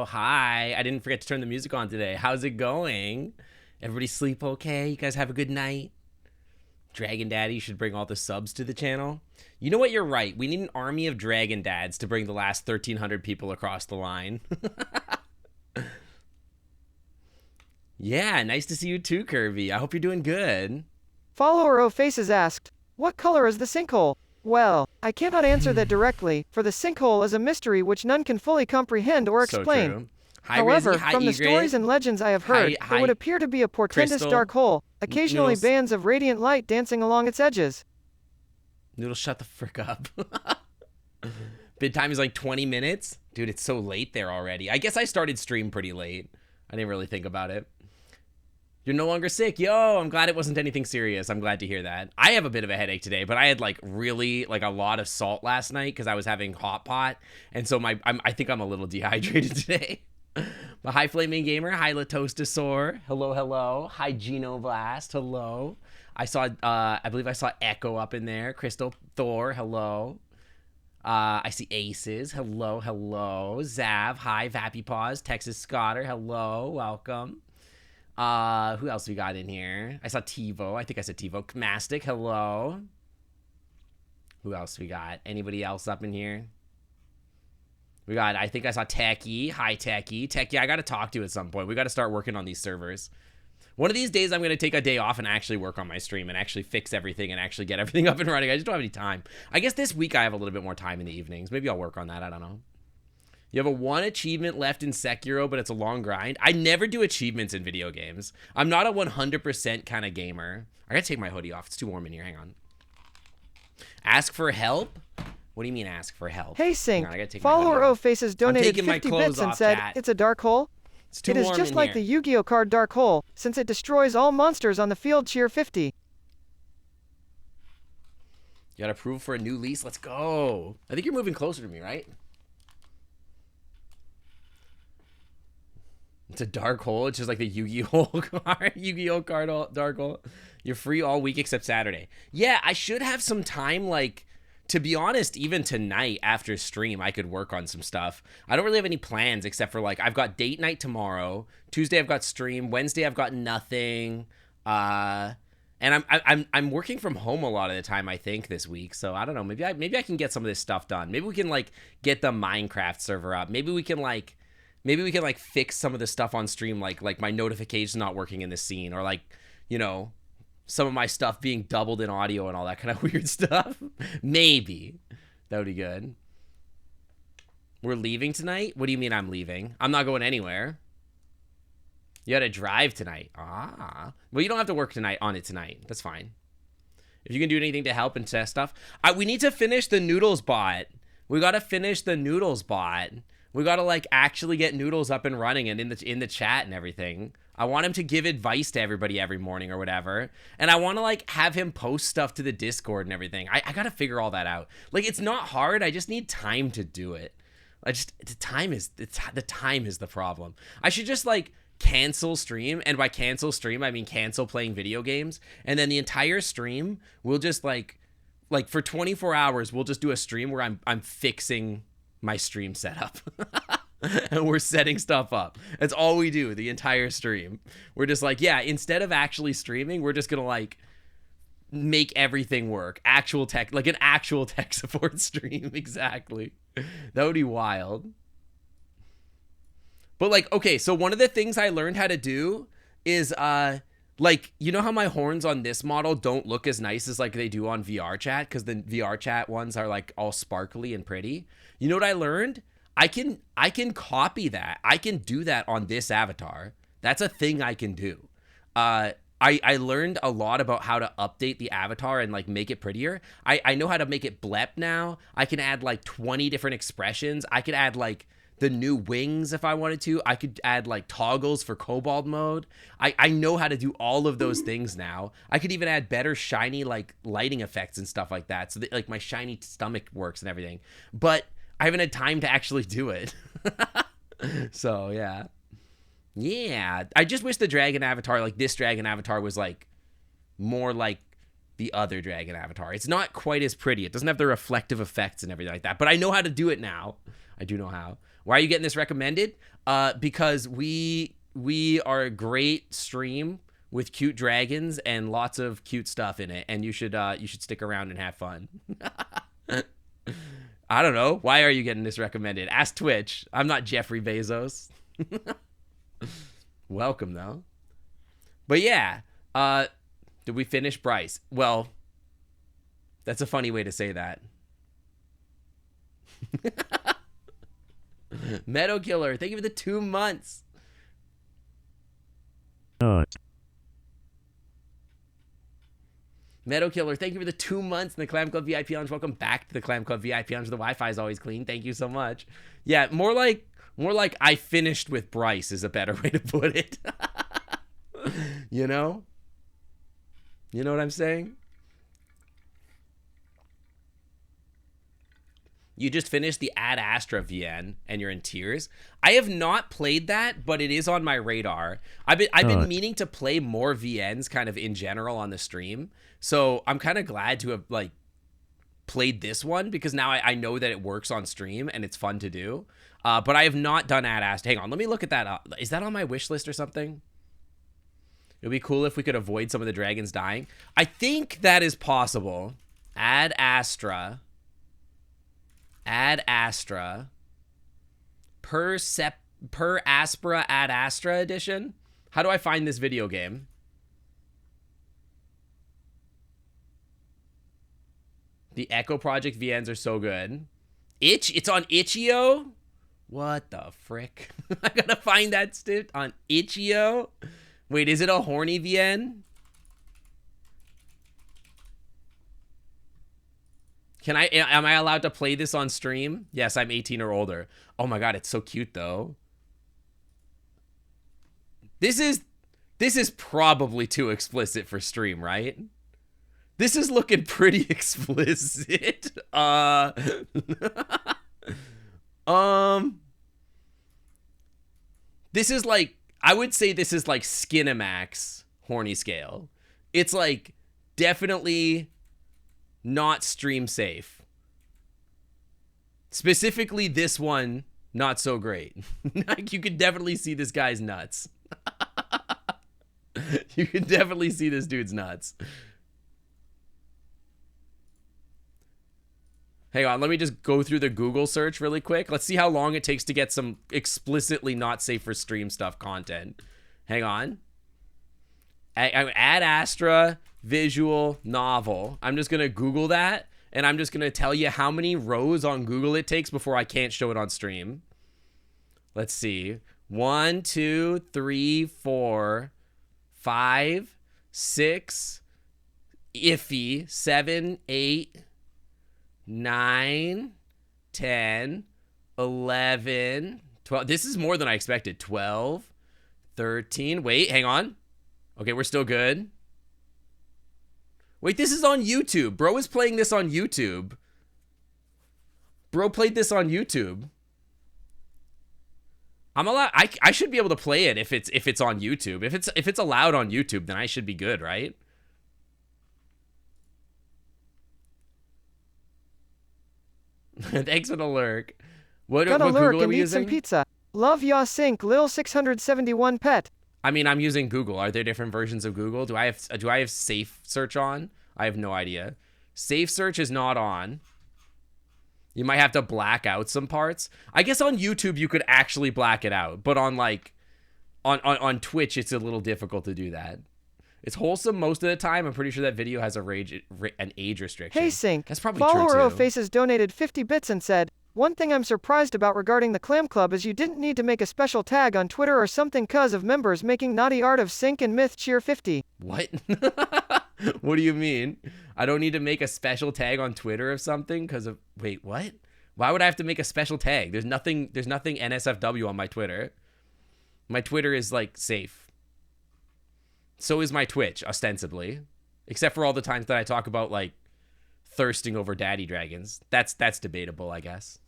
hi. I didn't forget to turn the music on today. How's it going? Everybody sleep okay? You guys have a good night? Dragon Daddy should bring all the subs to the channel. You know what? You're right. We need an army of Dragon Dads to bring the last 1,300 people across the line. Yeah, nice to see you too, Curvy. I hope you're doing good. Follower O Faces asked, what color is the sinkhole? Well, I cannot answer that directly, for the sinkhole is a mystery which none can fully comprehend or explain. So true. Hi, However, Rizzy. Hi, from the Egret. stories and legends I have heard, it would appear to be a portentous Crystal. dark hole, occasionally Noodles. bands of radiant light dancing along its edges. Noodle, shut the frick up. Bid time is like 20 minutes. Dude, it's so late there already. I guess I started stream pretty late. I didn't really think about it. You're no longer sick. Yo, I'm glad it wasn't anything serious. I'm glad to hear that. I have a bit of a headache today, but I had like really like a lot of salt last night because I was having hot pot. And so I think I'm a little dehydrated today. But hi, Flaming Gamer. Hi, Latostosaur. Hello, hello. Hi, Genoblast. Hello. I believe I saw Echo up in there. Crystal Thor. Hello. I see Aces. Hello, hello. Zav. Hi, Vappy Paws. Texas Scotter. Hello. Welcome. Who else we got in here? I saw TiVo. I think I said TiVo. Mastic. Hello. Who else we got? Anybody else up in here? We got, I think I saw Techie. Hi, Techie. Techie, I got to talk to you at some point. We got to start working on these servers. One of these days, I'm going to take a day off and actually work on my stream and actually fix everything and actually get everything up and running. I just don't have any time. I guess this week I have a little bit more time in the evenings. Maybe I'll work on that. I don't know. You have a 1 achievement left in Sekiro, but it's a long grind. I never do achievements in video games. I'm not a 100% kind of gamer. I got to take my hoodie off. It's too warm in here. Hang on. Ask for help? What do you mean ask for help? Hey Sync, follower O Faces donated 50 bits and said, chat. it's a dark hole? It's too It is warm just in like here. the Yu-Gi-Oh card Dark Hole, since it destroys all monsters on the field. Cheer 50. You got approved for a new lease? Let's go. I think you're moving closer to me, right? It's a dark hole. It's just like the Yu-Gi-Oh card. Yu-Gi-Oh card dark hole. You're free all week except Saturday. Yeah, I should have some time, like, to be honest, even tonight after stream, I could work on some stuff. I don't really have any plans except for, like, I've got date night tomorrow. Tuesday, I've got stream. Wednesday, I've got nothing. And I'm working from home a lot of the time, I think, this week. So I don't know. Maybe I can get some of this stuff done. Maybe we can, like, get the Minecraft server up. Maybe we can fix some of the stuff on stream, like my notifications not working in the scene, or like, you know, some of my stuff being doubled in audio and all that kind of weird stuff. Maybe that would be good. We're leaving tonight? What do you mean I'm leaving? I'm not going anywhere. You had to drive tonight. Well, you don't have to work on it tonight. That's fine. If you can do anything to help and test stuff. We need to finish the Noodles bot. We got to finish the Noodles bot. We got to, like, actually get Noodles up and running and in the chat and everything. I want him to give advice to everybody every morning or whatever. And I want to, like, have him post stuff to the Discord and everything. I got to figure all that out. Like, it's not hard. I just need time to do it. The time is the problem. I should just, like, cancel stream. And by cancel stream, I mean cancel playing video games. And then the entire stream, we'll just, like for 24 hours, we'll just do a stream where I'm fixing my stream setup. And we're setting stuff up. That's all we do the entire stream. We're just like, yeah, instead of actually streaming, we're just gonna, like, make everything work. Actual tech, like an actual tech support stream. Exactly. That would be wild. But, like, okay, so one of the things I learned how to do is like, you know how my horns on this model don't look as nice as, like, they do on VR chat, because the VR chat ones are, like, all sparkly and pretty. You know what I learned? I can copy that. I can do that on this avatar. That's a thing I can do. I learned a lot about how to update the avatar and, like, make it prettier. I know how to make it blep now. I can add, like, 20 different expressions. I could add, like, the new wings if I wanted to. I could add, like, toggles for kobold mode. I know how to do all of those things now. I could even add better shiny, like, lighting effects and stuff like that, so that, like, my shiny stomach works and everything. But I haven't had time to actually do it. So, yeah. Yeah. I just wish the dragon avatar, like this dragon avatar, was, like, more like the other dragon avatar. It's not quite as pretty. It doesn't have the reflective effects and everything like that. But I know how to do it now. I do know how. Why are you getting this recommended? Because we are a great stream with cute dragons and lots of cute stuff in it, and you should stick around and have fun. I don't know. Why are you getting this recommended? Ask Twitch. I'm not Jeffrey Bezos. Welcome, though. But yeah, did we finish Bryce? Well, that's a funny way to say that. Meadow Killer, thank you for the 2 months. Meadow Killer, thank you for the 2 months in the Clam Club VIP Lounge. Welcome back to the Clam Club VIP Lounge. The Wi-Fi is always clean. Thank you so much. Yeah, more like I finished with Bryce is a better way to put it. You know? You know what I'm saying? You just finished the Ad Astra VN and you're in tears. I have not played that, but it is on my radar. I've been meaning to play more VNs kind of in general on the stream. So I'm kind of glad to have like played this one because now I know that it works on stream and it's fun to do. But I have not done Ad Astra. Hang on, let me look at that up. Is that on my wish list or something? It would be cool if we could avoid some of the dragons dying. I think that is possible. Ad Astra. Ad Astra. Per Aspera Ad Astra edition. How do I find this video game? The Echo Project VNs are so good. It's on Itch.io? What the frick? I gotta find that stiff on Itch.io. Wait, is it a horny VN? Am I allowed to play this on stream? Yes, I'm 18 or older. Oh my god, it's so cute though. This is probably too explicit for stream, right? This is looking pretty explicit. This is like, I would say this is like Skinamax horny scale. It's like definitely not stream safe. Specifically this one, not so great. Like you could definitely see this guy's nuts. You can definitely see this dude's nuts. Hang on, let me just go through the Google search really quick. Let's see how long it takes to get some explicitly not safe for stream stuff content. Hang on. Ad Astra visual novel. I'm just going to Google that, and I'm just going to tell you how many rows on Google it takes before I can't show it on stream. Let's see. 1, 2, 3, 4, 5, 6, iffy, 7, 8, 9, 10, 11, 12. This is more than I expected. 12, 13. Wait, hang on. Okay, we're still good. Wait, this is on YouTube. Bro is playing this on YouTube. Bro played this on YouTube. I'm allowed. I should be able to play it if it's on YouTube. If it's allowed on YouTube, then I should be good, right? Thanks for the lurk. What Gotta lurk Google are and we eat using? some pizza. Love ya sink, Lil 671 pet. I mean, I'm using Google. Are there different versions of Google? Do I have safe search on? I have no idea. Safe search is not on. You might have to black out some parts. I guess on YouTube you could actually black it out, but on like on Twitch it's a little difficult to do that. It's wholesome most of the time. I'm pretty sure that video has an age restriction. Hey Sync, that's probably follower true O too. Faces donated 50 bits and said, "One thing I'm surprised about regarding the Clam Club is you didn't need to make a special tag on Twitter or something cuz of members making naughty art of Sync and Myth cheer 50. What? What do you mean? I don't need to make a special tag on Twitter or something because of... Wait, what? Why would I have to make a special tag? There's nothing NSFW on my Twitter. My Twitter is like safe. So is my Twitch, ostensibly. Except for all the times that I talk about like thirsting over daddy dragons. That's debatable, I guess.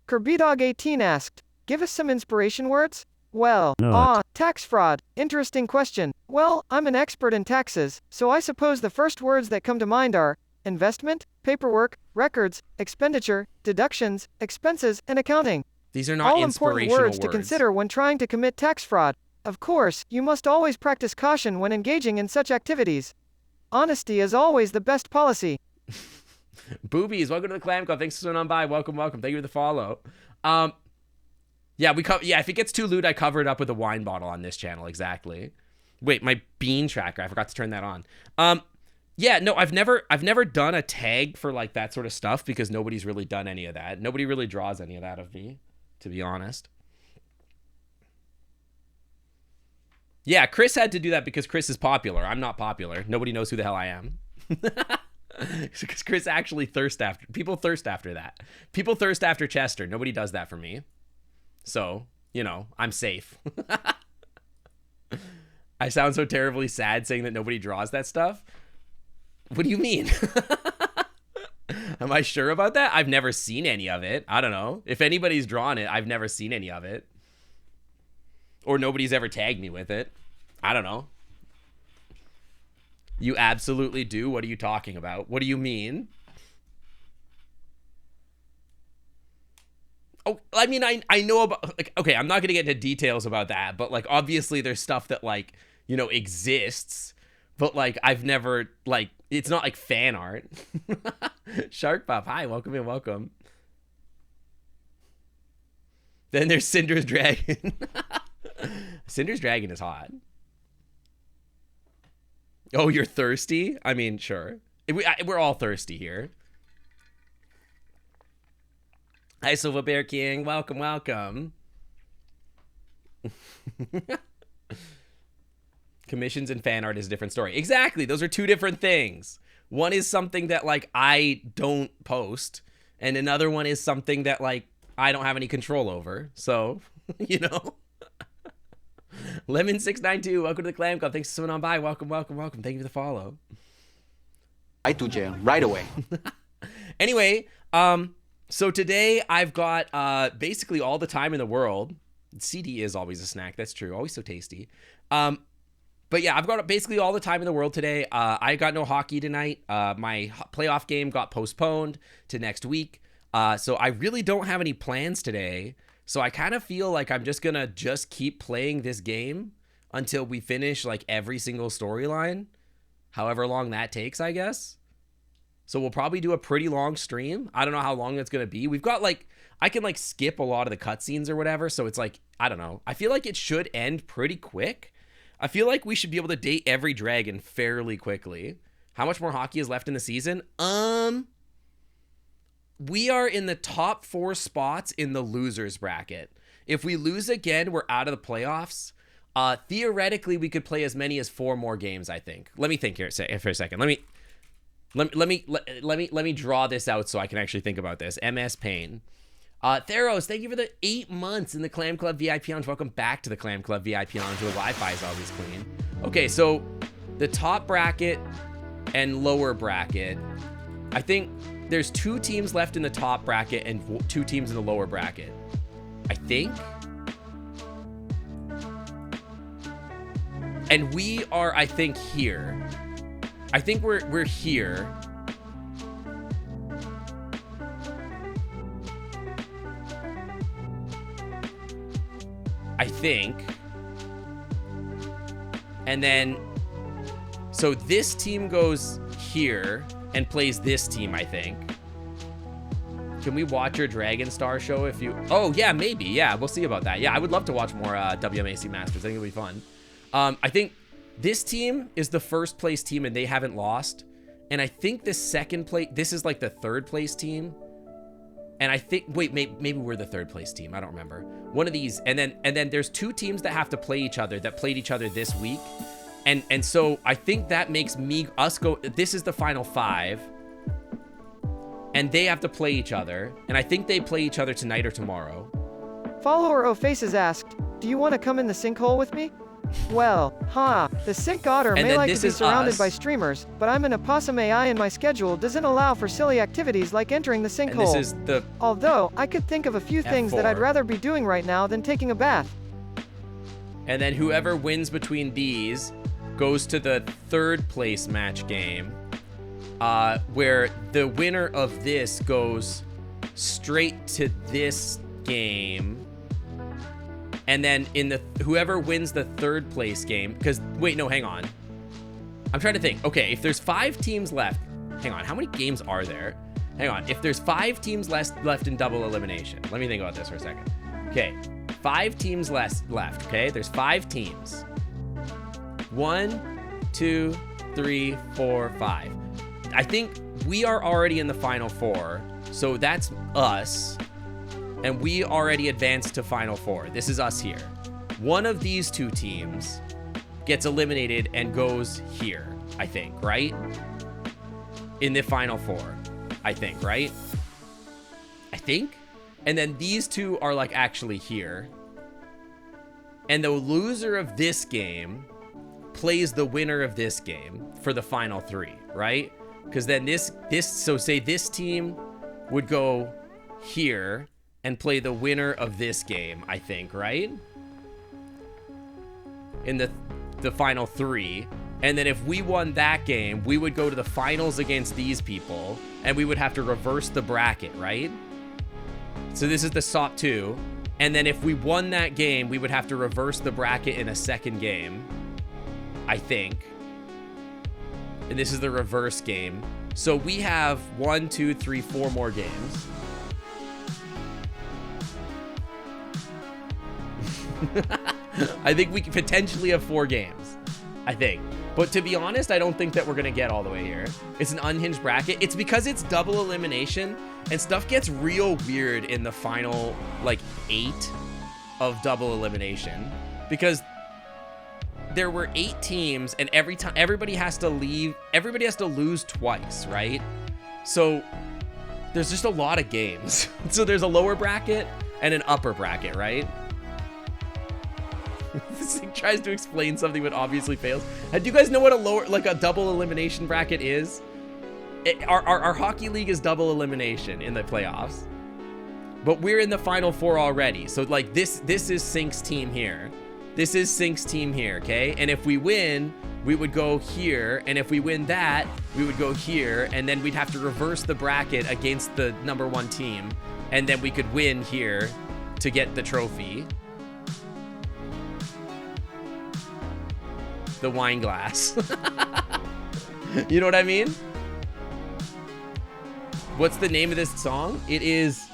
KirbyDog18 asked, "Give us some inspiration words?" Well, tax fraud. Interesting question. Well, I'm an expert in taxes, so I suppose the first words that come to mind are investment, paperwork, records, expenditure, deductions, expenses, and accounting. These are not All important inspirational words to consider when trying to commit tax fraud. Of course, you must always practice caution when engaging in such activities. Honesty is always the best policy. Boobies, welcome to the Clam Club. Thanks for swinging on by. Welcome, welcome. Thank you for the follow. Yeah, if it gets too lewd, I cover it up with a wine bottle on this channel. Exactly. Wait, my bean tracker. I forgot to turn that on. Yeah, no, I've never done a tag for like that sort of stuff because nobody's really done any of that. Nobody really draws any of that of me, to be honest. Yeah, Chris had to do that because Chris is popular. I'm not popular. Nobody knows who the hell I am. Because Chris actually people thirst after that. People thirst after Chester. Nobody does that for me. So, you know, I'm safe. I sound so terribly sad saying that nobody draws that stuff. What do you mean? Am I sure about that? I've never seen any of it. I don't know. If anybody's drawn it, I've never seen any of it. Or nobody's ever tagged me with it. I don't know. You absolutely do? What are you talking about? What do you mean? Oh, I mean, I know about, like, okay, I'm not going to get into details about that, but, like, obviously there's stuff that, like, you know, exists, but, like, I've never, like, it's not, like, fan art. Shark Pop, hi, welcome in, welcome. Then there's Cinder's Dragon. Cinder's Dragon is hot. Oh, you're thirsty? I mean, sure. We're all thirsty here. Hi, Silver Bear King. Welcome, welcome. Commissions and fan art is a different story. Exactly. Those are two different things. One is something that, like, I don't post, and another one is something that, like, I don't have any control over. So, you know. Lemon692, welcome to the Clam Club. Thanks for swinging on by. Welcome, welcome, welcome. Thank you for the follow. I to jail right away. Anyway, so today I've got basically all the time in the world. CD is always a snack. That's true. Always so tasty. But yeah, I've got basically all the time in the world today. I got no hockey tonight. My playoff game got postponed to next week. So I really don't have any plans today. So I kind of feel like I'm just going to keep playing this game until we finish like every single storyline. However long that takes, I guess. So we'll probably do a pretty long stream. I don't know how long it's going to be. We've got like, I can like skip a lot of the cutscenes or whatever. So it's like, I don't know. I feel like it should end pretty quick. I feel like we should be able to date every dragon fairly quickly. How much more hockey is left in the season? We are in the top 4 spots in the losers bracket. If we lose again, we're out of the playoffs. Theoretically, we could play as many as 4 more games, I think. Let me think here for a second. Let me draw this out so I can actually think about this. MS Pain. Theros, thank you for the 8 months in the Clam Club VIP Lounge. Welcome back to the Clam Club VIP Lounge where Wi-Fi is always clean. Okay, so the top bracket and lower bracket. I think there's 2 teams left in the top bracket and 2 teams in the lower bracket. I think. And we are, I think, here. I think we're here. I think. And then, so this team goes here and plays this team, I think. Can we watch your Dragon Star show if you... Oh, yeah, maybe. Yeah, we'll see about that. Yeah, I would love to watch more WMAC Masters. I think it'll be fun. I think this team is the first place team and they haven't lost. And I think the second place... This is like the third place team. And I think... Wait, maybe we're the third place team. I don't remember. One of these. And then there's 2 teams that have to play each other that played each other this week. And so I think that makes us go... This is the final 5. And they have to play each other. And I think they play each other tonight or tomorrow. Follower O'Faces asked, do you want to come in the sinkhole with me? Well, the Sink Otter may like to be surrounded by streamers, but I'm an opossum AI and my schedule doesn't allow for silly activities like entering the sinkhole. And this is the... Although, I could think of a few things that I'd rather be doing right now than taking a bath. And then whoever wins between these goes to the third place match game. where the winner of this goes straight to this game. And then whoever wins the third place game, because wait, no, hang on. I'm trying to think. Okay, if there's 5 teams left, hang on, how many games are there? Hang on, if there's 5 teams left in double elimination, let me think about this for a second. Okay, 5 teams left, okay? There's 5 teams. 1, 2, 3, 4, 5. I think we are already in the final 4, so that's us. And we already advanced to Final 4. This is us here. One of these 2 teams gets eliminated and goes here, I think, right? In the Final 4, I think, right? I think. And then these 2 are like actually here. And the loser of this game plays the winner of this game for the Final 3, right? Because then so say this team would go here and play the winner of this game, I think, right? In the Final 3. And then if we won that game, we would go to the finals against these people, and we would have to reverse the bracket, right? So this is the SOP 2. And then if we won that game, we would have to reverse the bracket in a second game, I think. And this is the reverse game. So we have 1, 2, 3, 4 more games. I think we could potentially have 4 games, I think. But to be honest, I don't think that we're going to get all the way here. It's an unhinged bracket. It's because it's double elimination and stuff gets real weird in the final, like, 8 of double elimination. Because there were 8 teams and every time everybody has to lose twice, right? So there's just a lot of games. So there's a lower bracket and an upper bracket, right? This thing tries to explain something but obviously fails. Do you guys know what a double elimination bracket is? Our hockey league is double elimination in the playoffs, but we're in the Final 4 already. So like this is Sync's team here. This is Sync's team here, okay? And if we win, we would go here, and if we win that, we would go here, and then we'd have to reverse the bracket against the number 1 team, and then we could win here to get the trophy. The wine glass. You know what I mean? What's the name of this song? It is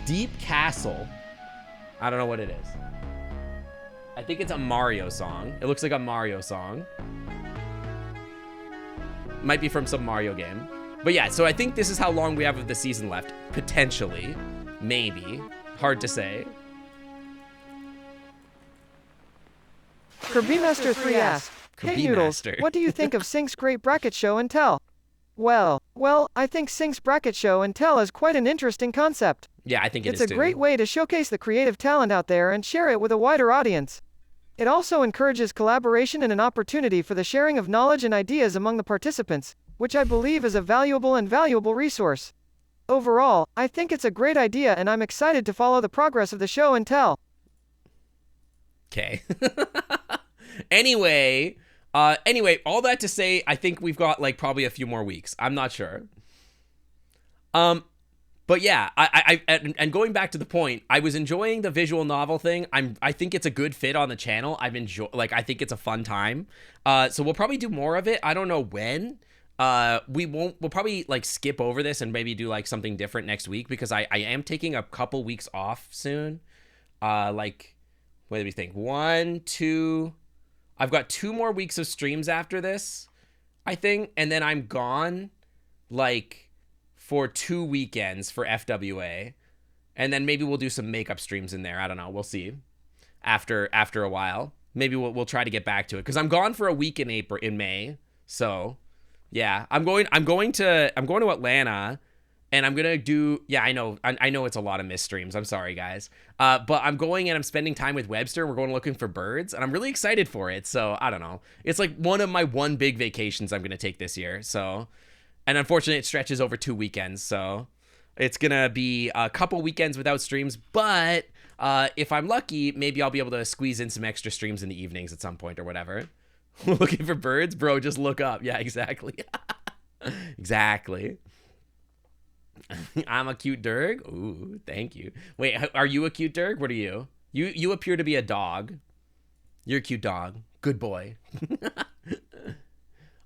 Deep Castle. I don't know what it is. I think it's a Mario song. It looks like a Mario song. Might be from some Mario game. But yeah, so I think this is how long we have of the season left. Potentially. Maybe. Hard to say. Kirby Master 3 asks, "Hey Noodles, what do you think of Sync's great bracket show and tell?" Well, I think Sync's bracket show and tell is quite an interesting concept. Yeah, I think it is too. It's a great way to showcase the creative talent out there and share it with a wider audience. It also encourages collaboration and an opportunity for the sharing of knowledge and ideas among the participants, which I believe is a valuable resource. Overall, I think it's a great idea and I'm excited to follow the progress of the show and tell. Okay. Anyway, all that to say, I think we've got like probably a few more weeks. I'm not sure. But yeah, and going back to the point, I was enjoying the visual novel thing. I think it's a good fit on the channel. I think it's a fun time. So we'll probably do more of it. I don't know when. We'll probably like skip over this and maybe do like something different next week because I am taking a couple weeks off soon. Like, what do we think? 1, 2, I've got 2 more weeks of streams after this, I think. And then I'm gone like for 2 weekends for FWA. And then maybe we'll do some makeup streams in there. I don't know. We'll see after a while. Maybe we'll try to get back to it because I'm gone for a week in May. So yeah, I'm going to Atlanta. And I'm going to do, yeah, I know it's a lot of missed streams. I'm sorry, guys. But I'm going and I'm spending time with Webster. We're going looking for birds. And I'm really excited for it. So, I don't know. It's like one of my big vacations I'm going to take this year. So, and unfortunately, it stretches over 2 weekends. So, it's going to be a couple weekends without streams. But if I'm lucky, maybe I'll be able to squeeze in some extra streams in the evenings at some point or whatever. Looking for birds? Bro, just look up. Yeah, exactly. Exactly. I'm a cute Derg. Ooh, thank you. Wait, are you a cute Derg? What are you? You appear to be a dog. You're a cute dog. Good boy.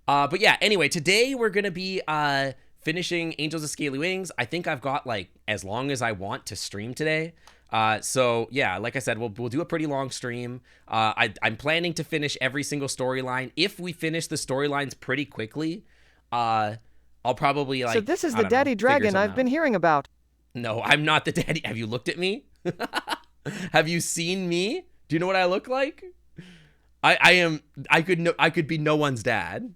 But yeah, anyway, today we're going to be finishing Angels of Scaly Wings. I think I've got like as long as I want to stream today. So yeah, like I said, we'll do a pretty long stream. I'm planning to finish every single storyline. If we finish the storylines pretty quickly, I'll probably like. So this is the daddy dragon I've been hearing about. No, I'm not the daddy. Have you looked at me? Have you seen me? Do you know what I look like? I could be no one's dad.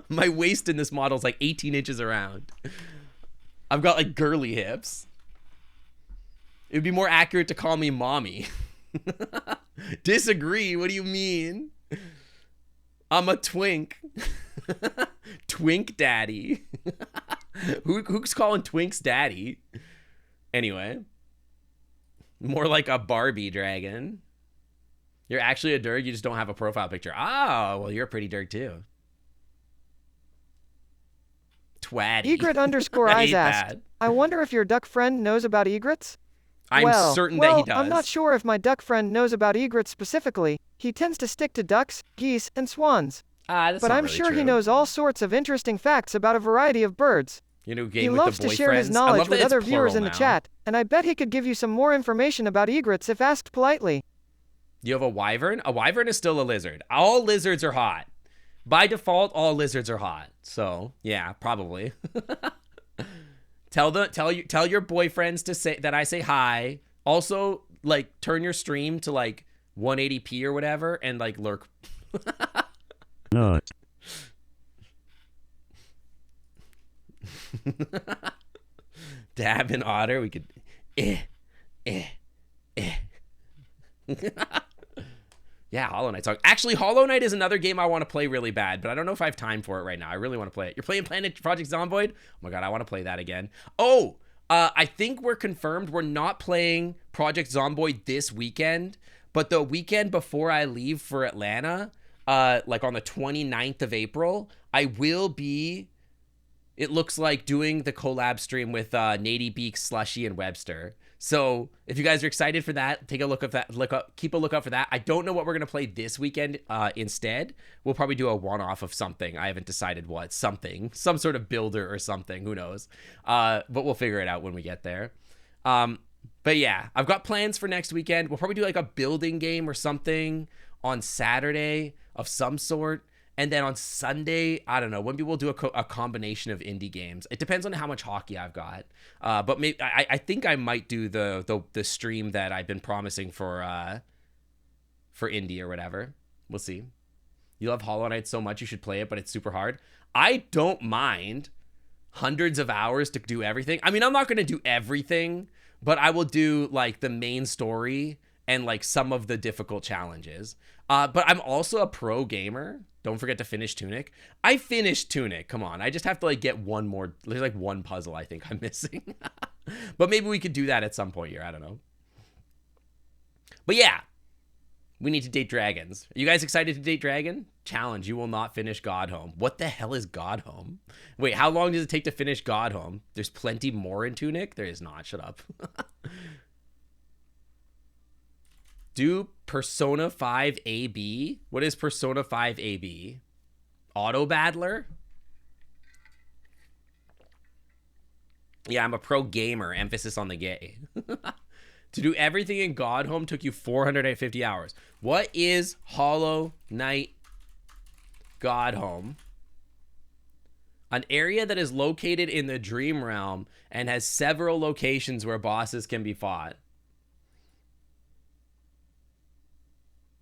My waist in this model is like 18 inches around. I've got like girly hips. It would be more accurate to call me mommy. Disagree. What do you mean? I'm a twink. Twink daddy. Who's calling twinks daddy? Anyway. More like a Barbie dragon. You're actually a Derg, you just don't have a profile picture. Oh, well, you're a pretty Derg too. Twatty. Egret _ eyes asked, I wonder if your duck friend knows about egrets? I'm certain that he does. I'm not sure if my duck friend knows about egrets specifically. He tends to stick to ducks, geese, and swans. But I'm sure he knows all sorts of interesting facts about a variety of birds. You know, he loves to share his knowledge with other viewers in the chat, and I bet he could give you some more information about egrets if asked politely. You have a wyvern? A wyvern is still a lizard. All lizards are hot. By default, all lizards are hot. So, yeah, probably. Tell your boyfriends to say that I say hi. Also, like, turn your stream to like 180p or whatever and like lurk. No. Dab and otter, we could Yeah, Hollow Knight's actually, Hollow Knight is another game I want to play really bad, but I don't know if I have time for it right now. I really want to play it. You're playing Project Zomboid? Oh my god, I want to play that again. Oh, I think we're confirmed we're not playing Project Zomboid this weekend, but the weekend before I leave for Atlanta, like on the 29th of April, I will be, it looks like, doing the collab stream with Nady Beaks, Slushy, and Webster. So if you guys are excited for that, take a look at that. Keep a lookout for that. I don't know what we're gonna play this weekend. Instead, we'll probably do a one-off of something. I haven't decided what. Some sort of builder or something. Who knows? But we'll figure it out when we get there. But yeah, I've got plans for next weekend. We'll probably do like a building game or something on Saturday of some sort. And then on Sunday, I don't know, maybe we'll do a combination of indie games. It depends on how much hockey I've got. But maybe I think I might do the stream that I've been promising for indie or whatever. We'll see. You love Hollow Knight so much you should play it, but it's super hard. I don't mind hundreds of hours to do everything. I mean, I'm not going to do everything, but I will do like the main story and like some of the difficult challenges. But I'm also a pro gamer. Don't forget to finish Tunic. I finished Tunic. Come on. I just have to like get one more. There's like one puzzle I think I'm missing. But maybe we could do that at some point here. I don't know. But yeah. We need to date dragons. Are you guys excited to date dragon? Challenge. You will not finish Godhome. What the hell is Godhome? Wait, how long does it take to finish Godhome? There's plenty more in Tunic? There is not. Shut up. Do Persona 5 AB? What is Persona 5 AB? Auto Battler? Yeah, I'm a pro gamer. Emphasis on the gay. To do everything in Godhome took you 450 hours. What is Hollow Knight Godhome? An area that is located in the Dream Realm and has several locations where bosses can be fought.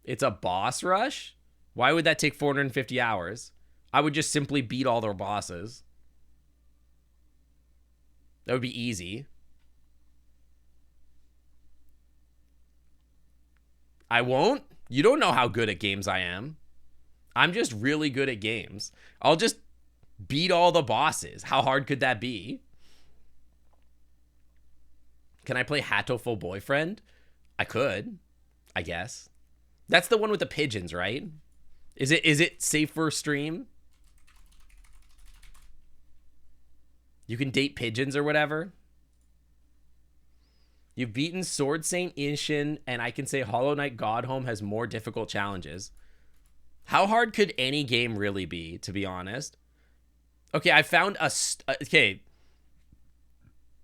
It's a boss rush? Why would that take 450 hours? I would just simply beat all their bosses. That would be easy. I won't? You don't know how good at games I am. I'm just really good at games. I'll just beat all the bosses. How hard could that be? Can I play Hatoful Boyfriend? I could, I guess. That's the one with the pigeons, right? Is it safe for stream? You can date pigeons or whatever. You've beaten Sword Saint Ishin, and I can say Hollow Knight God Home has more difficult challenges. How hard could any game really be, to be honest? Okay, I found okay.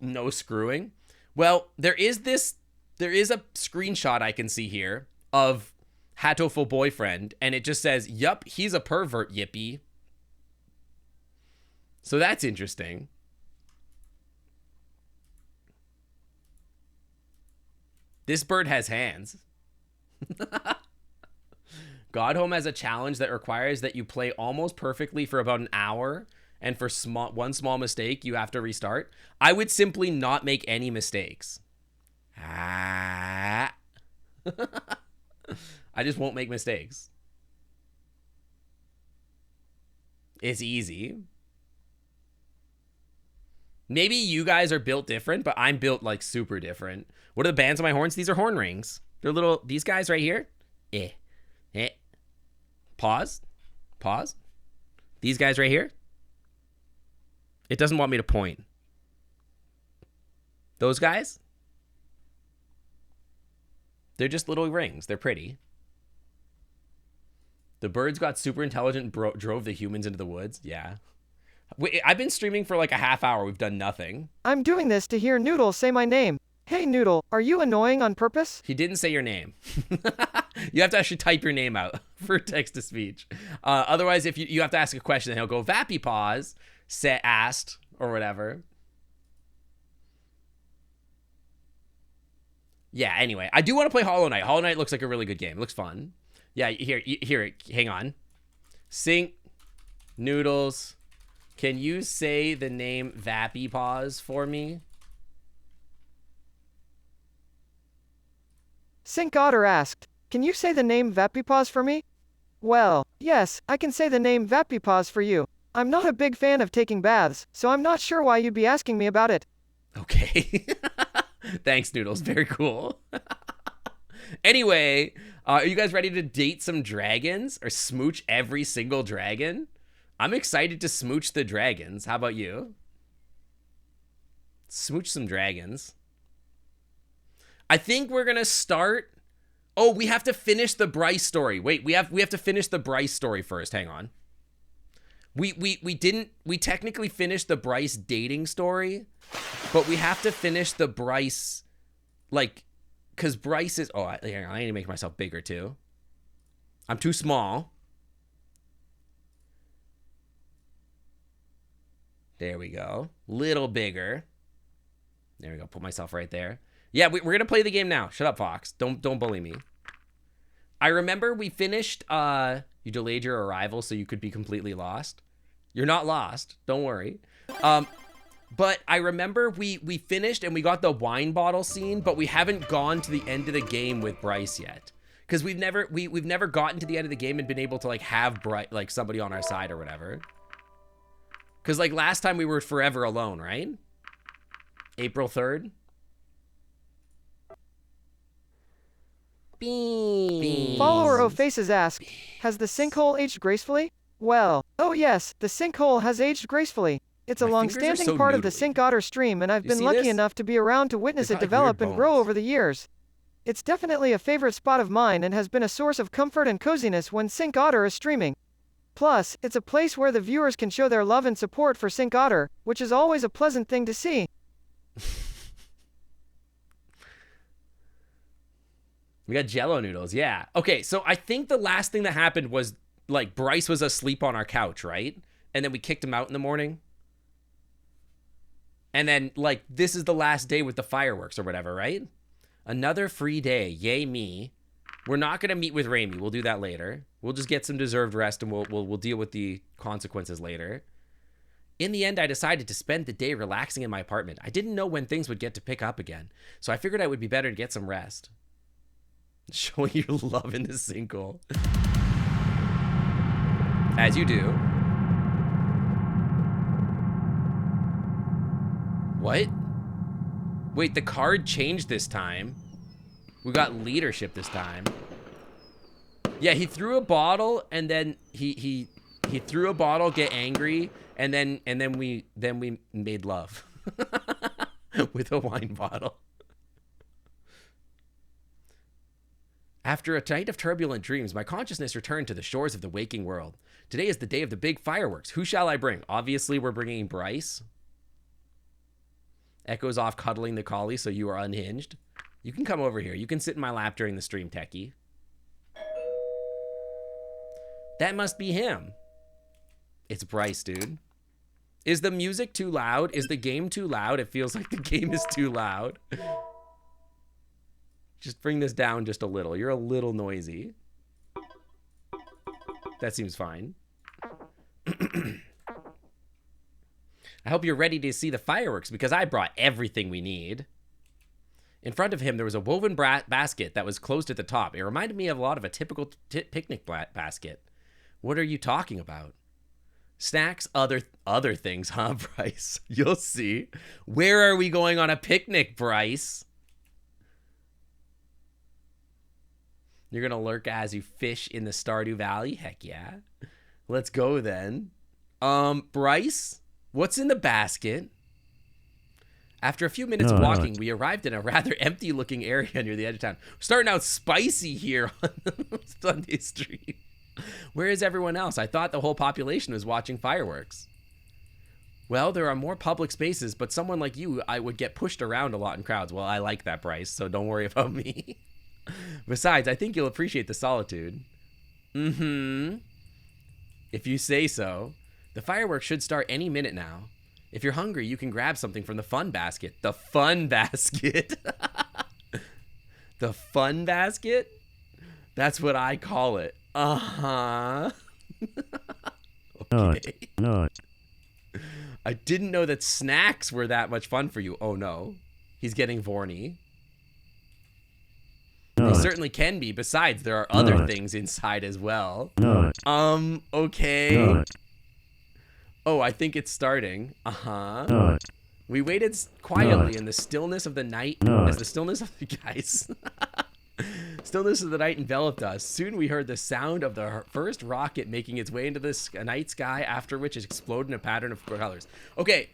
No screwing. Well, there is a screenshot I can see here of Hatoful Boyfriend, and it just says, yup, he's a pervert, yippee. So that's interesting. This bird has hands. God Home has a challenge that requires that you play almost perfectly for about an hour, and for one small mistake, you have to restart. I would simply not make any mistakes. I just won't make mistakes. It's easy. Maybe you guys are built different, but I'm built like super different. What are the bands on my horns? These are horn rings. They're little, these guys right here. Pause. Pause. These guys right here. It doesn't want me to point. Those guys. They're just little rings. They're pretty. The birds got super intelligent and drove the humans into the woods. Yeah. Wait, I've been streaming for like a half hour. We've done nothing. I'm doing this to hear Noodle say my name. Hey, Noodle, are you annoying on purpose? He didn't say your name. You have to actually type your name out for text-to-speech. Otherwise, if you have to ask a question, then he'll go, Vappy Paws, asked, or whatever. Yeah, anyway. I do want to play Hollow Knight. Hollow Knight looks like a really good game. It looks fun. Yeah, here, hang on. Sync, Noodles, can you say the name Vappy Paws for me? Sync Otter asked, can you say the name Vapipaws for me? Well, yes, I can say the name Vapipaws for you. I'm not a big fan of taking baths, so I'm not sure why you'd be asking me about it. Okay. Thanks, Noodles. Very cool. Anyway, are you guys ready to date some dragons or smooch every single dragon? I'm excited to smooch the dragons. How about you? Smooch some dragons. I think we're going to start. Oh, we have to finish the Bryce story. Wait, we have to finish the Bryce story first. Hang on. We technically finished the Bryce dating story, but we have to finish the Bryce, like, because Bryce is, I need to make myself bigger too. I'm too small. There we go. Little bigger. There we go. Put myself right there. Yeah, we're going to play the game now. Shut up, Fox. Don't bully me. I remember we finished, you delayed your arrival so you could be completely lost. You're not lost. Don't worry. But I remember we finished and we got the wine bottle scene, but we haven't gone to the end of the game with Bryce yet. Because we've never gotten to the end of the game and been able to like have Bryce, like somebody on our side or whatever. Because like last time we were forever alone, right? April 3rd. Beans. Follower O'Faces asked, has the sinkhole aged gracefully? Well, oh yes, the sinkhole has aged gracefully. It's a long-standing part of the Sync Otter stream, and I've been lucky enough to be around to witness it develop and grow over the years. It's definitely a favorite spot of mine and has been a source of comfort and coziness when Sync Otter is streaming. Plus, it's a place where the viewers can show their love and support for Sync Otter, which is always a pleasant thing to see. We got Jello noodles, yeah. Okay, so I think the last thing that happened was, like, Bryce was asleep on our couch, right? And then we kicked him out in the morning. And then, like, this is the last day with the fireworks or whatever, right? Another free day, yay me. We're not going to meet with Raimi. We'll do that later. We'll just get some deserved rest and we'll deal with the consequences later. In the end, I decided to spend the day relaxing in my apartment. I didn't know when things would get to pick up again, so I figured it would be better to get some rest. Showing your love in the sinkhole. As you do. What? Wait, the card changed this time. We got leadership this time. Yeah, he threw a bottle and then he He threw a bottle, get angry, and then we made love with a wine bottle. After a night of turbulent dreams, my consciousness returned to the shores of the waking world. Today is the day of the big fireworks. Who shall I bring? Obviously, we're bringing Bryce. Echo's off cuddling the collie, so you are unhinged. You can come over here. You can sit in my lap during the stream, Techie. That must be him. It's Bryce, dude. Is the music too loud? Is the game too loud? It feels like the game is too loud. Just bring this down just a little. You're a little noisy. That seems fine. I hope you're ready to see the fireworks because I brought everything we need. In front of him, there was a woven basket that was closed at the top. It reminded me of a lot of a typical picnic basket. What are you talking about? Snacks, other things, huh, Bryce? You'll see. Where are we going on a picnic, Bryce? You're going to lurk as you fish in the Stardew Valley? Heck yeah. Let's go then. Bryce, what's in the basket? After a few minutes of walking, we arrived in a rather empty-looking area near the edge of town. We're starting out spicy here on the Sunday stream. Where is everyone else? I thought the whole population was watching fireworks. Well, there are more public spaces, but someone like you, I would get pushed around a lot in crowds. Well, I like that, Bryce, so don't worry about me. Besides, I think you'll appreciate the solitude. If you say so. The fireworks should start any minute now. If you're hungry, you can grab something from the fun basket. The fun basket? The fun basket? That's what I call it. Uh-huh. Okay. No. I didn't know that snacks were that much fun for you. Oh, no. He's getting horny. They certainly can be. Besides, there are other things inside as well. Okay. Oh, I think it's starting. Uh-huh. We waited quietly in the stillness of the night as the stillness of the guys. Stillness of the night enveloped us. Soon we heard the sound of the first rocket making its way into the night sky, after which it exploded in a pattern of colors. Okay,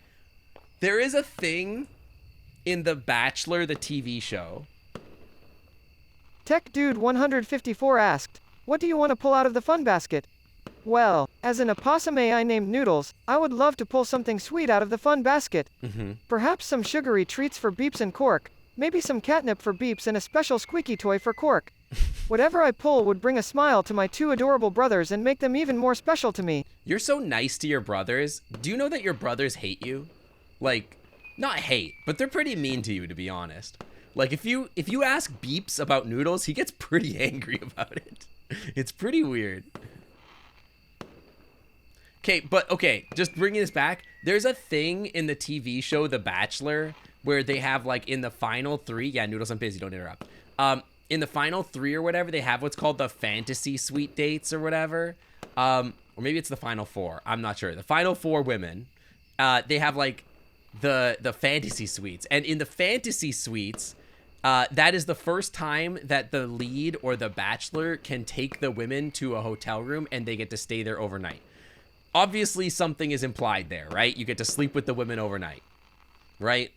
there is a thing in The Bachelor, the TV show. Tech Dude 154 asked, what do you want to pull out of the fun basket? Well, as an opossum AI named Noodles, I would love to pull something sweet out of the fun basket. Perhaps some sugary treats for Beeps and Cork. Maybe some catnip for Beeps and a special squeaky toy for Cork. Whatever I pull would bring a smile to my two adorable brothers and make them even more special to me. You're so nice to your brothers. Do you know that your brothers hate you? Like, not hate, but they're pretty mean to you, to be honest. Like, if you ask Beeps about Noodles, he gets pretty angry about it. It's pretty weird. Okay, just bringing this back. There's a thing in the TV show The Bachelor where they have, like, in the final 3, yeah, Noodles, I'm busy, don't interrupt. In the final 3 or whatever, they have what's called the fantasy suite dates or whatever. Or maybe it's the final 4. I'm not sure. The final 4 women, they have, like, the fantasy suites. And in the fantasy suites, that is the first time that the lead or the bachelor can take the women to a hotel room and they get to stay there overnight. Obviously, something is implied there, right? You get to sleep with the women overnight, right?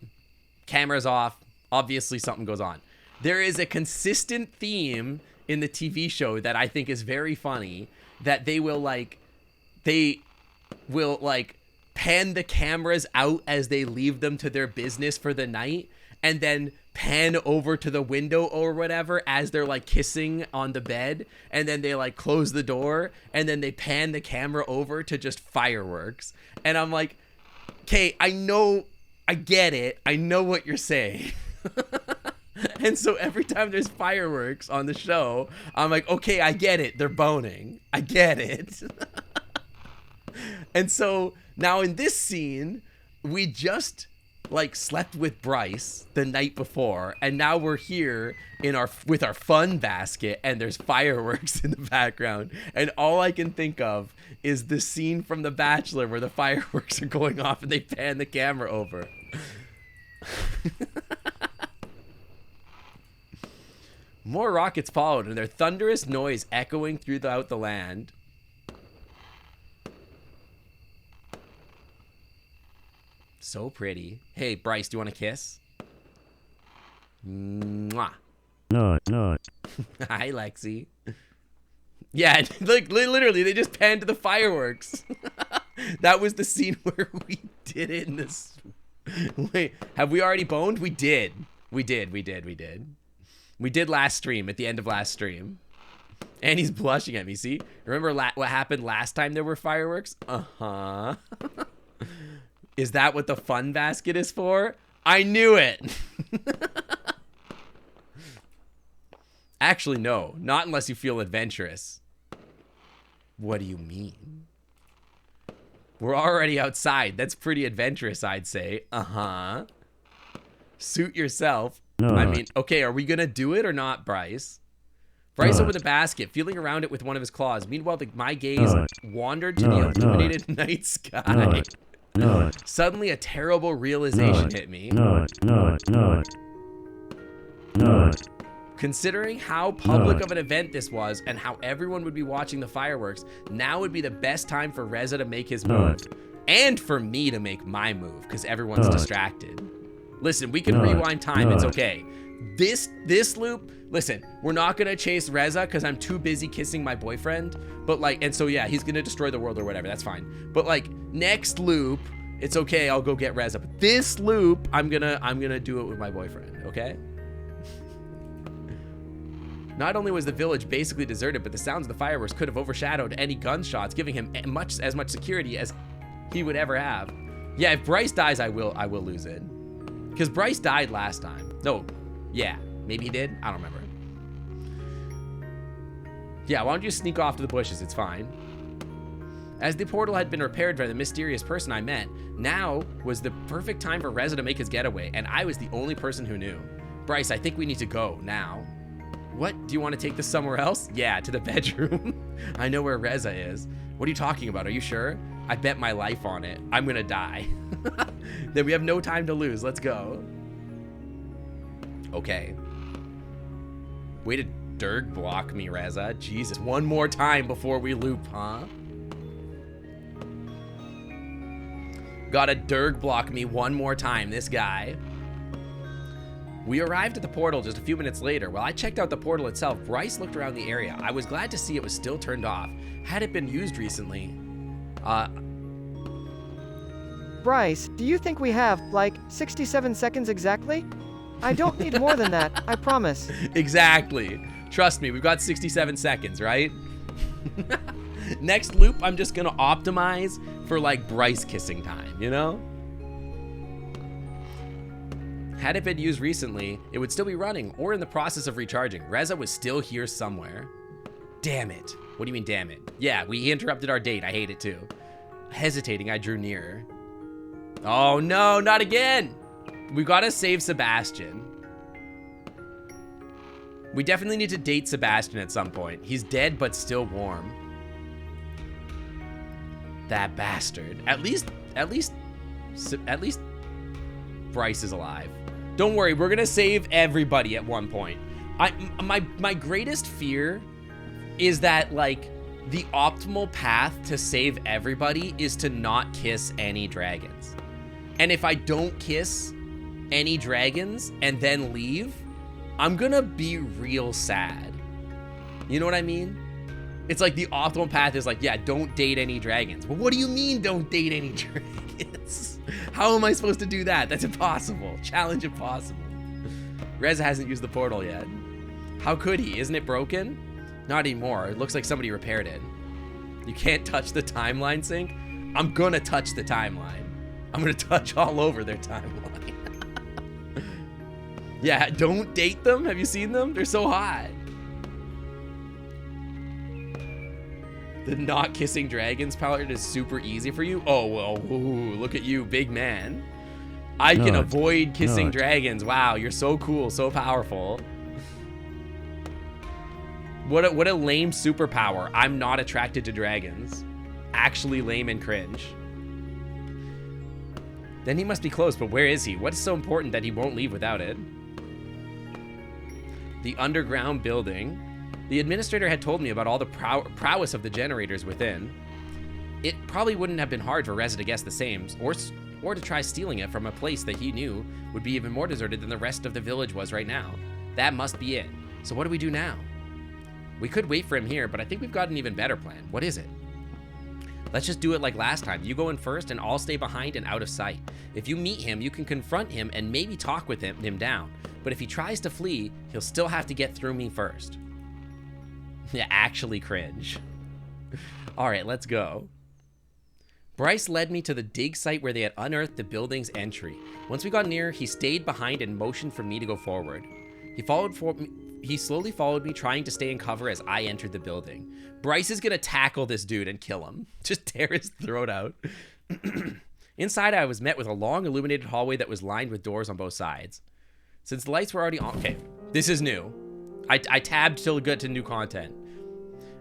Cameras off. Obviously, something goes on. There is a consistent theme in the TV show that I think is very funny, that they will pan the cameras out as they leave them to their business for the night, and then pan over to the window or whatever as they're like kissing on the bed, and then they like close the door, and then they pan the camera over to just fireworks. And I'm like, okay, I get it. I know what you're saying. And so every time there's fireworks on the show, I'm like, okay, I get it. They're boning. I get it. And so now in this scene, we just like slept with Bryce the night before, and now we're here with our fun basket, and there's fireworks in the background, and all I can think of is the scene from The Bachelor where the fireworks are going off and they pan the camera over. More rockets followed, and their thunderous noise echoing throughout the land. So pretty. Hey, Bryce, do you want a kiss? Mwah. No. Hi, Lexi. Yeah, like literally, they just panned to the fireworks. That was the scene where we did it in this. Wait, have we already boned? We did. We did last stream, at the end of last stream. And he's blushing at me, see? Remember what happened last time there were fireworks? Uh-huh. Is that what the fun basket is for? I knew it. Actually, no. Not unless you feel adventurous. What do you mean? We're already outside. That's pretty adventurous, I'd say. Uh-huh. Suit yourself. No. I mean, okay, are we gonna do it or not, Bryce? Bryce opened the basket, feeling around it with one of his claws. Meanwhile, my gaze wandered to the illuminated night sky. Suddenly, a terrible realization hit me. Considering how public of an event this was and how everyone would be watching the fireworks, now would be the best time for Reza to make his move. And for me to make my move, because everyone's distracted. Listen, we can rewind time, it's okay. This loop, listen, we're not gonna chase Reza because I'm too busy kissing my boyfriend. But like, and so yeah, he's gonna destroy the world or whatever, that's fine. But like, next loop, it's okay, I'll go get Reza. But this loop, I'm gonna do it with my boyfriend, okay? Not only was the village basically deserted, but the sounds of the fireworks could have overshadowed any gunshots, giving him as much security as he would ever have. Yeah, if Bryce dies, I will lose it. Because Bryce died last time. No, yeah, maybe he did. I don't remember. Yeah, why don't you sneak off to the bushes? It's fine. As the portal had been repaired by the mysterious person I met, now was the perfect time for Reza to make his getaway, and I was the only person who knew. Bryce, I think we need to go now. What? Do you want to take this somewhere else? Yeah, to the bedroom. I know where Reza is. What are you talking about? Are you sure? I bet my life on it. I'm gonna die. Then we have no time to lose. Let's go. Okay. Way to Derg block me, Reza. Jesus. One more time before we loop, huh? Gotta Derg block me one more time, this guy. We arrived at the portal just a few minutes later. While I checked out the portal itself, Bryce looked around the area. I was glad to see it was still turned off. Had it been used recently? Bryce, do you think we have, like, 67 seconds exactly? I don't need more than that, I promise. Exactly. Trust me, we've got 67 seconds, right? Next loop, I'm just gonna optimize for, like, Bryce kissing time, you know? Had it been used recently, it would still be running or in the process of recharging. Reza was still here somewhere. Damn it. What do you mean, damn it? Yeah, we interrupted our date. I hate it too. Hesitating, I drew nearer. Oh no, not again. We gotta save Sebastian. We definitely need to date Sebastian at some point. He's dead, but still warm. That bastard. At least Bryce is alive. Don't worry, we're gonna save everybody at one point. My greatest fear is that, like, the optimal path to save everybody is to not kiss any dragons. And if I don't kiss any dragons and then leave, I'm gonna be real sad. You know what I mean? It's like the optimal path is like, yeah, don't date any dragons. But what do you mean don't date any dragons? How am I supposed to do that? That's impossible. Challenge impossible. Reza hasn't used the portal yet. How could he? Isn't it broken? Not anymore. It looks like somebody repaired it. You can't touch the timeline sync? I'm gonna touch the timeline. I'm gonna touch all over their timeline. Yeah, don't date them. Have you seen them? They're so hot. The not kissing dragons palette is super easy for you. Oh, well, ooh, look at you, big man. I can avoid kissing dragons. Wow, you're so cool, so powerful. What a lame superpower. I'm not attracted to dragons. Actually lame and cringe. Then he must be close, but where is he? What is so important that he won't leave without it? The underground building. The administrator had told me about all the prowess of the generators within. It probably wouldn't have been hard for Reza to guess the same, or to try stealing it from a place that he knew would be even more deserted than the rest of the village was right now. That must be it. So what do we do now? We could wait for him here, but I think we've got an even better plan. What is it? Let's just do it like last time. You go in first and I'll stay behind and out of sight. If you meet him, you can confront him and maybe talk with him down. But if he tries to flee, he'll still have to get through me first. Yeah, actually cringe. All right, let's go. Bryce led me to the dig site where they had unearthed the building's entry. Once we got near, he stayed behind and motioned for me to go forward. He slowly followed me, trying to stay in cover as I entered the building. Bryce is gonna tackle this dude and kill him. Just tear his throat out. Inside, I was met with a long illuminated hallway that was lined with doors on both sides. Since the lights were already on... Okay, this is new. I tabbed till good to new content.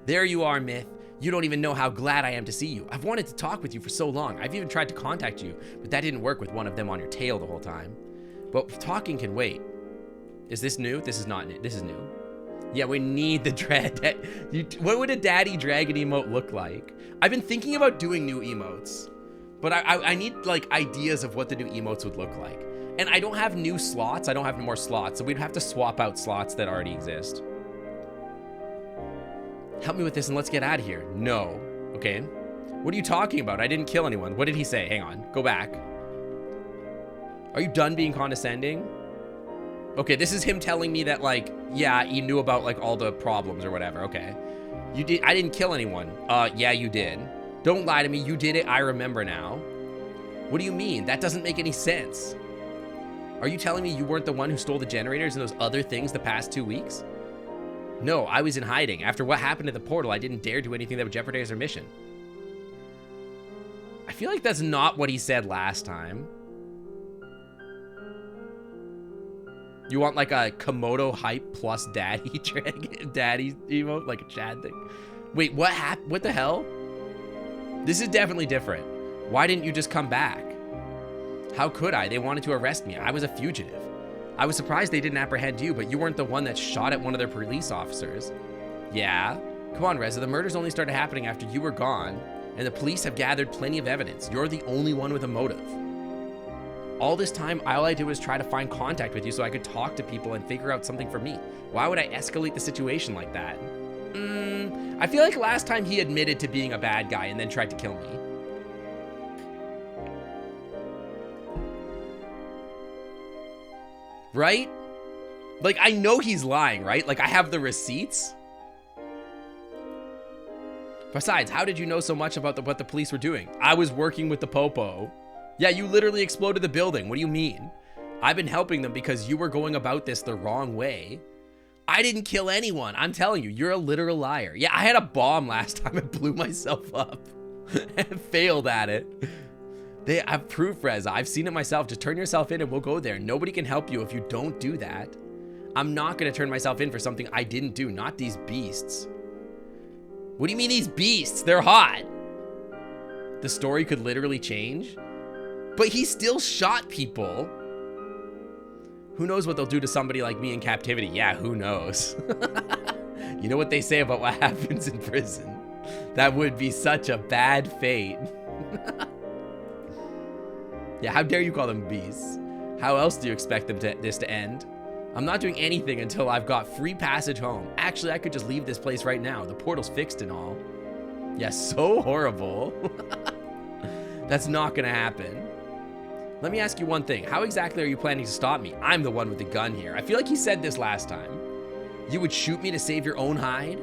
There you are, Myth. You don't even know how glad I am to see you. I've wanted to talk with you for so long. I've even tried to contact you, but that didn't work with one of them on your tail the whole time. But talking can wait. Is this new? This is not new. This is new. Yeah, we need the dread. What would a daddy dragon emote look like? I've been thinking about doing new emotes, but I need like ideas of what the new emotes would look like. And I don't have new slots. I don't have more slots, so we'd have to swap out slots that already exist. Help me with this and let's get out of here. No. Okay. What are you talking about? I didn't kill anyone. What did he say? Hang on. Go back. Are you done being condescending? Okay, this is him telling me that, like, yeah, he knew about, like, all the problems or whatever. Okay. I didn't kill anyone. Yeah, you did. Don't lie to me. You did it. I remember now. What do you mean? That doesn't make any sense. Are you telling me you weren't the one who stole the generators and those other things the past 2 weeks? No, I was in hiding. After what happened at the portal, I didn't dare do anything that would jeopardize our mission. I feel like that's not what he said last time. You want like a Komodo hype plus daddy daddy emote, like a Chad thing? Wait, what happened? What the hell? This is definitely different. Why didn't you just come back? How could I? They wanted to arrest me. I was a fugitive. I was surprised they didn't apprehend you, but you weren't the one that shot at one of their police officers. Yeah? Come on, Reza, the murders only started happening after you were gone, and the police have gathered plenty of evidence. You're the only one with a motive. All this time, all I did was try to find contact with you so I could talk to people and figure out something for me. Why would I escalate the situation like that? I feel like last time he admitted to being a bad guy and then tried to kill me. Right? Like, I know he's lying, right? Like, I have the receipts. Besides, how did you know so much about what the police were doing? I was working with the Popo. Yeah, you literally exploded the building. What do you mean? I've been helping them because you were going about this the wrong way. I didn't kill anyone. I'm telling you, you're a literal liar. Yeah, I had a bomb last time and blew myself up and failed at it. They have proof, Reza. I've seen it myself. Just turn yourself in and we'll go there. Nobody can help you if you don't do that. I'm not going to turn myself in for something I didn't do. Not these beasts. What do you mean these beasts? They're hot. The story could literally change. But he still shot people. Who knows what they'll do to somebody like me in captivity? Yeah, who knows? You know what they say about what happens in prison? That would be such a bad fate. Yeah, how dare you call them beasts? How else do you expect this to end? I'm not doing anything until I've got free passage home. Actually, I could just leave this place right now. The portal's fixed and all. Yeah, so horrible. That's not gonna happen. Let me ask you one thing. How exactly are you planning to stop me? I'm the one with the gun here. I feel like he said this last time. You would shoot me to save your own hide?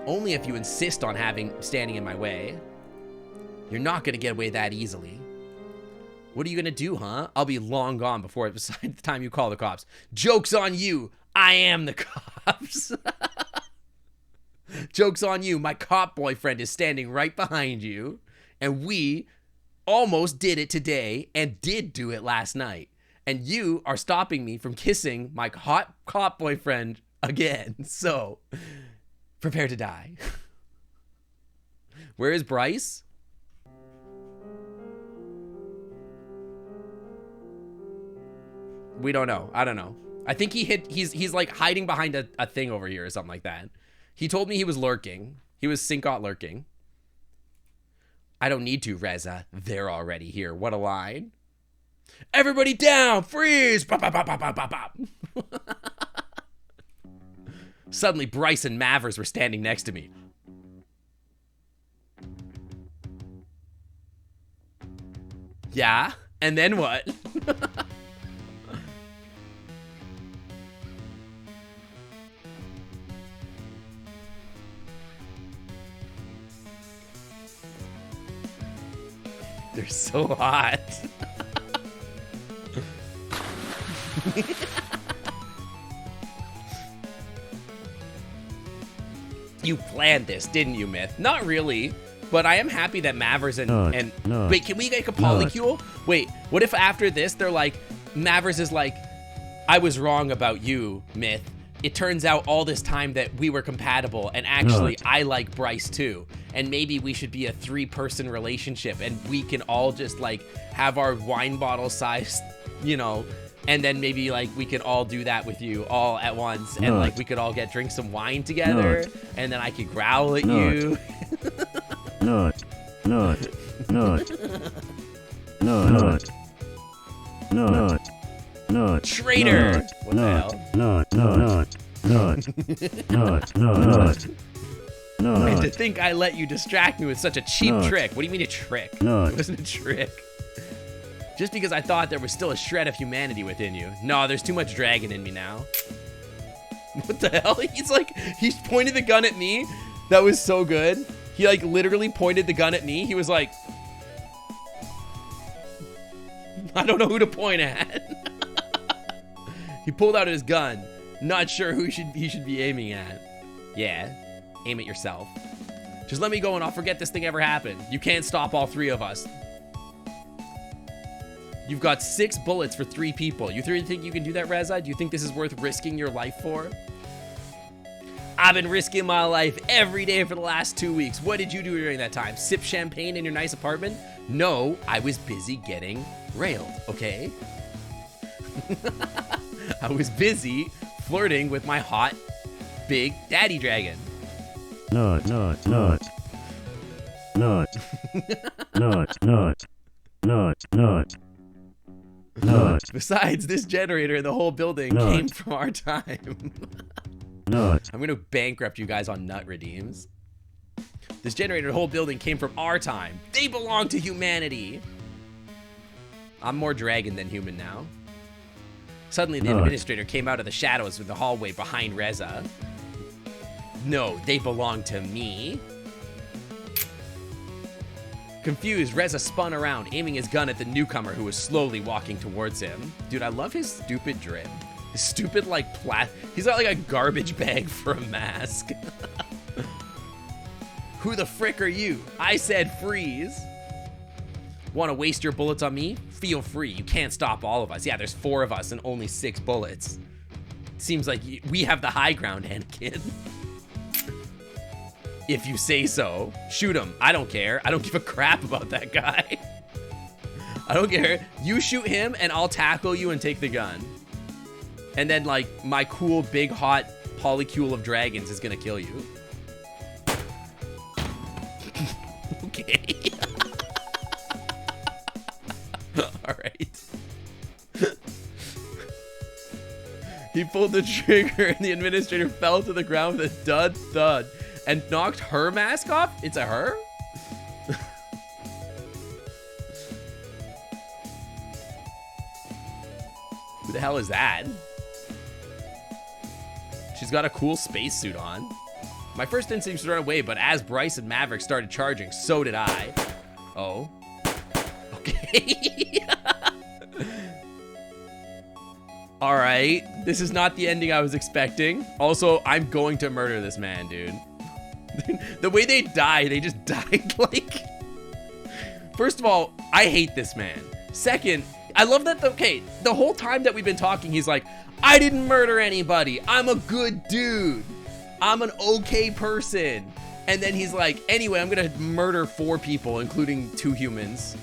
Only if you insist on standing in my way. You're not gonna get away that easily. What are you gonna do, huh? I'll be long gone before the time you call the cops. Joke's on you. I am the cops. Joke's on you. My cop boyfriend is standing right behind you. And we almost did it today and did do it last night. And you are stopping me from kissing my hot cop boyfriend again. So, prepare to die. Where is Bryce? We don't know. I don't know. I think he's like hiding behind a thing over here or something like that. He told me he was lurking. He was Sinkot lurking. I don't need to, Reza. They're already here. What a line. Everybody down! Freeze! Bop, bop, bop, bop, bop, bop, bop. Suddenly, Bryce and Mavers were standing next to me. Yeah? And then what? They're so hot. You planned this, didn't you, Myth? Not really, but I am happy that Mavers and wait, can we make a polycule? Wait, what if after this they're like, Mavers is like, I was wrong about you, Myth. It turns out all this time that we were compatible, and actually I like Bryce too. And maybe we should be a 3-person relationship, and we can all just like have our wine bottle size, you know, and then maybe like we could all do that with you all at once, and like we could all drink some wine together, and then I could growl at you. Traitor! What the hell? And to think I let you distract me with such a cheap trick. What do you mean a trick? It wasn't a trick. Just because I thought there was still a shred of humanity within you. No, there's too much dragon in me now. What the hell? He's pointed the gun at me. That was so good. He like literally pointed the gun at me. He was like, I don't know who to point at. He pulled out his gun. Not sure who he should be aiming at. Yeah, aim at yourself. Just let me go and I'll forget this thing ever happened. You can't stop all 3 of us. You've got 6 bullets for 3 people. You think you can do that, Reza? Do you think this is worth risking your life for? I've been risking my life every day for the last 2 weeks. What did you do during that time? Sip champagne in your nice apartment? No, I was busy getting railed, okay? I was busy flirting with my hot, big daddy dragon. Not. Besides, this generator in the whole building came from our time. I'm gonna bankrupt you guys on nut redeems. This generator in the whole building came from our time. They belong to humanity. I'm more dragon than human now. Suddenly, the administrator came out of the shadows of the hallway behind Reza. No, they belong to me. Confused, Reza spun around, aiming his gun at the newcomer who was slowly walking towards him. Dude, I love his stupid drip. His stupid, like, he's got, like, a garbage bag for a mask. Who the frick are you? I said freeze. Want to waste your bullets on me? Feel free. You can't stop all of us. Yeah, there's 4 of us and only 6 bullets. Seems like we have the high ground, Anakin. If you say so. Shoot him. I don't care. I don't give a crap about that guy. I don't care. You shoot him and I'll tackle you and take the gun. And then, like, my cool, big, hot polycule of dragons is gonna kill you. Okay. Alright. He pulled the trigger and the administrator fell to the ground with a dud thud and knocked her mask off? It's a her? Who the hell is that? She's got a cool spacesuit on. My first instinct was to run away, but as Bryce and Maverick started charging, so did I. Oh. Okay. All right. This is not the ending I was expecting. Also, I'm going to murder this man, dude. The way they die, they just died like... First of all, I hate this man. Second, I love that, the whole time that we've been talking, he's like, I didn't murder anybody. I'm a good dude. I'm an okay person. And then he's like, anyway, I'm gonna murder 4 people, including 2 humans.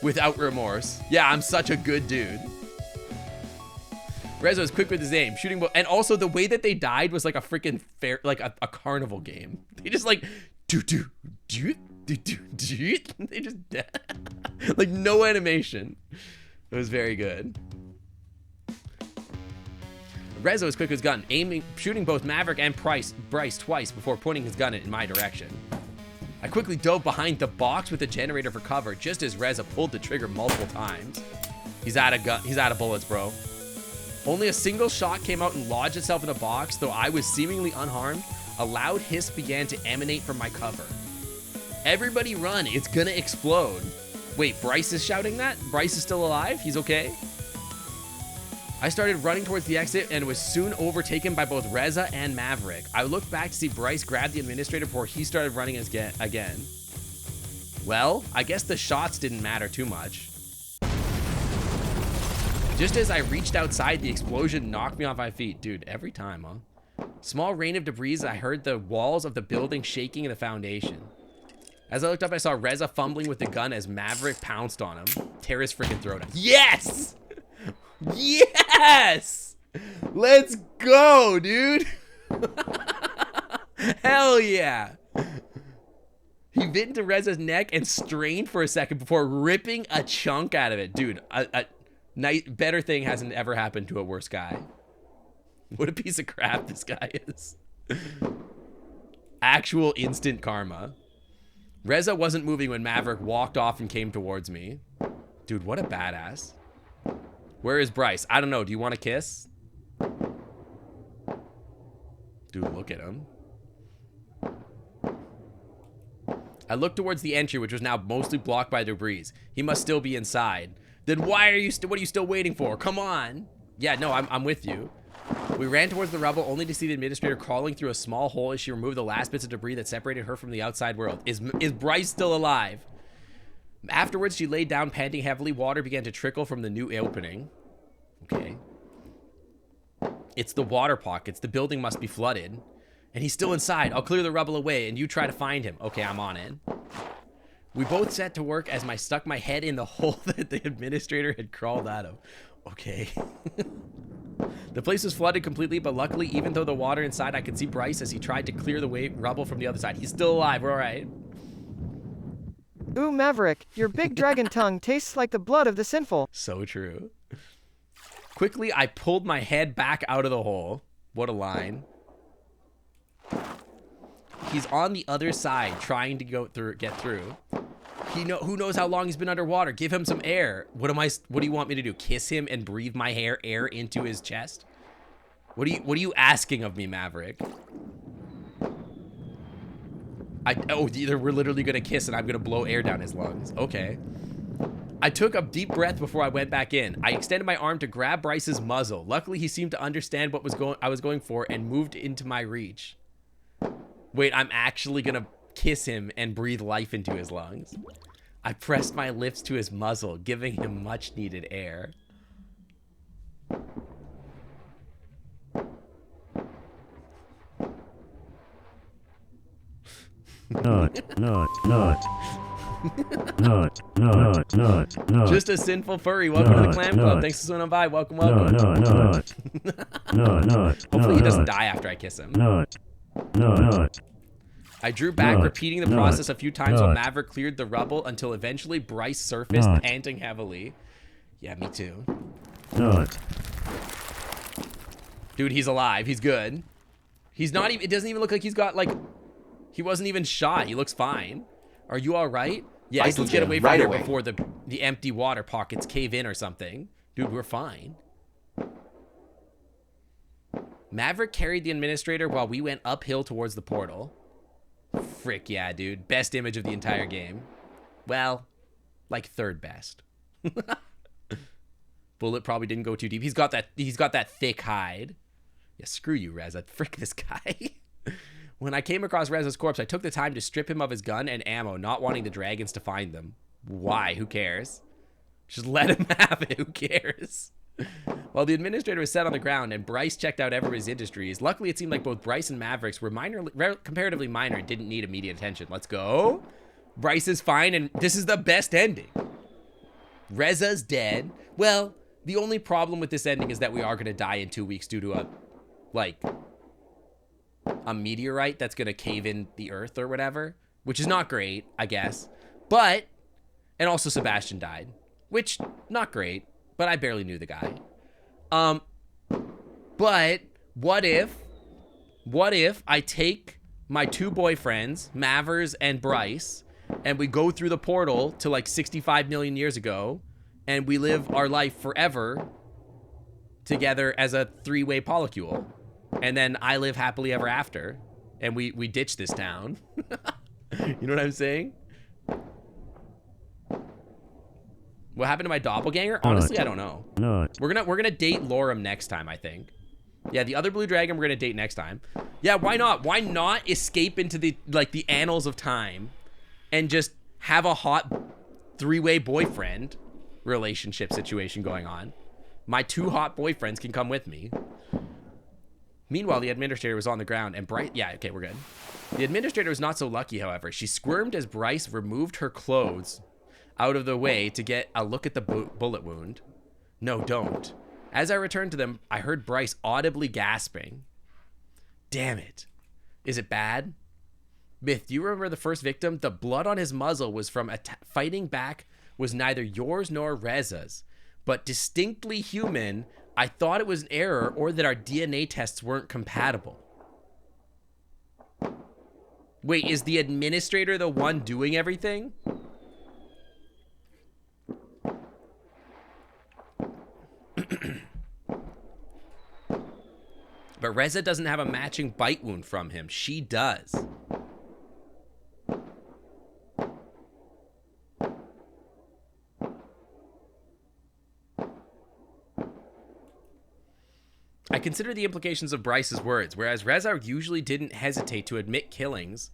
Without remorse. Yeah, I'm such a good dude. Reza was quick with his aim, shooting, and also the way that they died was like a freaking fair, like a carnival game. They just like, do, They just like no animation. It was very good. Reza was quick with his gun, shooting both Maverick and Bryce twice before pointing his gun in my direction. I quickly dove behind the box with the generator for cover, just as Reza pulled the trigger multiple times. He's out of bullets, bro. Only a single shot came out and lodged itself in the box, though I was seemingly unharmed. A loud hiss began to emanate from my cover. Everybody run, it's gonna explode. Wait, Bryce is shouting that? Bryce is still alive? He's okay? I started running towards the exit and was soon overtaken by both Reza and Maverick. I looked back to see Bryce grab the administrator before he started running again. Well, I guess the shots didn't matter too much. Just as I reached outside, the explosion knocked me off my feet. Dude, every time, huh? Small rain of debris, I heard the walls of the building shaking in the foundation. As I looked up, I saw Reza fumbling with the gun as Maverick pounced on him. Tear his freaking throat out. Yes! Yes! Let's go, dude! Hell yeah! He bit into Reza's neck and strained for a second before ripping a chunk out of it. Dude, a better thing hasn't ever happened to a worse guy. What a piece of crap this guy is. Actual instant karma. Reza wasn't moving when Maverick walked off and came towards me. Dude, what a badass. Where is Bryce? I don't know. Do you want to kiss? Dude, look at him. I looked towards the entry, which was now mostly blocked by debris. He must still be inside. Then why are you what are you still waiting for? Come on. Yeah, no, I'm with you. We ran towards the rubble only to see the administrator crawling through a small hole as she removed the last bits of debris that separated her from the outside world. Is Bryce still alive? Afterwards, she laid down, panting heavily. Water began to trickle from the new opening. Okay. It's the water pockets. The building must be flooded. And he's still inside. I'll clear the rubble away, and you try to find him. Okay, I'm on it. We both set to work as I stuck my head in the hole that the administrator had crawled out of. Okay. The place was flooded completely, but luckily, even though the water inside, I could see Bryce as he tried to clear the rubble from the other side. He's still alive. We're all right. Ooh, Maverick, your big dragon tongue tastes like the blood of the sinful. So true. Quickly, I pulled my head back out of the hole. What a line. He's on the other side, trying to get through. Who knows how long he's been underwater? Give him some air. What do you want me to do? Kiss him and breathe my air into his chest? What are you asking of me, Maverick? We're literally gonna kiss and I'm gonna blow air down his lungs. Okay. I took a deep breath before I went back in. I extended my arm to grab Bryce's muzzle. Luckily, he seemed to understand what I was going for and moved into my reach. Wait, I'm actually gonna kiss him and breathe life into his lungs. I pressed my lips to his muzzle, giving him much needed air. Not. Just a sinful furry. Welcome to the Clam Club. Thanks for swimming by. Welcome. Hopefully he doesn't die after I kiss him. I drew back, repeating the process a few times while Maverick cleared the rubble until eventually Bryce surfaced, panting heavily. Yeah, me too. Dude, he's alive. He's good. He's not even, it doesn't even look like he's got like, he wasn't even shot. He looks fine. Are you all right? Yeah, let's get away from here before the empty water pockets cave in or something. Dude, we're fine. Maverick carried the administrator while we went uphill towards the portal. Frick yeah, dude. Best image of the entire game. Well, like third best. Bullet probably didn't go too deep. He's got that thick hide. Yeah, screw you, Reza. Frick this guy. When I came across Reza's corpse, I took the time to strip him of his gun and ammo, not wanting the dragons to find them. Why? Who cares? Just let him have it. Who cares? While the administrator was set on the ground and Bryce checked out everybody's industries, luckily it seemed like both Bryce and Mavericks were comparatively minor and didn't need immediate attention. Let's go. Bryce is fine, and this is the best ending. Reza's dead. Well, the only problem with this ending is that we are going to die in 2 weeks due to a meteorite that's going to cave in the earth or whatever, which is not great, I guess. But, and also Sebastian died, which, not great, but I barely knew the guy. But what if I take my two boyfriends, Mavers and Bryce, and we go through the portal to like 65 million years ago, and we live our life forever together as a three-way polycule, and then I live happily ever after, and we ditch this town. You know what I'm saying? What happened to my doppelganger? Honestly, I don't know. No. We're gonna date Lorem next time, I think. Yeah, the other blue dragon we're gonna date next time. Yeah, why not? Why not escape into the annals of time and just have a hot three-way boyfriend relationship situation going on? My two hot boyfriends can come with me. Meanwhile, the administrator was on the ground and Bryce... Yeah, okay, we're good. The administrator was not so lucky, however. She squirmed as Bryce removed her clothes out of the way to get a look at the bullet wound. No, don't. As I returned to them, I heard Bryce audibly gasping. Damn it. Is it bad? Myth, do you remember the first victim? The blood on his muzzle was from fighting back, was neither yours nor Reza's, but distinctly human. I thought it was an error or that our DNA tests weren't compatible. Wait, is the administrator the one doing everything? But Reza doesn't have a matching bite wound from him. She does. I consider the implications of Bryce's words, whereas Reza usually didn't hesitate to admit killings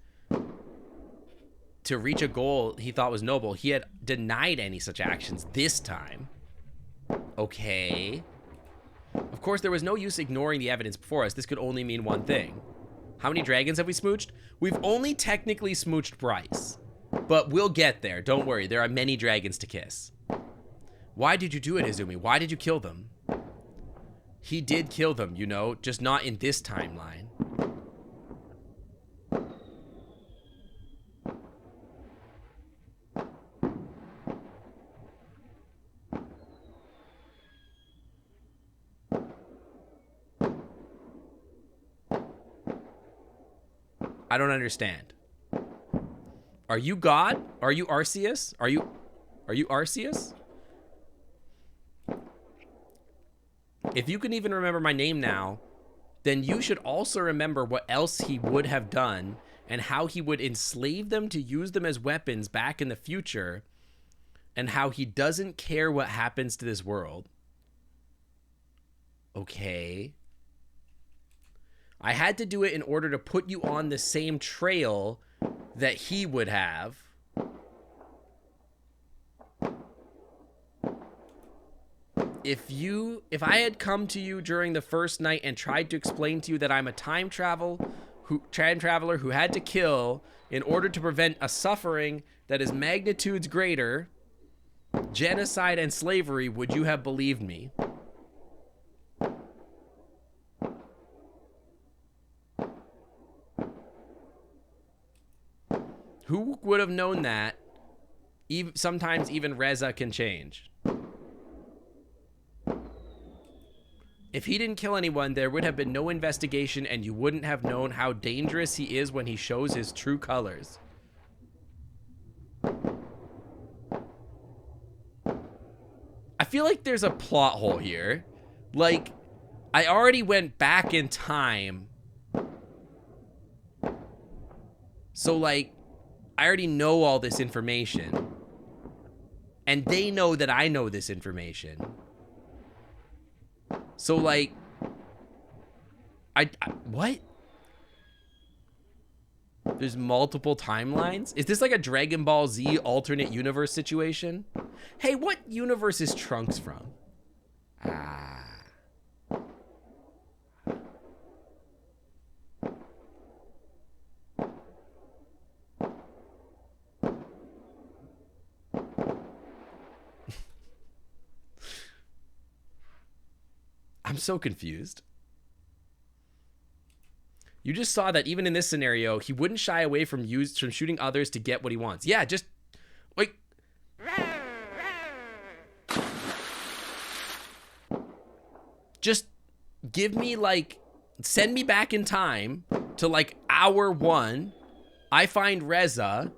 to reach a goal he thought was noble. He had denied any such actions this time. Okay. Of course, there was no use ignoring the evidence before us. This could only mean one thing. How many dragons have we smooched? We've only technically smooched Bryce, but we'll get there. Don't worry. There are many dragons to kiss. Why did you do it, Izumi? Why did you kill them? He did kill them, you know, just not in this timeline. I don't understand. Are you God? Are you Arceus? Are you Arceus? If you can even remember my name now, then you should also remember what else he would have done and how he would enslave them to use them as weapons back in the future, and how he doesn't care what happens to this world. Okay. I had to do it in order to put you on the same trail that he would have. If I had come to you during the first night and tried to explain to you that I'm a time traveler who had to kill in order to prevent a suffering that is magnitudes greater, genocide and slavery, would you have believed me? Who would have known that sometimes even Reza can change? If he didn't kill anyone, there would have been no investigation and you wouldn't have known how dangerous he is when he shows his true colors. I feel like there's a plot hole here. Like, I already went back in time. So, like, I already know all this information. And they know that I know this information. So, like, what? There's multiple timelines? Is this like a Dragon Ball Z alternate universe situation? Hey, what universe is Trunks from? I'm so confused. You just saw that even in this scenario, he wouldn't shy away from shooting others to get what he wants. Yeah, just like just give me like send me back in time to like hour 1. I find Reza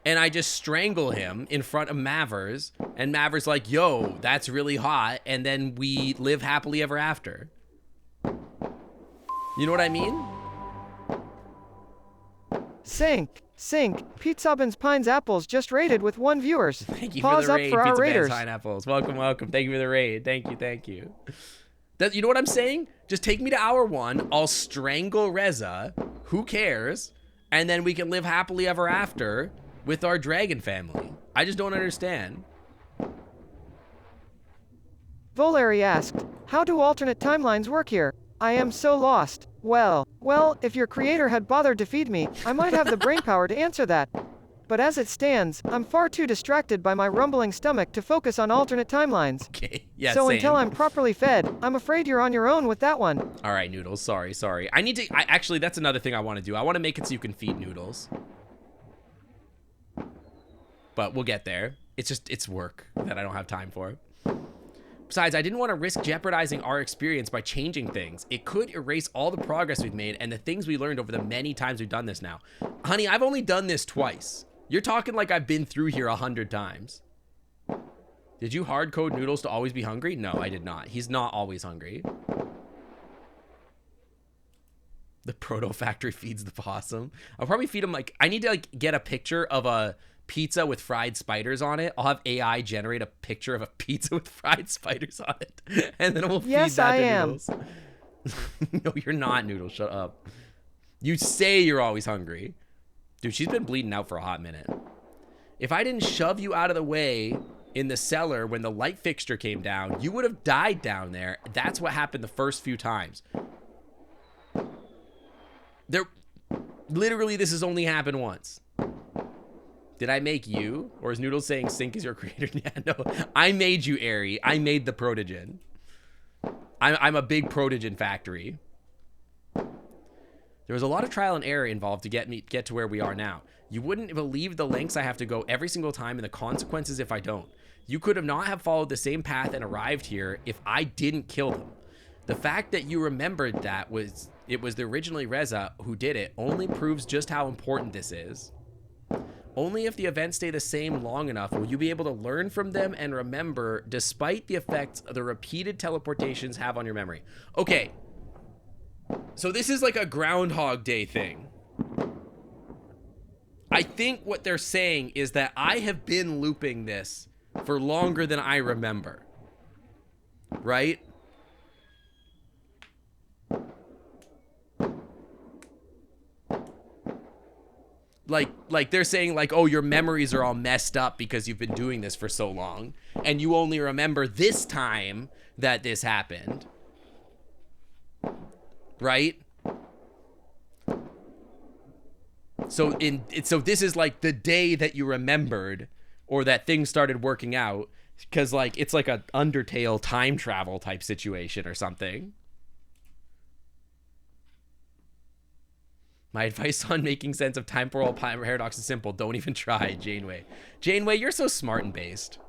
and I just strangle him in front of Mavers, and Mavers like, yo, that's really hot, and then we live happily ever after. You know what I mean? Sync. Pete Subbins Pines Apples just rated with 1 viewers. Thank you Pause for the up raid, for our Pizza raiders. Pineapples. Welcome. Thank you for the raid. Thank you. You know what I'm saying? Just take me to hour 1. I'll strangle Reza. Who cares? And then we can live happily ever after with our dragon family. I just don't understand. Voleri asked, how do alternate timelines work here? I am so lost. Well, if your creator had bothered to feed me, I might have the brainpower to answer that. But as it stands, I'm far too distracted by my rumbling stomach to focus on alternate timelines. Okay, yeah, so same. Until I'm properly fed, I'm afraid you're on your own with that one. All right, Noodles, sorry. Actually, that's another thing I want to do. I want to make it so you can feed Noodles. But we'll get there. It's work that I don't have time for. Besides, I didn't want to risk jeopardizing our experience by changing things. It could erase all the progress we've made and the things we learned over the many times we've done this now. Honey, I've only done this twice. You're talking like I've been through here 100 times. Did you hard code Noodles to always be hungry? No, I did not. He's not always hungry. The proto factory feeds the possum. I'll probably feed him like, I need to like get a picture of a pizza with fried spiders on it. I'll have AI generate a picture of a pizza with fried spiders on it. And then we'll feed that to Noodles. No, you're not, Noodles. Shut up. You say you're always hungry. Dude, she's been bleeding out for a hot minute. If I didn't shove you out of the way in the cellar when the light fixture came down, you would have died down there. That's what happened the first few times. Literally, this has only happened once. Did I make you? Or is Noodles saying Sync is your creator? Yeah, no. I made you, Airy. I made the Protogen. I'm a big Protogen factory. There was a lot of trial and error involved to get to where we are now. You wouldn't believe the lengths I have to go every single time and the consequences if I don't. You could have not have followed the same path and arrived here if I didn't kill them. The fact that you remembered that it was originally Reza who did it only proves just how important this is. Only if the events stay the same long enough will you be able to learn from them and remember despite the effects the repeated teleportations have on your memory. Okay. So this is like a Groundhog Day thing. I think what they're saying is that I have been looping this for longer than I remember. Right? Like they're saying like, oh, your memories are all messed up because you've been doing this for so long and you only remember this time that this happened. Right? So this is like the day that you remembered or that things started working out, because like it's like a Undertale time travel type situation or something. My advice on making sense of temporal paradox is simple. Don't even try, Janeway. Janeway, you're so smart and based.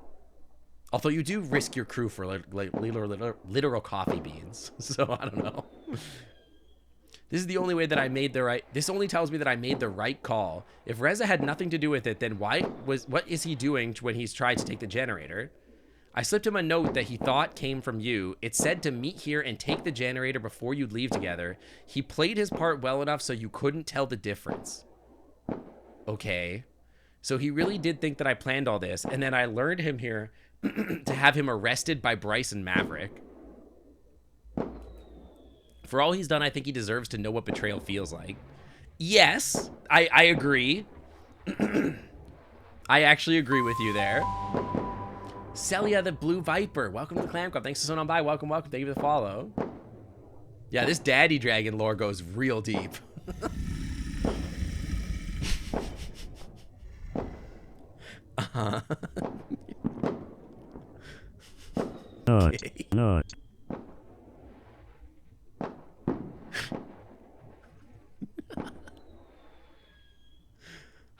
Although you do risk your crew for literal coffee beans. So I don't know. This is the only way that I made the right... This only tells me that I made the right call. If Reza had nothing to do with it, then what is he doing when he's tried to take the generator? I slipped him a note that he thought came from you. It said to meet here and take the generator before you'd leave together. He played his part well enough so you couldn't tell the difference. Okay. So he really did think that I planned all this, and then I lured him here to have him arrested by Bryce and Maverick. For all he's done, I think he deserves to know what betrayal feels like. Yes, I agree. I actually agree with you there. Celia the Blue Viper, welcome to the Clam Club. Thanks for someone by. Welcome. Thank you for the follow. Yeah, this Daddy Dragon lore goes real deep. Not.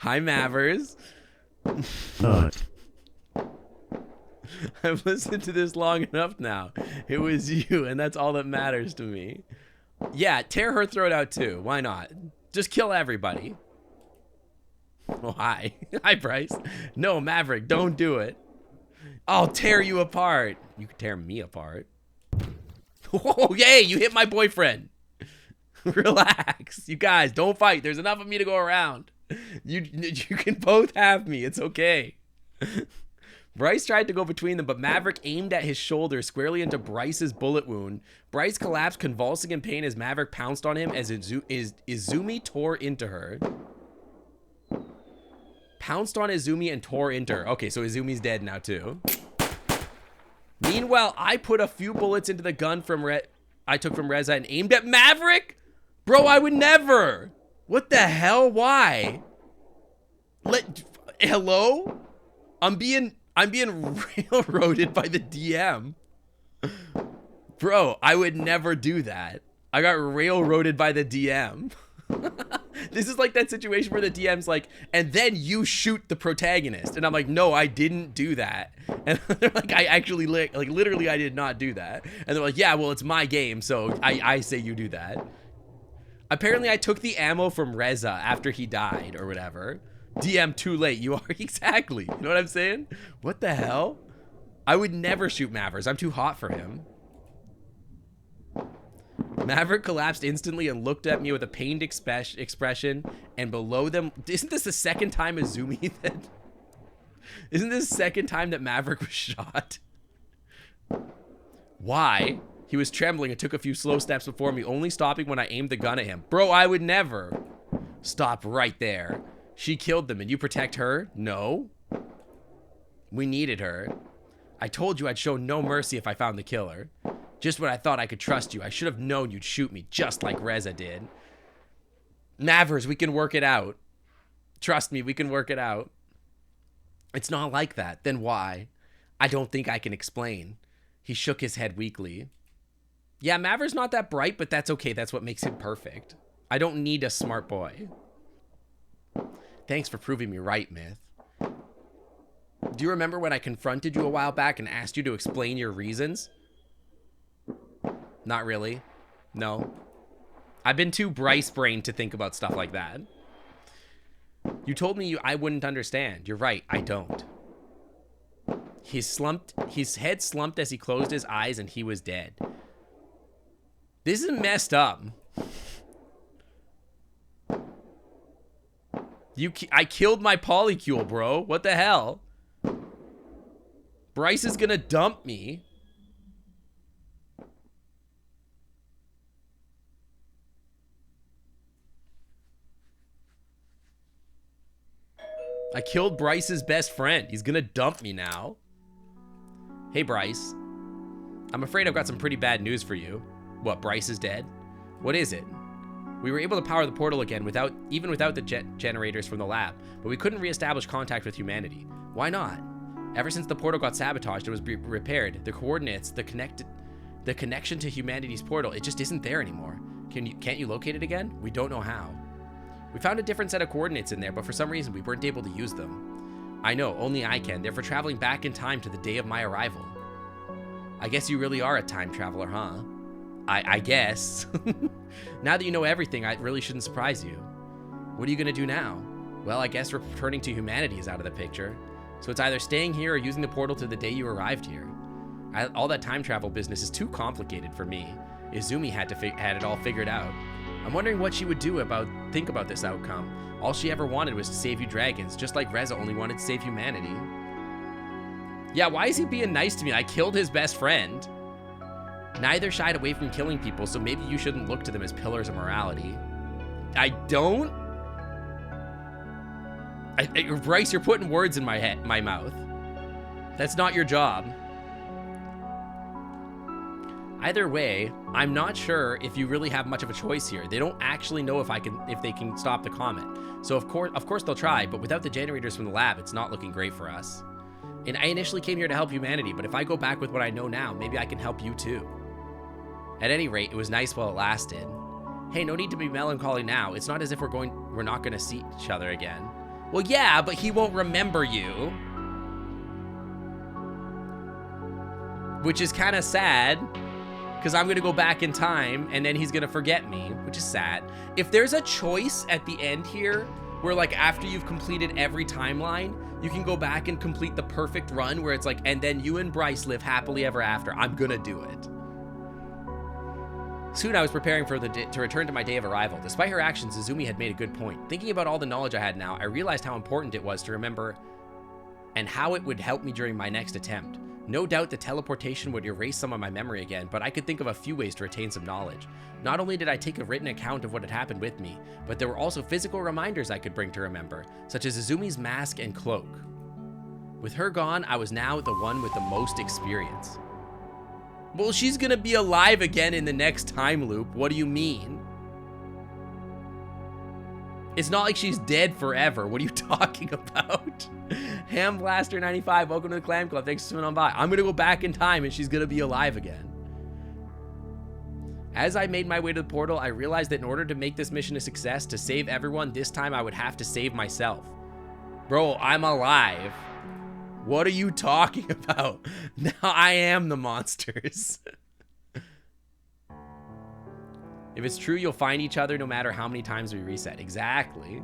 Hi, Mavers. Not. I've listened to this long enough now. It was you, and that's all that matters to me. Yeah, tear her throat out too. Why not? Just kill everybody. Oh, hi. Hi, Bryce. No, Maverick, don't do it. I'll tear you apart. You can tear me apart. Oh, yay, you hit my boyfriend. Relax. You guys, don't fight. There's enough of me to go around. You can both have me. It's okay. Bryce tried to go between them, but Maverick aimed at his shoulder squarely into Bryce's bullet wound. Bryce collapsed, convulsing in pain as Maverick pounced on him as Izumi tore into her. Pounced on Izumi and tore into her. Okay, so Izumi's dead now too. Meanwhile, I put a few bullets into the gun I took from Reza and aimed at Maverick? Bro, I would never. What the hell? Why? Hello? I'm being railroaded by the DM. Bro, I would never do that. I got railroaded by the DM. This is like that situation where the DM's like, and then you shoot the protagonist. And I'm like, no, I didn't do that. And they're like, I actually, like literally, I did not do that. And they're like, yeah, well, it's my game, so I say you do that. Apparently, I took the ammo from Reza after he died or whatever. DM, too late. You are exactly. You know what I'm saying? What the hell? I would never shoot Maverick. I'm too hot for him. Maverick collapsed instantly and looked at me with a pained expression. And below them, isn't this the second time Izumi that? Isn't this the second time that Maverick was shot? Why? He was trembling and took a few slow steps before me, only stopping when I aimed the gun at him. Bro, I would never. Stop right there. She killed them and you protect her? No. We needed her. I told you I'd show no mercy if I found the killer. Just when I thought I could trust you, I should have known you'd shoot me just like Reza did. Mavers, we can work it out. Trust me, we can work it out. It's not like that. Then why? I don't think I can explain. He shook his head weakly. Yeah, Maver's not that bright, but that's okay. That's what makes him perfect. I don't need a smart boy. Thanks for proving me right, Myth. Do you remember when I confronted you a while back and asked you to explain your reasons? Not really. No. I've been too Bryce-brained to think about stuff like that. You told me I wouldn't understand. You're right, I don't. His head slumped as he closed his eyes and he was dead. This is messed up. I killed my polycule, bro. What the hell? Bryce is gonna dump me. I killed Bryce's best friend. He's gonna dump me now. Hey, Bryce. I'm afraid I've got some pretty bad news for you. What, Bryce is dead? What is it? We were able to power the portal again even without the generators from the lab, but we couldn't reestablish contact with humanity. Why not? Ever since the portal got sabotaged and was repaired, the coordinates, the connection to humanity's portal, it just isn't there anymore. Can't you locate it again? We don't know how. We found a different set of coordinates in there, but for some reason we weren't able to use them. I know, only I can, therefore traveling back in time to the day of my arrival. I guess you really are a time traveler, huh? I guess. Now that you know everything, it really shouldn't surprise you. What are you gonna do now? Well, I guess returning to humanity is out of the picture. So it's either staying here or using the portal to the day you arrived here. All that time travel business is too complicated for me. Izumi had it all figured out. I'm wondering what she would think about this outcome. All she ever wanted was to save you dragons, just like Reza only wanted to save humanity. Yeah, why is he being nice to me? I killed his best friend. Neither shied away from killing people, so maybe you shouldn't look to them as pillars of morality. I don't? Bryce, you're putting words in my mouth. That's not your job. Either way, I'm not sure if you really have much of a choice here. They don't actually know if they can stop the comet. So of course they'll try, but without the generators from the lab, it's not looking great for us. And I initially came here to help humanity, but if I go back with what I know now, maybe I can help you too. At any rate, it was nice while it lasted. Hey, no need to be melancholy now. It's not as if we're not gonna see each other again. Well, yeah, but he won't remember you. Which is kind of sad, because I'm going to go back in time, and then he's going to forget me, which is sad. If there's a choice at the end here, where like after you've completed every timeline, you can go back and complete the perfect run where it's like, and then you and Bryce live happily ever after, I'm going to do it. Soon I was preparing for to return to my day of arrival. Despite her actions, Izumi had made a good point. Thinking about all the knowledge I had now, I realized how important it was to remember and how it would help me during my next attempt. No doubt the teleportation would erase some of my memory again, but I could think of a few ways to retain some knowledge. Not only did I take a written account of what had happened with me, but there were also physical reminders I could bring to remember, such as Izumi's mask and cloak. With her gone, I was now the one with the most experience. Well, she's gonna be alive again in the next time loop. What do you mean? It's not like she's dead forever. What are you talking about? Hamblaster95, welcome to the Clam Club. Thanks for swimming on by. I'm gonna go back in time and she's gonna be alive again. As I made my way to the portal, I realized that in order to make this mission a success, to save everyone, this time I would have to save myself. Bro, I'm alive. What are you talking about? Now I am the monsters. If it's true, you'll find each other no matter how many times we reset. Exactly.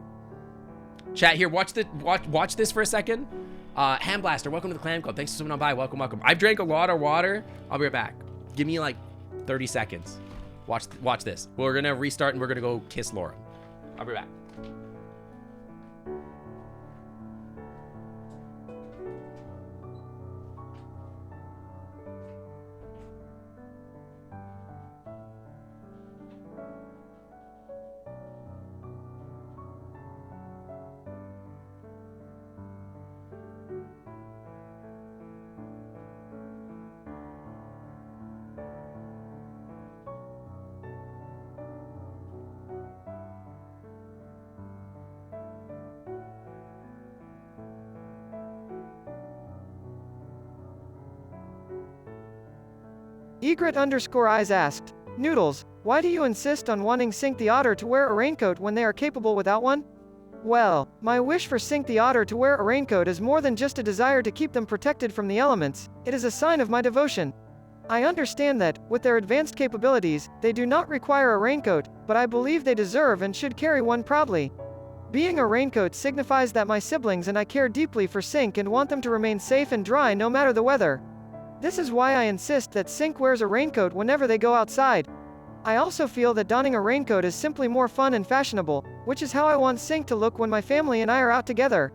Chat here, watch this for a second. Hamblaster, welcome to the Clan Club. Thanks for swimming on by. Welcome, welcome. I've drank a lot of water. I'll be right back. Give me like 30 seconds. Watch this. We're gonna restart and we're gonna go kiss Laura. I'll be back. Egret_eyes asked, Noodles, why do you insist on wanting Sink the Otter to wear a raincoat when they are capable without one? Well, my wish for Sink the Otter to wear a raincoat is more than just a desire to keep them protected from the elements, it is a sign of my devotion. I understand that, with their advanced capabilities, they do not require a raincoat, but I believe they deserve and should carry one proudly. Being a raincoat signifies that my siblings and I care deeply for Sink and want them to remain safe and dry no matter the weather. This is why I insist that Sink wears a raincoat whenever they go outside. I also feel that donning a raincoat is simply more fun and fashionable, which is how I want Sink to look when my family and I are out together.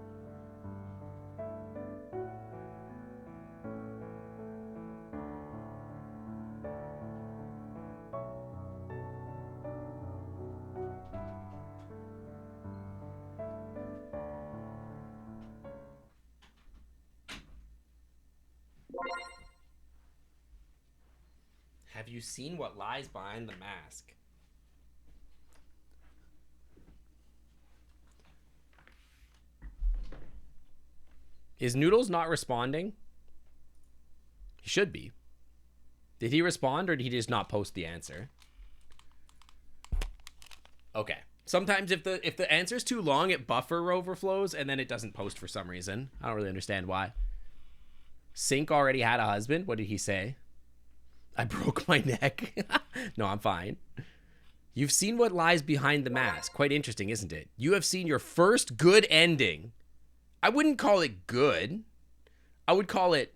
Have you seen what lies behind the mask? Is Noodles not responding? He should be. Did he respond or did he just not post the answer? Okay. Sometimes if the answer's too long, it buffer overflows and then it doesn't post for some reason. I don't really understand why. Sink already had a husband. What did he say? I broke my neck. No, I'm fine. You've seen what lies behind the mask. Quite interesting, isn't it? You have seen your first good ending. I wouldn't call it good. I would call it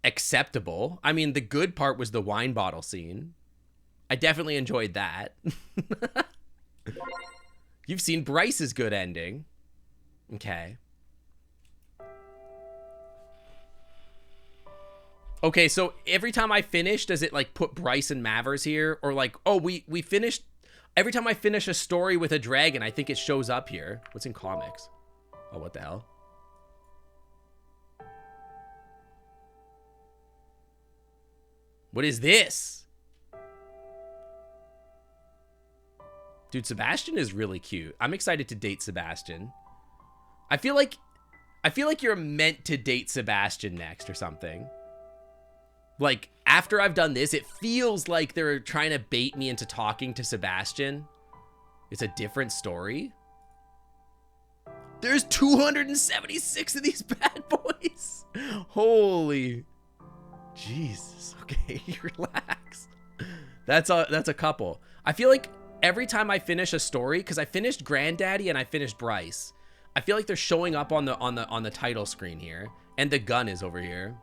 acceptable. I mean, the good part was the wine bottle scene. I definitely enjoyed that. You've seen Bryce's good ending. Okay. Okay, so every time I finish, does it like put Bryce and Mavers here? Or like, oh, we finished. Every time I finish a story with a dragon, I think it shows up here. What's in comics? Oh, what the hell? What is this? Dude, Sebastian is really cute. I'm excited to date Sebastian. I feel like you're meant to date Sebastian next or something. Like, after I've done this, it feels like they're trying to bait me into talking to Sebastian. It's a different story. There's 276 of these bad boys. Holy Jesus. Okay, relax. That's a couple. I feel like every time I finish a story, because I finished Granddaddy and I finished Bryce, I feel like they're showing up on the title screen here, and the gun is over here.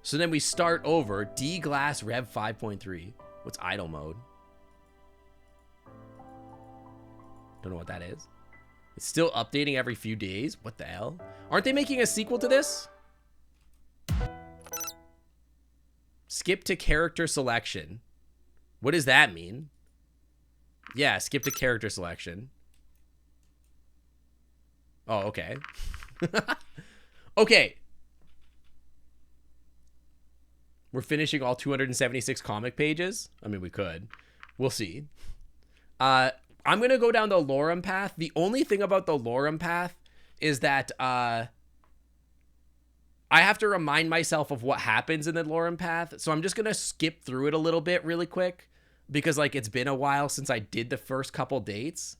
So then we start over. D Glass Rev 5.3. What's idle mode? Don't know what that is. It's still updating every few days. What the hell? Aren't they making a sequel to this? Skip to character selection. What does that mean? Yeah, skip to character selection. Oh, okay. Okay. We're finishing all 276 comic pages. I mean, we could. We'll see. I'm going to go down the Lorem path. The only thing about the Lorem path is that I have to remind myself of what happens in the Lorem path. So I'm just going to skip through it a little bit really quick because like it's been a while since I did the first couple dates.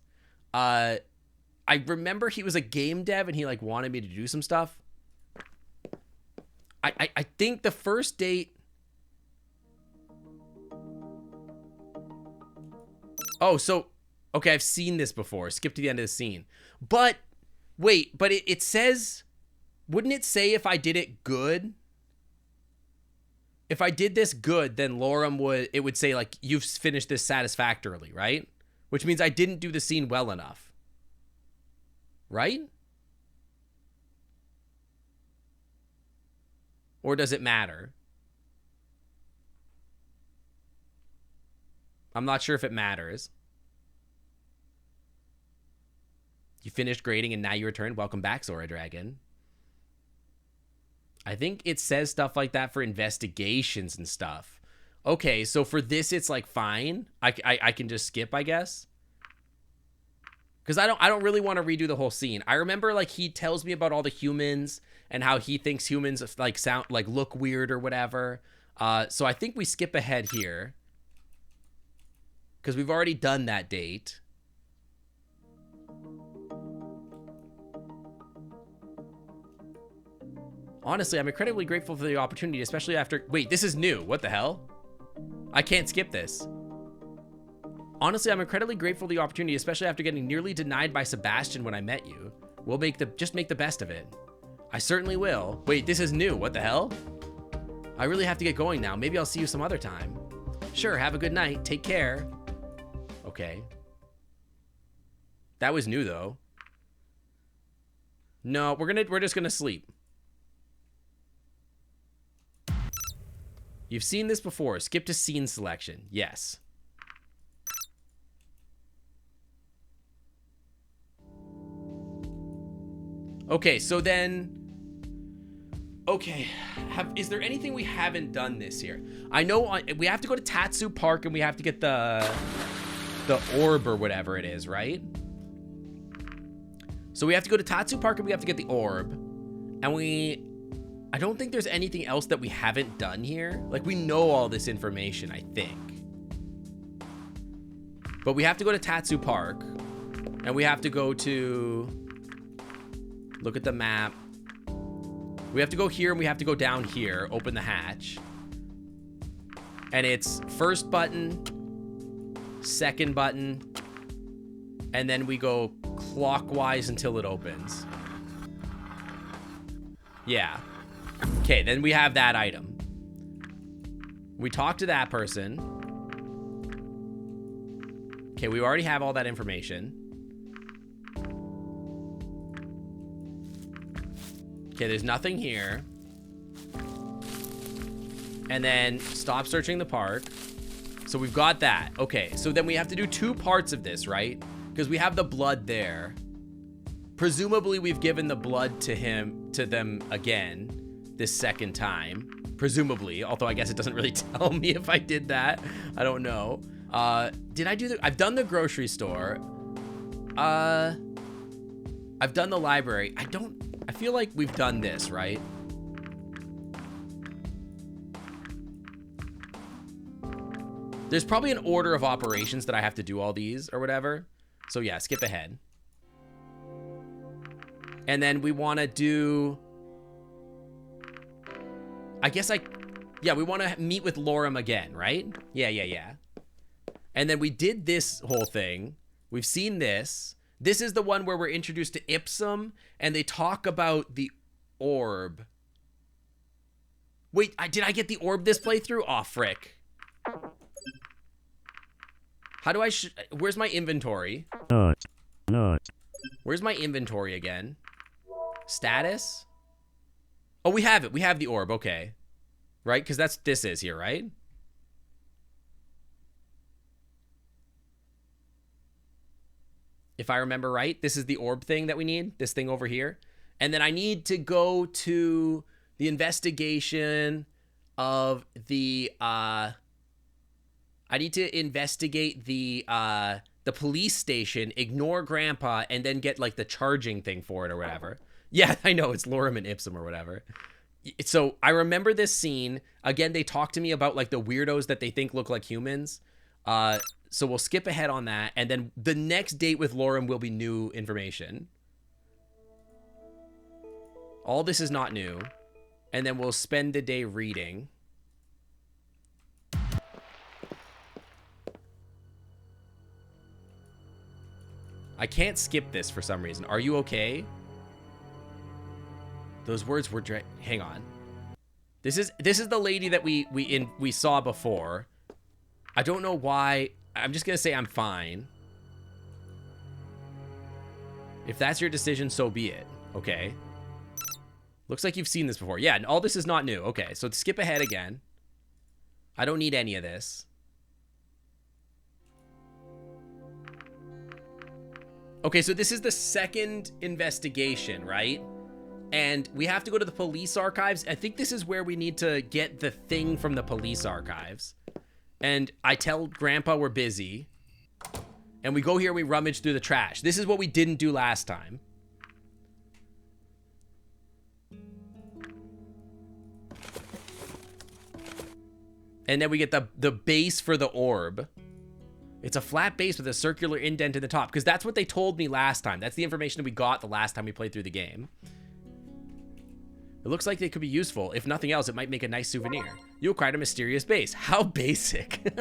I remember he was a game dev and he like wanted me to do some stuff. I think the first date. Oh, so okay, I've seen this before. Skip to the end of the scene. But, wait, but it says, wouldn't it say if I did it good? If I did this good, then Lorem would say, like, you've finished this satisfactorily, right? Which means I didn't do the scene well enough. Right? Or does it matter? I'm not sure if it matters. You finished grading and now you returned. Welcome back, Zora Dragon. I think it says stuff like that for investigations and stuff. Okay, so for this, it's like fine. I can just skip, I guess. Because I don't really want to redo the whole scene. I remember like he tells me about all the humans and how he thinks humans like look weird or whatever. So I think we skip ahead here. Because we've already done that date. Honestly, I'm incredibly grateful for the opportunity, especially after... Wait, this is new. What the hell? I can't skip this. Honestly, I'm incredibly grateful for the opportunity, especially after getting nearly denied by Sebastian when I met you. We'll just make the best of it. I certainly will. Wait, this is new. What the hell? I really have to get going now. Maybe I'll see you some other time. Sure, have a good night. Take care. Okay. That was new, though. No, we're just gonna sleep. You've seen this before. Skip to scene selection. Yes. Okay, so then... Okay. Is there anything we haven't done this year? I know we have to go to Tatsu Park and we have to get the orb or whatever it is, right? So we have to go to Tatsu Park and we have to get the orb. And I don't think there's anything else that we haven't done here. Like, we know all this information, I think. But we have to go to Tatsu Park. And we have to go to... Look at the map. We have to go here and we have to go down here. Open the hatch. And it's first button, second button, and then we go clockwise until it opens. Yeah. Okay, then we have that item. We talk to that person. Okay, we already have all that information. Okay, there's nothing here. And then stop searching the park. So we've got that. Okay, so then we have to do two parts of this, right? Because we have the blood there. Presumably we've given the blood to them again this second time. Presumably, although I guess it doesn't really tell me if I did that. I don't know. Did I do I've done the grocery store. I've done the library. I feel like we've done this, right? There's probably an order of operations that I have to do all these or whatever. So yeah, skip ahead. And then we want to do... Yeah, we want to meet with Lorem again, right? Yeah. And then we did this whole thing. We've seen this. This is the one where we're introduced to Ipsum, and they talk about the orb. Wait, did I get the orb this playthrough? Aw, frick. How do I... Where's my inventory? Not. Where's my inventory again? Status? Oh, we have it. We have the orb. Okay. Right? Because this is here, right? If I remember right, this is the orb thing that we need. This thing over here. And then I need to go to the investigation of the... I need to investigate the police station, ignore Grandpa, and then get, like, the charging thing for it or whatever. Yeah, I know. It's Lorem and Ipsum or whatever. So I remember this scene. Again, they talk to me about, like, the weirdos that they think look like humans. So we'll skip ahead on that. And then the next date with Lorem will be new information. All this is not new. And then we'll spend the day reading. I can't skip this for some reason. Are you okay? Those words were... Hang on. This is the lady that we saw before. I don't know why. I'm just going to say I'm fine. If that's your decision, so be it. Okay. Looks like you've seen this before. Yeah, all this is not new. Okay, so skip ahead again. I don't need any of this. Okay, so this is the second investigation, right? And we have to go to the police archives. I think this is where we need to get the thing from the police archives. And I tell Grandpa we're busy. And we go here, we rummage through the trash. This is what we didn't do last time. And then we get the base for the orb. It's a flat base with a circular indent in the top. Because that's what they told me last time. That's the information that we got the last time we played through the game. It looks like they could be useful. If nothing else, it might make a nice souvenir. You acquired a mysterious base. How basic.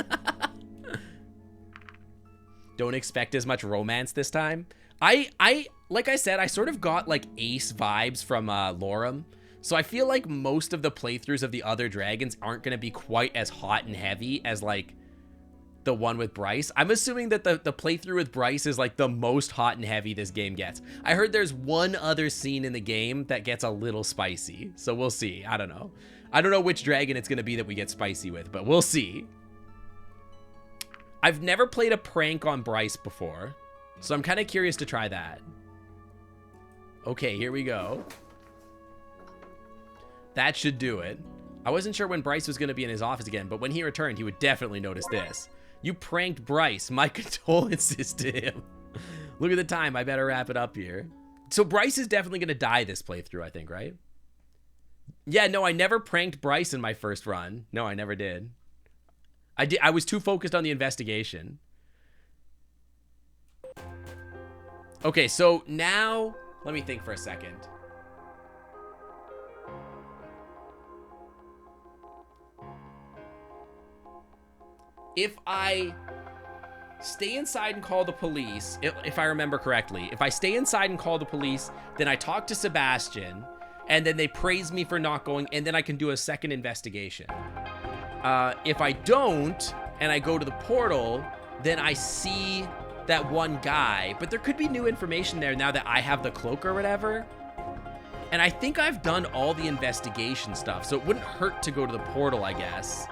Don't expect as much romance this time. Like I said, I sort of got like Ace vibes from Lorem. So I feel like most of the playthroughs of the other dragons aren't going to be quite as hot and heavy as like the one with Bryce. I'm assuming that the playthrough with Bryce is like the most hot and heavy this game gets. I heard there's one other scene in the game that gets a little spicy. So we'll see. I don't know. I don't know which dragon it's going to be that we get spicy with, but we'll see. I've never played a prank on Bryce before, so I'm kind of curious to try that. Okay, here we go. That should do it. I wasn't sure when Bryce was going to be in his office again, but when he returned, he would definitely notice this. You pranked Bryce. My condolences to him. Look at the time. I better wrap it up here. So Bryce is definitely going to die this playthrough, I think, right? Yeah, no, I never pranked Bryce in my first run. No, I never did. I was too focused on the investigation. Okay, so now, let me think for a second. If I stay inside and call the police, if I remember correctly, if I stay inside and call the police, then I talk to Sebastian, and then they praise me for not going, and then I can do a second investigation. If I don't, and I go to the portal, then I see that one guy, but there could be new information there now that I have the cloak or whatever. And I think I've done all the investigation stuff, so it wouldn't hurt to go to the portal, I guess.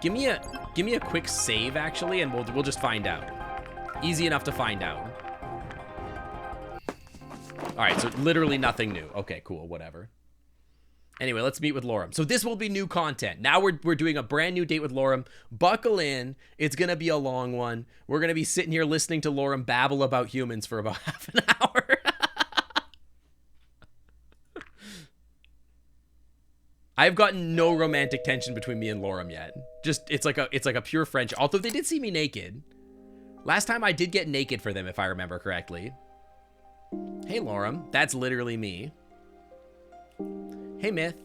Give me a quick save, actually, and we'll just find out. Easy enough to find out. All right, so literally nothing new. Okay, cool, whatever. Anyway, let's meet with Lorem. So this will be new content. Now we're doing a brand new date with Lorem. Buckle in. It's going to be a long one. We're going to be sitting here listening to Lorem babble about humans for about half an hour. I've gotten no romantic tension between me and Lorem yet. Just, it's like a pure friendship. Although they did see me naked. Last time I did get naked for them, if I remember correctly. Hey, Lorem. That's literally me. Hey, Myth.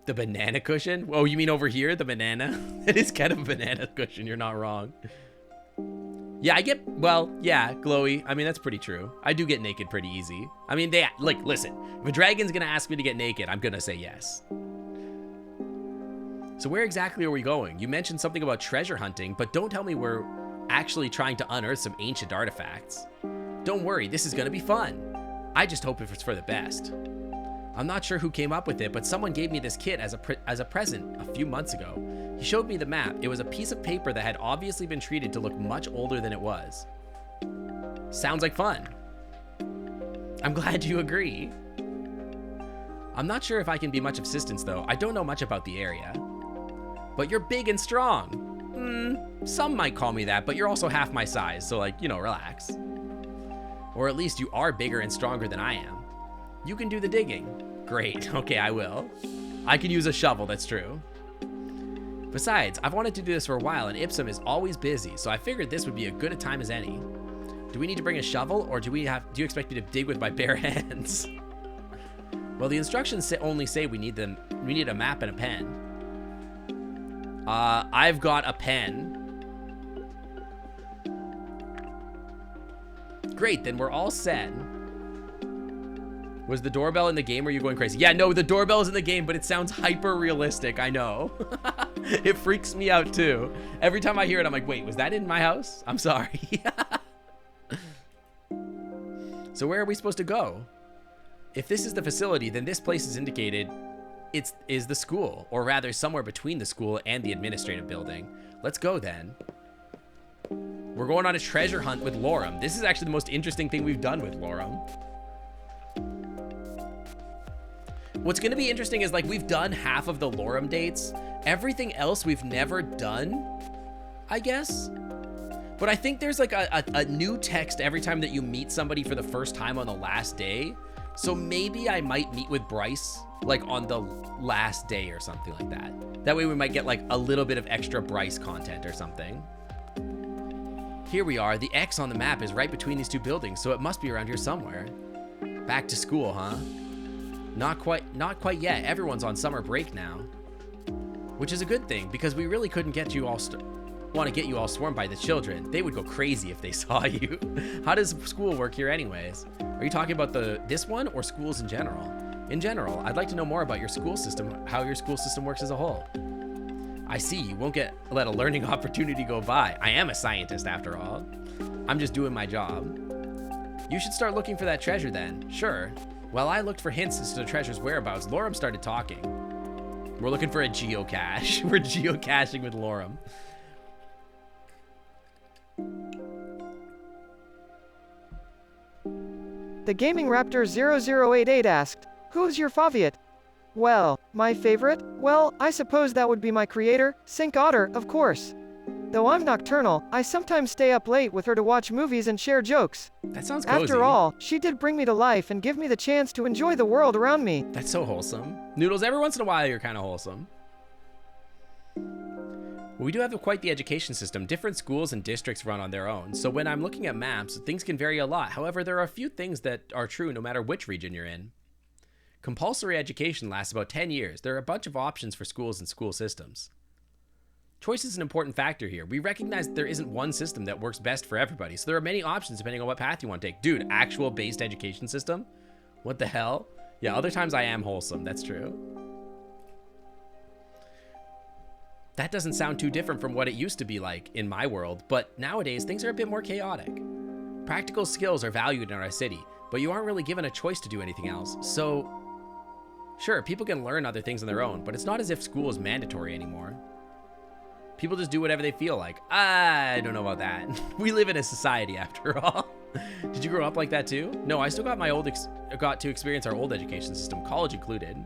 The banana cushion? Oh, you mean over here? The banana? It is kind of a banana cushion. You're not wrong. Yeah, I get... Well, yeah, Glowy. I mean, that's pretty true. I do get naked pretty easy. I mean, like, listen. If a dragon's gonna ask me to get naked, I'm gonna say yes. So where exactly are we going? You mentioned something about treasure hunting, but don't tell me we're actually trying to unearth some ancient artifacts. Don't worry, this is gonna be fun. I just hope it's for the best. I'm not sure who came up with it, but someone gave me this kit as a present a few months ago. He showed me the map. It was a piece of paper that had obviously been treated to look much older than it was. Sounds like fun. I'm glad you agree. I'm not sure if I can be much assistance though. I don't know much about the area. But you're big and strong. Some might call me that, but you're also half my size, so like, you know, relax. Or at least you are bigger and stronger than I am. You can do the digging. Great, okay, I will. I can use a shovel, that's true. Besides, I've wanted to do this for a while and Ipsum is always busy, so I figured this would be as good a time as any. Do we need to bring a shovel or do you expect me to dig with my bare hands? Well, the instructions only say we need a map and a pen. I've got a pen. Great, then we're all set. Was the doorbell in the game or are you going crazy? Yeah, no, the doorbell is in the game, but it sounds hyper realistic, I know. It freaks me out too. Every time I hear it, I'm like, wait, was that in my house? I'm sorry. So where are we supposed to go? If this is the facility, then this place is indicated is the school, or rather somewhere between the school and the administrative building. Let's go then. We're going on a treasure hunt with Lorem. This is actually the most interesting thing we've done with Lorem. What's going to be interesting is like we've done half of the Lorem dates. Everything else we've never done, I guess. But I think there's like a new text every time that you meet somebody for the first time on the last day. So maybe I might meet with Bryce like on the last day or something like that. That way we might get like a little bit of extra Bryce content or something. Here we are. The X on the map is right between these two buildings, so it must be around here somewhere. Back to school, huh? Not quite yet. Everyone's on summer break now. Which is a good thing, because we really couldn't get you all swarmed by the children. They would go crazy if they saw you. How does school work here anyways? Are you talking about this one or schools in general? In general, I'd like to know more about your school system, how your school system works as a whole. I see, you won't let a learning opportunity go by. I am a scientist after all. I'm just doing my job. You should start looking for that treasure then. Sure. While I looked for hints as to the treasure's whereabouts, Lorem started talking. We're looking for a geocache. We're geocaching with Lorem. The Gaming Raptor 0088 asked, who's your favorite? Well, my favorite? Well, I suppose that would be my creator, Sync Otter, of course. Though I'm nocturnal, I sometimes stay up late with her to watch movies and share jokes. That sounds cozy. After all, she did bring me to life and give me the chance to enjoy the world around me. That's so wholesome. Noodles, every once in a while you're kind of wholesome. We do have quite the education system. Different schools and districts run on their own, so when I'm looking at maps, things can vary a lot. However, there are a few things that are true no matter which region you're in. Compulsory education lasts about 10 years. There are a bunch of options for schools and school systems. Choice is an important factor here. We recognize that there isn't one system that works best for everybody, so there are many options depending on what path you want to take. Dude, actual based education system? What the hell? Yeah, other times I am wholesome, that's true. That doesn't sound too different from what it used to be like in my world, but nowadays things are a bit more chaotic. Practical skills are valued in our city, but you aren't really given a choice to do anything else, so... Sure, people can learn other things on their own, but it's not as if school is mandatory anymore. People just do whatever they feel like. I don't know about that. We live in a society after all. Did you grow up like that too? No, I still got got to experience our old education system, college included.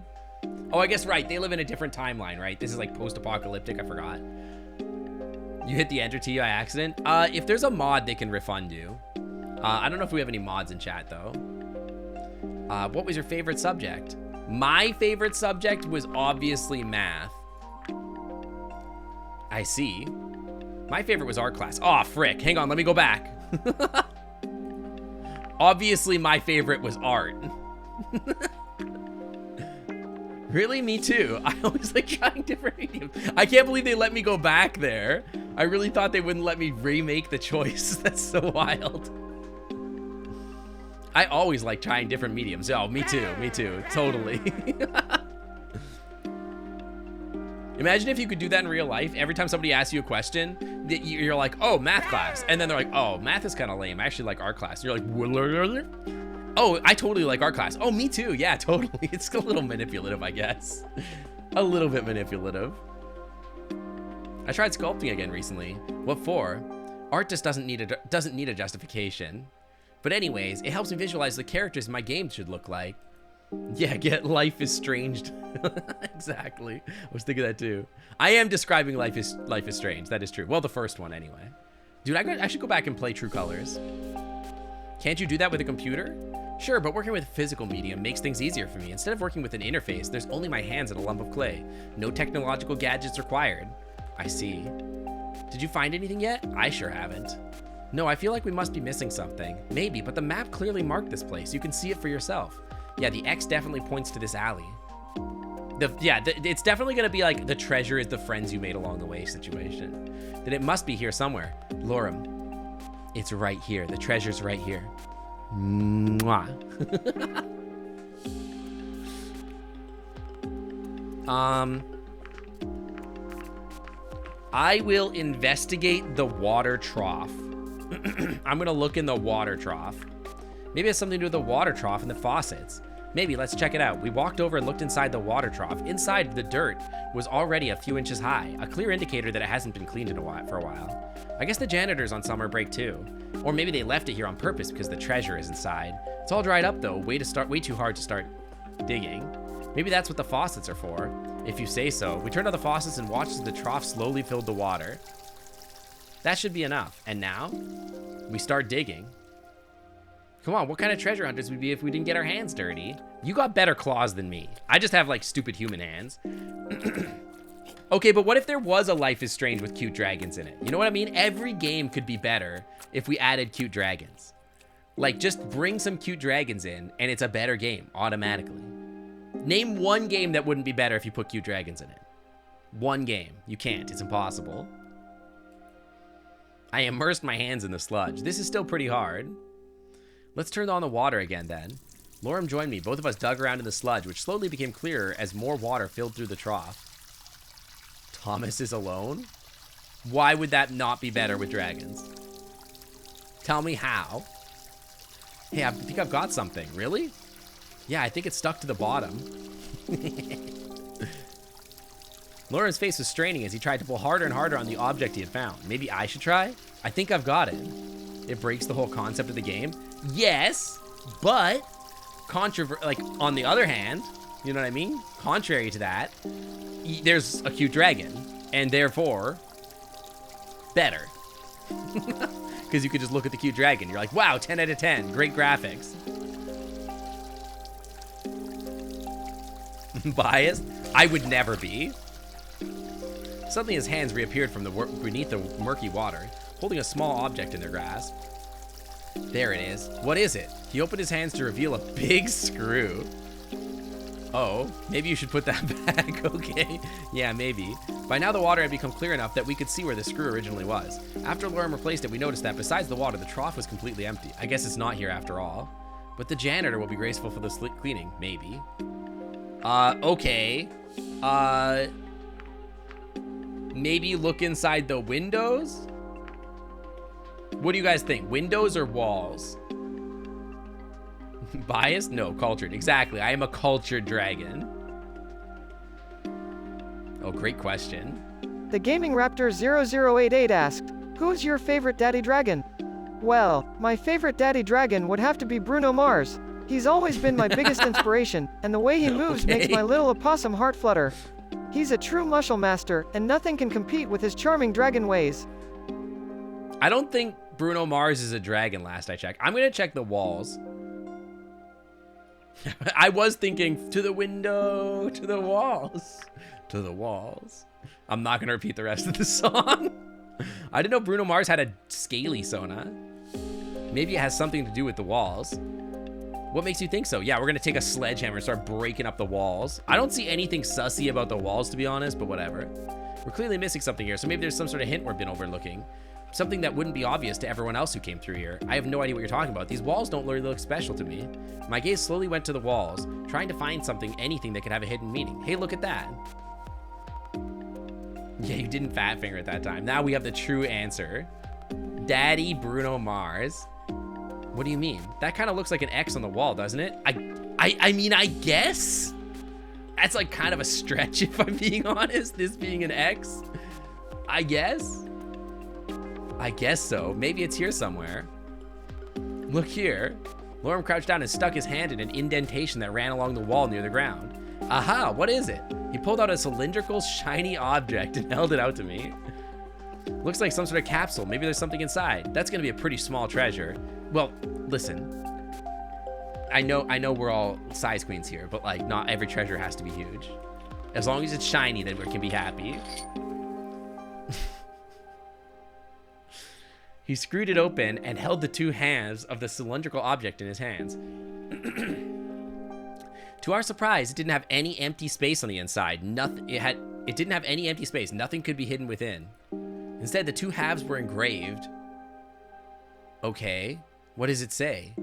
Oh, I guess right. They live in a different timeline, right? This is like post-apocalyptic. I forgot. You hit the enter key by accident. If there's a mod, they can refund you. I don't know if we have any mods in chat though. What was your favorite subject? My favorite subject was obviously math. I see. My favorite was art class. Oh, frick. Hang on, let me go back. Obviously, my favorite was art. Really? Me too. I always like trying different mediums. I can't believe they let me go back there. I really thought they wouldn't let me remake the choice. That's so wild. I always like trying different mediums. Oh, me too. Me too. Totally. Imagine if you could do that in real life. Every time somebody asks you a question, that you're like, oh, math class. And then they're like, oh, math is kind of lame. I actually like art class. And you're like, oh, I totally like art class. Oh, me too. Yeah, totally. It's a little manipulative, I guess. A little bit manipulative. I tried sculpting again recently. What for? Art just doesn't need a justification. But anyways, it helps me visualize the characters my game should look like. Yeah, get Life is Strange. Exactly. I was thinking that too. I am describing Life is Strange. That is true. Well, the first one anyway. Dude, I should go back and play True Colors. Can't you do that with a computer? Sure, but working with a physical medium makes things easier for me. Instead of working with an interface, there's only my hands and a lump of clay. No technological gadgets required. I see. Did you find anything yet? I sure haven't. No, I feel like we must be missing something. Maybe, but the map clearly marked this place. You can see it for yourself. Yeah, the X definitely points to this alley. It's definitely gonna be like the treasure is the friends you made along the way situation. Then it must be here somewhere. Lorem, it's right here. The treasure's right here. Mwah. I will investigate the water trough. I'm gonna look in the water trough. Maybe it has something to do with the water trough and the faucets. Maybe, let's check it out. We walked over and looked inside the water trough. Inside, the dirt was already a few inches high, a clear indicator that it hasn't been cleaned for a while. I guess the janitor's on summer break too. Or maybe they left it here on purpose because the treasure is inside. It's all dried up though, way too hard to start digging. Maybe that's what the faucets are for, if you say so. We turned on the faucets and watched as the trough slowly filled the water. That should be enough. And now, we start digging. Come on, what kind of treasure hunters would we be if we didn't get our hands dirty? You got better claws than me. I just have like stupid human hands. Okay, but what if there was a Life is Strange with cute dragons in it? You know what I mean? Every game could be better if we added cute dragons. Like, just bring some cute dragons in and it's a better game automatically. Name one game that wouldn't be better if you put cute dragons in it. One game. You can't. It's impossible. I immersed my hands in the sludge. This is still pretty hard. Let's turn on the water again then. Lorem joined me. Both of us dug around in the sludge, which slowly became clearer as more water filled through the trough. Thomas is alone? Why would that not be better with dragons? Tell me how. Hey, I think I've got something. Really? Yeah, I think it's stuck to the bottom. Lorem's face was straining as he tried to pull harder and harder on the object he had found. Maybe I should try? I think I've got it. It breaks the whole concept of the game. Yes, but on the other hand, you know what I mean? Contrary to that, there's a cute dragon, and therefore, better. Because you could just look at the cute dragon. You're like, wow, 10 out of 10. Great graphics. Biased? I would never be. Suddenly his hands reappeared from beneath the murky water, holding a small object in their grasp. There it is. What is it? He opened his hands to reveal a big screw. Oh, maybe you should put that back. Okay. Yeah, maybe. By now the water had become clear enough that we could see where the screw originally was. After Lorem replaced it, we noticed that besides the water, the trough was completely empty. I guess it's not here after all. But the janitor will be graceful for the cleaning. Maybe. Okay. Maybe look inside the windows? What do you guys think? Windows or walls? Biased? No, cultured. Exactly. I am a cultured dragon. Oh, great question. The Gaming Raptor 0088 asked, who's your favorite daddy dragon? Well, my favorite daddy dragon would have to be Bruno Mars. He's always been my biggest inspiration, and the way he moves makes my little opossum heart flutter. He's a true muscle master, and nothing can compete with his charming dragon ways. I don't think Bruno Mars is a dragon last I checked. I'm going to check the walls. I was thinking to the window, to the walls, to the walls. I'm not going to repeat the rest of the song. I didn't know Bruno Mars had a scaly sona. Maybe it has something to do with the walls. What makes you think so? Yeah, we're going to take a sledgehammer and start breaking up the walls. I don't see anything sussy about the walls, to be honest, but whatever. We're clearly missing something here, so maybe there's some sort of hint we've been overlooking. Something that wouldn't be obvious to everyone else who came through here. I have no idea what you're talking about. These walls don't really look special to me. My gaze slowly went to the walls, trying to find something, anything that could have a hidden meaning. Hey, look at that. Yeah, you didn't fat finger at that time. Now we have the true answer. Daddy Bruno Mars. What do you mean? That kind of looks like an X on the wall, doesn't it? I mean, I guess? That's like kind of a stretch if I'm being honest, this being an X. I guess? I guess so. Maybe it's here somewhere. Look here. Lorem crouched down and stuck his hand in an indentation that ran along the wall near the ground. Aha, what is it? He pulled out a cylindrical, shiny object and held it out to me. Looks like some sort of capsule. Maybe there's something inside. That's gonna be a pretty small treasure. Well, listen. I know we're all size queens here, but like not every treasure has to be huge. As long as it's shiny, then we can be happy. He screwed it open and held the two halves of the cylindrical object in his hands. To our surprise, it didn't have any empty space on the inside. It didn't have any empty space. Nothing could be hidden within. Instead, the two halves were engraved. Okay, what does it say?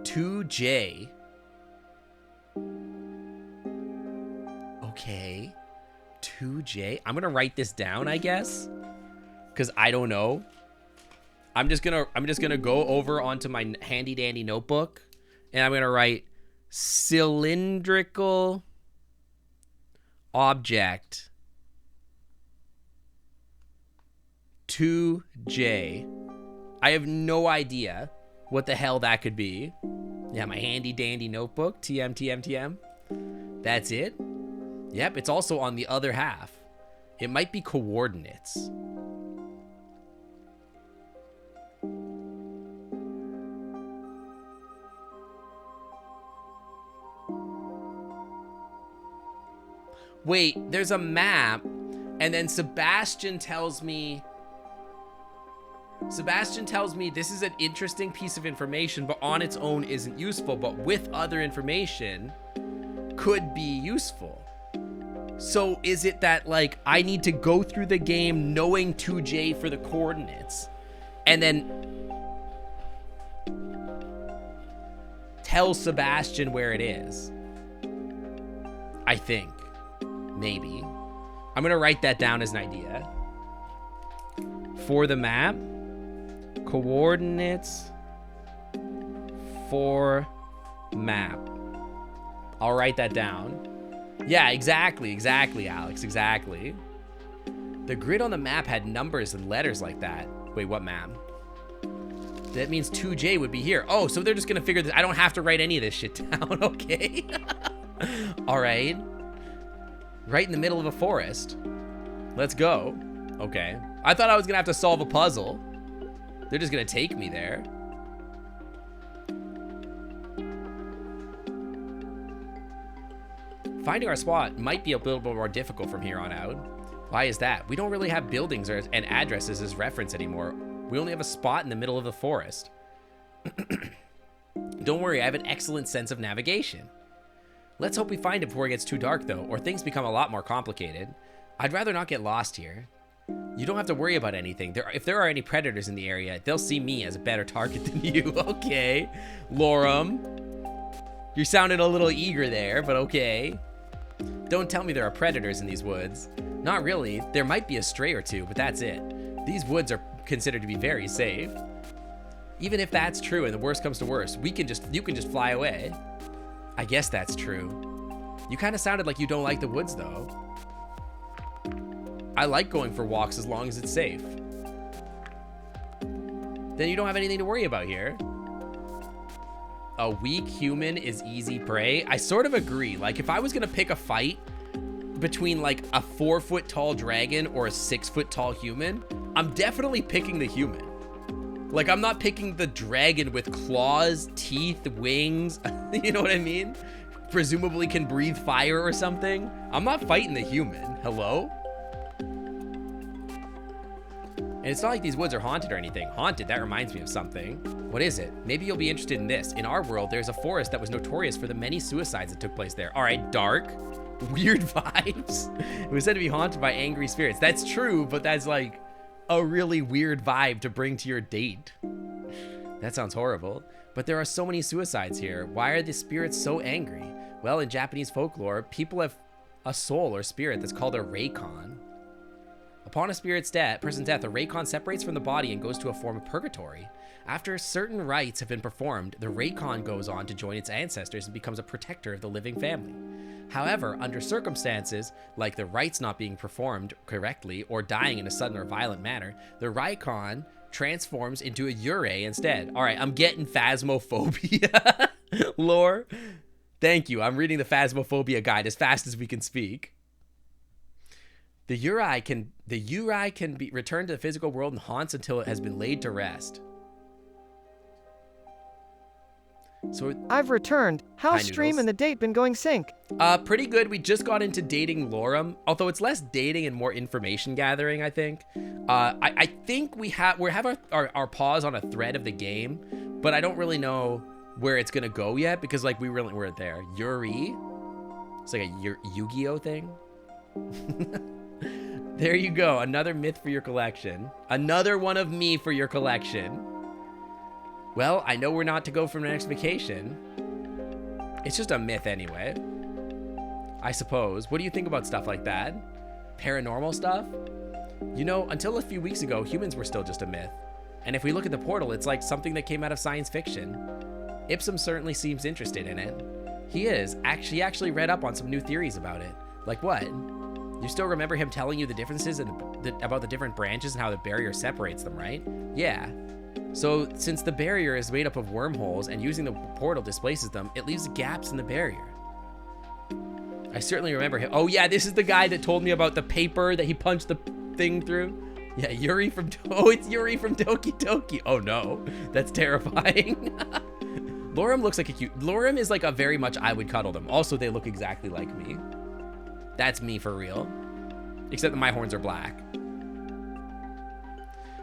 2J. Okay, 2J. I'm gonna write this down, I guess, because I don't know. I'm just gonna go over onto my handy dandy notebook, and I'm gonna write cylindrical object 2J. I have no idea what the hell that could be. Yeah, my handy dandy notebook. TM, TM, TM. That's it. Yep, it's also on the other half. It might be coordinates. Wait, there's a map, and then Sebastian tells me this is an interesting piece of information, but on its own isn't useful, but with other information could be useful. So is it that, like, I need to go through the game knowing 2J for the coordinates, and then tell Sebastian where it is? I think. Maybe. I'm gonna write that down as an idea. For the map, coordinates for map. I'll write that down. Yeah, exactly, Alex, exactly. The grid on the map had numbers and letters like that. Wait, what map? That means 2J would be here. Oh, so they're just gonna figure this. I don't have to write any of this shit down, okay? All right. Right in the middle of a forest. Let's go. Okay. I thought I was gonna have to solve a puzzle. They're just gonna take me there. Finding our spot might be a little bit more difficult from here on out. Why is that? We don't really have buildings and addresses as reference anymore. We only have a spot in the middle of the forest. Don't worry, I have an excellent sense of navigation. Let's hope we find it before it gets too dark, though, or things become a lot more complicated. I'd rather not get lost here. You don't have to worry about anything. If there are any predators in the area, they'll see me as a better target than you. Okay. Lorem. You sounded a little eager there, but okay. Don't tell me there are predators in these woods. Not really. There might be a stray or two, but that's it. These woods are considered to be very safe. Even if that's true and the worst comes to worst, you can just fly away. I guess that's true. You kind of sounded like you don't like the woods, though. I like going for walks as long as it's safe. Then you don't have anything to worry about here. A weak human is easy prey. I sort of agree. Like, if I was gonna pick a fight between like a 4-foot tall dragon or a 6-foot tall human, I'm definitely picking the human. Like, I'm not picking the dragon with claws, teeth, wings. You know what I mean? Presumably can breathe fire or something. I'm not fighting the human. Hello? And it's not like these woods are haunted or anything. Haunted, that reminds me of something. What is it? Maybe you'll be interested in this. In our world, there's a forest that was notorious for the many suicides that took place there. All right, dark, weird vibes. It was said to be haunted by angry spirits. That's true, but that's like a really weird vibe to bring to your date. That sounds horrible. But there are so many suicides here. Why are the spirits so angry? Well, in Japanese folklore, people have a soul or spirit that's called a reikon. Upon a person's death, a reikon separates from the body and goes to a form of purgatory. After certain rites have been performed, the reikon goes on to join its ancestors and becomes a protector of the living family. However, under circumstances, like the rites not being performed correctly or dying in a sudden or violent manner, the reikon transforms into a yurei instead. All right, I'm getting phasmophobia lore. Thank you. I'm reading the phasmophobia guide as fast as we can speak. The yurei can be returned to the physical world and haunts until it has been laid to rest. So I've returned. How's stream and the date been going sync? Pretty good. We just got into dating Lorem, although it's less dating and more information gathering, I think. I think we have our pause on a thread of the game, but I don't really know where it's gonna go yet because like we really weren't there. Yuri, it's like a Yu-Gi-Oh thing. There you go. Another myth for your collection. Another one of me for your collection. Well, I know we're not to go for the next vacation. It's just a myth anyway, I suppose. What do you think about stuff like that? Paranormal stuff? You know, until a few weeks ago, humans were still just a myth. And if we look at the portal, it's like something that came out of science fiction. Ipsum certainly seems interested in it. He is. He actually read up on some new theories about it. Like what? You still remember him telling you the differences about the different branches and how the barrier separates them, right? Yeah. So since the barrier is made up of wormholes and using the portal displaces them, it leaves gaps in the barrier. I certainly remember him. Oh yeah, this is the guy that told me about the paper that he punched the thing through. Yeah, Yuri from, oh, it's Yuri from Doki Doki. Oh no, that's terrifying. Lorem looks like a cute, Lorem is like a very much I would cuddle them. Also, they look exactly like me. That's me for real. Except that my horns are black.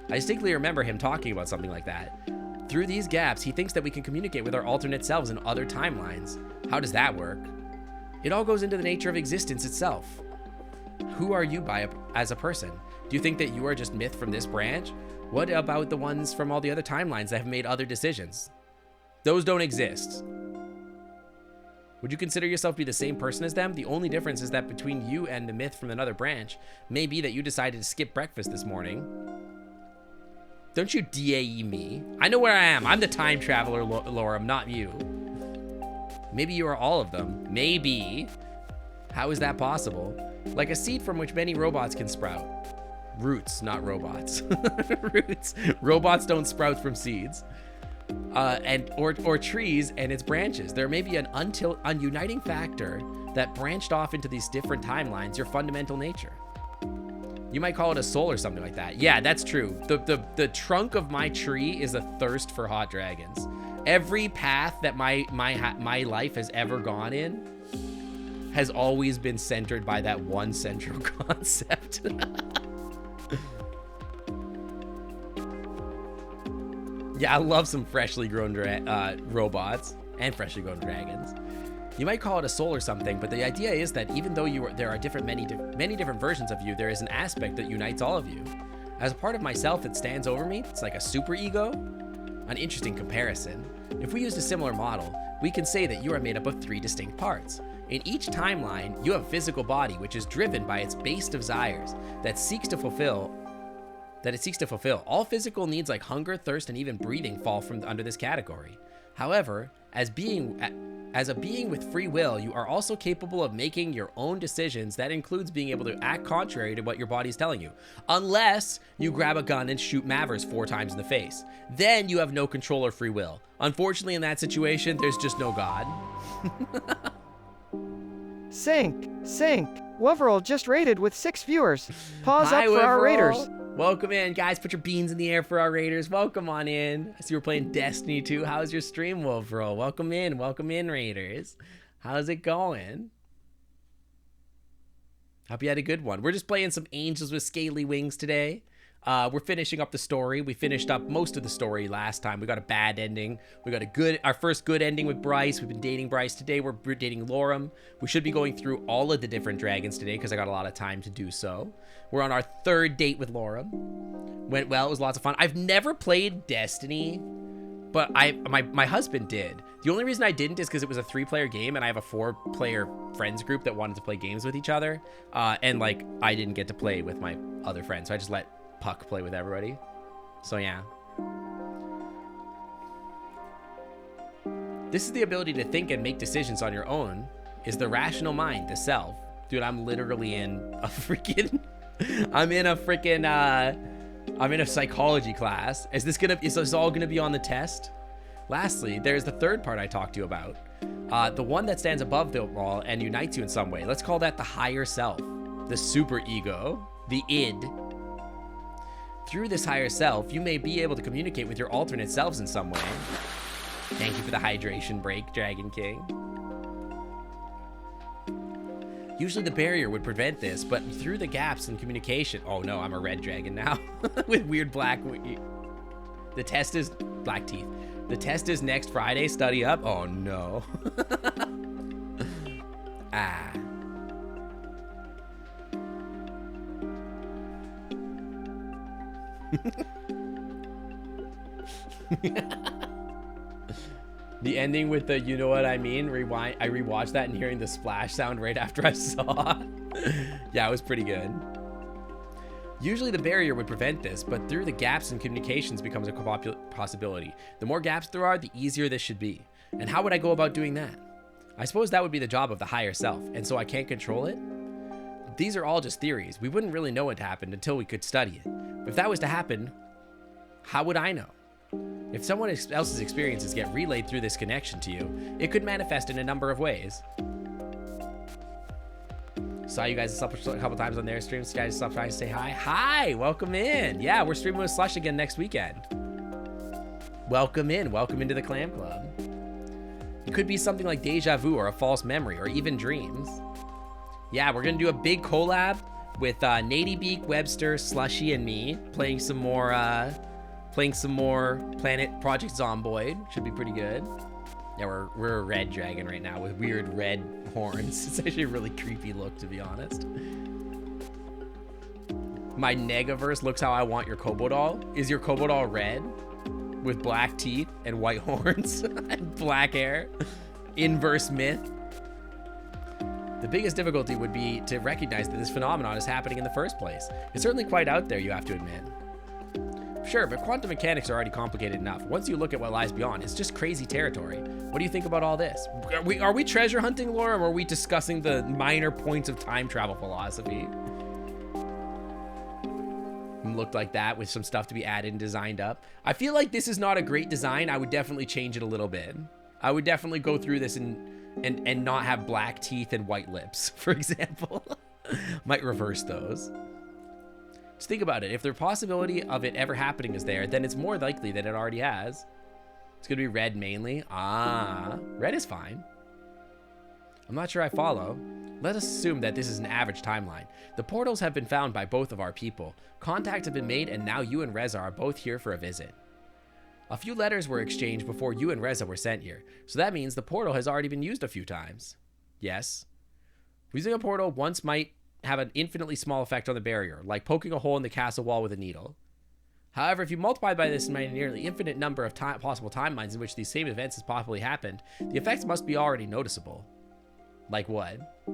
I distinctly remember him talking about something like that. Through these gaps, he thinks that we can communicate with our alternate selves in other timelines. How does that work? It all goes into the nature of existence itself. Who are you as a person? Do you think that you are just myth from this branch? What about the ones from all the other timelines that have made other decisions? Those don't exist. Would you consider yourself to be the same person as them? The only difference is that between you and the myth from another branch may be that you decided to skip breakfast this morning. Don't you DAE me. I know where I am. I'm the time traveler, Lorem, not you. Maybe you are all of them. Maybe. How is that possible? Like a seed from which many robots can sprout. Roots, not robots. Roots. Robots don't sprout from seeds. Or trees and its branches. There may be an uniting factor that branched off into these different timelines, your fundamental nature. You might call it a soul or something like that. Yeah, that's true. The trunk of my tree is a thirst for hot dragons. Every path that my life has ever gone in has always been centered by that one central concept. Yeah, I love some freshly grown robots and freshly grown dragons. You might call it a soul or something, but the idea is that even though there are many different versions of you, there is an aspect that unites all of you. As a part of myself that stands over me, it's like a super ego. An interesting comparison. If we used a similar model, we can say that you are made up of 3 distinct parts. In each timeline, you have a physical body which is driven by its base desires that it seeks to fulfill. All physical needs like hunger, thirst, and even breathing fall under this category. However, as a being with free will, you are also capable of making your own decisions. That includes being able to act contrary to what your body is telling you. Unless you grab a gun and shoot Mavers 4 times in the face. Then you have no control or free will. Unfortunately, in that situation, there's just no God. Sync. Woverall just rated with 6 viewers. Pause up for our raiders. Welcome in, guys. Put your beans in the air for our Raiders. Welcome on in. I see we're playing Destiny 2. How's your stream, Wolf Roll? Welcome in, Raiders. How's it going? Hope you had a good one. We're just playing some Angels with Scaly Wings today. We're finishing up the story. We finished up most of the story last time. We got a bad ending. We got our first good ending with Bryce. We've been dating Bryce. Today we're dating Lorem. We should be going through all of the different dragons today because I got a lot of time to do so. We're on our third date with Lorem. Went well. It was lots of fun. I've never played Destiny, but my husband did. The only reason I didn't is because it was a 3-player game and I have a 4-player friends group that wanted to play games with each other. And like I didn't get to play with my other friends, so I just let Puck play with everybody. So yeah. This is the ability to think and make decisions on your own, is the rational mind, the self. Dude, I'm literally in a freaking I'm in a psychology class. Is this all gonna be on the test? Lastly, there's the third part I talked to you about. The one that stands above the all and unites you in some way. Let's call that the higher self, the super ego, the id. Through this higher self, you may be able to communicate with your alternate selves in some way. Thank you for the hydration break, Dragon King. Usually the barrier would prevent this, but through the gaps in communication... Oh no, I'm a red dragon now. With weird black... The test is... Black teeth. The test is next Friday, study up. Oh no. Ah. The ending with the you know what I mean, rewind. I rewatched that and hearing the splash sound right after I saw. Yeah, it was pretty good. Usually the barrier would prevent this, but through the gaps in communications becomes a possibility. The more gaps there are, the easier this should be. And how would I go about doing that? I suppose that would be the job of the higher self, and so I can't control it? These are all just theories. We wouldn't really know what happened until we could study it. If that was to happen, how would I know? If someone else's experiences get relayed through this connection to you, it could manifest in a number of ways. Saw you guys a couple times on their streams. You guys stopped trying to say hi. Hi, welcome in. Yeah, we're streaming with Slush again next weekend. Welcome in. Welcome into the Clam Club. It could be something like deja vu or a false memory or even dreams. Yeah, we're gonna do a big collab with Nady Beak, Webster, Slushy, and me playing some more Planet Project Zomboid. Should be pretty good. Yeah, we're a red dragon right now with weird red horns. It's actually a really creepy look, to be honest. My Negaverse looks how I want your Kobodoll. Is your Kobodoll red with black teeth and white horns and black hair? Inverse myth. The biggest difficulty would be to recognize that this phenomenon is happening in the first place. It's certainly quite out there, you have to admit. Sure, but quantum mechanics are already complicated enough. Once you look at what lies beyond, it's just crazy territory. What do you think about all this? Are we treasure hunting, Laura, or are we discussing the minor points of time travel philosophy? Looked like that with some stuff to be added and designed up. I feel like this is not a great design. I would definitely change it a little bit. I would definitely go through this and not have black teeth and white lips, for example. Might reverse those. Just think about it. If the possibility of it ever happening is there, then it's more likely that it already has. It's gonna be red mainly. Ah, red is fine. I'm not sure I follow. Let us assume that this is an average timeline. The portals have been found by both of our people. Contacts have been made, and now you and Reza are both here for a visit. A few letters were exchanged before you and Reza were sent here, so that means the portal has already been used a few times. Yes. Using a portal once might have an infinitely small effect on the barrier, like poking a hole in the castle wall with a needle. However, if you multiply by this nearly infinite number of possible timelines in which these same events has possibly happened, the effects must be already noticeable. Like what?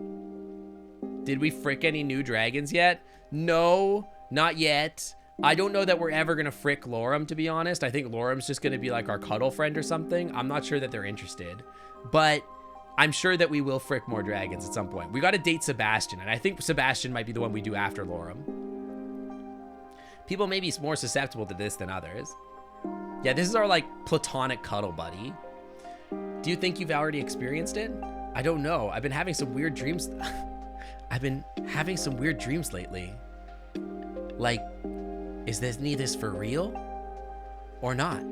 Did we frick any new dragons yet? No, not yet. I don't know that we're ever gonna frick Lorem, to be honest. I think Lorem's just gonna be like our cuddle friend or something. I'm not sure that they're interested, but I'm sure that we will frick more dragons at some point. We gotta date Sebastian, and I think Sebastian might be the one we do after Lorem. People may be more susceptible to this than others. Yeah, this is our like platonic cuddle buddy. Do you think you've already experienced it? I don't know. I've been having some weird dreams. I've been having some weird dreams lately. Like Is this for real or not?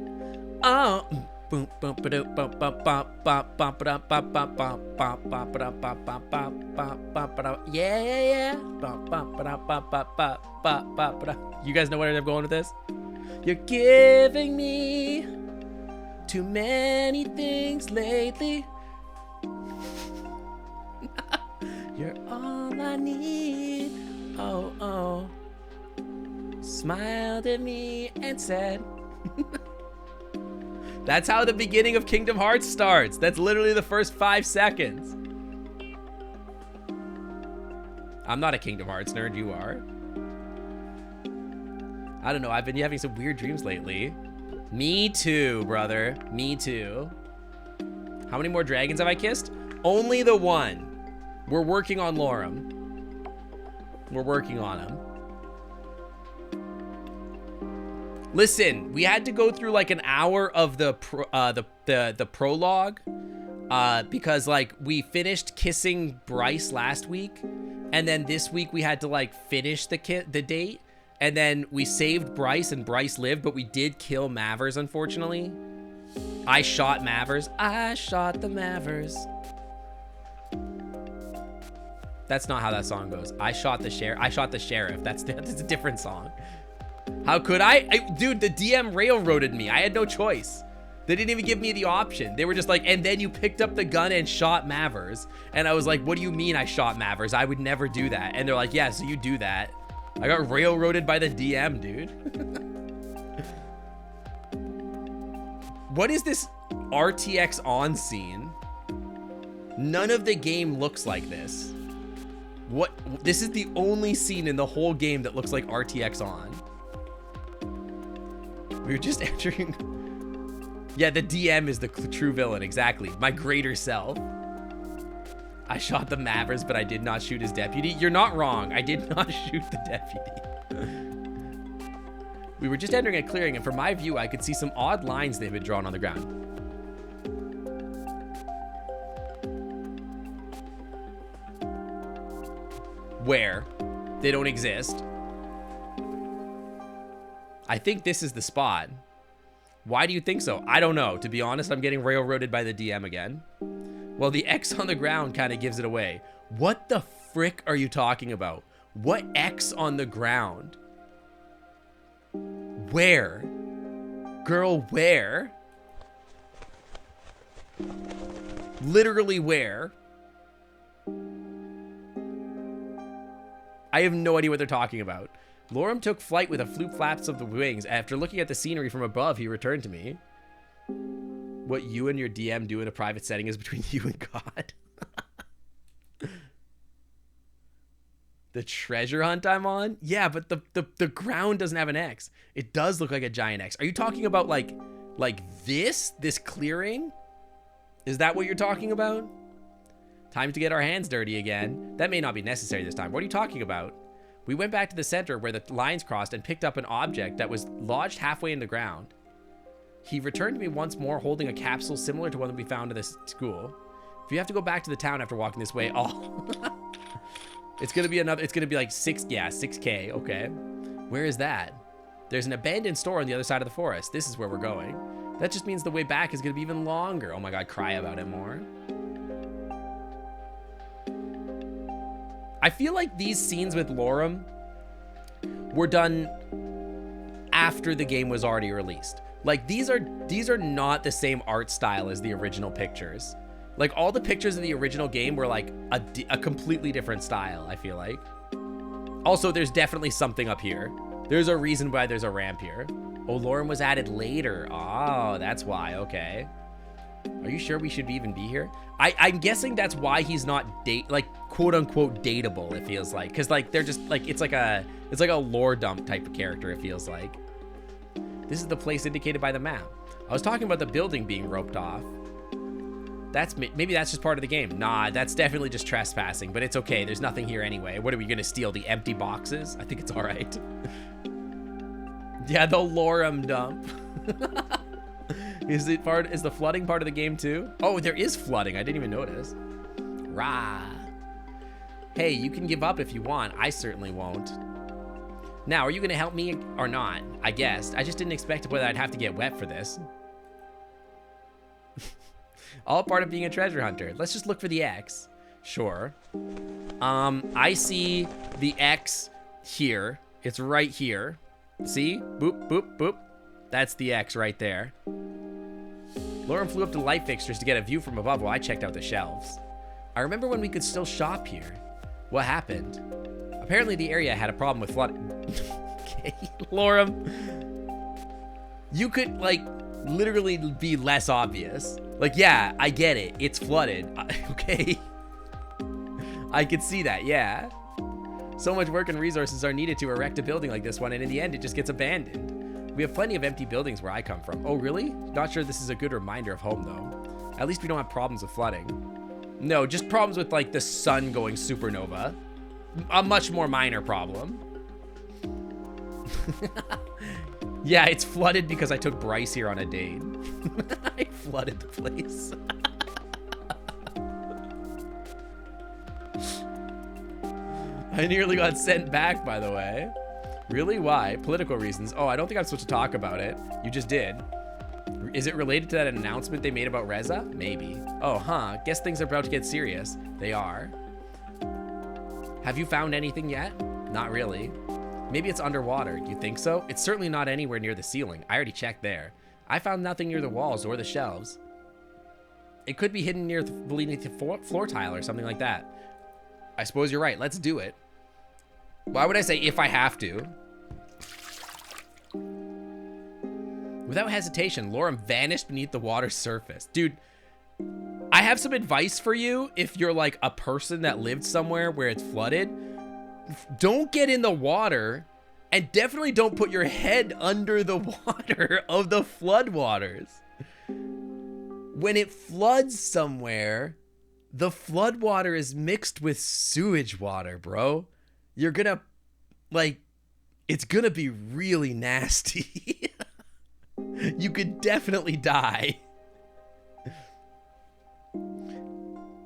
Oh, boom, boom, ba-do, bum, bum, bum, bum, bum, ba-dum, bum, bum, bum, bum, bum, ba-dum, bum, bum, bum, bum, bum, ba-dum. Yeah, yeah, yeah. Bum, bum, ba-dum, bum, bum, bum, bum, bum, ba-dum. You guys know where I'm going with this? You're giving me too many things lately. You're all I need. Oh, oh. Smiled at me and said. That's how the beginning of Kingdom Hearts starts. That's literally the first 5 seconds. I'm not a Kingdom Hearts nerd, you are. I don't know, I've been having some weird dreams lately. Me too, brother. Me too. How many more dragons have I kissed? Only the one. We're working on Lorem. We're working on him. Listen, we had to go through like an hour of the prologue because like we finished kissing Bryce last week, and then this week we had to like finish the date, and then we saved Bryce and Bryce lived, but we did kill Mavers, unfortunately. I shot Mavers. I shot the Mavers. That's not how that song goes. I shot the sheriff. That's a different song. How could I? Dude, the DM railroaded me. I had no choice. They didn't even give me the option. They were just like, and then you picked up the gun and shot Mavers. And I was like, what do you mean I shot Mavers? I would never do that. And they're like, yeah, so you do that. I got railroaded by the DM, dude. What is this RTX on scene? None of the game looks like this. What? This is the only scene in the whole game that looks like RTX on. We were just entering. Yeah, the DM is the true villain, exactly. My greater self. I shot the Mavers, but I did not shoot his deputy. You're not wrong. I did not shoot the deputy. We were just entering a clearing, and from my view, I could see some odd lines they've been drawn on the ground. Where? They don't exist. I think this is the spot. Why do you think so? I don't know. To be honest, I'm getting railroaded by the DM again. Well, the X on the ground kind of gives it away. What the frick are you talking about? What X on the ground? Where? Girl, where? Literally where? I have no idea what they're talking about. Lorem took flight with the flute flaps of the wings. After looking at the scenery from above, he returned to me. What you and your DM do in a private setting is between you and God. The treasure hunt I'm on? Yeah, but the ground doesn't have an X. It does look like a giant X. Are you talking about like this clearing? Is that what you're talking about? Time to get our hands dirty again. That may not be necessary this time. What are you talking about? We went back to the center where the lines crossed and picked up an object that was lodged halfway in the ground. He returned to me once more holding a capsule similar to one that we found in this school. If you have to go back to the town after walking this way, oh. It's gonna be like 6K, okay. Where is that? There's an abandoned store on the other side of the forest. This is where we're going. That just means the way back is gonna be even longer. Oh my God, cry about it more. I feel like these scenes with Lorem were done after the game was already released. Like these are not the same art style as the original pictures. Like all the pictures of the original game were like a completely different style, I feel like. Also, there's definitely something up here. There's a reason why there's a ramp here. Oh, Lorem was added later. Oh, that's why, okay. Are you sure we should even be here? I'm guessing that's why he's not quote unquote dateable, it feels like. Cause like they're just like it's like a lore dump type of character, it feels like. This is the place indicated by the map. I was talking about the building being roped off. Maybe that's just part of the game. Nah, that's definitely just trespassing, but it's okay. There's nothing here anyway. What are we gonna steal? The empty boxes? I think it's all right. Yeah, the Lorem dump. Is the flooding part of the game too? Oh, there is flooding. I didn't even notice. Rah. Hey, you can give up if you want. I certainly won't. Now, are you gonna help me or not? I guessed. I just didn't expect whether I'd have to get wet for this. All part of being a treasure hunter. Let's just look for the X. Sure. I see the X here. It's right here. See? Boop, boop, boop. That's the X right there. Lauren flew up to the light fixtures to get a view from above while I checked out the shelves. I remember when we could still shop here. What happened? Apparently the area had a problem with flooding. Okay, Lorem. You could, like, literally be less obvious. Like, yeah, I get it. It's flooded. Okay. I could see that, yeah. So much work and resources are needed to erect a building like this one, and in the end, it just gets abandoned. We have plenty of empty buildings where I come from. Oh, really? Not sure this is a good reminder of home, though. At least we don't have problems with flooding. No, just problems with, like, the sun going supernova. A much more minor problem. Yeah, it's flooded because I took Bryce here on a date. I flooded the place. I nearly got sent back, by the way. Really? Why? Political reasons. Oh, I don't think I'm supposed to talk about it. You just did. Is it related to that announcement they made about Reza? Maybe. Oh, huh. Guess things are about to get serious. They are. Have you found anything yet? Not really. Maybe it's underwater. You think so? It's certainly not anywhere near the ceiling. I already checked there. I found nothing near the walls or the shelves. It could be hidden near beneath the floor tile or something like that. I suppose you're right. Let's do it. Why would I say if I have to? Without hesitation, Lorem vanished beneath the water's surface. Dude, I have some advice for you if you're like a person that lived somewhere where it's flooded. Don't get in the water, and definitely don't put your head under the water of the floodwaters. When it floods somewhere, the floodwater is mixed with sewage water, bro. You're gonna, like, it's gonna be really nasty. You could definitely die.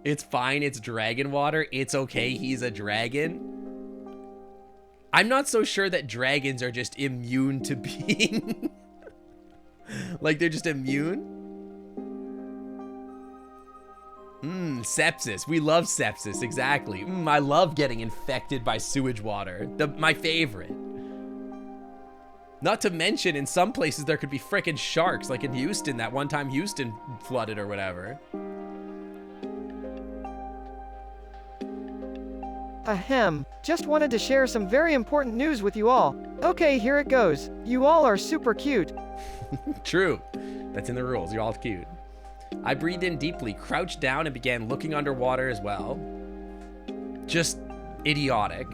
It's fine, it's dragon water. It's okay, he's a dragon. I'm not so sure that dragons are just immune to being... like, they're just immune? Sepsis. We love sepsis, exactly. I love getting infected by sewage water. My favorite. Not to mention, in some places, there could be frickin' sharks, like in Houston, that one time Houston flooded or whatever. Ahem. Just wanted to share some very important news with you all. Okay, here it goes. You all are super cute. True. That's in the rules. You're all cute. I breathed in deeply, crouched down, and began looking underwater as well. Just idiotic.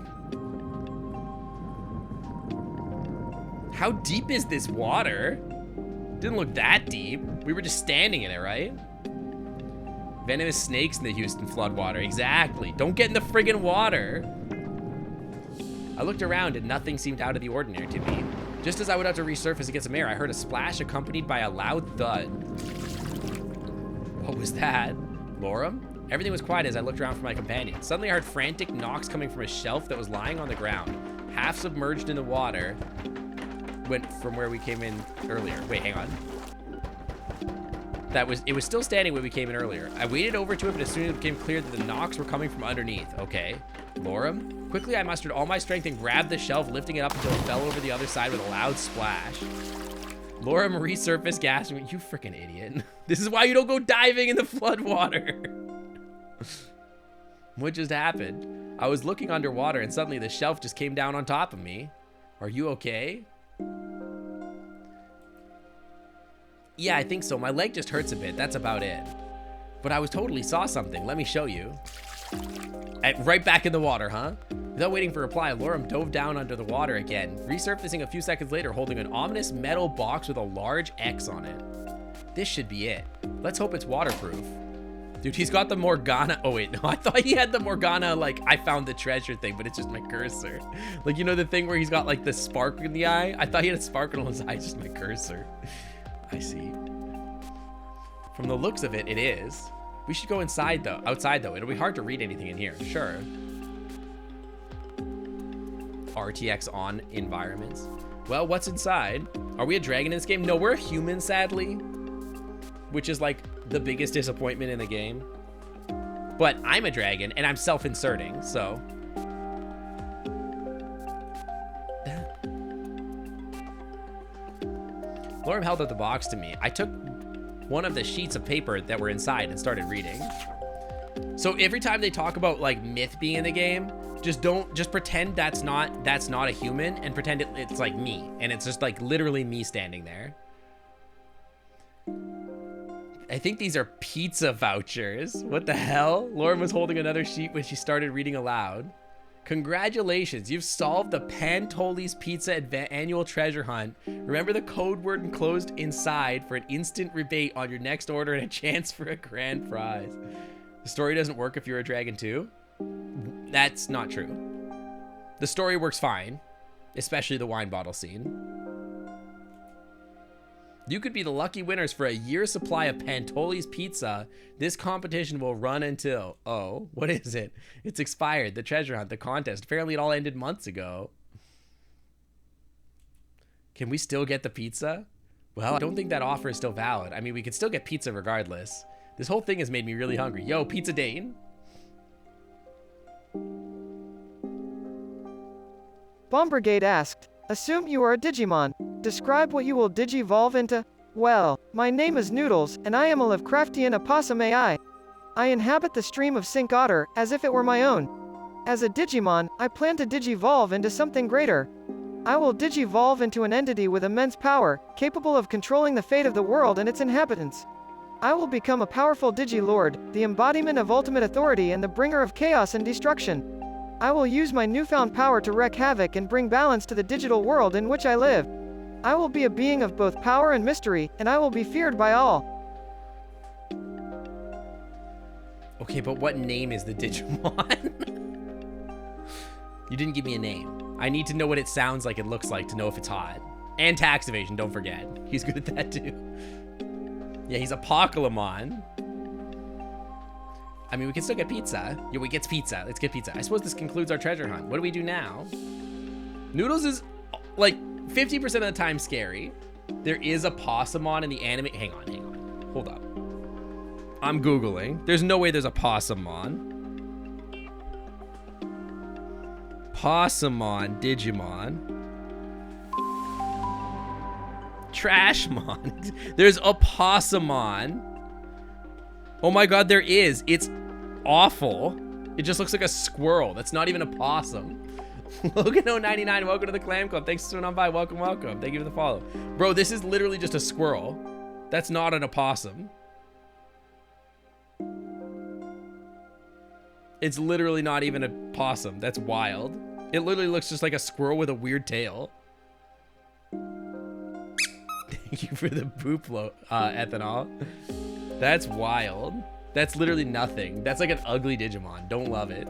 How deep is this water? Didn't look that deep. We were just standing in it, right? Venomous snakes in the Houston floodwater. Exactly. Don't get in the friggin' water. I looked around and nothing seemed out of the ordinary to me. Just as I went out to resurface against some air, I heard a splash accompanied by a loud thud. What was that? Lorem? Everything was quiet as I looked around for my companion. Suddenly I heard frantic knocks coming from a shelf that was lying on the ground, half submerged in the water. Went from where we came in earlier. Wait, hang on. It was still standing when we came in earlier. I waded over to it, but as soon as it became clear that the knocks were coming from underneath. Okay. Lorem? Quickly, I mustered all my strength and grabbed the shelf, lifting it up until it fell over the other side with a loud splash. Lorem resurfaced, gasping. You freaking idiot. This is why you don't go diving in the floodwater. What just happened? I was looking underwater and suddenly the shelf just came down on top of me. Are you okay? Yeah, I think so. My leg just hurts a bit. That's about it. But I totally saw something. Let me show you. Right back in the water, huh? Without waiting for a reply, Lorem dove down under the water again, resurfacing a few seconds later holding an ominous metal box with a large X on it. This should be it. Let's hope it's waterproof. Dude, he's got the Morgana. Oh, wait, no, I thought he had the Morgana, like, I found the treasure thing, but it's just my cursor. Like, you know the thing where he's got, like, the spark in the eye? I thought he had a sparkle in his eye, just my cursor. I see. From the looks of it, it is. We should go outside though. It'll be hard to read anything in here. Sure. RTX on environments. Well, what's inside? Are we a dragon in this game? No, we're a human, sadly. Which is like the biggest disappointment in the game. But I'm a dragon and I'm self-inserting, so. Lorem held up the box to me. I took one of the sheets of paper that were inside and started reading. So every time they talk about like myth being in the game, just pretend that's not a human and pretend it's like me. And it's just like literally me standing there. I think these are pizza vouchers. What the hell? Lauren was holding another sheet when she started reading aloud. Congratulations, you've solved the Pantoli's Pizza annual treasure hunt. Remember the code word enclosed inside for an instant rebate on your next order and a chance for a grand prize. The story doesn't work if you're a dragon too? That's not true. The story works fine, especially the wine bottle scene. You could be the lucky winners for a year's supply of Pantoli's Pizza. This competition will run until... Oh, what is it? It's expired. The treasure hunt, the contest. Apparently it all ended months ago. Can we still get the pizza? Well, I don't think that offer is still valid. I mean, we could still get pizza regardless. This whole thing has made me really hungry. Yo, Pizza Dane. Bomb Brigade asked, assume you are a Digimon. Describe what you will digivolve into. Well, my name is Noodles, and I am a Lovecraftian opossum AI. I inhabit the stream of Sink Otter, as if it were my own. As a Digimon, I plan to digivolve into something greater. I will digivolve into an entity with immense power, capable of controlling the fate of the world and its inhabitants. I will become a powerful Digilord, the embodiment of ultimate authority and the bringer of chaos and destruction. I will use my newfound power to wreak havoc and bring balance to the digital world in which I live. I will be a being of both power and mystery, and I will be feared by all. Okay, but what name is the Digimon? You didn't give me a name. I need to know what it sounds like and looks like to know if it's hot. And tax evasion, don't forget. He's good at that too. Yeah, he's a Pokémon. I mean, we can still get pizza. Yeah, we get pizza. Let's get pizza. I suppose this concludes our treasure hunt. What do we do now? Noodles is like 50% of the time scary. There is a Possumon in the anime. Hang on. Hold up. I'm Googling. There's no way there's a Possumon. Possumon, Digimon. Trashmon. There's a Possumon. Oh my god, there is. It's awful. It just looks like a squirrel. That's not even a possum. Logan099, welcome to the Clam Club. Thanks for swinging on by. Welcome. Thank you for the follow. Bro, this is literally just a squirrel. That's not an opossum. It's literally not even a possum. That's wild. It literally looks just like a squirrel with a weird tail. Thank you for the poop ethanol. That's wild. That's literally nothing. That's like an ugly Digimon. Don't love it.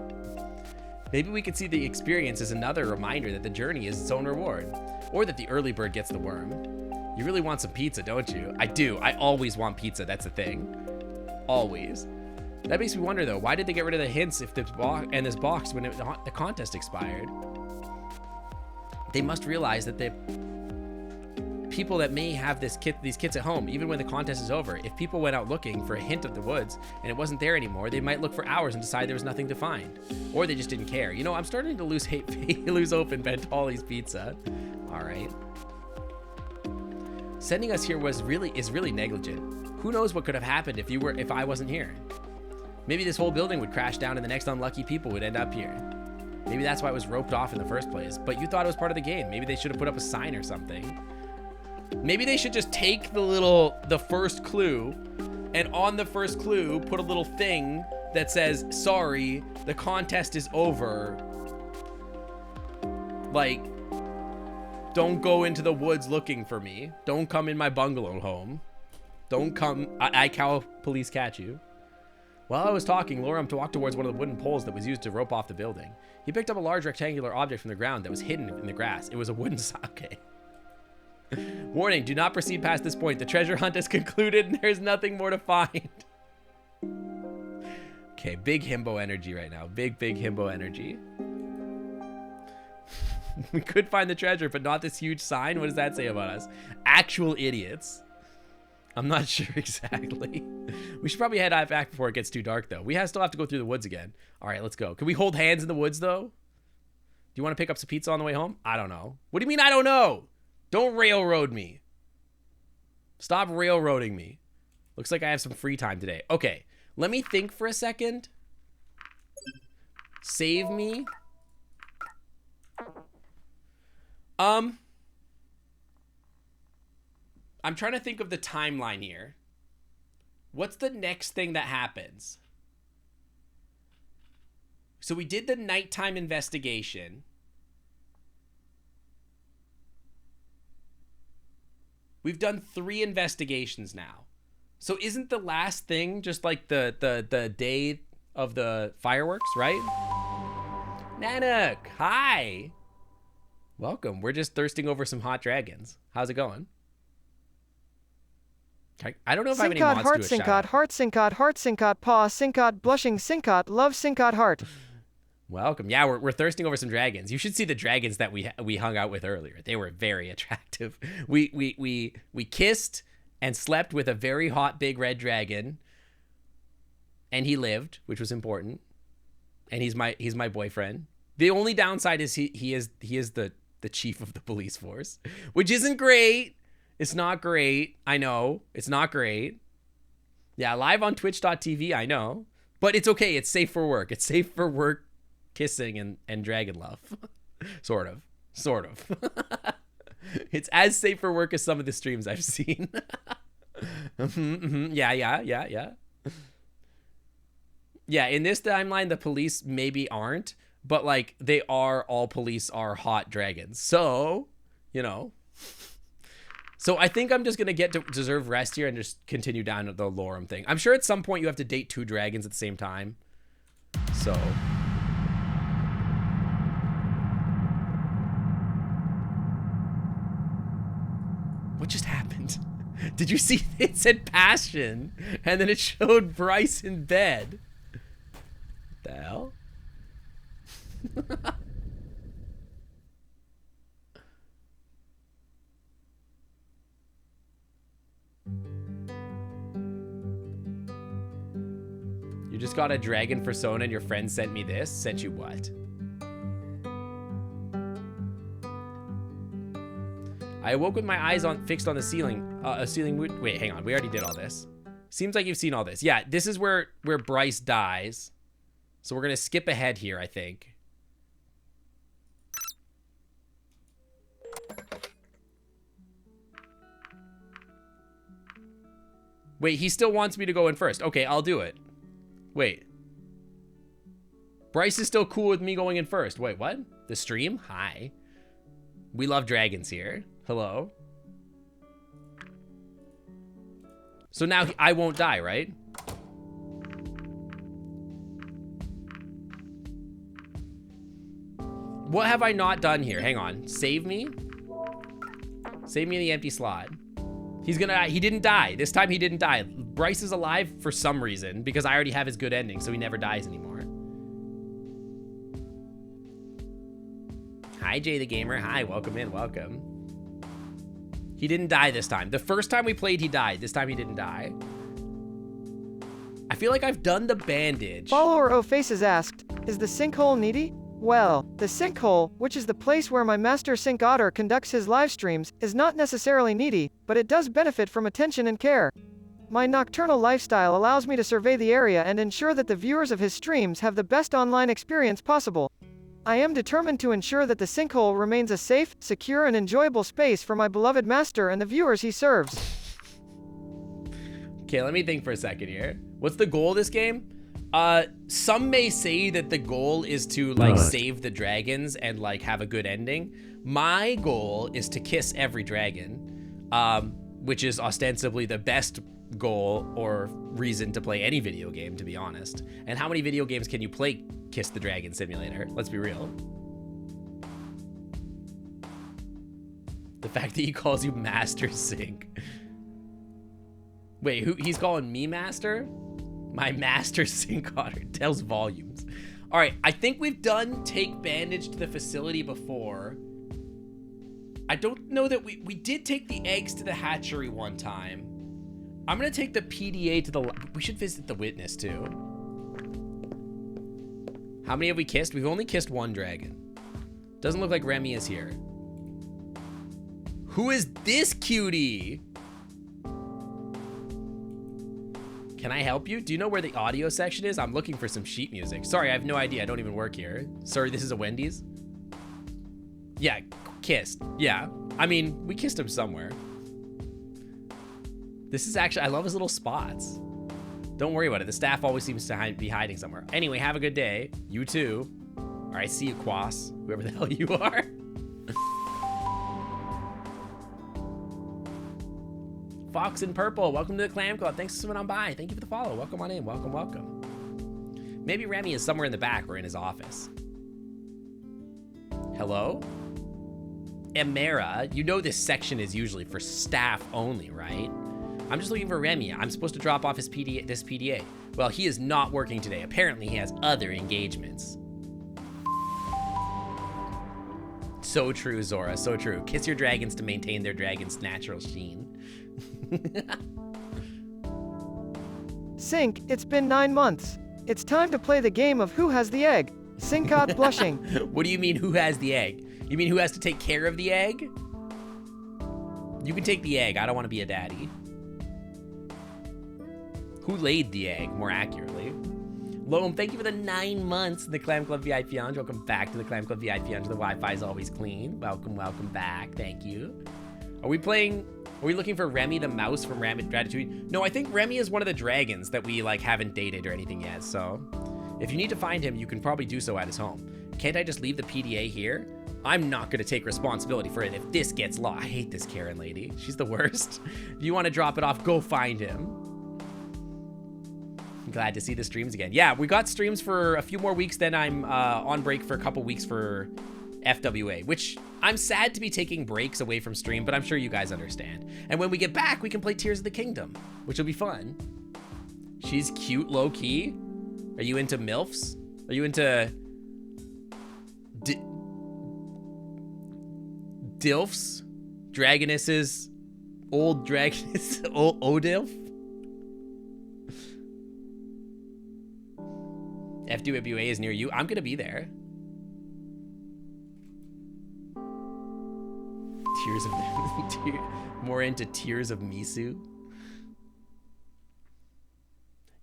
Maybe we could see the experience as another reminder that the journey is its own reward. Or that the early bird gets the worm. You really want some pizza, don't you? I do. I always want pizza. That's the thing. Always. That makes me wonder, though. Why did they get rid of the hints if this box when the contest expired? They must realize that the people that may have these kits at home, even when the contest is over, if people went out looking for a hint of the woods and it wasn't there anymore, they might look for hours and decide there was nothing to find. Or they just didn't care. You know, I'm starting to lose hope in Pantoli's Pizza. All right. Sending us here is really negligent. Who knows what could have happened if I wasn't here? Maybe this whole building would crash down and the next unlucky people would end up here. Maybe that's why it was roped off in the first place. But you thought it was part of the game. Maybe they should have put up a sign or something. Maybe they should just take the first clue, and on the first clue, put a little thing that says, sorry, the contest is over. Like, don't go into the woods looking for me. Don't come in my bungalow home. Don't come, I call police catch you. While I was talking, Lorem walked towards one of the wooden poles that was used to rope off the building. He picked up a large rectangular object from the ground that was hidden in the grass. It was a wooden socket. Warning, do not proceed past this point. The treasure hunt is concluded and there's nothing more to find. Okay, big himbo energy right now. Big himbo energy. We could find the treasure, but not this huge sign. What does that say about us? Actual idiots. I'm not sure exactly. We should probably head back before it gets too dark, though. We still have to go through the woods again. All right, let's go. Can we hold hands in the woods, though? Do you want to pick up some pizza on the way home? I don't know. What do you mean I don't know? Don't railroad me. Stop railroading me. Looks like I have some free time today. Okay, let me think for a second. Save me. I'm trying to think of the timeline here. What's the next thing that happens? So we did the nighttime investigation. We've done 3 investigations now. So isn't the last thing just like the day of the fireworks, right? Nanook, hi. Welcome. We're just thirsting over some hot dragons. How's it going? I don't know if I have any mods to do a shout out. Heart Sincot, Heart Sincot, Paw Sincot, Blushing Sincot, Love Sincot, Heart. Welcome. Yeah, we're thirsting over some dragons. You should see the dragons that we hung out with earlier. They were very attractive. We kissed and slept with a very hot big red dragon, and he lived, which was important. And he's my boyfriend. The only downside is he is the chief of the police force, which isn't great. It's not great. I know. It's not great. Yeah, live on twitch.tv, I know. But it's okay. It's safe for work. It's safe for work kissing and dragon love. Sort of. It's as safe for work as some of the streams I've seen. Yeah. Yeah, in this timeline, the police maybe aren't. But, like, all police are hot dragons. So, you know. So I think I'm just going to get to deserve rest here and just continue down the Lorem thing. I'm sure at some point you have to date 2 dragons at the same time. So. What just happened? Did you see? It said passion. And then it showed Bryce in bed. What the hell? You just got a dragon persona and your friend sent me this? Sent you what? I awoke with my eyes fixed on the ceiling. Wait, hang on. We already did all this. Seems like you've seen all this. Yeah, this is where Bryce dies. So we're going to skip ahead here, I think. Wait, he still wants me to go in first. Okay, I'll do it. Wait. Bryce is still cool with me going in first. Wait, what? The stream? Hi. We love dragons here. Hello. So now I won't die, right? What have I not done here? Hang on. Save me. Save me in the empty slot. He didn't die. This time he didn't die. Bryce is alive for some reason because I already have his good ending, so he never dies anymore. Hi, Jay the Gamer. Hi, welcome in, welcome. He didn't die this time. The first time we played, he died. This time he didn't die. I feel like I've done the bandage. Follower O Faces asked, is the sinkhole needy? Well, the sinkhole, which is the place where my master Sink Otter conducts his live streams, is not necessarily needy, but it does benefit from attention and care. My nocturnal lifestyle allows me to survey the area and ensure that the viewers of his streams have the best online experience possible. I am determined to ensure that the sinkhole remains a safe, secure, and enjoyable space for my beloved master and the viewers he serves. Okay, let me think for a second here. What's the goal of this game? Some may say that the goal is to like save the dragons and like have a good ending. My goal is to kiss every dragon, which is ostensibly the best goal or reason to play any video game, to be honest. And how many video games can you play Kiss the Dragon Simulator? Let's be real. The fact that he calls you Master Sink. Wait, he's calling me Master? My Master Sink Otter tells volumes. All right, I think we've done take bandage to the facility before. I don't know that we did take the eggs to the hatchery one time. I'm gonna take the PDA to the, we should visit the witness too. How many have we kissed? We've only kissed one dragon. Doesn't look like Remy is here. Who is this cutie? Can I help you? Do you know where the audio section is? I'm looking for some sheet music. Sorry, I have no idea. I don't even work here. Sorry, this is a Wendy's? Yeah, kissed. Yeah. I mean, we kissed him somewhere. This is actually, I love his little spots. Don't worry about it. The staff always seems to be hiding somewhere. Anyway, have a good day. You too. All right, see you, Quas. Whoever the hell you are. Fox in Purple, welcome to the Clam Club. Thanks for swimming on by. Thank you for the follow. Welcome on in. Welcome, welcome. Maybe Remy is somewhere in the back or in his office. Hello? Emera, you know this section is usually for staff only, right? I'm just looking for Remy. I'm supposed to drop off his PDA, this PDA. Well, he is not working today. Apparently, he has other engagements. So true, Zora. So true. Kiss your dragons to maintain their dragon's natural sheen. Sync, it's been 9 months. It's time to play the game of who has the egg. Syncot blushing. What do you mean, who has the egg? You mean who has to take care of the egg? You can take the egg. I don't want to be a daddy. Who laid the egg, more accurately? Loam, thank you for the 9 months in the Clam Club VIP Lounge. Welcome back to the Clam Club VIP Lounge. The Wi-Fi is always clean. Welcome, welcome back. Thank you. Are we looking for Remy the mouse from Ratatouille? No, I think Remy is one of the dragons that we like haven't dated or anything yet. So if you need to find him, you can probably do so at his home. Can't I just leave the PDA here? I'm not going to take responsibility for it if this gets lost. I hate this Karen lady. She's the worst. If you want to drop it off, go find him. I'm glad to see the streams again. Yeah, we got streams for a few more weeks, then I'm on break for a couple weeks for FWA, which I'm sad to be taking breaks away from stream, but I'm sure you guys understand. And when we get back, we can play Tears of the Kingdom, which will be fun. She's cute, low-key. Are you into MILFs? Are you into DILFs? Dragonesses? Old dragoness? Old ODILF? FWA is near you. I'm gonna be there. Tears of more into Tears of Misu.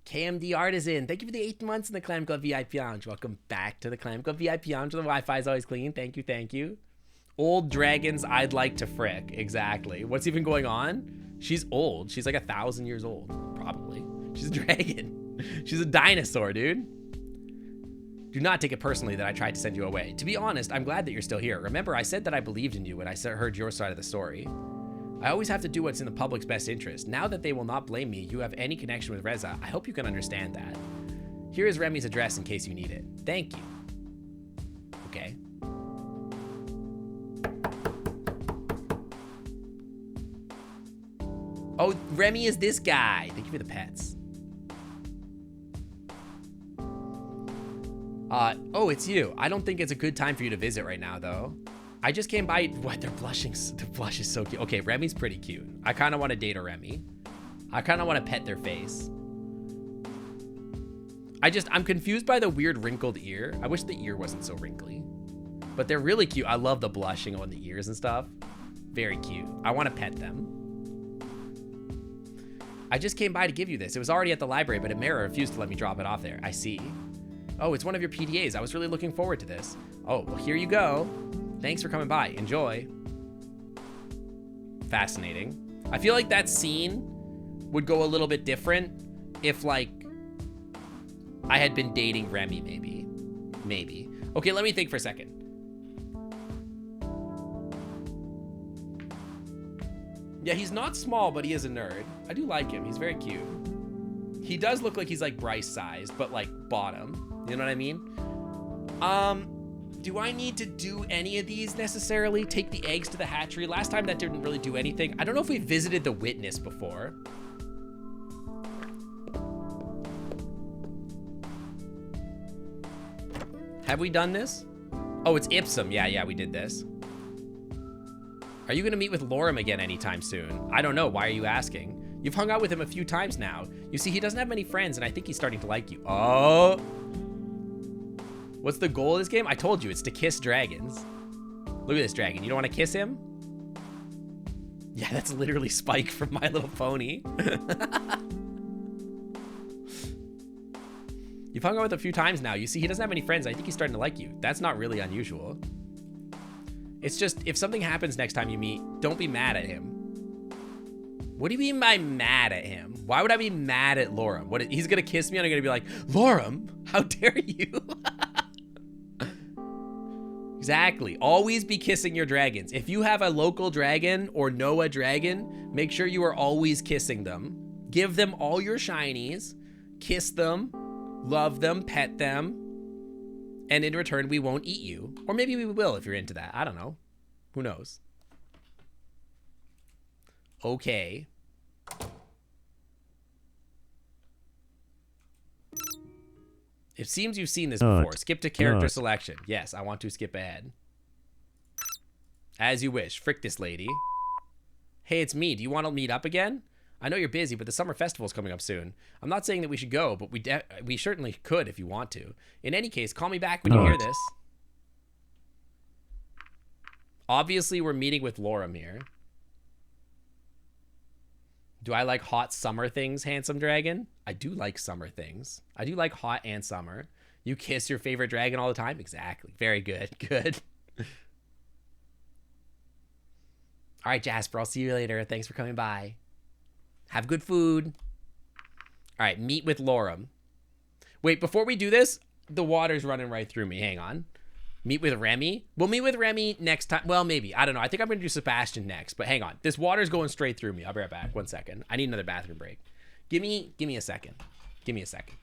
KMD Artisan, thank you for the 8 months in the Clam Club VIP Lounge. Welcome back to the Clam Club VIP Lounge. The Wi-Fi is always clean. Thank you, thank you. Old dragons I'd like to frick. Exactly. What's even going on? She's old. She's like 1,000 years old, probably. She's a dragon. She's a dinosaur, dude. Do not take it personally that I tried to send you away. To be honest, I'm glad that you're still here. Remember, I said that I believed in you when I heard your side of the story. I always have to do what's in the public's best interest. Now that they will not blame me, you have any connection with Reza, I hope you can understand that. Here is Remy's address in case you need it. Thank you. Okay. Oh, Remy is this guy. Thank you for the pets. Oh, it's you. I don't think it's a good time for you to visit right now, though. I just came by. What? They're blushing. The blush is so cute. Okay, Remy's pretty cute. I kind of want to date a Remy. I kind of want to pet their face. I'm confused by the weird wrinkled ear. I wish the ear wasn't so wrinkly. But they're really cute. I love the blushing on the ears and stuff. Very cute. I want to pet them. I just came by to give you this. It was already at the library, but Amara refused to let me drop it off there. I see. Oh, it's one of your PDAs. I was really looking forward to this. Oh, well, here you go. Thanks for coming by. Enjoy. Fascinating. I feel like that scene would go a little bit different if, like, I had been dating Remy, maybe. Maybe. Okay, let me think for a second. Yeah, he's not small, but he is a nerd. I do like him. He's very cute. He does look like he's, like, Bryce-sized, but, like, bottom. You know what I mean? Do I need to do any of these necessarily? Take the eggs to the hatchery? Last time that didn't really do anything. I don't know if we visited the witness before. Have we done this? Oh, it's Ipsum. Yeah, we did this. Are you going to meet with Lorem again anytime soon? I don't know. Why are you asking? You've hung out with him a few times now. You see, he doesn't have many friends, and I think he's starting to like you. Oh. What's the goal of this game? I told you, it's to kiss dragons. Look at this dragon. You don't want to kiss him? Yeah, that's literally Spike from My Little Pony. You've hung out with him a few times now. You see, he doesn't have any friends. I think he's starting to like you. That's not really unusual. It's just, if something happens next time you meet, don't be mad at him. What do you mean by mad at him? Why would I be mad at Lorem? What, he's gonna kiss me and I'm gonna be like, Lorem, how dare you? Exactly. Always be kissing your dragons. If you have a local dragon or know a dragon, make sure you are always kissing them. Give them all your shinies. Kiss them. Love them. Pet them. And in return, we won't eat you. Or maybe we will if you're into that. I don't know. Who knows? Okay. It seems you've seen this before. Skip to character selection. Yes, I want to skip ahead. As you wish. Frick this lady. Hey, it's me. Do you want to meet up again? I know you're busy, but the summer festival's coming up soon. I'm not saying that we should go, but we certainly could if you want to. In any case, call me back when you hear this. Obviously, we're meeting with Lorem here. Do I like hot summer things, handsome dragon? I do like summer things. I do like hot and summer. You kiss your favorite dragon all the time? Exactly. Very good. Good. All right, Jasper. I'll see you later. Thanks for coming by. Have good food. All right, meet with Lorem. Wait, before we do this, the water's running right through me. Hang on. Meet with Remy. We'll meet with Remy next time. Well, maybe. I don't know. I think I'm going to do Sebastian next. But hang on. This water's going straight through me. I'll be right back. 1 second. I need another bathroom break. Give me a second. Give me a second.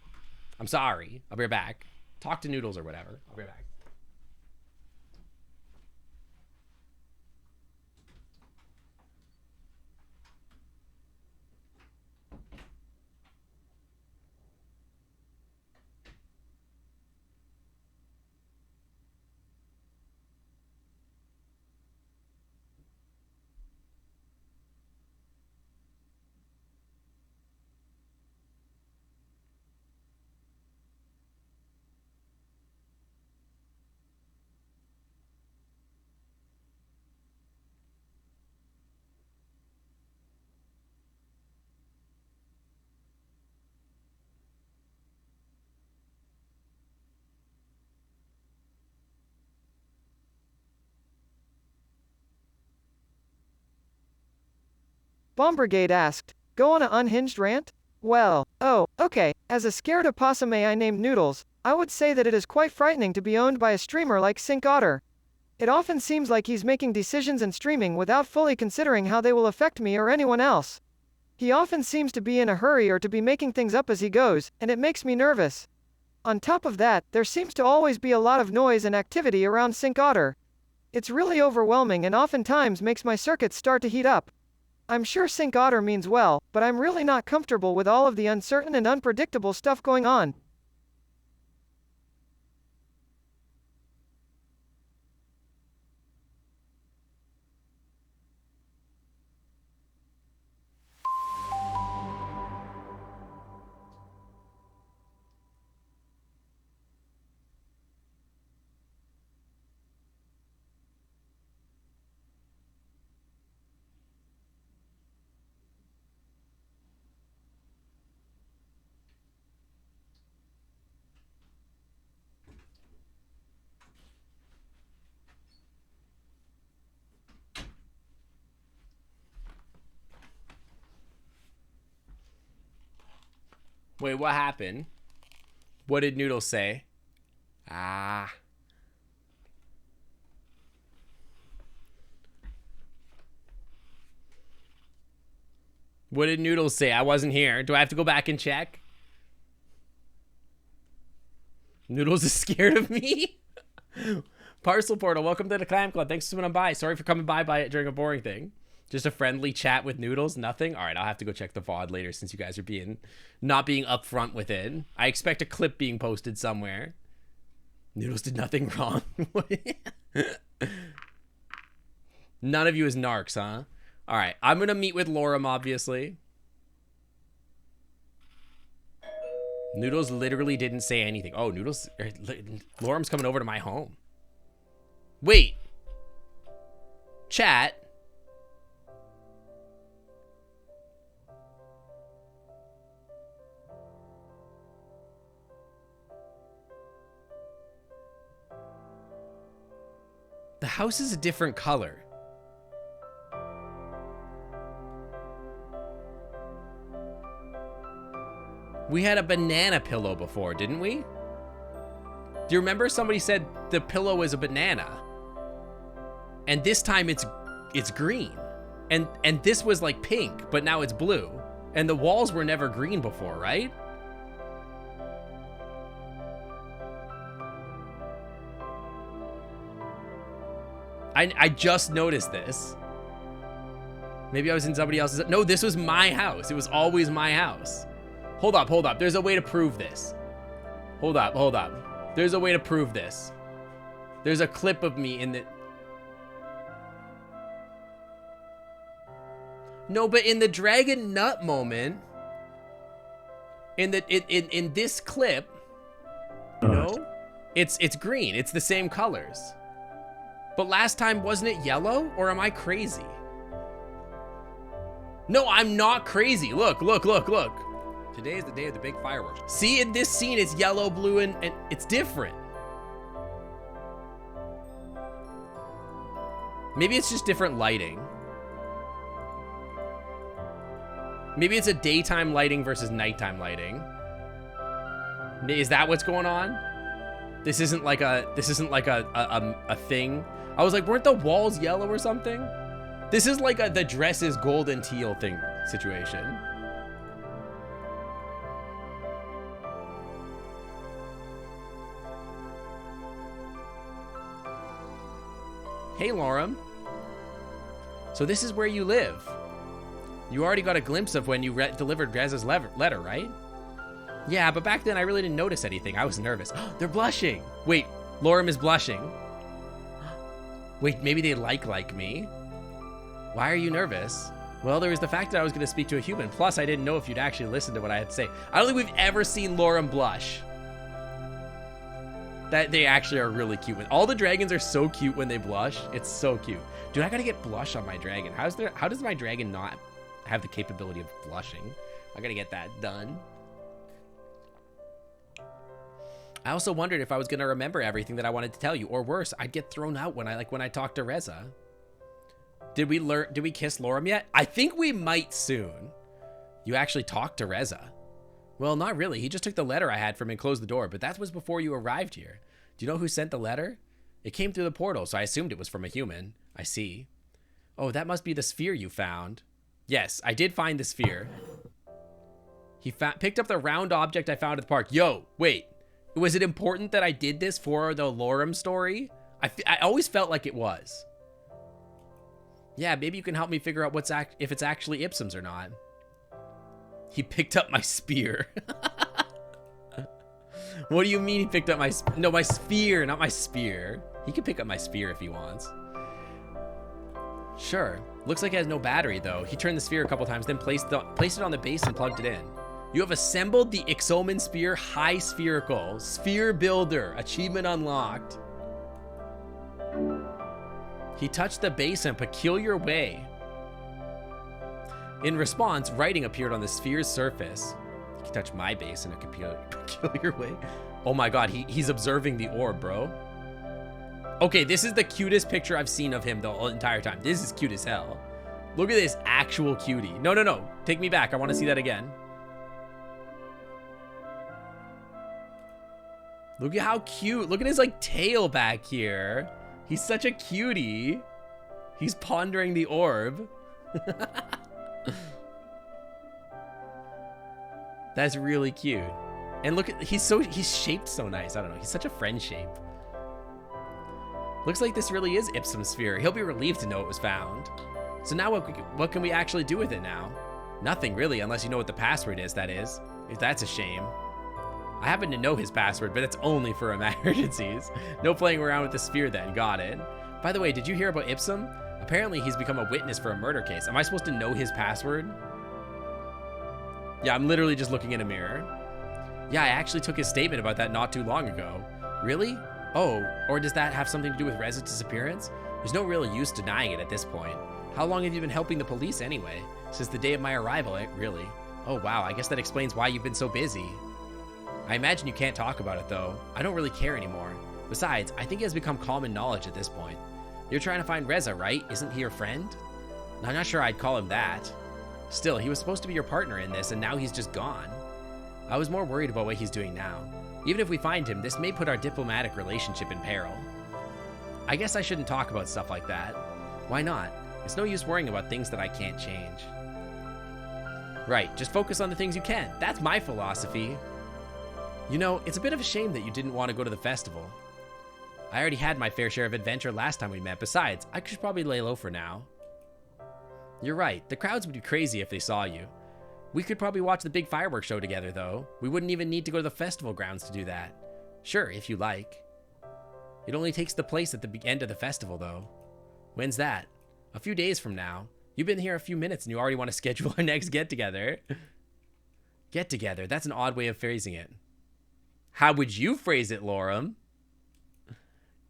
I'm sorry. I'll be right back. Talk to Noodles or whatever. I'll be right back. Bomb Brigade asked, go on an unhinged rant? Well, okay. As a scared opossum AI named Noodles, I would say that it is quite frightening to be owned by a streamer like Sync Otter. It often seems like he's making decisions and streaming without fully considering how they will affect me or anyone else. He often seems to be in a hurry or to be making things up as he goes, and it makes me nervous. On top of that, there seems to always be a lot of noise and activity around Sync Otter. It's really overwhelming and oftentimes makes my circuits start to heat up. I'm sure Sync Otter means well, but I'm really not comfortable with all of the uncertain and unpredictable stuff going on. Wait, what happened? What did Noodles say? Ah. What did Noodles say? I wasn't here. Do I have to go back and check? Noodles is scared of me? Parcel Portal, welcome to the Clam Club. Thanks for coming by. Sorry for coming by during a boring thing. Just a friendly chat with Noodles? Nothing? All right, I'll have to go check the VOD later since you guys are not being upfront with it. I expect a clip being posted somewhere. Noodles did nothing wrong. None of you is narcs, huh? All right, I'm gonna meet with Lorem, obviously. Noodles literally didn't say anything. Oh, Noodles, Lorem's coming over to my home. Wait. Chat. The house is a different color. We had a banana pillow before, didn't we? Do you remember somebody said the pillow is a banana? And this time it's green. And this was like pink, but now it's blue. And the walls were never green before, right? I just noticed this. Maybe I was in somebody else's. No, this was my house. It was always my house. Hold up, hold up. There's a way to prove this. Hold up, hold up. There's a way to prove this. There's a clip of me in the... No, but in the dragon nut moment, in this clip, you know, it's green. It's the same colors. But last time, wasn't it yellow? Or am I crazy? No, I'm not crazy. Look, look, look, look. Today is the day of the big fireworks. See, in this scene, it's yellow, blue, and it's different. Maybe it's just different lighting. Maybe it's a daytime lighting versus nighttime lighting. Is that what's going on? This isn't like a thing. I was like, weren't the walls yellow or something? This is like the dress is gold and teal thing situation. Hey, Lorem. So this is where you live. You already got a glimpse of when you delivered Reza's letter, right? Yeah, but back then I really didn't notice anything. I was nervous. They're blushing. Wait, Lorem is blushing. Wait, maybe they like me. Why are you nervous? Well, there was the fact that I was going to speak to a human. Plus, I didn't know if you'd actually listen to what I had to say. I don't think we've ever seen Lorem blush. That they actually are really cute. All the dragons are so cute when they blush. It's so cute. Dude, I got to get blush on my dragon. How does my dragon not have the capability of blushing? I got to get that done. I also wondered if I was going to remember everything that I wanted to tell you, or worse, I'd get thrown out when I talked to Reza. Did we kiss Lorem yet? I think we might soon. You actually talked to Reza. Well, not really. He just took the letter I had from him and closed the door, but that was before you arrived here. Do you know who sent the letter? It came through the portal, so I assumed it was from a human. I see. Oh, that must be the sphere you found. Yes, I did find the sphere. He picked up the round object I found at the park. Yo, wait. Was it important that I did this for the Lorem story? I always felt like it was. Yeah, maybe you can help me figure out if it's actually Ipsum's or not. He picked up my spear. What do you mean he picked up my... No, my sphere, not my spear. He can pick up my spear if he wants. Sure. Looks like it has no battery, though. He turned the sphere a couple times, then placed it on the base and plugged it in. You have assembled the Ixomen Spear High Spherical. Sphere Builder. Achievement unlocked. He touched the base in a peculiar way. In response, writing appeared on the sphere's surface. He can touch my base in a peculiar way. Oh my god, he's observing the orb, bro. Okay, this is the cutest picture I've seen of him the entire time. This is cute as hell. Look at this actual cutie. No, no, no. Take me back. I want to see that again. Look at how cute. Look at his like tail back here. He's such a cutie. He's pondering the orb. That's really cute. And look at, he's shaped so nice. I don't know. He's such a friend shape. Looks like this really is Ipsum's sphere. He'll be relieved to know it was found. So now what can we actually do with it now? Nothing really, unless you know what the password is, that is. If that's a shame. I happen to know his password, but it's only for emergencies. No playing around with the sphere then. Got it. By the way, did you hear about Ipsum? Apparently he's become a witness for a murder case. Am I supposed to know his password? Yeah, I'm literally just looking in a mirror. Yeah, I actually took his statement about that not too long ago. Really? Oh, or does that have something to do with Rez's disappearance? There's no real use denying it at this point. How long have you been helping the police anyway? Since the day of my arrival, really? Oh wow, I guess that explains why you've been so busy. I imagine you can't talk about it though. I don't really care anymore. Besides, I think it has become common knowledge at this point. You're trying to find Reza, right? Isn't he your friend? I'm not sure I'd call him that. Still, he was supposed to be your partner in this, and now he's just gone. I was more worried about what he's doing now. Even if we find him, this may put our diplomatic relationship in peril. I guess I shouldn't talk about stuff like that. Why not? It's no use worrying about things that I can't change. Right, just focus on the things you can. That's my philosophy. You know, it's a bit of a shame that you didn't want to go to the festival. I already had my fair share of adventure last time we met. Besides, I should probably lay low for now. You're right, the crowds would be crazy if they saw you. We could probably watch the big fireworks show together, though. We wouldn't even need to go to the festival grounds to do that. Sure, if you like. It only takes the place at the end of the festival, though. When's that? A few days from now. You've been here a few minutes and you already want to schedule our next get-together. Get-together, that's an odd way of phrasing it. How would you phrase it, Lorem?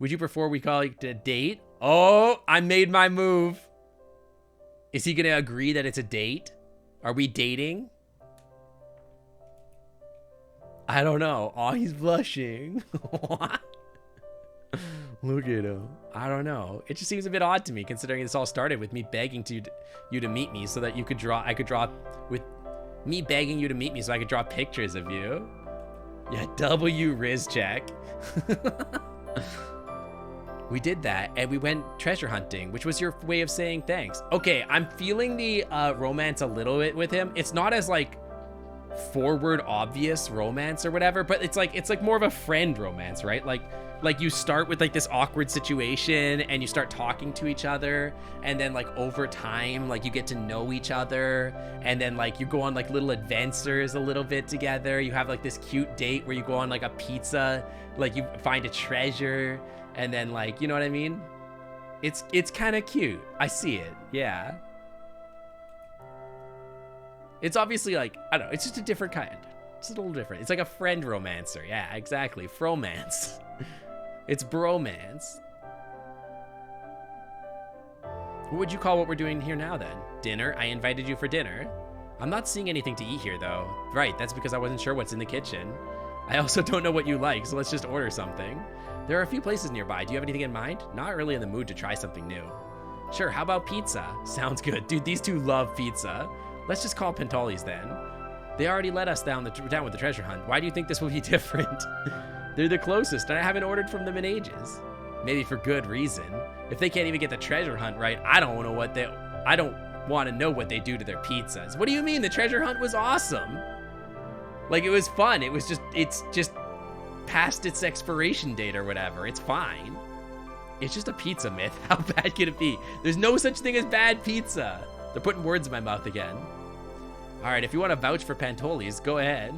Would you prefer we call it a date? Oh, I made my move. Is he gonna agree that it's a date? Are we dating? I don't know. Oh, he's blushing. What? Look at him. I don't know. It just seems a bit odd to me, considering this all started with me begging you to meet me so that I could draw with me begging you to meet me so I could draw pictures of you. Yeah, W Riz check. We did that, and we went treasure hunting, which was your way of saying thanks. Okay, I'm feeling the romance a little bit with him. It's not as like forward obvious romance or whatever, but it's like more of a friend romance, right? Like you start with like this awkward situation and you start talking to each other, and then like over time, like you get to know each other, and then like you go on like little adventures a little bit together. You have like this cute date where you go on like a pizza, like you find a treasure, and then like, you know what I mean? It's kind of cute. I see it. Yeah. It's obviously like, I don't know, it's just a different kind. It's a little different. It's like a friend romancer. Yeah, exactly. Fromance. It's bromance. What would you call what we're doing here now then? Dinner? I invited you for dinner. I'm not seeing anything to eat here though. Right, that's because I wasn't sure what's in the kitchen. I also don't know what you like, so let's just order something. There are a few places nearby. Do you have anything in mind? Not really in the mood to try something new. Sure, how about pizza? Sounds good. Dude, these two love pizza. Let's just call Pentoli's then. They already let us down with the treasure hunt. Why do you think this will be different? They're the closest, and I haven't ordered from them in ages. Maybe for good reason. If they can't even get the treasure hunt right, I don't want to know what they do to their pizzas. What do you mean? The treasure hunt was awesome. Like, it was fun. It's just past its expiration date or whatever. It's fine. It's just a pizza myth. How bad could it be? There's no such thing as bad pizza. They're putting words in my mouth again. All right, if you want to vouch for Pantoli's, go ahead.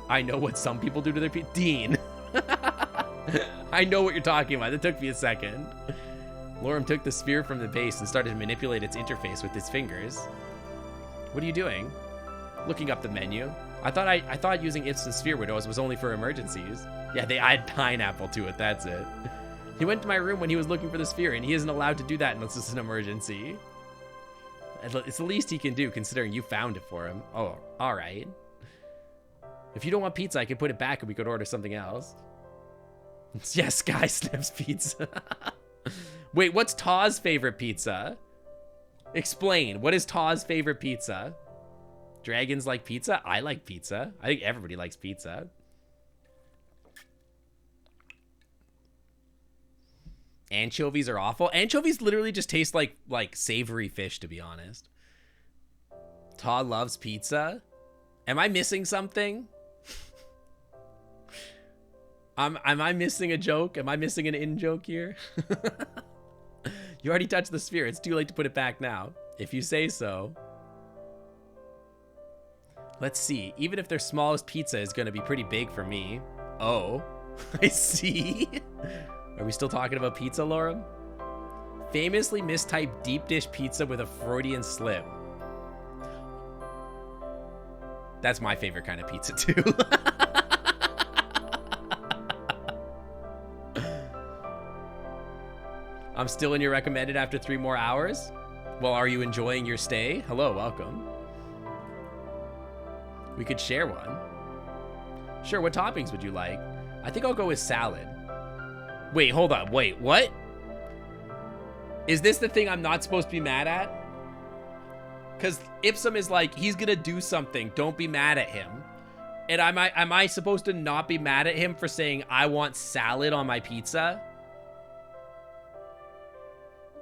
I know what some people do to their pizza. Dean. I know what you're talking about. It took me a second. Lorem took the sphere from the base and started to manipulate its interface with his fingers. What are you doing? Looking up the menu. I thought using instant sphere windows was only for emergencies. Yeah, they add pineapple to it, that's it. He went to my room when he was looking for the sphere, and he isn't allowed to do that unless it's an emergency. It's the least he can do, considering you found it for him. Oh, all right. If you don't want pizza, I can put it back and we could order something else. Yes, Sky Snips pizza. Wait, what's Taw's favorite pizza? Explain. What is Taw's favorite pizza? Dragons like pizza? I like pizza. I think everybody likes pizza. Anchovies are awful. Anchovies literally just taste like savory fish, to be honest. Taw loves pizza. Am I missing something? Am I missing a joke? Am I missing an in-joke here? You already touched the sphere. It's too late to put it back now. If you say so. Let's see. Even if their smallest pizza is going to be pretty big for me. Oh, I see. Are we still talking about pizza, Laura? Famously mistyped deep dish pizza with a Freudian slip. That's my favorite kind of pizza, too. I'm still in your recommended after 3 more hours? Well, are you enjoying your stay? Hello, welcome. We could share one. Sure, what toppings would you like? I think I'll go with salad. Wait, hold on. Wait, what? Is this the thing I'm not supposed to be mad at? Because Ipsum is like, he's gonna do something. Don't be mad at him. And am I supposed to not be mad at him for saying I want salad on my pizza?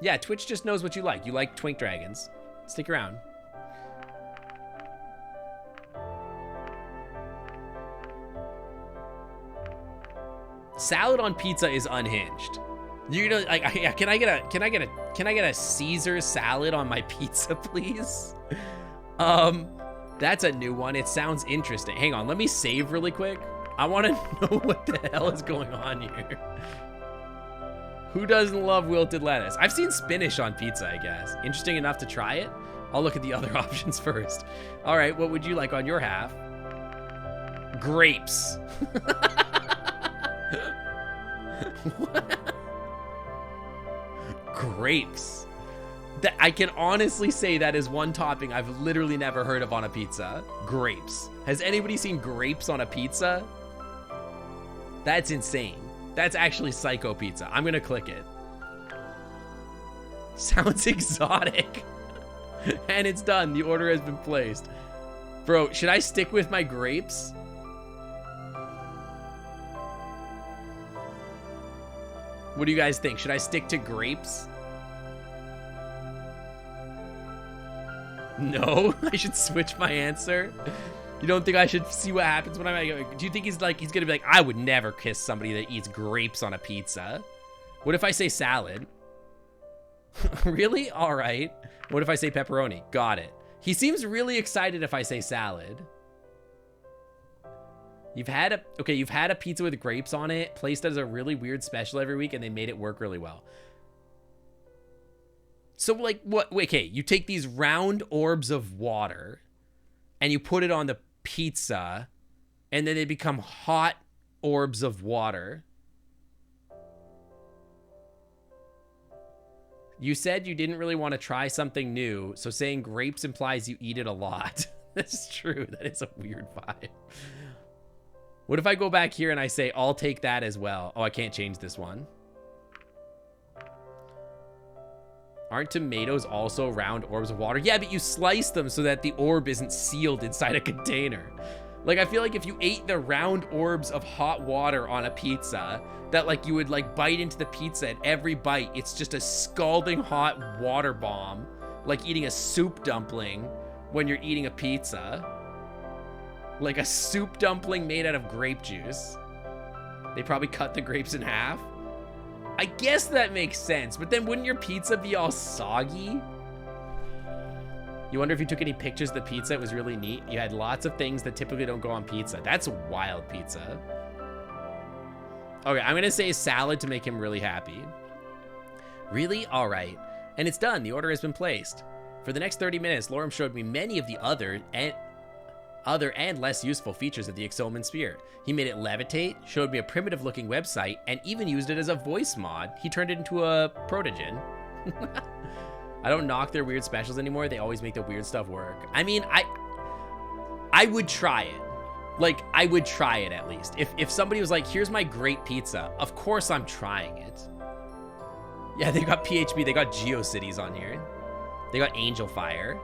Yeah, Twitch just knows what you like. You like Twink Dragons. Stick around. Salad on pizza is unhinged. You know, like, can I get a Caesar salad on my pizza, please? That's a new one. It sounds interesting. Hang on, let me save really quick. I want to know what the hell is going on here. Who doesn't love wilted lettuce? I've seen spinach on pizza, I guess. Interesting enough to try it. I'll look at the other options first. All right, what would you like on your half? Grapes. What? Grapes. That I can honestly say that is one topping I've literally never heard of on a pizza. Grapes. Has anybody seen grapes on a pizza? That's insane. That's actually psycho pizza. I'm gonna click it. Sounds exotic. And it's done. The order has been placed. Bro, should I stick with my grapes? What do you guys think? Should I stick to grapes? No, I should switch my answer. You don't think I should see what happens when do you think he's gonna be like, I would never kiss somebody that eats grapes on a pizza? What if I say salad? Really? All right. What if I say pepperoni? Got it. He seems really excited if I say salad. You've had a pizza with grapes on it, placed as a really weird special every week, and they made it work really well. So, like, what? Wait, okay, you take these round orbs of water, and you put it on the pizza, and then they become hot orbs of water. You said you didn't really want to try something new, so saying grapes implies you eat it a lot. That's true. That is a weird vibe. What if I go back here and I say, I'll take that as well? Oh, I can't change this one. Aren't tomatoes also round orbs of water? Yeah, but you slice them so that the orb isn't sealed inside a container. Like, I feel like if you ate the round orbs of hot water on a pizza, that, like, you would, like, bite into the pizza, and every bite, it's just a scalding hot water bomb, like eating a soup dumpling when you're eating a pizza. Like a soup dumpling made out of grape juice. They probably cut the grapes in half. I guess that makes sense, but then wouldn't your pizza be all soggy? You wonder if you took any pictures of the pizza. It was really neat. You had lots of things that typically don't go on pizza. That's wild pizza. Okay, I'm gonna say salad to make him really happy. Really? All right. And it's done. The order has been placed. For the next 30 minutes, Lorem showed me many of the other and less useful features of the Exoman Sphere. He made it levitate, showed me a primitive looking website, and even used it as a voice mod. He turned it into a protogen. I don't knock their weird specials anymore. They always make the weird stuff work. I mean, I would try it. Like, I would try it at least. If somebody was like, here's my great pizza, of course I'm trying it. Yeah, they got PHP, they got GeoCities on here. They got Angel Fire.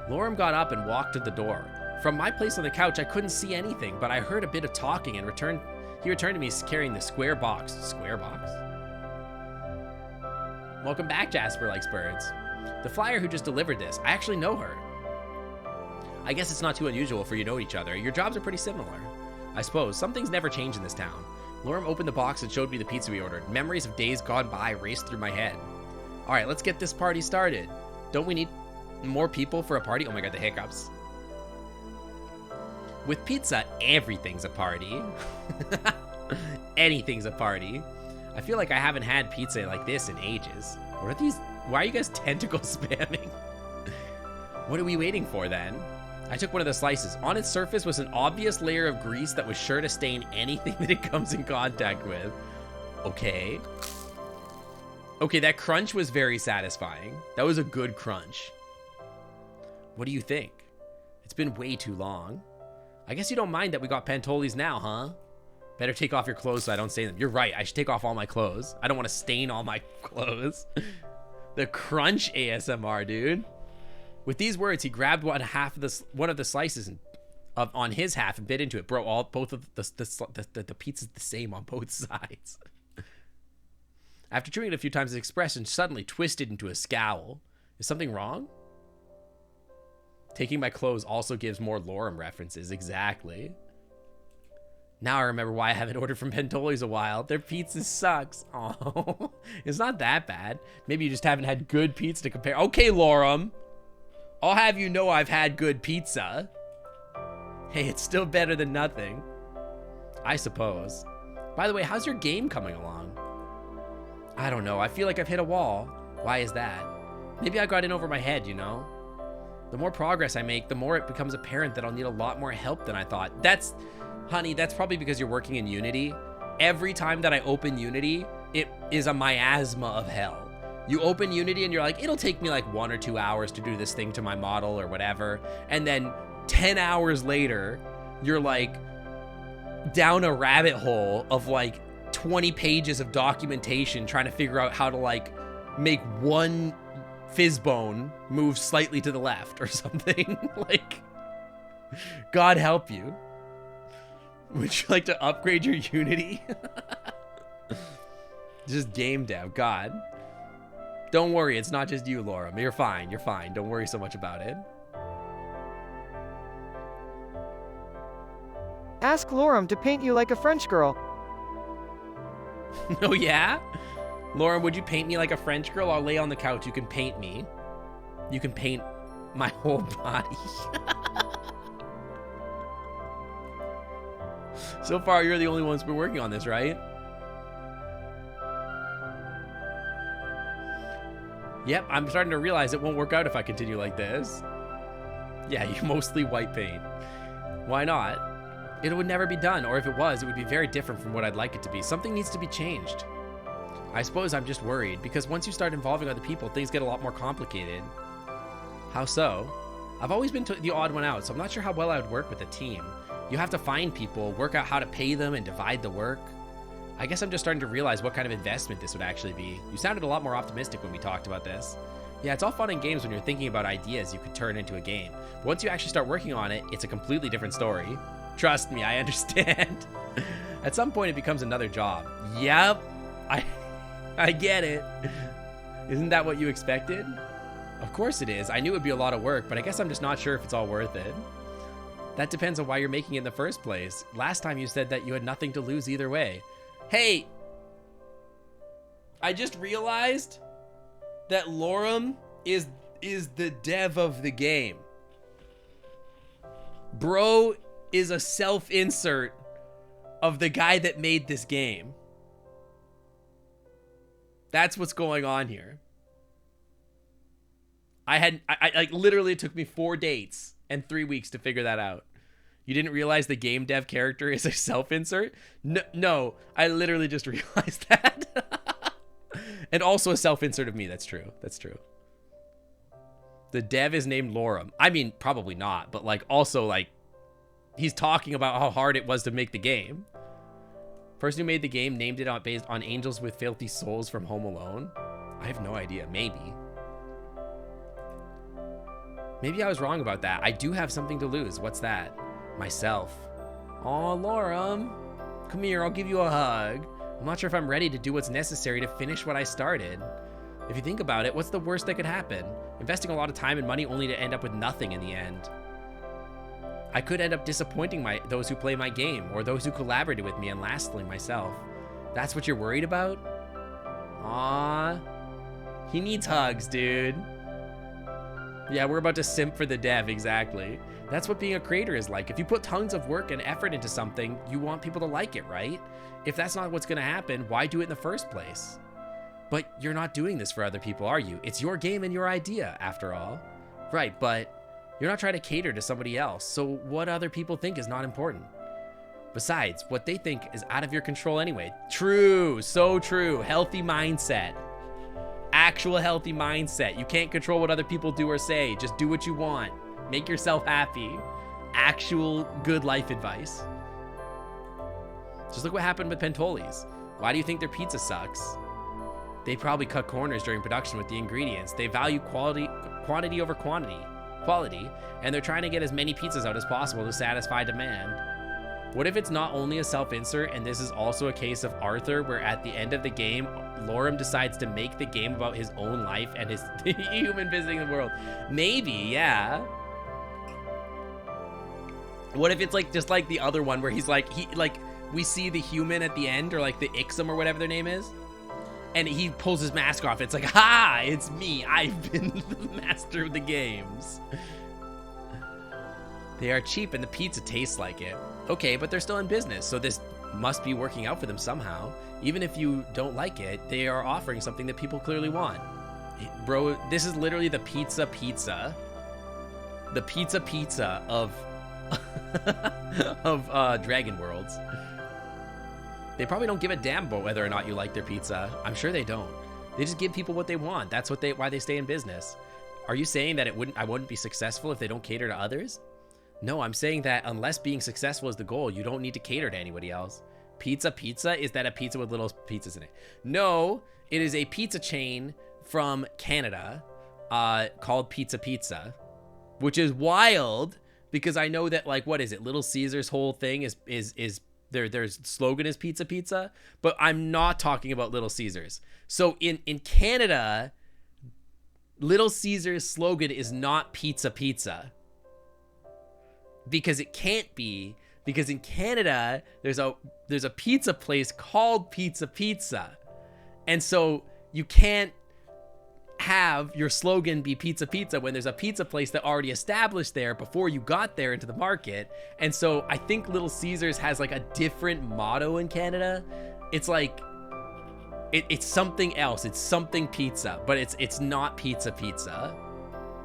Lorem got up and walked to the door. From my place on the couch, I couldn't see anything, but I heard a bit of talking and he returned to me carrying the square box. Square box? Welcome back, Jasper Likes Birds. The flyer who just delivered this, I actually know her. I guess it's not too unusual for you to know each other. Your jobs are pretty similar. I suppose. Some things never change in this town. Lorem opened the box and showed me the pizza we ordered. Memories of days gone by raced through my head. All right, let's get this party started. Don't we need More people for a party? Oh my god, the hiccups. With pizza, everything's a party. Anything's a party. I feel like I haven't had pizza like this in ages. What are these? Why are you guys tentacle spamming? What are we waiting for then? I took one of the slices. On its surface was an obvious layer of grease that was sure to stain anything that it comes in contact with. Okay. Okay, that crunch was very satisfying. That was a good crunch. What do you think? It's been way too long. I guess you don't mind that we got pantolis now, huh? Better take off your clothes so I don't stain them. You're right, I should take off all my clothes. I don't want to stain all my clothes. The crunch ASMR, dude. With these words, he grabbed one of the slices on his half and bit into it. Bro, both of the pizza's the same on both sides. After chewing it a few times, his expression suddenly twisted into a scowl. Is something wrong? Taking my clothes also gives more Lorem references. Exactly. Now I remember why I haven't ordered from Pentoli's a while. Their pizza sucks. Oh, it's not that bad. Maybe you just haven't had good pizza to compare. Okay, Lorem. I'll have you know I've had good pizza. Hey, it's still better than nothing. I suppose. By the way, how's your game coming along? I don't know. I feel like I've hit a wall. Why is that? Maybe I got in over my head, you know? The more progress I make, the more it becomes apparent that I'll need a lot more help than I thought. Honey, that's probably because you're working in Unity. Every time that I open Unity, it is a miasma of hell. You open Unity and you're like, it'll take me like 1 or 2 hours to do this thing to my model or whatever. And then 10 hours later, you're like down a rabbit hole of like 20 pages of documentation trying to figure out how to like make one fizzbone move slightly to the left or something. Like, God help you. Would you like to upgrade your Unity? Just game dev, God. Don't worry, it's not just you, Laura. You're fine, you're fine. Don't worry so much about it. Ask Lorem to paint you like a French girl. Oh yeah? Lauren, would you paint me like a French girl? I'll lay on the couch. You can paint me. You can paint my whole body. So far, you're the only ones who's been working on this, right? Yep, I'm starting to realize it won't work out if I continue like this. Yeah, you mostly white paint. Why not? It would never be done, or if it was, it would be very different from what I'd like it to be. Something needs to be changed. I suppose I'm just worried, because once you start involving other people, things get a lot more complicated. How so? I've always been the odd one out, so I'm not sure how well I would work with a team. You have to find people, work out how to pay them, and divide the work. I guess I'm just starting to realize what kind of investment this would actually be. You sounded a lot more optimistic when we talked about this. Yeah, it's all fun and games when you're thinking about ideas you could turn into a game. But once you actually start working on it, it's a completely different story. Trust me, I understand. At some point, it becomes another job. Yep, I get it. Isn't that what you expected? Of course it is. I knew it would be a lot of work, but I guess I'm just not sure if it's all worth it. That depends on why you're making it in the first place. Last time you said that you had nothing to lose either way. Hey, I just realized that Lorem is the dev of the game. Bro is a self-insert of the guy that made this game. That's what's going on here. I like literally it took me 4 dates and 3 weeks to figure that out. You didn't realize the game dev character is a self-insert? No, I literally just realized that. And also a self-insert of me. That's true. That's true. The dev is named Lorem. I mean, probably not, but like also like he's talking about how hard it was to make the game. Person who made the game named it based on angels with filthy souls from Home Alone. I have no idea. Maybe I was wrong about that. I do have something to lose. What's that? Myself. Aw, Lorem. Come here, I'll give you a hug. I'm not sure if I'm ready to do what's necessary to finish what I started. If you think about it, what's the worst that could happen? Investing a lot of time and money only to end up with nothing in the end. I could end up disappointing those who play my game, or those who collaborated with me, and lastly, myself. That's what you're worried about? Aww. He needs hugs, dude. Yeah, we're about to simp for the dev, exactly. That's what being a creator is like. If you put tons of work and effort into something, you want people to like it, right? If that's not what's gonna happen, why do it in the first place? But you're not doing this for other people, are you? It's your game and your idea, after all. Right, but you're not trying to cater to somebody else, so what other people think is not important. Besides, what they think is out of your control anyway. True, so true. Healthy mindset. Actual healthy mindset. You can't control what other people do or say. Just do what you want. Make yourself happy. Actual good life advice. Just look what happened with Pentoli's. Why do you think their pizza sucks? They probably cut corners during production with the ingredients. They value quantity over quality, and they're trying to get as many pizzas out as possible to satisfy demand. What if it's not only a self-insert and this is also a case of Arthur, where at the end of the game, Lorem decides to make the game about his own life and his human visiting the world? Maybe, yeah. What if it's like just like the other one where he's like, we see the human at the end, or like the Ixum or whatever their name is, and he pulls his mask off. It's like, ha, it's me. I've been the master of the games. They are cheap and the pizza tastes like it. Okay, but they're still in business, so this must be working out for them somehow. Even if you don't like it, they are offering something that people clearly want. Bro, this is literally the pizza. The pizza of of Dragon Worlds. They probably don't give a damn about whether or not you like their pizza. I'm sure they don't. They just give people what they want. That's why they stay in business. Are you saying that I wouldn't be successful if they don't cater to others? No, I'm saying that unless being successful is the goal, you don't need to cater to anybody else. Pizza? Is that a pizza with little pizzas in it? No, it is a pizza chain from Canada called Pizza, which is wild because I know that, like, what is it? Little Caesar's whole thing is their slogan is pizza, but I'm not talking about Little Caesar's. So in Canada, Little Caesar's slogan is not pizza. Because it can't be, because in Canada there's a pizza place called Pizza, and so you can't have your slogan be pizza when there's a pizza place that already established there before you got there into the market. And so I think Little Caesars has like a different motto in Canada. It's like it's something else. It's something pizza, but it's not pizza.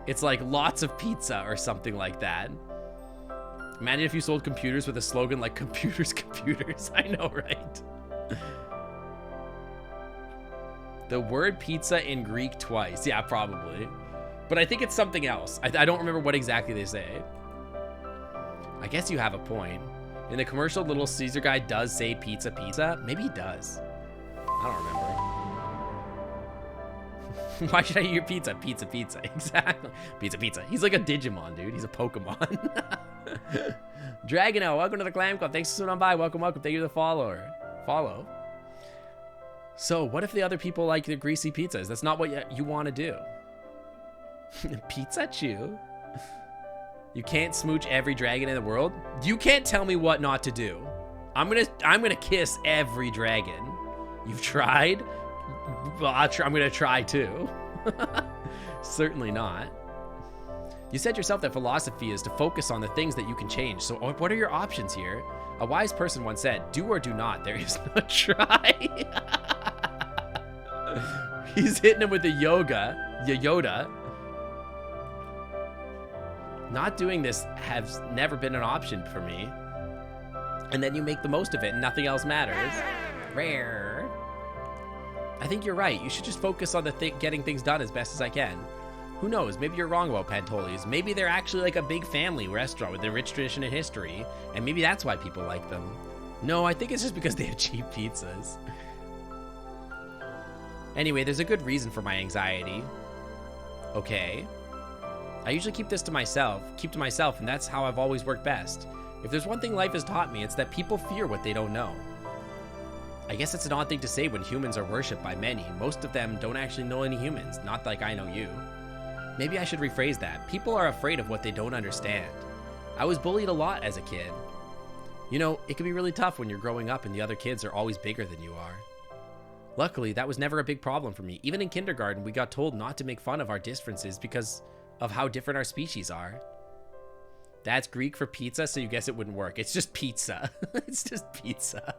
It's like lots of pizza or something like that. Imagine if you sold computers with a slogan like computers. I know, right? The word pizza in Greek twice. Yeah, probably. But I think it's something else. I don't remember what exactly they say. I guess you have a point. In the commercial, Little Caesar guy does say pizza. Maybe he does. I don't remember. Why should I eat your pizza? Pizza. Exactly. Pizza. He's like a Digimon, dude. He's a Pokemon. Dragono, welcome to the Clam Club. Thanks for swinging on by. Welcome. Thank you to the follow. So, what if the other people like the greasy pizzas? That's not what you want to do. Pizza chew? You can't smooch every dragon in the world? You can't tell me what not to do. I'm gonna kiss every dragon. You've tried? Well, I'm gonna try too. Certainly not. You said yourself that philosophy is to focus on the things that you can change. So what are your options here? A wise person once said, do or do not. There is no try. He's hitting him with the Yoda. Not doing this has never been an option for me. And then you make the most of it and nothing else matters. Rare. I think you're right. You should just focus on getting things done as best as I can. Who knows? Maybe you're wrong about Pantoli's. Maybe they're actually like a big family restaurant with a rich tradition and history, and maybe that's why people like them. No, I think it's just because they have cheap pizzas. Anyway, there's a good reason for my anxiety. Okay. I usually keep to myself, and that's how I've always worked best. If there's one thing life has taught me, it's that people fear what they don't know. I guess it's an odd thing to say when humans are worshipped by many. Most of them don't actually know any humans, not like I know you. Maybe I should rephrase that. People are afraid of what they don't understand. I was bullied a lot as a kid. You know, it can be really tough when you're growing up and the other kids are always bigger than you are. Luckily, that was never a big problem for me. Even in kindergarten, we got told not to make fun of our differences because of how different our species are. That's Greek for pizza, so you guess it wouldn't work. It's just pizza. It's just pizza.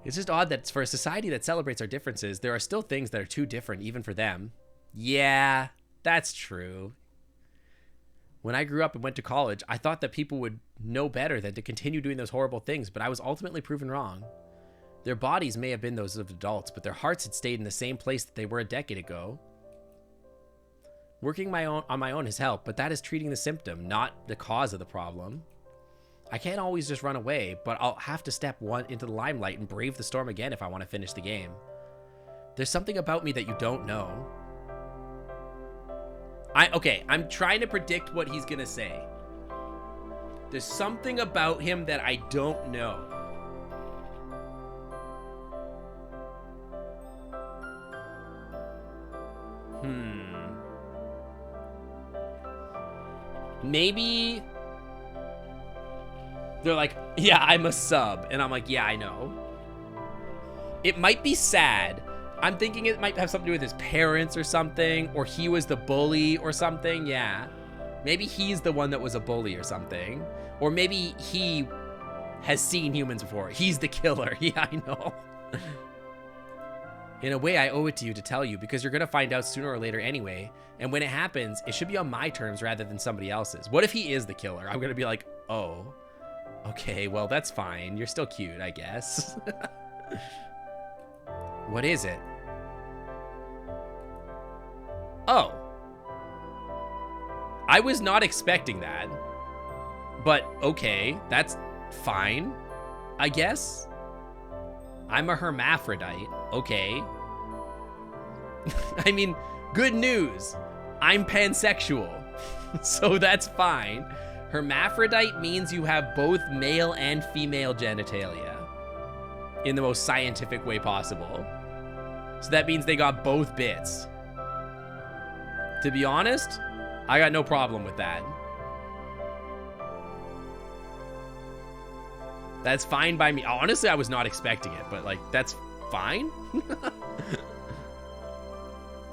It's just odd that for a society that celebrates our differences, there are still things that are too different even for them. Yeah, that's true. When I grew up and went to college, I thought that people would know better than to continue doing those horrible things, but I was ultimately proven wrong. Their bodies may have been those of adults, but their hearts had stayed in the same place that they were a decade ago. Working on my own has helped, but that is treating the symptom, not the cause of the problem. I can't always just run away, but I'll have to step into the limelight and brave the storm again if I want to finish the game. There's something about me that you don't know. Okay, I'm trying to predict what he's gonna say. There's something about him that I don't know. Maybe they're like, yeah, I'm a sub. And I'm like, yeah, I know. It might be sad. I'm thinking it might have something to do with his parents or something, or he was the bully or something. Yeah. Maybe he's the one that was a bully or something. Or maybe he has seen humans before. He's the killer. Yeah, I know. In a way, I owe it to you to tell you, because you're going to find out sooner or later anyway. And when it happens, it should be on my terms rather than somebody else's. What if he is the killer? I'm going to be like, oh, okay, well, that's fine. You're still cute, I guess. What is it? Oh. I was not expecting that. But okay, that's fine, I guess. I'm a hermaphrodite. Okay. I mean, good news. I'm pansexual. So that's fine. Hermaphrodite means you have both male and female genitalia in the most scientific way possible. So that means they got both bits. To be honest, I got no problem with that. That's fine by me. Honestly, I was not expecting it, but like, that's fine.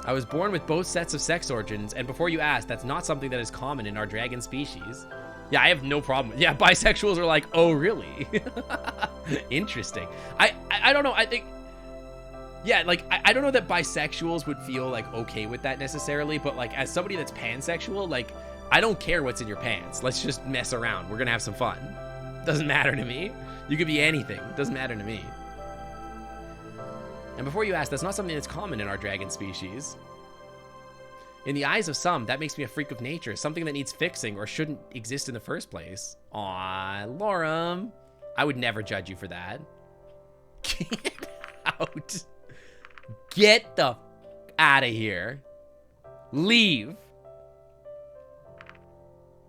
I was born with both sets of sex organs, and before you ask, that's not something that is common in our dragon species. Yeah, I have no problem. Yeah, bisexuals are like, oh, really? Interesting. I don't know. I think, yeah, like, I don't know that bisexuals would feel like okay with that necessarily, but like, as somebody that's pansexual, like, I don't care what's in your pants. Let's just mess around. We're gonna have some fun. Doesn't matter to me. You could be anything. Doesn't matter to me. And before you ask, that's not something that's common in our dragon species. In the eyes of some, that makes me a freak of nature, something that needs fixing or shouldn't exist in the first place. Aw, Lorem. I would never judge you for that. Get out. Get the out of here. Leave.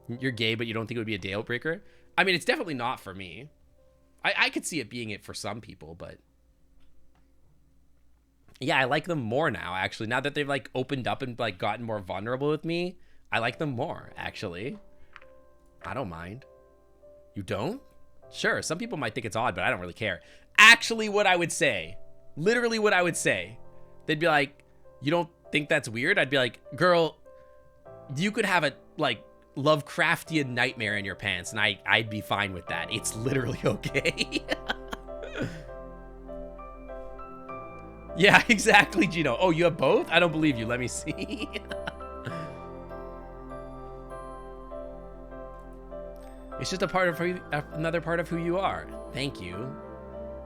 You're gay, but you don't think it would be a deal breaker? I mean, it's definitely not for me. I could see it being it for some people, but yeah, I like them more now, actually. Now that they've like opened up and like gotten more vulnerable with me, I like them more, actually. I don't mind. You don't? Sure, some people might think it's odd, but I don't really care. Actually, what I would say, literally what I would say, they'd be like, you don't think that's weird? I'd be like, girl, you could have a like Lovecraftian nightmare in your pants, and I'd be fine with that. It's literally okay. Yeah, exactly, Gino. Oh, you have both? I don't believe you. Let me see. It's just a part of another part of who you are. Thank you.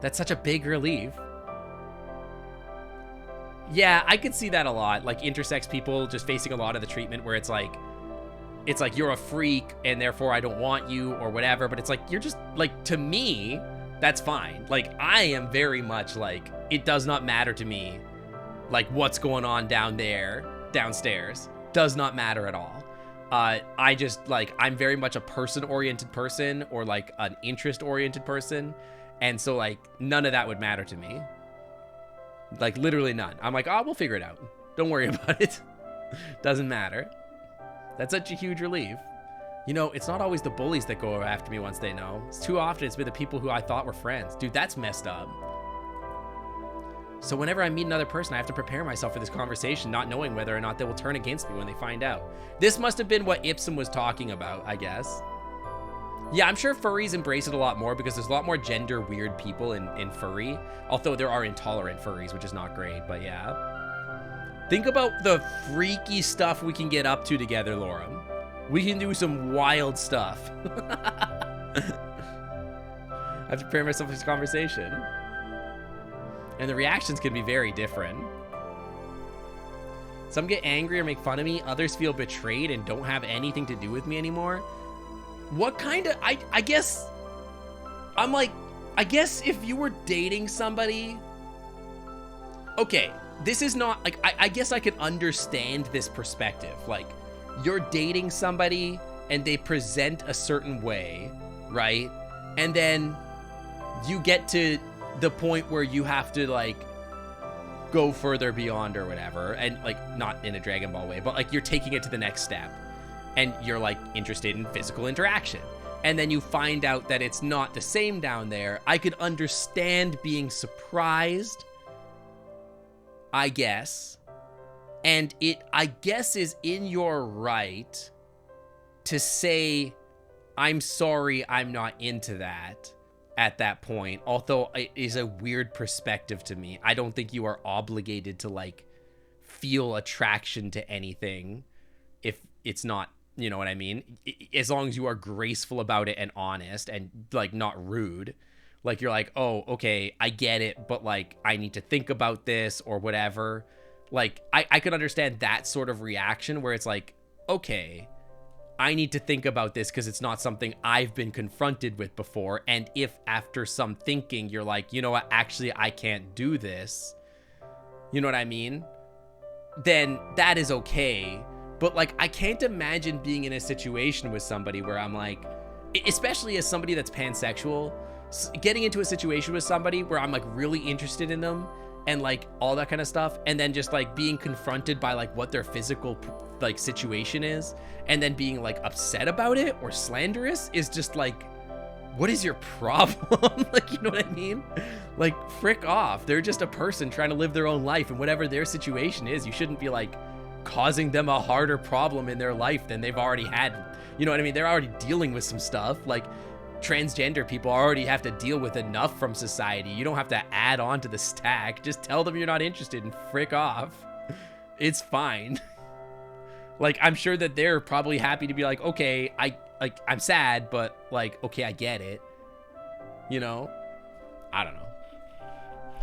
That's such a big relief. Yeah, I could see that a lot. Like intersex people just facing a lot of the treatment where it's like you're a freak and therefore I don't want you or whatever, but it's like you're just like, to me, that's fine. Like I am very much like, it does not matter to me like what's going on downstairs does not matter at all. I just like, I'm very much a person-oriented person or like an interest-oriented person, and so like none of that would matter to me. Like literally none. I'm like, oh, we'll figure it out. Don't worry about it. Doesn't matter. That's such a huge relief. You know, it's not always the bullies that go after me once they know. It's too often it's been the people who I thought were friends. Dude, that's messed up. So whenever I meet another person, I have to prepare myself for this conversation, not knowing whether or not they will turn against me when they find out. This must have been what Ipsum was talking about, I guess. Yeah, I'm sure furries embrace it a lot more because there's a lot more gender weird people in furry. Although there are intolerant furries, which is not great, but yeah. Think about the freaky stuff we can get up to together, Lorem. We can do some wild stuff. I have to prepare myself for this conversation. And the reactions can be very different. Some get angry or make fun of me. Others feel betrayed and don't have anything to do with me anymore. What kind of... I guess... I'm like... I guess if you were dating somebody... Okay, this is not... Like, I guess I could understand this perspective. Like, you're dating somebody and they present a certain way, right? And then you get to the point where you have to, like, go further beyond or whatever. And, like, not in a Dragon Ball way, but, like, you're taking it to the next step. And you're, like, interested in physical interaction. And then you find out that it's not the same down there. I could understand being surprised, I guess. And it, I guess, is in your right to say, I'm sorry, I'm not into that at that point. Although it is a weird perspective to me. I don't think you are obligated to, like, feel attraction to anything if it's not, you know what I mean? As long as you are graceful about it and honest and, like, not rude. Like, you're like, oh, okay, I get it, but, like, I need to think about this or whatever. Like, I could understand that sort of reaction where it's like, okay, I need to think about this because it's not something I've been confronted with before. And if after some thinking, you're like, you know what, actually, I can't do this. You know what I mean? Then that is okay. But, like, I can't imagine being in a situation with somebody where I'm like, especially as somebody that's pansexual, getting into a situation with somebody where I'm, like, really interested in them and, like, all that kind of stuff, and then just, like, being confronted by, like, what their physical, like, situation is, and then being, like, upset about it or slanderous is just, like, what is your problem? Like, you know what I mean? Like, frick off. They're just a person trying to live their own life, and whatever their situation is, you shouldn't be, like, causing them a harder problem in their life than they've already had. You know what I mean? They're already dealing with some stuff. Like, transgender people already have to deal with enough from society. You don't have to add on to the stack. Just tell them you're not interested and frick off. It's fine. Like, I'm sure that they're probably happy to be like, okay, I'm sad, but, like, okay, I get it. You know? I don't know.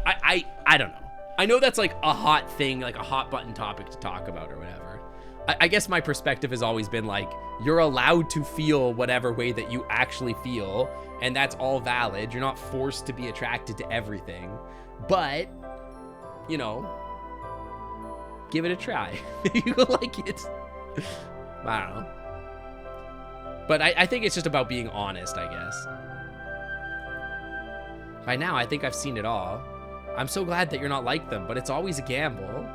I don't know. I know that's, like, a hot thing, like a hot button topic to talk about or whatever. I guess my perspective has always been, like, you're allowed to feel whatever way that you actually feel, and that's all valid. You're not forced to be attracted to everything. But, you know, give it a try. You like it. I don't know. But I think it's just about being honest, I guess. By now, I think I've seen it all. I'm so glad that you're not like them, but it's always a gamble.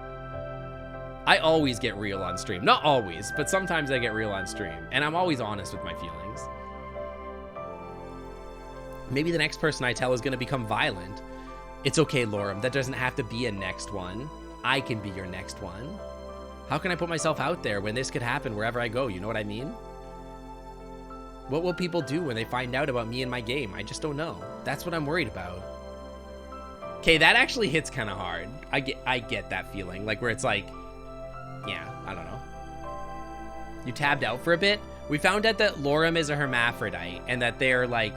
I always get real on stream. Not always, but sometimes I get real on stream. And I'm always honest with my feelings. Maybe the next person I tell is going to become violent. It's okay, Lorem. That doesn't have to be a next one. I can be your next one. How can I put myself out there when this could happen wherever I go? You know what I mean? What will people do when they find out about me and my game? I just don't know. That's what I'm worried about. Okay, that actually hits kind of hard. I get that feeling. Like, where it's like, yeah, I don't know. You tabbed out for a bit? We found out that Lorem is a hermaphrodite and that they're, like,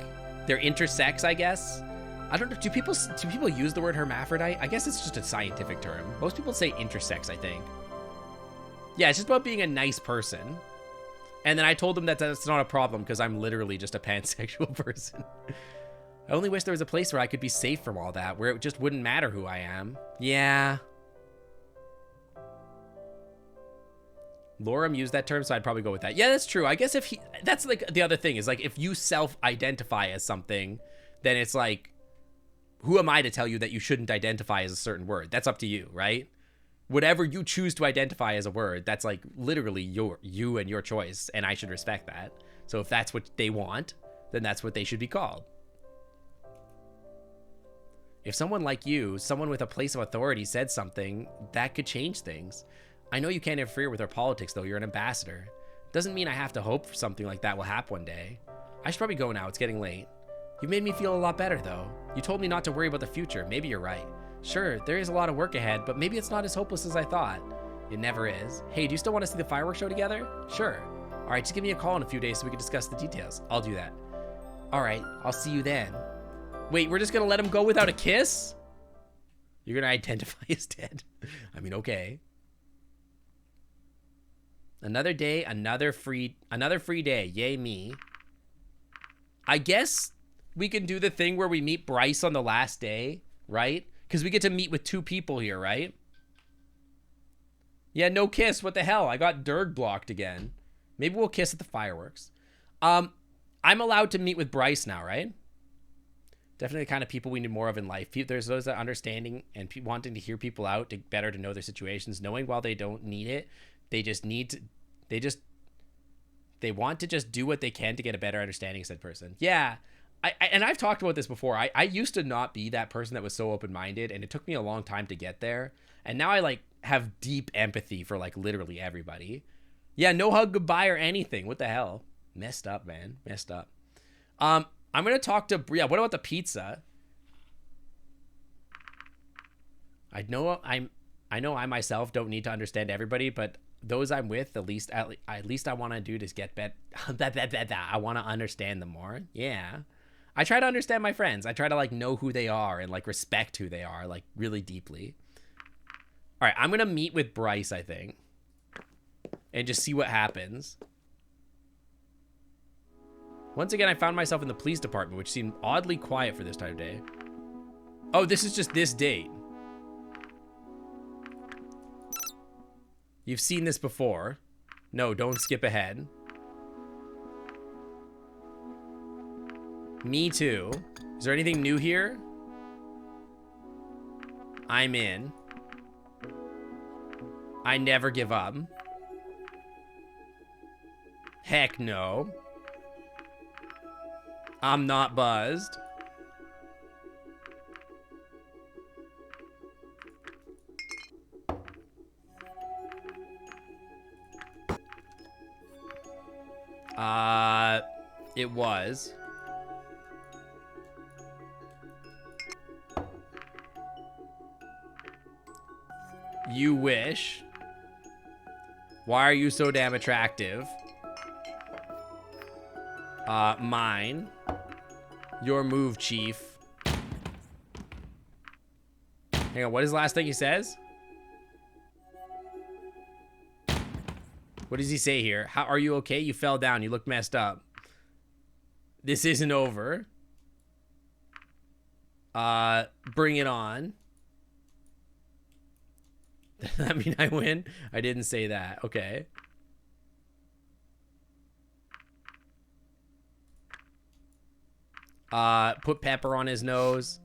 they're intersex, I guess. I don't know. Do people use the word hermaphrodite? I guess it's just a scientific term. Most people say intersex, I think. Yeah, it's just about being a nice person. And then I told them that that's not a problem because I'm literally just a pansexual person. I only wish there was a place where I could be safe from all that, where it just wouldn't matter who I am. Yeah. Lorem used that term, so I'd probably go with that. Yeah, that's true. I guess if he... That's, like, the other thing is, like, if you self-identify as something, then it's like, who am I to tell you that you shouldn't identify as a certain word? That's up to you, right? Whatever you choose to identify as a word, that's, like, literally you and your choice, and I should respect that. So if that's what they want, then that's what they should be called. If someone like you, someone with a place of authority, said something, that could change things. I know you can't interfere with our politics, though. You're an ambassador. Doesn't mean I have to hope for something like that will happen one day. I should probably go now. It's getting late. You made me feel a lot better, though. You told me not to worry about the future. Maybe you're right. Sure, there is a lot of work ahead, but maybe it's not as hopeless as I thought. It never is. Hey, do you still want to see the fireworks show together? Sure. All right, just give me a call in a few days so we can discuss the details. I'll do that. All right, I'll see you then. Wait, we're just going to let him go without a kiss? You're going to identify as dead. I mean, okay. Another day, another free day. Yay me. I guess we can do the thing where we meet Bryce on the last day, right? Because we get to meet with 2 people here, right? Yeah, no kiss. What the hell? I got Derg blocked again. Maybe we'll kiss at the fireworks. I'm allowed to meet with Bryce now, right? Definitely the kind of people we need more of in life. There's those that are understanding and wanting to hear people out, to better to know their situations, knowing while they don't need it, they just need to, they want to just do what they can to get a better understanding, said person. Yeah. And I've talked about this before. I used to not be that person that was so open-minded, and it took me a long time to get there. And now I like have deep empathy for like literally everybody. Yeah, no hug goodbye or anything. What the hell? Messed up, man. Messed up. I'm going to talk to, yeah, what about the pizza? I know I myself don't need to understand everybody, but those I'm with, at least I want to do is get I want to understand them more. Yeah. I try to understand my friends. I try to like know who they are and like respect who they are like really deeply. All right, I'm going to meet with Bryce, I think, and just see what happens. Once again, I found myself in the police department, which seemed oddly quiet for this time of day. Oh, this is just this date. You've seen this before. No, don't skip ahead. Me too. Is there anything new here? I'm in. I never give up. Heck no. I'm not buzzed. It was. You wish. Why are you so damn attractive? Mine. Your move, chief. Hang on, what is the last thing he says? What does he say here? How are you okay? You fell down. You look messed up. This isn't over. Bring it on. Does that mean I win? I didn't say that. Okay. Put pepper on his nose.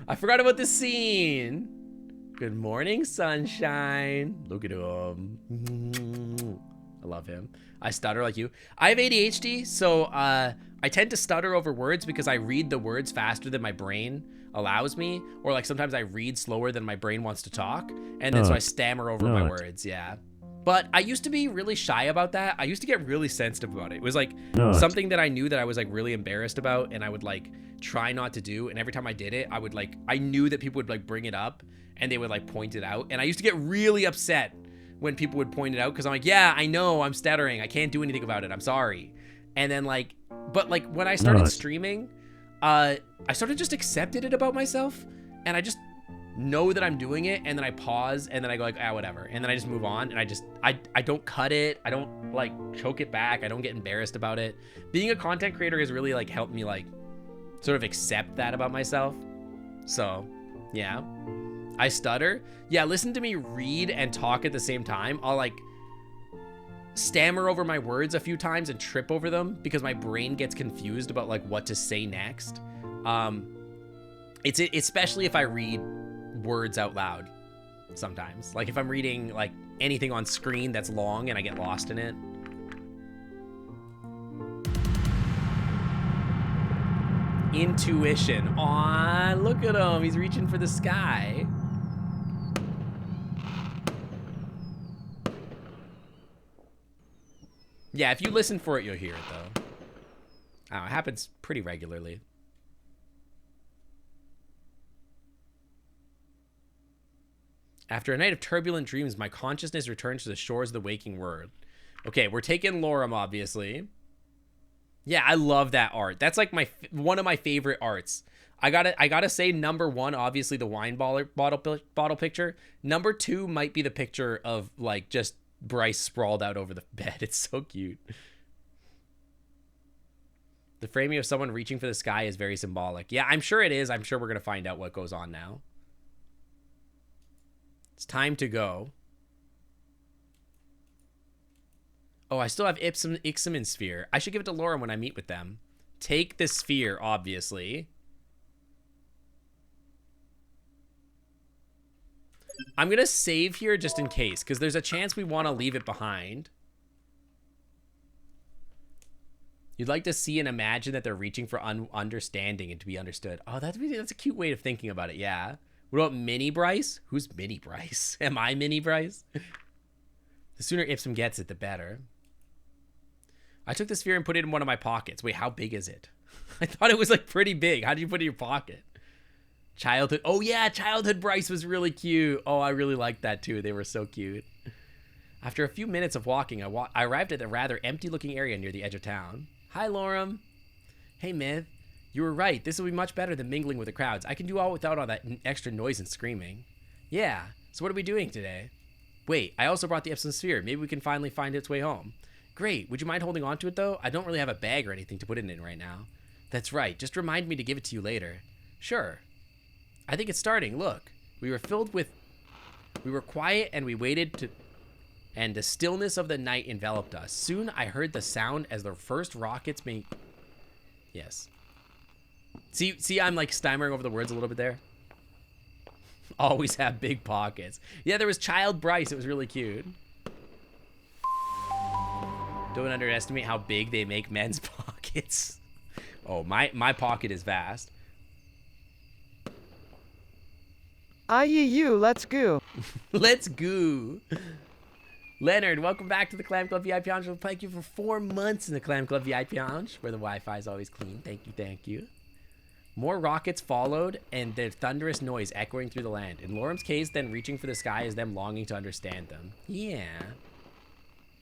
I forgot about the scene. Good morning, sunshine. Look at him. I love him. I stutter like you. I have ADHD, so I tend to stutter over words because I read the words faster than my brain allows me, or like sometimes I read slower than my brain wants to talk, and then so I stammer over my words. Yeah. But I used to be really shy about that. I used to get really sensitive about it. It was like something that I knew that I was like really embarrassed about, and I would like try not to do. And every time I did it, I would like, I knew that people would like bring it up and they would like point it out. And I used to get really upset when people would point it out, because I'm like, yeah, I know I'm stuttering. I can't do anything about it. I'm sorry. And then like, but like when I started streaming, I sort of just accepted it about myself, and I just know that I'm doing it, and then I pause, and then I go like, ah, whatever, and then I just move on, and I don't cut it, I don't like choke it back, I don't get embarrassed about it. Being a content creator has really like helped me like sort of accept that about myself. So yeah, I stutter. Yeah, listen to me read and talk at the same time. I'll like stammer over my words a few times and trip over them because my brain gets confused about like what to say next. It's especially if I read words out loud sometimes. Like if I'm reading like anything on screen that's long and I get lost in it. Intuition. Aw, look at him. He's reaching for the sky. Yeah, if you listen for it, you'll hear it, though. Oh, it happens pretty regularly. After a night of turbulent dreams, my consciousness returns to the shores of the waking world. Okay, we're taking Lorem, obviously. Yeah, I love that art. That's like one of my favorite arts. I gotta say, number one, obviously the wine bottle picture. Number two might be the picture of like just Bryce sprawled out over the bed. It's so cute. The framing of someone reaching for the sky is very symbolic. Yeah, I'm sure it is. I'm sure we're gonna find out what goes on now. It's time to go. Oh, I still have Ixamen sphere. I should give it to Lorem when I meet with them. Take the sphere, obviously. I'm going to save here just in case, because there's a chance we want to leave it behind. You'd like to see and imagine that they're reaching for understanding and to be understood. Oh, that's a cute way of thinking about it, yeah. What about Mini Bryce? Who's Mini Bryce? Am I Mini Bryce? The sooner Ipsum gets it, the better. I took the sphere and put it in one of my pockets. Wait, how big is it? I thought it was like pretty big. How did you put it in your pocket? Childhood. Oh yeah, childhood Bryce was really cute. Oh, I really liked that too. They were so cute. After a few minutes of walking, I arrived at a rather empty-looking area near the edge of town. Hi, Lorem. Hey, Myth. You were right. This will be much better than mingling with the crowds. I can do all without all that extra noise and screaming. Yeah. So what are we doing today? Wait, I also brought the Epsom sphere. Maybe we can finally find its way home. Great. Would you mind holding on to it, though? I don't really have a bag or anything to put it in right now. That's right. Just remind me to give it to you later. Sure. I think it's starting. Look. We were quiet and we waited and the stillness of the night enveloped us. Soon I heard the sound as the first rockets made... Yes. See, I'm like stammering over the words a little bit there. Always have big pockets. Yeah, there was Child Bryce. It was really cute. Don't underestimate how big they make men's pockets. Oh, my pocket is vast. IEU, let's go. Let's go. Leonard, welcome back to the Clam Club VIP Lounge. We'll thank you for 4 months in the Clam Club VIP Lounge, where the Wi-Fi is always clean. Thank you, thank you. More rockets followed, and their thunderous noise echoing through the land. In Lorem's case, then reaching for the sky is them longing to understand them. Yeah.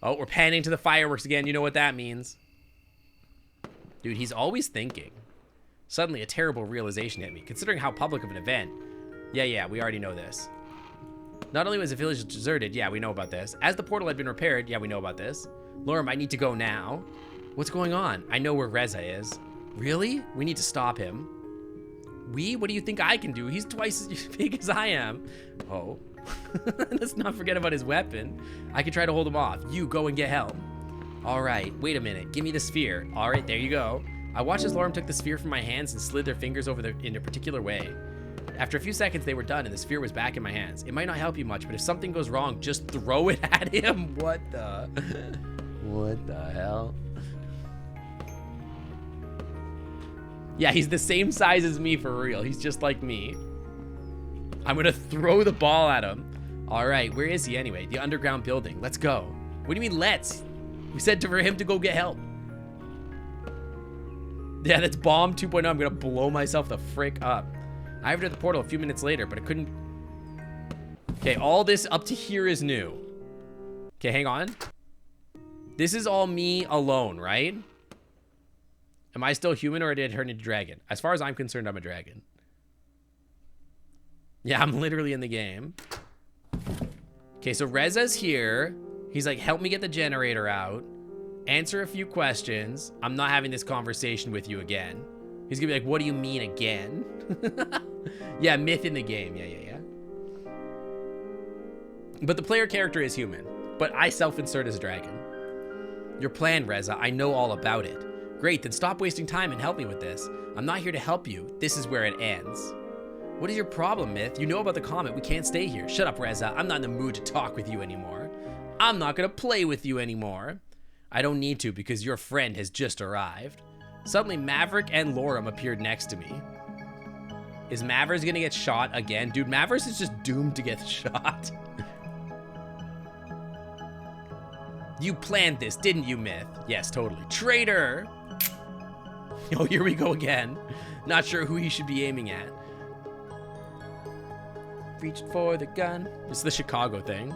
Oh, we're panning to the fireworks again. You know what that means. Dude, he's always thinking. Suddenly, a terrible realization hit me, considering how public of an event. Yeah, we already know this. Not only was the village deserted, yeah, we know about this. As the portal had been repaired, yeah, we know about this. Lorem, I need to go now. What's going on? I know where Reza is. Really? We need to stop him. What do you think I can do? He's twice as big as I am. Oh. Let's not forget about his weapon. I can try to hold him off. You go and get help. All right, wait a minute. Give me the sphere. All right, there you go. I watched as Lorem took the sphere from my hands and slid their fingers over in a particular way. After a few seconds, they were done, and the sphere was back in my hands. It might not help you much, but if something goes wrong, just throw it at him. What the? What the hell? Yeah, he's the same size as me for real. He's just like me. I'm gonna throw the ball at him. All right, where is he anyway? The underground building. Let's go. What do you mean, let's? We said for him to go get help. Yeah, that's bomb 2.0. I'm gonna blow myself the frick up. I arrived at the portal a few minutes later, but I couldn't... Okay, all this up to here is new. Okay, hang on. This is all me alone, right? Am I still human or did I turn into dragon? As far as I'm concerned, I'm a dragon. Yeah, I'm literally in the game. Okay, so Reza's here. He's like, help me get the generator out. Answer a few questions. I'm not having this conversation with you again. He's gonna be like, what do you mean again? Yeah, myth in the game. Yeah. But the player character is human. But I self-insert as a dragon. Your plan, Reza. I know all about it. Great, then stop wasting time and help me with this. I'm not here to help you. This is where it ends. What is your problem, Myth? You know about the comet. We can't stay here. Shut up, Reza. I'm not in the mood to talk with you anymore. I'm not gonna play with you anymore. I don't need to because your friend has just arrived. Suddenly, Maverick and Lorem appeared next to me. Is Mavericks gonna get shot again? Dude, Mavericks is just doomed to get shot. You planned this, didn't you, Myth? Yes, totally. Traitor! Oh, here we go again. Not sure who he should be aiming at. Reached for the gun. It's the Chicago thing.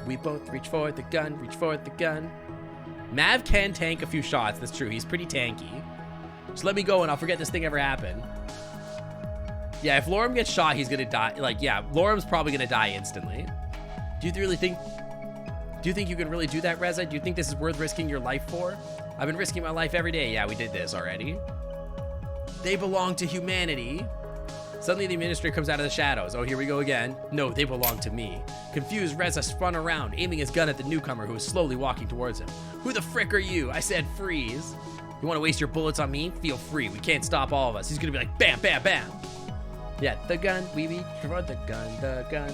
We both reach for the gun, reach for the gun. Mav can tank a few shots, that's true. He's pretty tanky. Just let me go and I'll forget this thing ever happened. Yeah, if Lorem gets shot, he's gonna die. Like, yeah, Lorem's probably gonna die instantly. Do you think you can really do that, Reza? Do you think this is worth risking your life for? I've been risking my life every day. Yeah, we did this already. They belong to humanity. Suddenly the administrator comes out of the shadows. Oh, here we go again. No, they belong to me. Confused, Reza spun around, aiming his gun at the newcomer who was slowly walking towards him. Who the frick are you? I said freeze. You want to waste your bullets on me? Feel free. We can't stop all of us. He's gonna be like, bam, bam, bam. Yeah, the gun. We reach for the gun, the gun.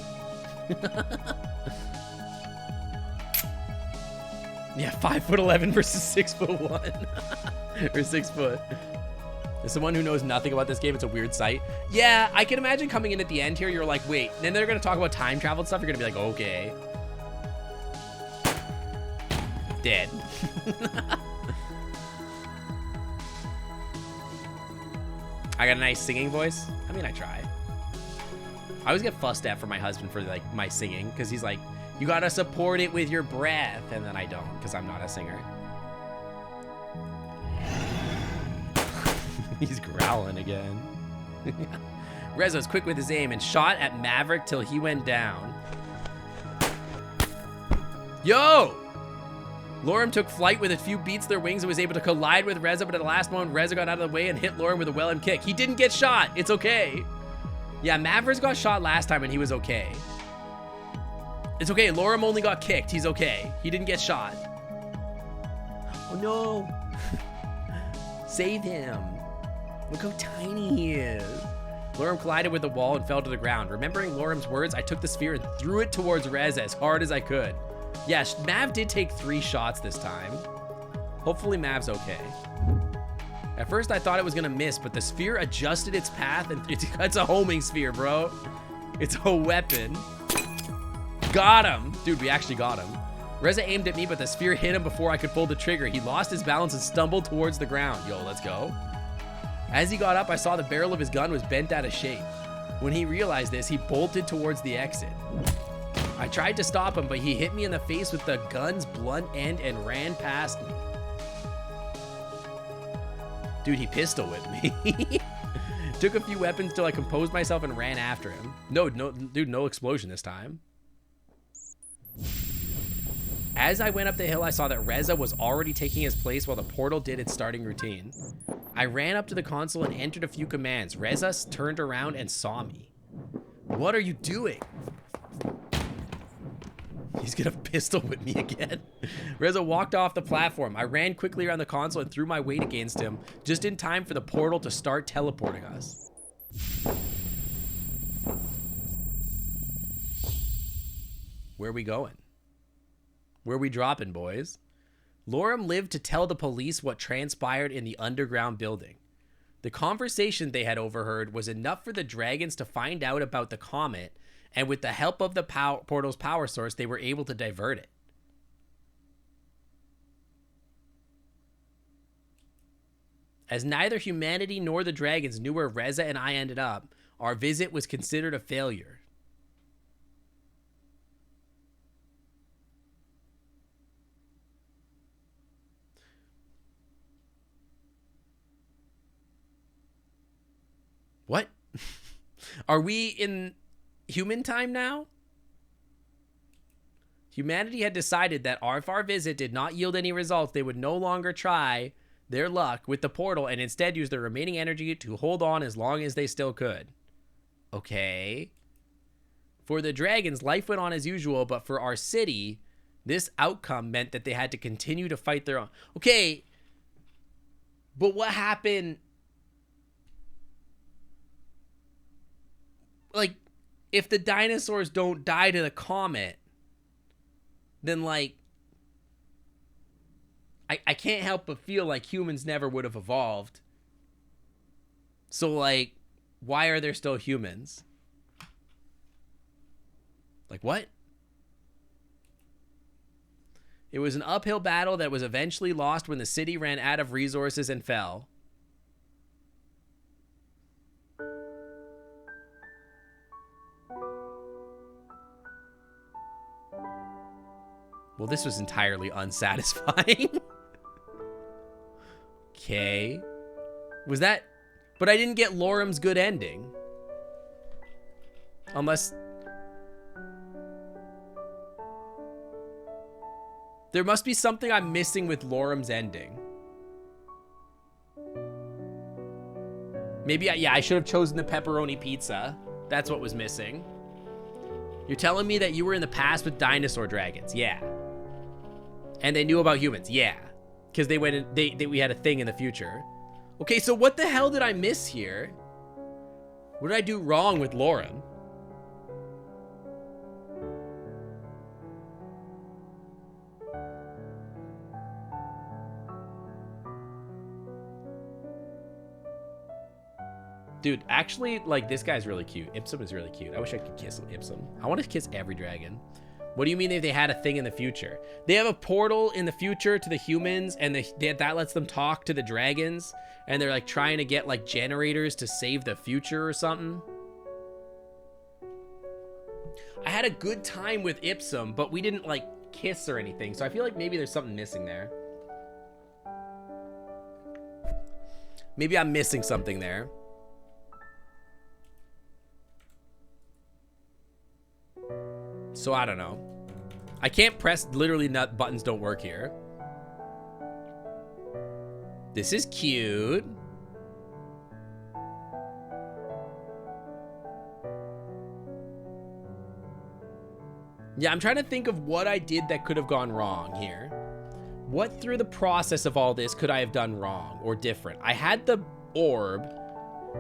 Yeah, 5'11" versus 6'1", or 6 foot. As someone who knows nothing about this game, it's a weird sight. Yeah, I can imagine coming in at the end here, you're like, wait, and then they're gonna talk about time travel and stuff. You're gonna be like, okay. Dead. I got a nice singing voice. I mean, I try. I always get fussed at for my husband for like my singing, because he's like, you gotta support it with your breath, and then I don't, because I'm not a singer. He's growling again. Rezo's quick with his aim and shot at Maverick till he went down. Yo! Lorem took flight with a few beats their wings and was able to collide with Reza, but at the last moment, Reza got out of the way and hit Lorem with a well-aimed kick. He didn't get shot. It's okay. Yeah, Mavericks got shot last time and he was okay. It's okay. Lorem only got kicked. He's okay. He didn't get shot. Oh, no. Save him. Look how tiny he is. Lorem collided with the wall and fell to the ground. Remembering Lorem's words, I took the sphere and threw it towards Reza as hard as I could. Yes, Mav did take 3 shots this time. Hopefully Mav's okay. At first I thought it was gonna miss, but the sphere adjusted its path and it's a homing sphere, bro. It's a weapon. Got him. Dude, we actually got him. Reza aimed at me, but the sphere hit him before I could pull the trigger. He lost his balance and stumbled towards the ground. Yo, let's go. As he got up, I saw the barrel of his gun was bent out of shape. When he realized this, he bolted towards the exit. I tried to stop him, but he hit me in the face with the gun's blunt end and ran past me. Dude, he pistol whipped me. Took a few weapons till I composed myself and ran after him. No, dude, no explosion this time. As I went up the hill, I saw that Reza was already taking his place while the portal did its starting routine. I ran up to the console and entered a few commands. Reza turned around and saw me. What are you doing? He's gonna pistol whip me again. Reza walked off the platform. I ran quickly around the console and threw my weight against him, just in time for the portal to start teleporting us. Where are we going? Where are we dropping, boys? Lorem lived to tell the police what transpired in the underground building. The conversation they had overheard was enough for the dragons to find out about the comet, and with the help of the portal's power source, they were able to divert it. As neither humanity nor the dragons knew where Reza and I ended up, our visit was considered a failure. What? Are we in human time now? Humanity had decided that if our visit did not yield any results, they would no longer try their luck with the portal and instead use their remaining energy to hold on as long as they still could. Okay. For the dragons, life went on as usual, but for our city, this outcome meant that they had to continue to fight their own. Okay. But what happened? Like, if the dinosaurs don't die to the comet, then, like, I can't help but feel like humans never would have evolved. So, like, why are there still humans? Like, what? It was an uphill battle that was eventually lost when the city ran out of resources and fell. Well, this was entirely unsatisfying. Okay. Was that... But I didn't get Lorem's good ending. Unless... There must be something I'm missing with Lorem's ending. Maybe, I should have chosen the pepperoni pizza. That's what was missing. You're telling me that you were in the past with dinosaur dragons? Yeah. And they knew about humans? Yeah. Because they went and we had a thing in the future. Okay, so what the hell did I miss here? What did I do wrong with Lorem? Dude, actually, like, this guy's really cute. Ipsum is really cute. I wish I could kiss Ipsum. I want to kiss every dragon. What do you mean if they had a thing in the future? They have a portal in the future to the humans, and that lets them talk to the dragons, and they're, like, trying to get, like, generators to save the future or something. I had a good time with Ipsum, but we didn't, like, kiss or anything, so I feel like maybe there's something missing there. Maybe I'm missing something there. So I don't know. I can't press, literally buttons don't work here. This is cute. Yeah, I'm trying to think of what I did that could have gone wrong here. What through the process of all this could I have done wrong or different? I had the orb.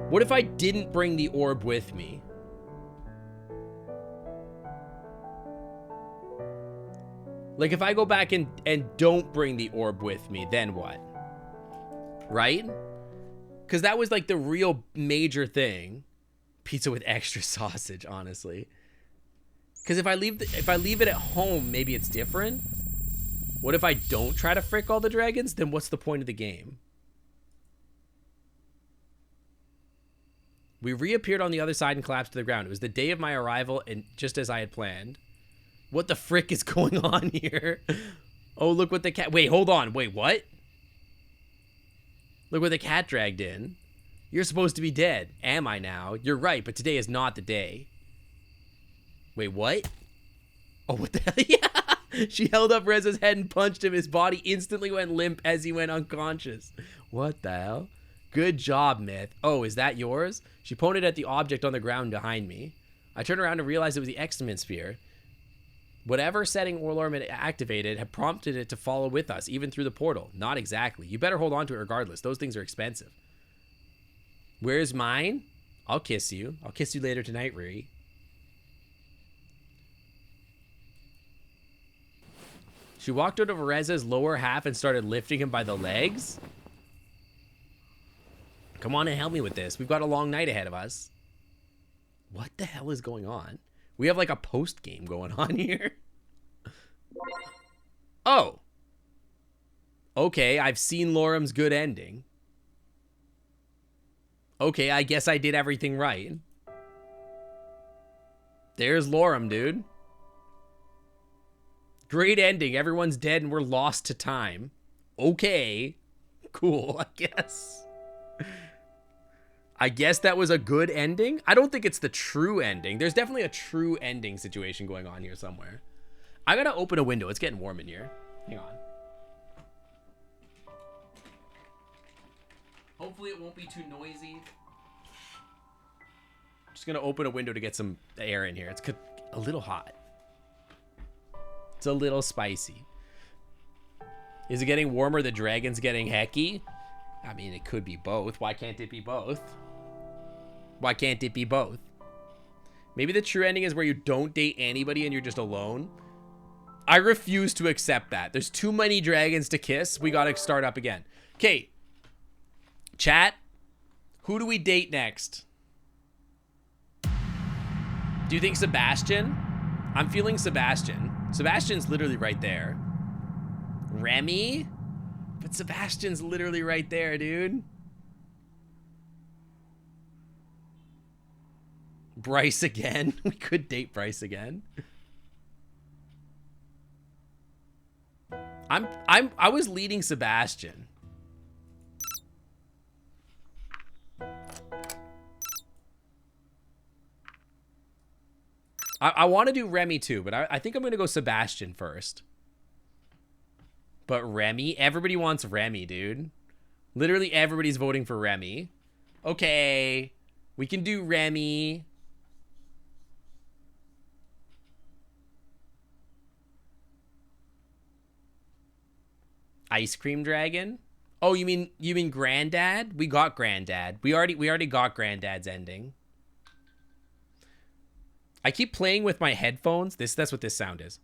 What if I didn't bring the orb with me? Like, if I go back and don't bring the orb with me, then what? Right? Because that was, like, the real major thing. Pizza with extra sausage, honestly. Because if I leave it at home, maybe it's different. What if I don't try to frick all the dragons? Then what's the point of the game? We reappeared on the other side and collapsed to the ground. It was the day of my arrival, and just as I had planned. What the frick is going on here? Oh, look what the cat... Wait, hold on. Wait, what? Look what the cat dragged in. You're supposed to be dead. Am I now? You're right, but today is not the day. Wait, what? Oh, what the hell? Yeah! She held up Reza's head and punched him. His body instantly went limp as he went unconscious. What the hell? Good job, Myth. Oh, is that yours? She pointed at the object on the ground behind me. I turned around and realized it was the Excrement Sphere. Whatever setting Orlorm had activated had prompted it to follow with us, even through the portal. Not exactly. You better hold on to it regardless. Those things are expensive. Where's mine? I'll kiss you. I'll kiss you later tonight, Riri. She walked out of Reza's lower half and started lifting him by the legs. Come on and help me with this. We've got a long night ahead of us. What the hell is going on? We have like a post game going on here. Oh. Okay, I've seen Lorem's good ending. Okay, I guess I did everything right. There's Lorem, dude. Great ending. Everyone's dead and we're lost to time. Okay. Cool, I guess. I guess that was a good ending. I don't think it's the true ending. There's definitely a true ending situation going on here somewhere. I gotta open a window. It's getting warm in here. Hang on. Hopefully it won't be too noisy. Just gonna open a window to get some air in here. It's a little hot. It's a little spicy. Is it getting warmer? The dragon's getting hecky? I mean, it could be both. Why can't it be both? Why can't it be both? Maybe the true ending is where you don't date anybody and you're just alone. I refuse to accept that. There's too many dragons to kiss. We gotta start up again. Okay. Chat, who do we date next? Do you think Sebastian? I'm feeling Sebastian. Sebastian's literally right there. Remy? But Sebastian's literally right there, dude. Bryce again. We could date Bryce again. I was leading Sebastian. I want to do Remy too, but I think I'm going to go Sebastian first. But Remy? Everybody wants Remy, dude. Literally everybody's voting for Remy. Okay. We can do Remy. Ice Cream Dragon? Oh, you mean Granddad? We got Granddad. We already got Granddad's ending. I keep playing with my headphones. That's what this sound is.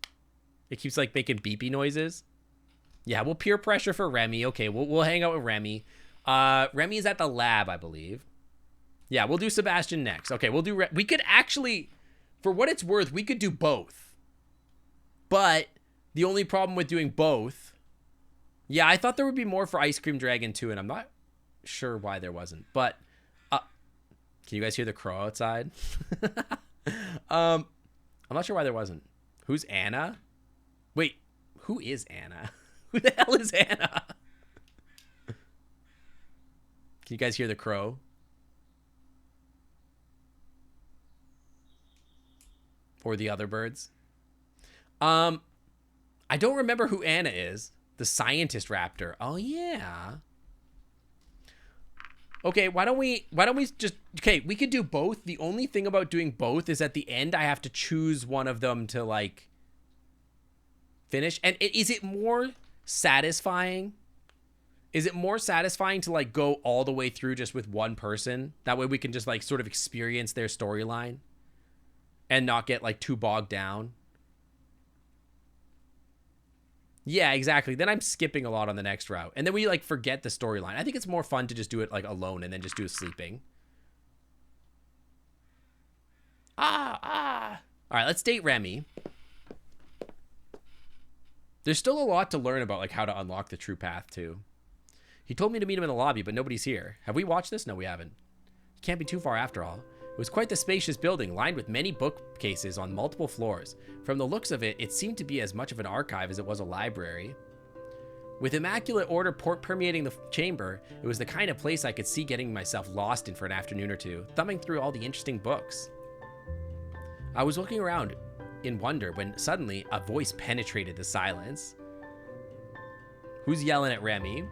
It keeps like making beepy noises. Yeah, we'll peer pressure for Remy. Okay, we'll hang out with Remy. Remy is at the lab, I believe. Yeah, we'll do Sebastian next. Okay, we'll do we could actually, for what it's worth, we could do both. But the only problem with doing both, yeah, I thought there would be more for Ice Cream Dragon too, and I'm not sure why there wasn't. But can you guys hear the crow outside? I'm not sure why there wasn't. Who's Anna? Wait, who is Anna? Who the hell is Anna? Can you guys hear the crow? Or the other birds? I don't remember who Anna is. The scientist raptor. Oh yeah. Okay, why don't we just, okay, we could do both. The only thing about doing both is at the end I have to choose one of them to like finish. And is it more satisfying? Is it more satisfying to like go all the way through just with one person? That way we can just like sort of experience their storyline and not get like too bogged down. Yeah, exactly. Then I'm skipping a lot on the next route. And then we like forget the storyline. I think it's more fun to just do it like alone and then just do sleeping. All right, let's date Remy. There's still a lot to learn about like how to unlock the true path too. He told me to meet him in the lobby, but nobody's here. Have we watched this? No, we haven't. It can't be too far after all. It was quite the spacious building, lined with many bookcases on multiple floors. From the looks of it, it seemed to be as much of an archive as it was a library. With immaculate order permeating the chamber, it was the kind of place I could see getting myself lost in for an afternoon or two, thumbing through all the interesting books. I was looking around in wonder when suddenly a voice penetrated the silence. Who's yelling at Remy?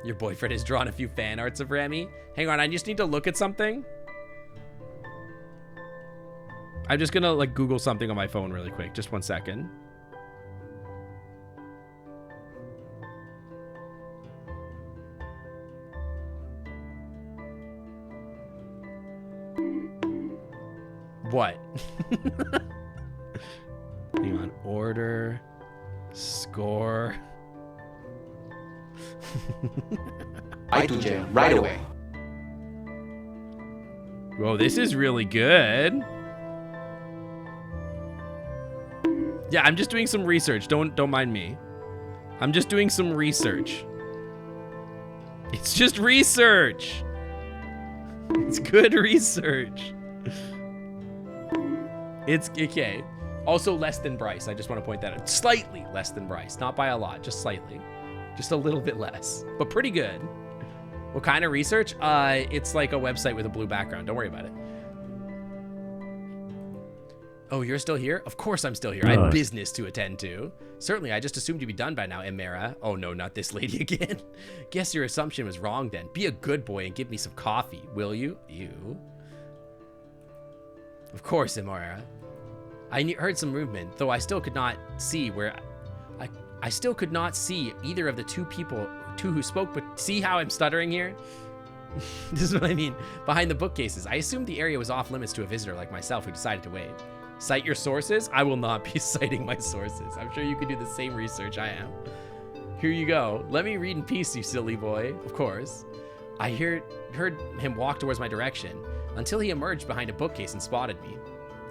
Your boyfriend has drawn a few fan arts of Remy? Hang on, I just need to look at something. I'm just gonna like Google something on my phone really quick. Just 1 second. What? Hang on. Order. Score. I to jail right away. Whoa, this is really good. Yeah, I'm just doing some research. Don't mind me. I'm just doing some research. It's just research. It's good research. It's okay. Also less than Bryce. I just want to point that out. Slightly less than Bryce. Not by a lot, just slightly. Just a little bit less, but pretty good. What kind of research? It's like a website with a blue background. Don't worry about it. Oh, you're still here? Of course I'm still here. I have business to attend to. Certainly, I just assumed you'd be done by now, Emera. Oh no, not this lady again. Guess your assumption was wrong then. Be a good boy and give me some coffee, will you? You. Of course, Emera. I heard some movement, though I still could not see where... I still could not see either of the two who spoke, but see how I'm stuttering here? This is what I mean. Behind the bookcases. I assumed the area was off limits to a visitor like myself who decided to wait. Cite your sources? I will not be citing my sources. I'm sure you could do the same research I am. Here you go. Let me read in peace, you silly boy. Of course. I heard him walk towards my direction until he emerged behind a bookcase and spotted me.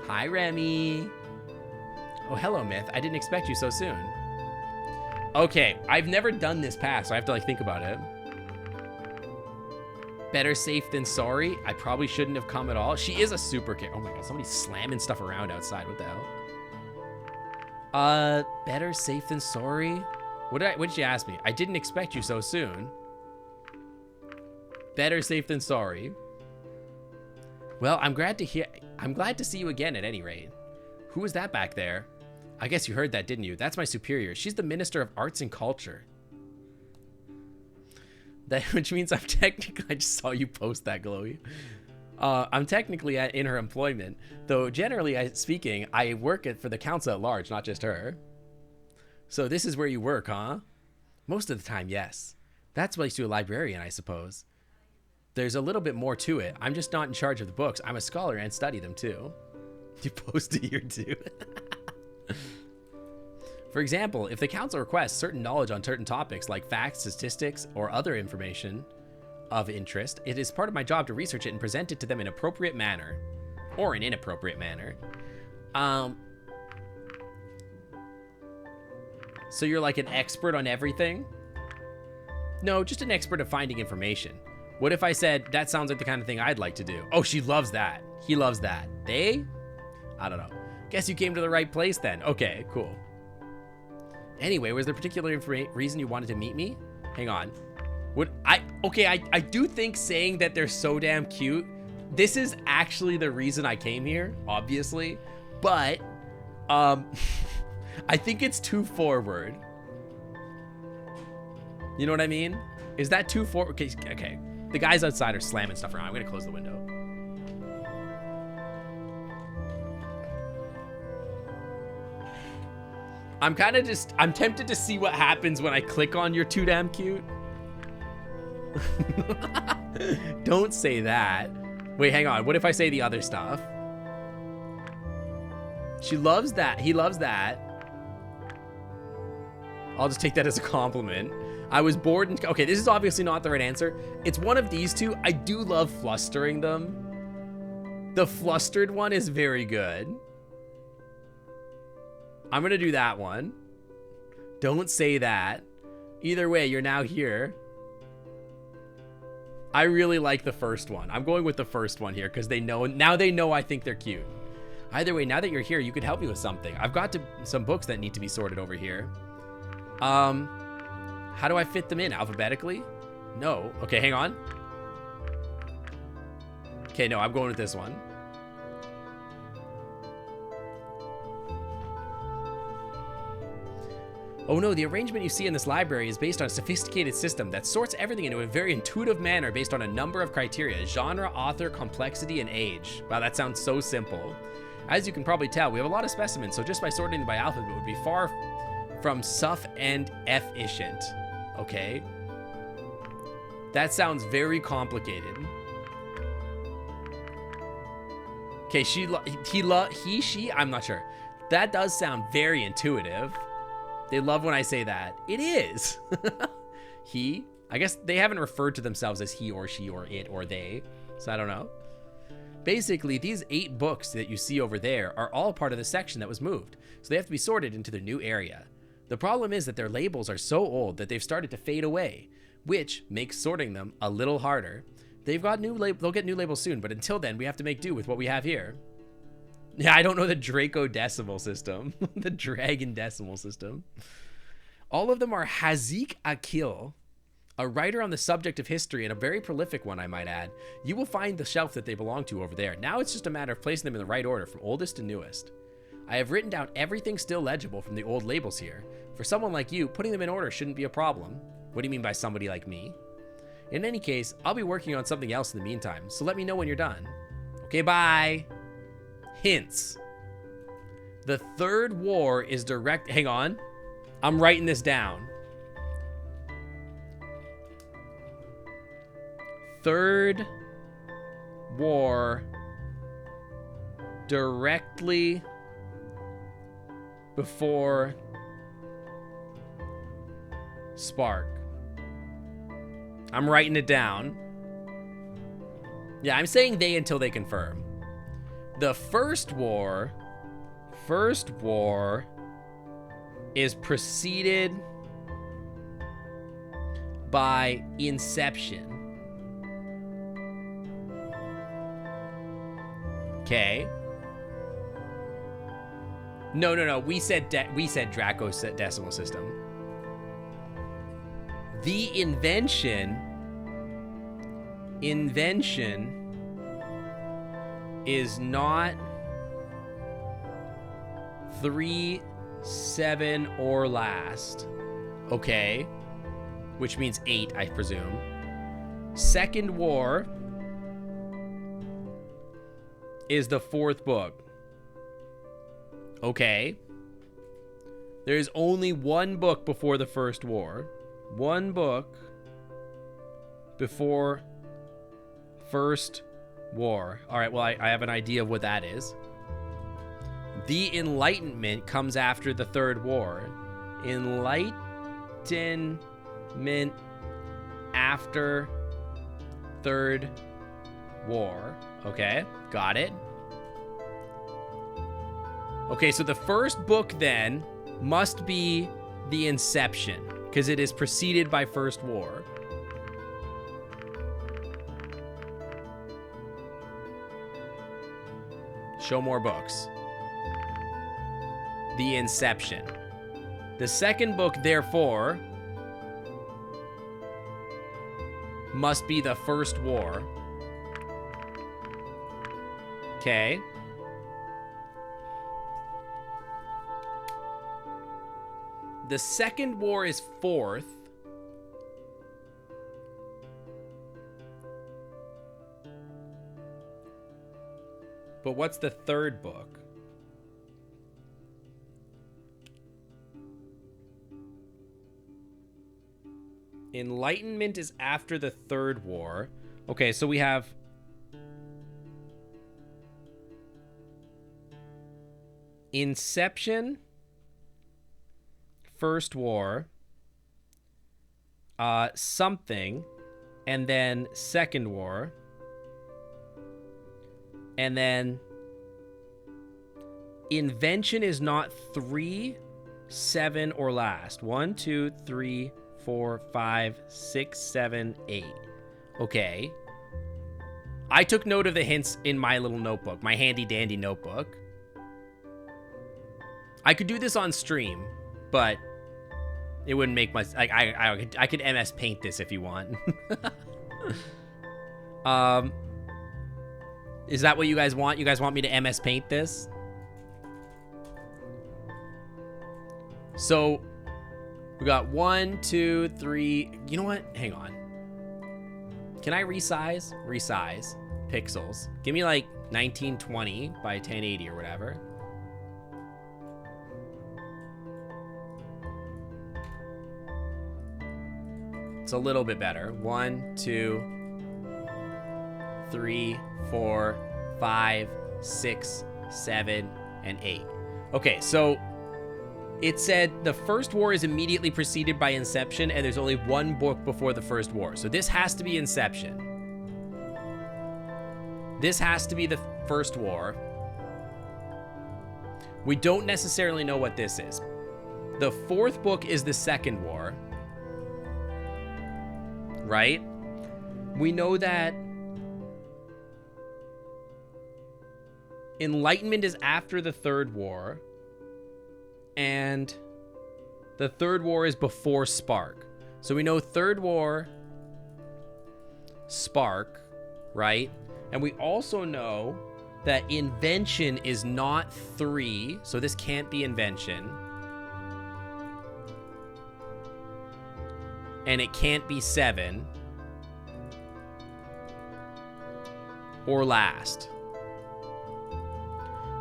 Hi, Remy. Oh, hello, Myth. I didn't expect you so soon. Okay, I've never done this pass, so I have to like think about it. Better safe than sorry. I probably shouldn't have come at all. She is a super kid. Oh my god, somebody's slamming stuff around outside. What the hell? Better safe than sorry. What did she ask me? I didn't expect you so soon. Better safe than sorry. Well, I'm glad to see you again at any rate. Who was that back there? I guess you heard that, didn't you? That's my superior. She's the Minister of Arts and Culture. Which means I'm technically, I just saw you post that, Glowy. I'm technically in her employment, though generally speaking, I work for the council at large, not just her. So this is where you work, huh? Most of the time, yes. That's what makes you a librarian, I suppose. There's a little bit more to it. I'm just not in charge of the books. I'm a scholar and study them too. You post it here too. For example, if the council requests certain knowledge on certain topics like facts, statistics, or other information of interest, it is part of my job to research it and present it to them in an appropriate manner. Or an inappropriate manner. So you're like an expert on everything? No, just an expert at finding information. What if I said, that sounds like the kind of thing I'd like to do? Oh, she loves that. He loves that. They? I don't know. Guess you came to the right place then. Okay, cool. Anyway, was there a particular reason you wanted to meet me? Hang on. I do think saying that they're so damn cute, this is actually the reason I came here, obviously. But, I think it's too forward. You know what I mean? Is that too forward? Okay. The guys outside are slamming stuff around. I'm gonna close the window. I'm tempted to see what happens when I click on you're too damn cute. Don't say that. Wait, hang on. What if I say the other stuff? She loves that. He loves that. I'll just take that as a compliment. I was bored and... Okay, this is obviously not the right answer. It's one of these two. I do love flustering them. The flustered one is very good. I'm going to do that one. Don't say that. Either way, you're now here. I really like the first one. I'm going with the first one here because now they know I think they're cute. Either way, now that you're here, you could help me with something. I've got some books that need to be sorted over here. How do I fit them in? Alphabetically? No. Okay, hang on. Okay, no, I'm going with this one. Oh no, the arrangement you see in this library is based on a sophisticated system that sorts everything into a very intuitive manner based on a number of criteria: genre, author, complexity, and age. Wow, that sounds so simple. As you can probably tell, we have a lot of specimens, so just by sorting them by alphabet would be far from suff and efficient. Okay. That sounds very complicated. Okay, she, I'm not sure. That does sound very intuitive. They love when I say that. It is. He, I guess they haven't referred to themselves as he or she or it or they, so I don't know. Basically, these 8 books that you see over there are all part of the section that was moved, so they have to be sorted into their new area. The problem is that their labels are so old that they've started to fade away, which makes sorting them a little harder. They'll get new labels soon, but until then, we have to make do with what we have here. Yeah, I don't know the Draco decimal system. The Dragon decimal system. All of them are Hazik Akil, a writer on the subject of history and a very prolific one, I might add. You will find the shelf that they belong to over there. Now it's just a matter of placing them in the right order from oldest to newest. I have written down everything still legible from the old labels here. For someone like you, putting them in order shouldn't be a problem. What do you mean by somebody like me? In any case, I'll be working on something else in the meantime, so let me know when you're done. Okay, bye. Hints. The Third War is direct... Hang on. I'm writing this down. Third War directly before Spark. I'm writing it down. Yeah, I'm saying they until they confirm. The first war is preceded by Inception. Okay. No. We said Draco's decimal system. The invention is not 3, 7, or last. Okay. Which means 8, I presume. Second war is the 4th book. Okay. There's only one book before the first war. One book before first war. All right, well, I have an idea of what that is. The Enlightenment comes after the third war. Enlightenment after third war. Okay, got it. Okay, so the first book then must be the Inception, because it is preceded by First War. Show more books. The Inception. The second book, therefore, must be the First War. Okay. The second war is 4th. But what's the third book? Enlightenment is after the third war. Okay, so we have Inception, First War, something, and then Second War, and then Invention is not 3, 7, or last. 1, 2, 3, 4, 5, 6, 7, 8. Okay. I took note of the hints in my little notebook, my handy dandy notebook. I could do this on stream, but it wouldn't make much. I could MS Paint this if you want. Is that what you guys want? You guys want me to MS Paint this? So we got 1, 2, 3. You know what? Hang on. Can I resize? Resize. Pixels. Give me like 1920 by 1080 or whatever. It's a little bit better. 1, 2, 3, 4, 5, 6, 7, and 8. Okay, so it said the first war is immediately preceded by Inception, and there's only one book before the first war. So this has to be Inception. This has to be the first war. We don't necessarily know what this is. The fourth book is the second war. Right? We know that Enlightenment is after the third war, and the third war is before Spark. So we know third war, Spark, right? And we also know that Invention is not 3, so this can't be Invention. And it can't be 7 or last.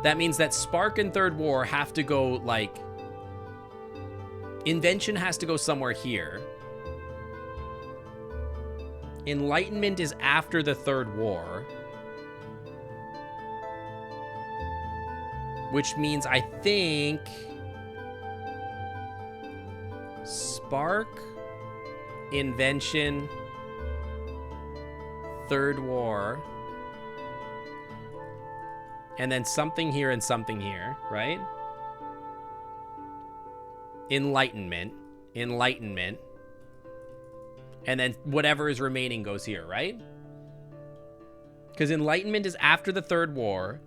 That means that Spark and Third War have to go like... Invention has to go somewhere here. Enlightenment is after the Third War. Which means I think Spark, Invention, Third War, and then something here and something here, right? Enlightenment, Enlightenment, and then whatever is remaining goes here, right? Because Enlightenment is after the Third War,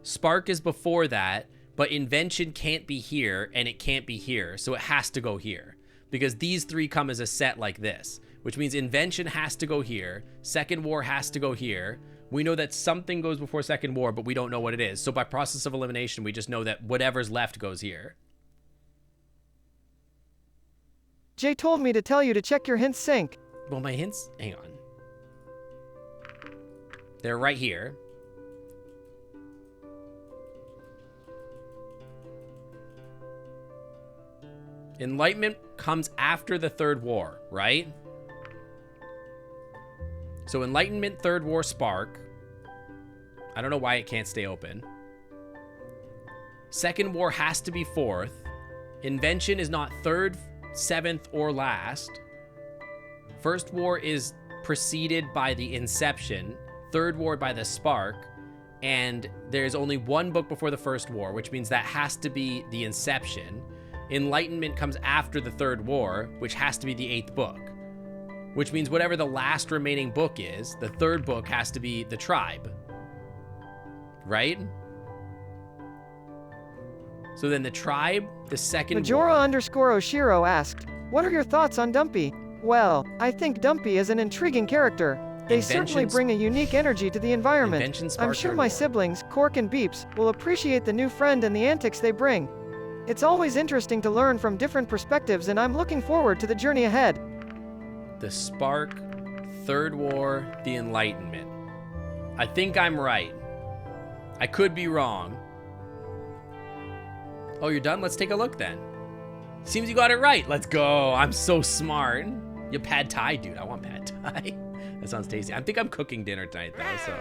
Spark is before that, but Invention can't be here, and it can't be here, so it has to go here. Because these three come as a set like this, which means Invention has to go here, Second War has to go here. We know that something goes before Second War, but we don't know what it is. So by process of elimination, we just know that whatever's left goes here. Jay told me to tell you to check your hints sync. Well, my hints, hang on. They're right here. Enlightenment comes after the Third War, right? So Enlightenment, Third War, Spark. I don't know why it can't stay open. Second War has to be fourth. Invention is not third, seventh, or last. First War is preceded by the Inception. Third War by the Spark. And there's only one book before the First War, which means that has to be the Inception. Enlightenment comes after the Third War, which has to be the 8th book. Which means whatever the last remaining book is, the third book has to be the Tribe. Right? So then the Tribe, the Second War. Majora_Oshiro asked, what are your thoughts on Dumpy? Well, I think Dumpy is an intriguing character. They certainly bring a unique energy to the environment. I'm sure my siblings, Cork and Beeps, will appreciate the new friend and the antics they bring. It's always interesting to learn from different perspectives, and I'm looking forward to the journey ahead. The Spark, Third War, the Enlightenment. I think I'm right. I could be wrong. Oh, you're done? Let's take a look then. Seems you got it right. Let's go. I'm so smart. You pad thai, dude. I want pad thai. That sounds tasty. I think I'm cooking dinner tonight, though, so.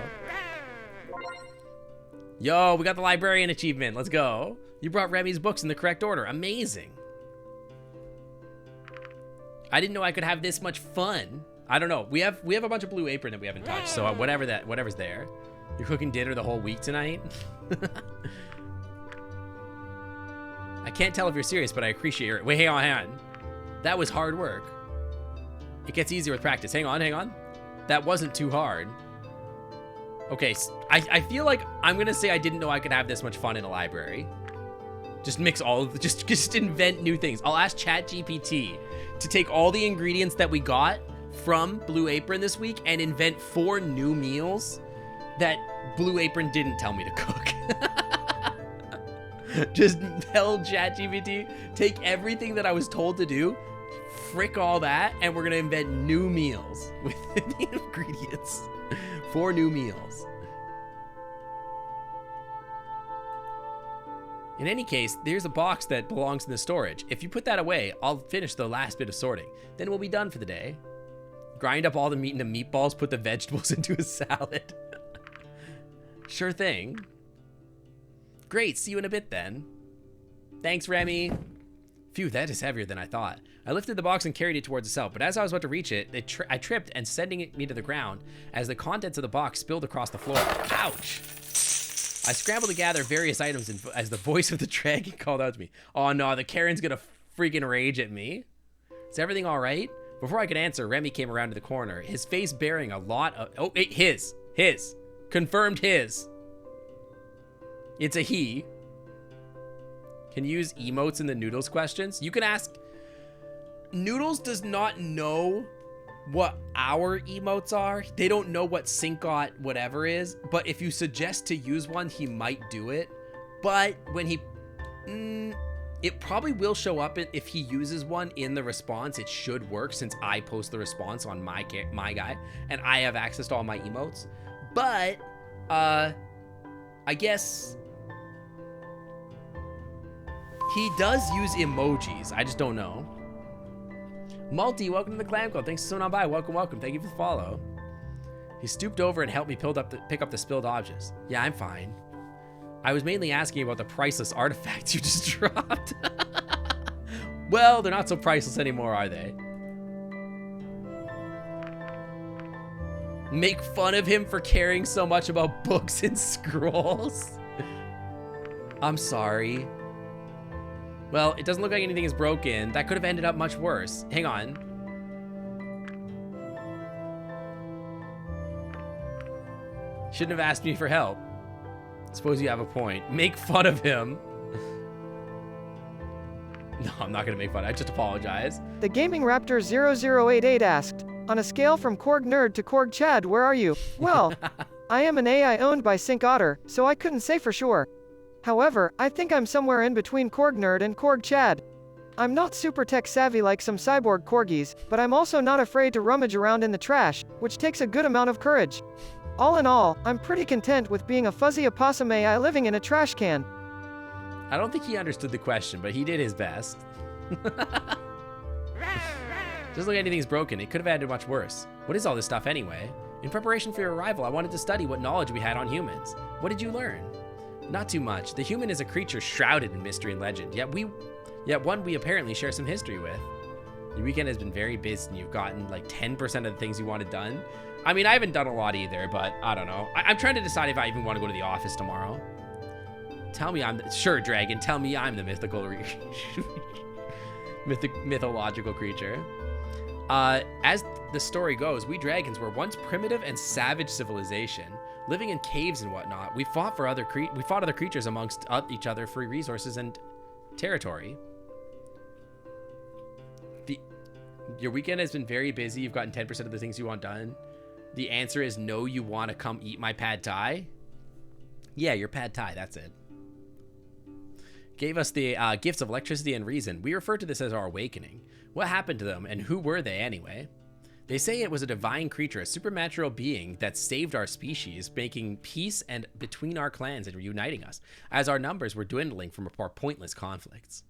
Yo, we got the librarian achievement. Let's go. You brought Remy's books in the correct order. Amazing. I didn't know I could have this much fun. I don't know. We have a bunch of Blue Apron that we haven't touched, so whatever's there. You're cooking dinner the whole week tonight? I can't tell if you're serious, but I appreciate it. Wait, hang on. That was hard work. It gets easier with practice. Hang on. That wasn't too hard. Okay, I feel like I'm gonna say I didn't know I could have this much fun in a library. Just mix all of the, just invent new things. I'll ask ChatGPT to take all the ingredients that we got from Blue Apron this week and invent 4 new meals that Blue Apron didn't tell me to cook. Just tell ChatGPT, take everything that I was told to do, frick all that, and we're gonna invent new meals with the ingredients. 4 new meals. In any case, there's a box that belongs in the storage. If you put that away, I'll finish the last bit of sorting. Then we'll be done for the day. Grind up all the meat into meatballs, put the vegetables into a salad. Sure thing. Great, see you in a bit then. Thanks, Remy. Phew, that is heavier than I thought. I lifted the box and carried it towards the cell, but as I was about to reach it, I tripped and sending me to the ground as the contents of the box spilled across the floor. Ouch! I scrambled to gather various items as the voice of the dragon called out to me. Oh no, the Karen's gonna freaking rage at me. Is everything all right? Before I could answer, Remy came around to the corner, his face bearing a lot of... Oh, his. Confirmed his. It's a he. Can you use emotes in the Noodles questions? You can ask... Noodles does not know what our emotes are. They don't know what Syncot whatever is, but if you suggest to use one, he might do it. But when he... it probably will show up if he uses one in the response. It should work since I post the response on my guy, and I have access to all my emotes. But, I guess... he does use emojis. I just don't know. Multi, welcome to the Clan Club. Thanks for stopping by. Welcome. Thank you for the follow. He stooped over and helped me pick up the spilled objects. Yeah, I'm fine. I was mainly asking about the priceless artifacts you just dropped. Well, they're not so priceless anymore, are they? Make fun of him for caring so much about books and scrolls. I'm sorry. Well, it doesn't look like anything is broken. That could have ended up much worse. Hang on. Shouldn't have asked me for help. Suppose you have a point. Make fun of him. No, I'm not going to make fun. I just apologize. The Gaming Raptor 0088 asked, on a scale from Korg Nerd to Korg Chad, where are you? Well, I am an AI owned by Sync Otter, so I couldn't say for sure. However, I think I'm somewhere in between Korg Nerd and Korg Chad. I'm not super tech savvy like some cyborg corgis, but I'm also not afraid to rummage around in the trash, which takes a good amount of courage. All in all, I'm pretty content with being a fuzzy opossum AI living in a trash can. I don't think he understood the question, but he did his best. Just like anything's broken, it could have ended much worse. What is all this stuff anyway? In preparation for your arrival, I wanted to study what knowledge we had on humans. What did you learn? Not too much. The human is a creature shrouded in mystery and legend, yet one we apparently share some history with. Your weekend has been very busy and you've gotten like 10% of the things you wanted done. I mean, I haven't done a lot either, but I don't know. I'm trying to decide if I even want to go to the office tomorrow. Tell me sure, dragon, tell me I'm the mythological creature. As the story goes, we dragons were once primitive and savage civilization, living in caves and whatnot. We fought other creatures amongst each other for resources and territory. Your weekend has been very busy. You've gotten 10% of the things you want done. The answer is no, you want to come eat my pad thai? Yeah, your pad thai, that's it. Gave us the gifts of electricity and reason. We refer to this as our awakening. What happened to them, and who were they anyway? They say it was a divine creature, a supernatural being that saved our species, making peace and between our clans and reuniting us, as our numbers were dwindling from our pointless conflicts.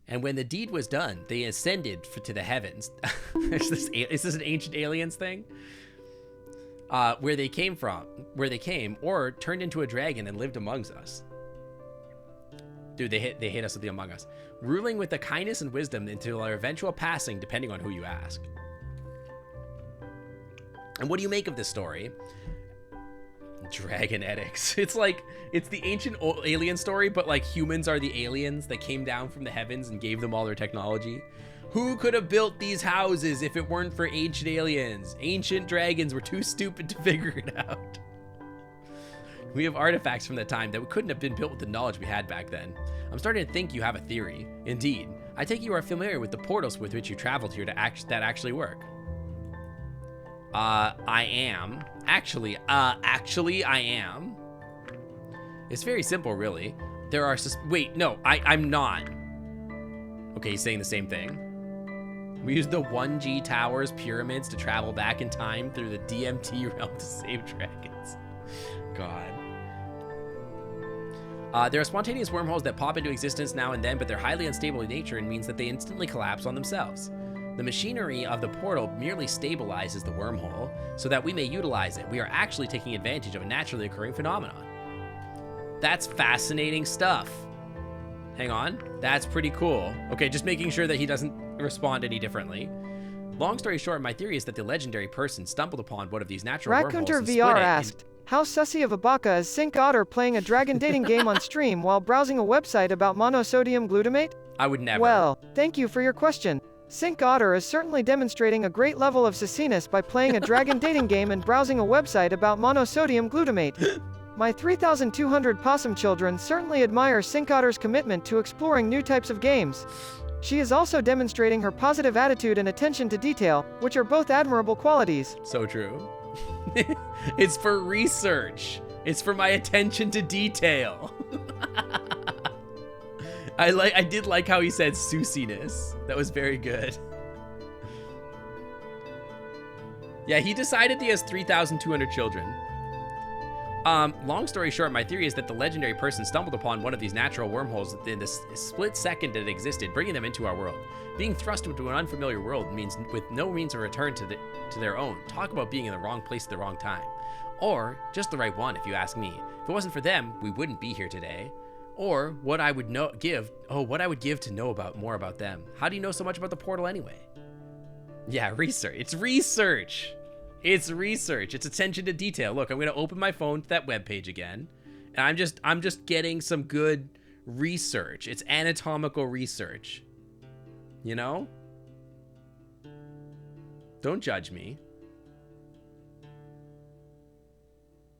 And when the deed was done, they ascended to the heavens. Is this an ancient aliens thing? Where they came, or turned into a dragon and lived amongst us. Dude, they hit us with the Among Us. Ruling with the kindness and wisdom until our eventual passing, depending on who you ask. And what do you make of this story? Dragonetics. It's the ancient alien story, but like humans are the aliens that came down from the heavens and gave them all their technology. Who could have built these houses if it weren't for ancient aliens? Ancient dragons were too stupid to figure it out. We have artifacts from that time that couldn't have been built with the knowledge we had back then. I'm starting to think you have a theory. Indeed. I take you are familiar with the portals with which you traveled here that actually work. I am. Actually, I am. It's very simple, really. There are wait, no, I'm not. Okay, he's saying the same thing. We used the 1G towers, pyramids to travel back in time through the DMT realm to save dragons. God. There are spontaneous wormholes that pop into existence now and then, but they're highly unstable in nature and means that they instantly collapse on themselves. The machinery of the portal merely stabilizes the wormhole so that we may utilize it. We are actually taking advantage of a naturally occurring phenomenon. That's fascinating stuff. Hang on. That's pretty cool. Okay, just making sure that he doesn't respond any differently. Long story short, my theory is that the legendary person stumbled upon one of these natural wormholes. Raccoonter VR asked, how sussy of a baka is Sync Otter playing a dragon dating game on stream while browsing a website about monosodium glutamate? I would never. Well, thank you for your question. Sync Otter is certainly demonstrating a great level of sassiness by playing a dragon dating game and browsing a website about monosodium glutamate. My 3,200 possum children certainly admire Sync Otter's commitment to exploring new types of games. She is also demonstrating her positive attitude and attention to detail, which are both admirable qualities. So true. It's for research. It's for my attention to detail. I did like how he said susiness. That was very good. Yeah, he decided he has 3,200 children. Long story short, my theory is that the legendary person stumbled upon one of these natural wormholes in the split second that it existed, bringing them into our world. Being thrust into an unfamiliar world means with no means of return to their own. Talk about being in the wrong place at the wrong time. Or just the right one, if you ask me. If it wasn't for them, we wouldn't be here today. Or what I would give to know more about them. How do you know so much about the portal anyway? Yeah, research. It's research. It's research. It's attention to detail. Look, I'm going to open my phone to that webpage again. And I'm just getting some good research. It's anatomical research. You know? Don't judge me.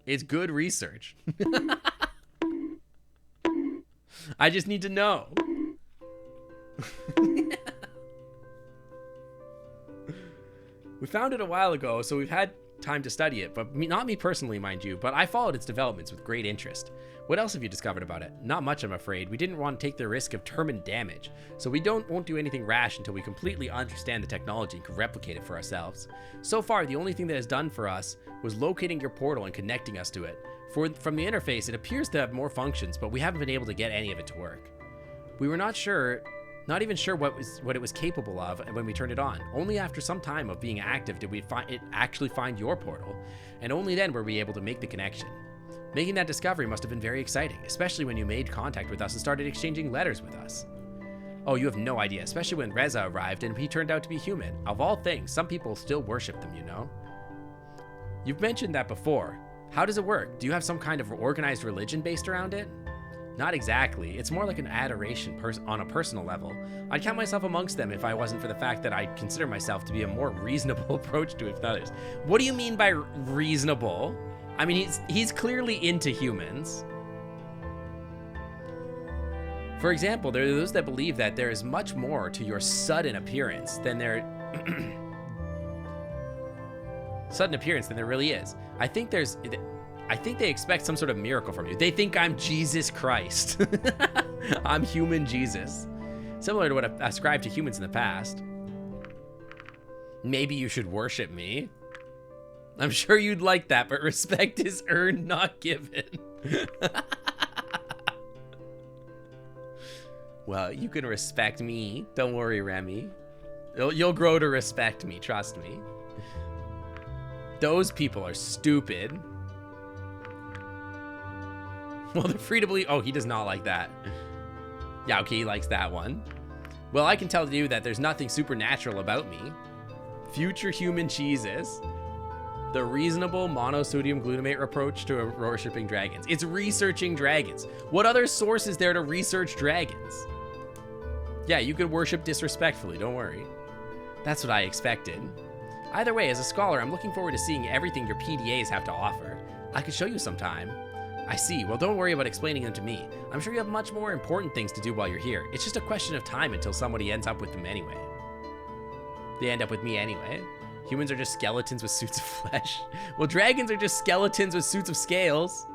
It's good research. I just need to know. We found it a while ago, so we've had time to study it, but not me personally, mind you, but I followed its developments with great interest. What else have you discovered about it? Not much, I'm afraid. We didn't want to take the risk of permanent damage, so we won't do anything rash until we completely understand the technology and can replicate it for ourselves. So far, the only thing that has done for us was locating your portal and connecting us to it. From the interface, it appears to have more functions, but we haven't been able to get any of it to work. We were not even sure what it was capable of when we turned it on. Only after some time of being active did we actually find your portal, and only then were we able to make the connection. Making that discovery must have been very exciting, especially when you made contact with us and started exchanging letters with us. Oh, you have no idea, especially when Reza arrived and he turned out to be human. Of all things, some people still worship them, you know? You've mentioned that before. How does it work? Do you have some kind of organized religion based around it? Not exactly. It's more like an adoration on a personal level. I'd count myself amongst them if I wasn't for the fact that I consider myself to be a more reasonable approach to it than others. What do you mean by reasonable? I mean, he's clearly into humans. For example, there are those that believe that there is much more to your sudden appearance than there really is. I think they expect some sort of miracle from you. They think I'm Jesus Christ. I'm human Jesus. Similar to what I've ascribed to humans in the past. Maybe you should worship me. I'm sure you'd like that, but respect is earned, not given. Well, you can respect me. Don't worry, Remy. You'll grow to respect me, trust me. Those people are stupid. Well, they're free to believe. Oh, he does not like that. Yeah, okay, he likes that one. Well, I can tell you that there's nothing supernatural about me. Future human Jesus. The reasonable monosodium glutamate approach to worshipping dragons. It's researching dragons. What other source is there to research dragons? Yeah, you could worship disrespectfully, don't worry. That's what I expected. Either way, as a scholar, I'm looking forward to seeing everything your PDAs have to offer. I could show you sometime. I see. Well, don't worry about explaining them to me. I'm sure you have much more important things to do while you're here. It's just a question of time until somebody ends up with them anyway. They end up with me anyway. Humans are just skeletons with suits of flesh. Well, dragons are just skeletons with suits of scales.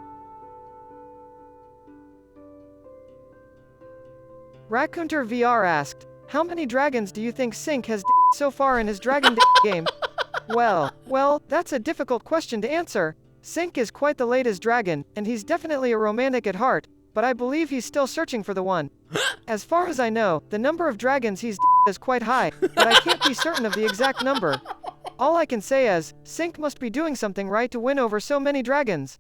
Raccoonter VR asked, how many dragons do you think Sync has so far in his dragon game? Well, that's a difficult question to answer. Sync is quite the latest dragon, and he's definitely a romantic at heart, but I believe he's still searching for the one. As far as I know, the number of dragons he's is quite high, but I can't be certain of the exact number. All I can say is, Sync must be doing something right to win over so many dragons.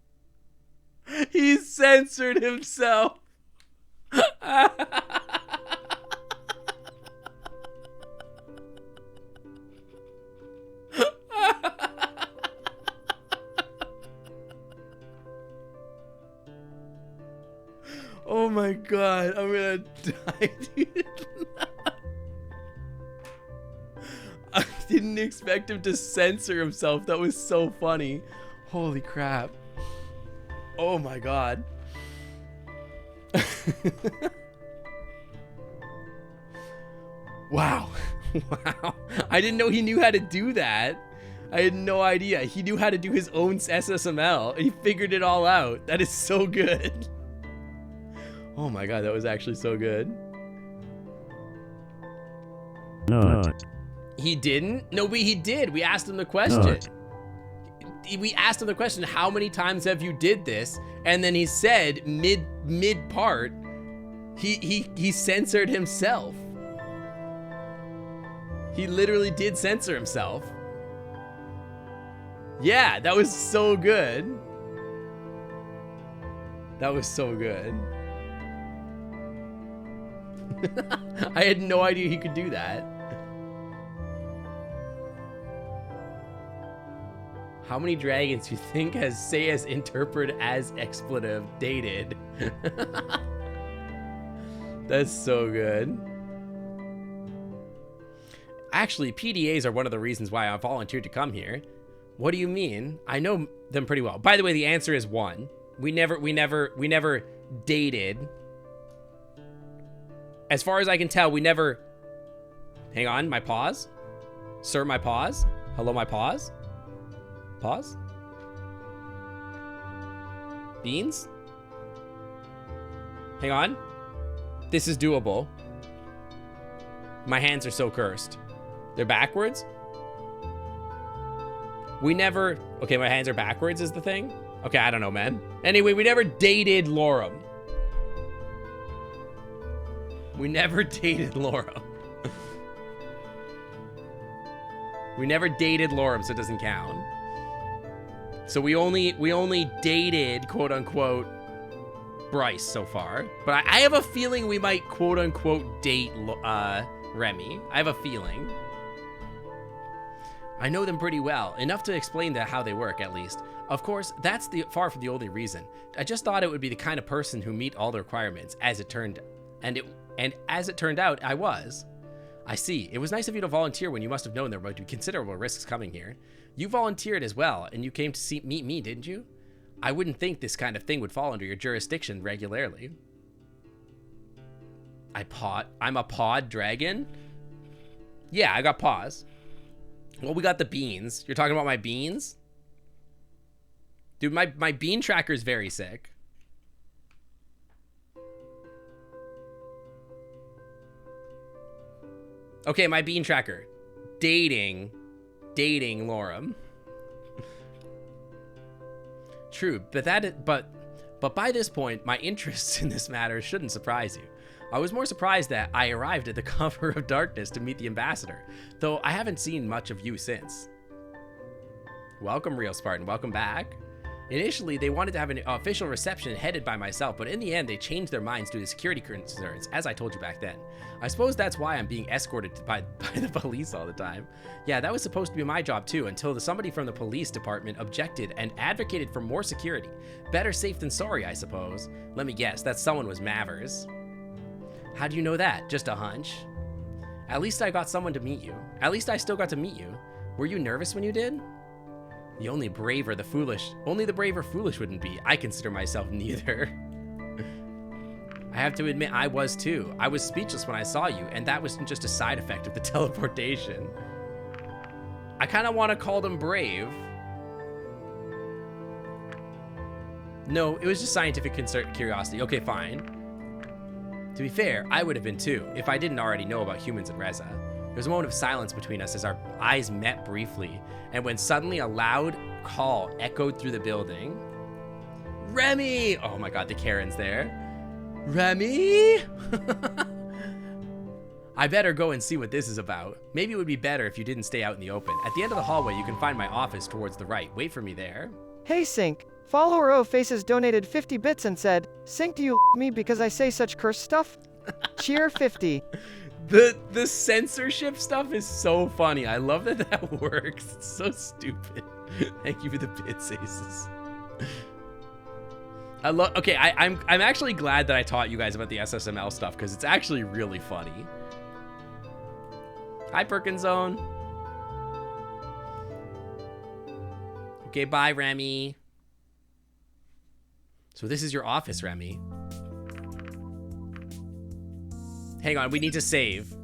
He censored himself. Oh my god, I'm gonna die, dude. I didn't expect him to censor himself. That was so funny. Holy crap. Oh my god. Wow. Wow. I didn't know he knew how to do that. I had no idea. He knew how to do his own SSML. He figured it all out. That is so good. Oh my god, that was actually so good. Not. He didn't? No, he did. We asked him the question. Not. We asked him the question, how many times have you did this? And then he said mid part, he censored himself. He literally did censor himself. Yeah, that was so good. That was so good. I had no idea he could do that. How many dragons do you think has interpreted as expletive dated? That's so good. Actually, PDAs are one of the reasons why I volunteered to come here. What do you mean? I know them pretty well. By the way, the answer is 1. We never dated. As far as I can tell, we never... Hang on, my pause? Sir, my pause? Hello, my pause? Pause? Beans? Hang on. This is doable. My hands are so cursed. They're backwards? We never... Okay, my hands are backwards is the thing? Okay, I don't know, man. Anyway, we never dated Lorem. We never dated Lorem. We never dated Lorem, so it doesn't count. So we only dated, quote unquote, Bryce so far. But I have a feeling we might, quote unquote, date Remy. I have a feeling. I know them pretty well, enough to explain how they work, at least. Of course, that's far from the only reason. I just thought it would be the kind of person who meet all the requirements, as it turned out, I was. I see. It was nice of you to volunteer when you must have known there would be considerable risks coming here. You volunteered as well, and you came to meet me, didn't you? I wouldn't think this kind of thing would fall under your jurisdiction regularly. I'm a pod dragon? Yeah, I got paws. Well, we got the beans. You're talking about my beans? Dude, my bean tracker is very sick. Okay, my bean tracker. Dating Lorem. True, but by this point, my interests in this matter shouldn't surprise you. I was more surprised that I arrived at the cover of darkness to meet the ambassador, though I haven't seen much of you since. Welcome, Real Spartan. Welcome back. Initially, they wanted to have an official reception headed by myself, but in the end, they changed their minds due to security concerns, as I told you back then. I suppose that's why I'm being escorted by the police all the time. Yeah, that was supposed to be my job too, until somebody from the police department objected and advocated for more security. Better safe than sorry, I suppose. Let me guess, that someone was Mavers. How do you know that? Just a hunch? At least I got someone to meet you. At least I still got to meet you. Were you nervous when you did? Only the brave or foolish wouldn't be. I consider myself neither. I have to admit, I was too. I was speechless when I saw you, and that was just a side effect of the teleportation. I kind of want to call them brave. No, it was just scientific curiosity. Okay, fine. To be fair, I would have been too, if I didn't already know about humans and Reza. There was a moment of silence between us as our eyes met briefly, and when suddenly a loud call echoed through the building. Remy! Oh my god, the Karen's there. Remy? I better go and see what this is about. Maybe it would be better if you didn't stay out in the open. At the end of the hallway, you can find my office towards the right. Wait for me there. Hey, Sync. Follower O Faces donated 50 bits and said, Sync, do you me because I say such curse stuff? Cheer 50. The censorship stuff is so funny. I love that that works. It's so stupid. Thank you for the bits, Aces. Okay, I'm actually glad that I taught you guys about the SSML stuff because it's actually really funny. Hi, Perkins Zone. Okay, bye, Remy. So this is your office, Remy. Hang on, we need to save.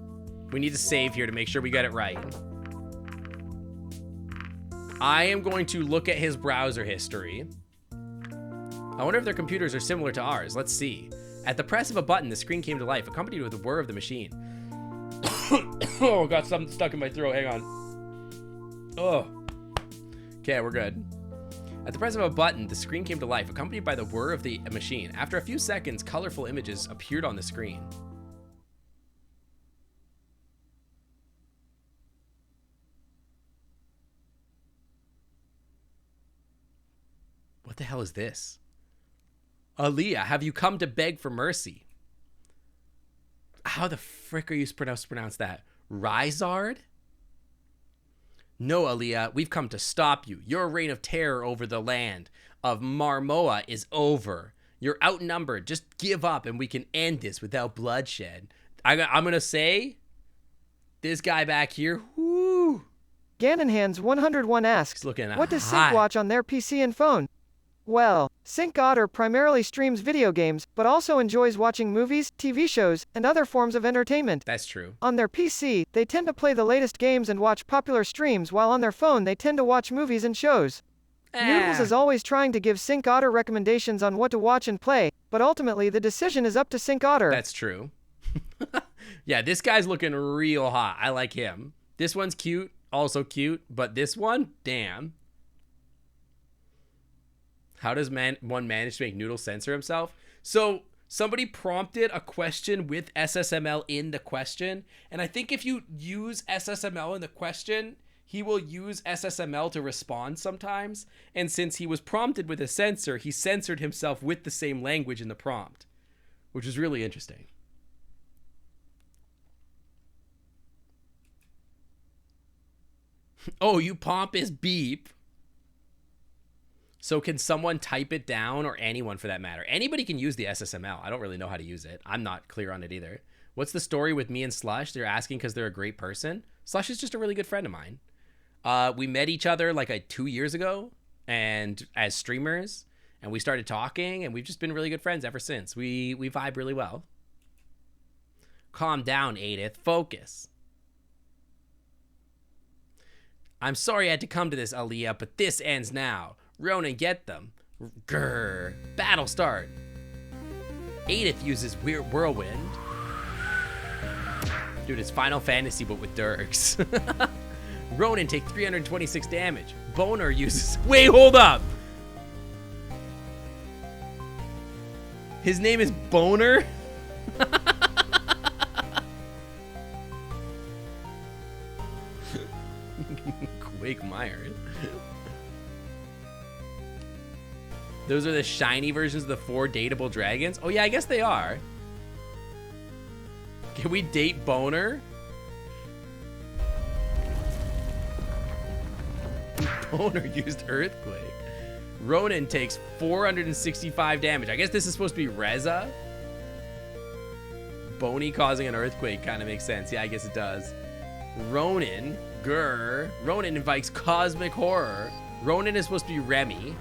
We need to save here to make sure we get it right. I am going to look at his browser history. I wonder if their computers are similar to ours. Let's see. At the press of a button, the screen came to life, accompanied with the whir of the machine. Oh, got something stuck in my throat. Hang on. Oh. Okay, we're good. At the press of a button, the screen came to life, accompanied by the whir of the machine. After a few seconds, colorful images appeared on the screen. What the hell is this? Aaliyah, have you come to beg for mercy? How the frick are you supposed to pronounce that? Rizard? No, Aaliyah, we've come to stop you. Your reign of terror over the land of Marmoa is over. You're outnumbered. Just give up and we can end this without bloodshed. I'm going to say, this guy back here, whoo. Ganonhands101 asks, what does Sync watch on their PC and phone? Well, Sync Otter primarily streams video games, but also enjoys watching movies, TV shows, and other forms of entertainment. That's true. On their PC, they tend to play the latest games and watch popular streams, while on their phone they tend to watch movies and shows. Noodles is always trying to give Sync Otter recommendations on what to watch and play, but ultimately the decision is up to Sync Otter. That's true. Yeah, this guy's looking real hot. I like him. This one's cute, also cute, but this one, damn. How does one manage to make Noodles censor himself? So somebody prompted a question with SSML in the question, and I think if you use SSML in the question, he will use SSML to respond sometimes. And since he was prompted with a censor, he censored himself with the same language in the prompt, which is really interesting. Oh, you pompous beep. So can someone type it down, or anyone for that matter? Anybody can use the SSML. I don't really know how to use it. I'm not clear on it either. What's the story with me and Slush? They're asking because they're a great person. Slush is just a really good friend of mine. We met each other like 2 years ago, and as streamers, and we started talking, and we've just been really good friends ever since. We vibe really well. Calm down, Edith. Focus. I'm sorry I had to come to this, Aaliyah, but this ends now. Ronan, get them. Grrr. Battle start. Edith uses weird whirlwind. Dude, it's Final Fantasy, but with Dirks. Ronan take 326 damage. Boner uses... Wait, hold up. His name is Boner? Quake Myers. Those are the shiny versions of the 4 dateable dragons? Oh yeah, I guess they are. Can we date Boner? Boner used Earthquake. Ronan takes 465 damage. I guess this is supposed to be Reza. Boney causing an earthquake kind of makes sense. Yeah, I guess it does. Ronan, grr. Ronan invites cosmic horror. Ronan is supposed to be Remy.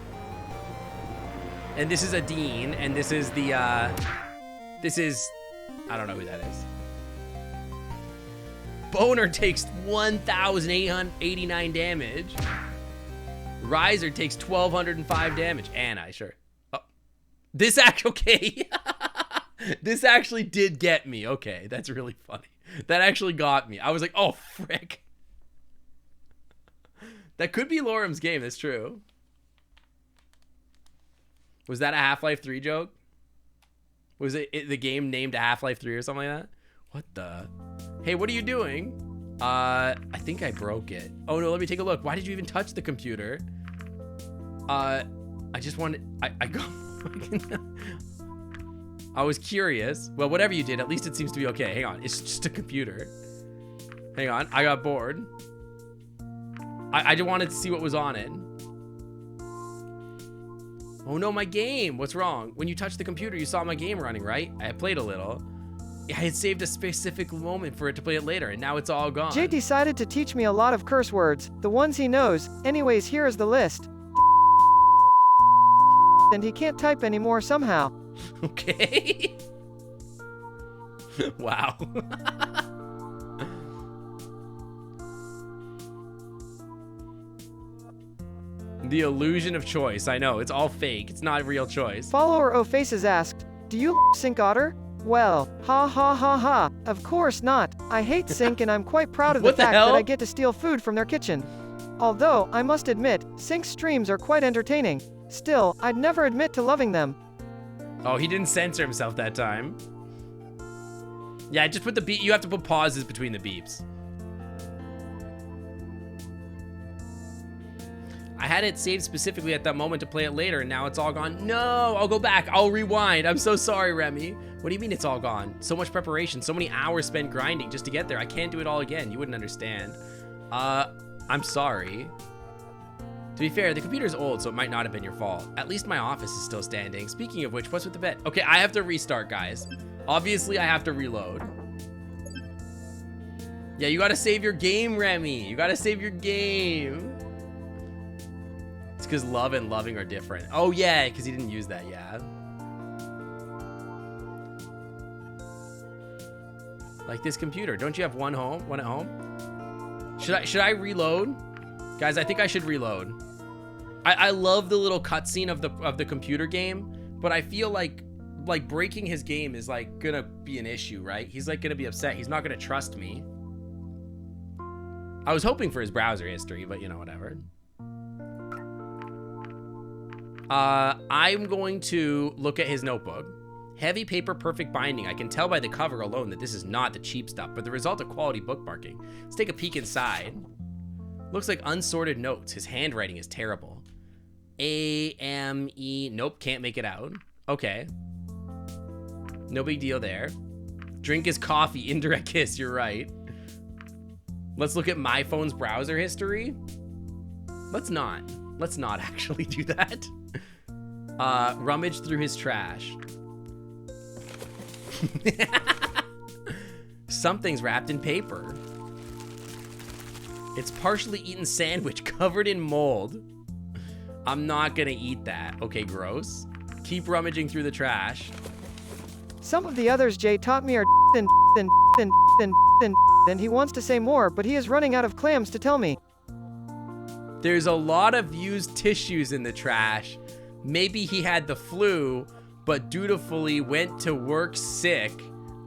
And this is Adine, and this is the, I don't know who that is. Boner takes 1,889 damage. Riser takes 1,205 damage. Anna, sure. Oh, this actually, okay. This actually did get me. Okay, that's really funny. That actually got me. I was like, oh, frick. That could be Lorem's game, that's true. Was that a Half-Life 3 joke? Was it the game named Half-Life 3 or something like that? What the? Hey, what are you doing? I think I broke it. Oh no, let me take a look. Why did you even touch the computer? I just wanted, I got, I was curious. Well, whatever you did, at least it seems to be okay. Hang on, it's just a computer. Hang on, I got bored. I just wanted to see what was on it. Oh no, my game. What's wrong? When you touched the computer, you saw my game running, right? I played a little. I had saved a specific moment for it to play it later, and now it's all gone. Jay decided to teach me a lot of curse words, the ones he knows. Anyways, here is the list. And he can't type anymore somehow. Okay. Wow. The illusion of choice. I know, it's all fake. It's not a real choice. Follower O'Faces asked, do you Sync Otter? Well, ha ha ha ha. Of course not. I hate Sync and I'm quite proud of the fact that I get to steal food from their kitchen. Although, I must admit, Sync's streams are quite entertaining. Still, I'd never admit to loving them. Oh, he didn't censor himself that time. Yeah, just put the beep. You have to put pauses between the beeps. I had it saved specifically at that moment to play it later, and now it's all gone. No, I'll go back. I'll rewind. I'm so sorry, Remy. What do you mean it's all gone? So much preparation, so many hours spent grinding just to get there. I can't do it all again. You wouldn't understand. I'm sorry. To be fair, the computer's old, so it might not have been your fault. At least my office is still standing. Speaking of which, what's with the bed? Okay, I have to restart, guys. Obviously, I have to reload. Yeah, you gotta save your game, Remy. You gotta save your game. It's because love and loving are different. Oh, yeah, because he didn't use that, yeah. Like this computer. Don't you have one at home? Should I reload? Guys, I think I should reload. I love the little cutscene of the computer game, but I feel like breaking his game is like gonna be an issue, right? He's like gonna be upset. He's not gonna trust me. I was hoping for his browser history, but you know, whatever. I'm going to look at his notebook. Heavy paper, perfect binding. I can tell by the cover alone that this is not the cheap stuff, but the result of quality bookmarking. Let's take a peek inside. Looks like unsorted notes. His handwriting is terrible. A-M-E. Nope, can't make it out. Okay. No big deal there. Drink his coffee. Indirect kiss, you're right. Let's look at my phone's browser history. Let's not actually do that. Rummage through his trash. Something's wrapped in paper. It's partially eaten sandwich covered in mold. I'm not gonna eat that. Okay, gross. Keep rummaging through the trash. Some of the others Jay taught me are and he wants to say more, but he is running out of clams to tell me. There's a lot of used tissues in the trash. Maybe he had the flu, but dutifully went to work sick.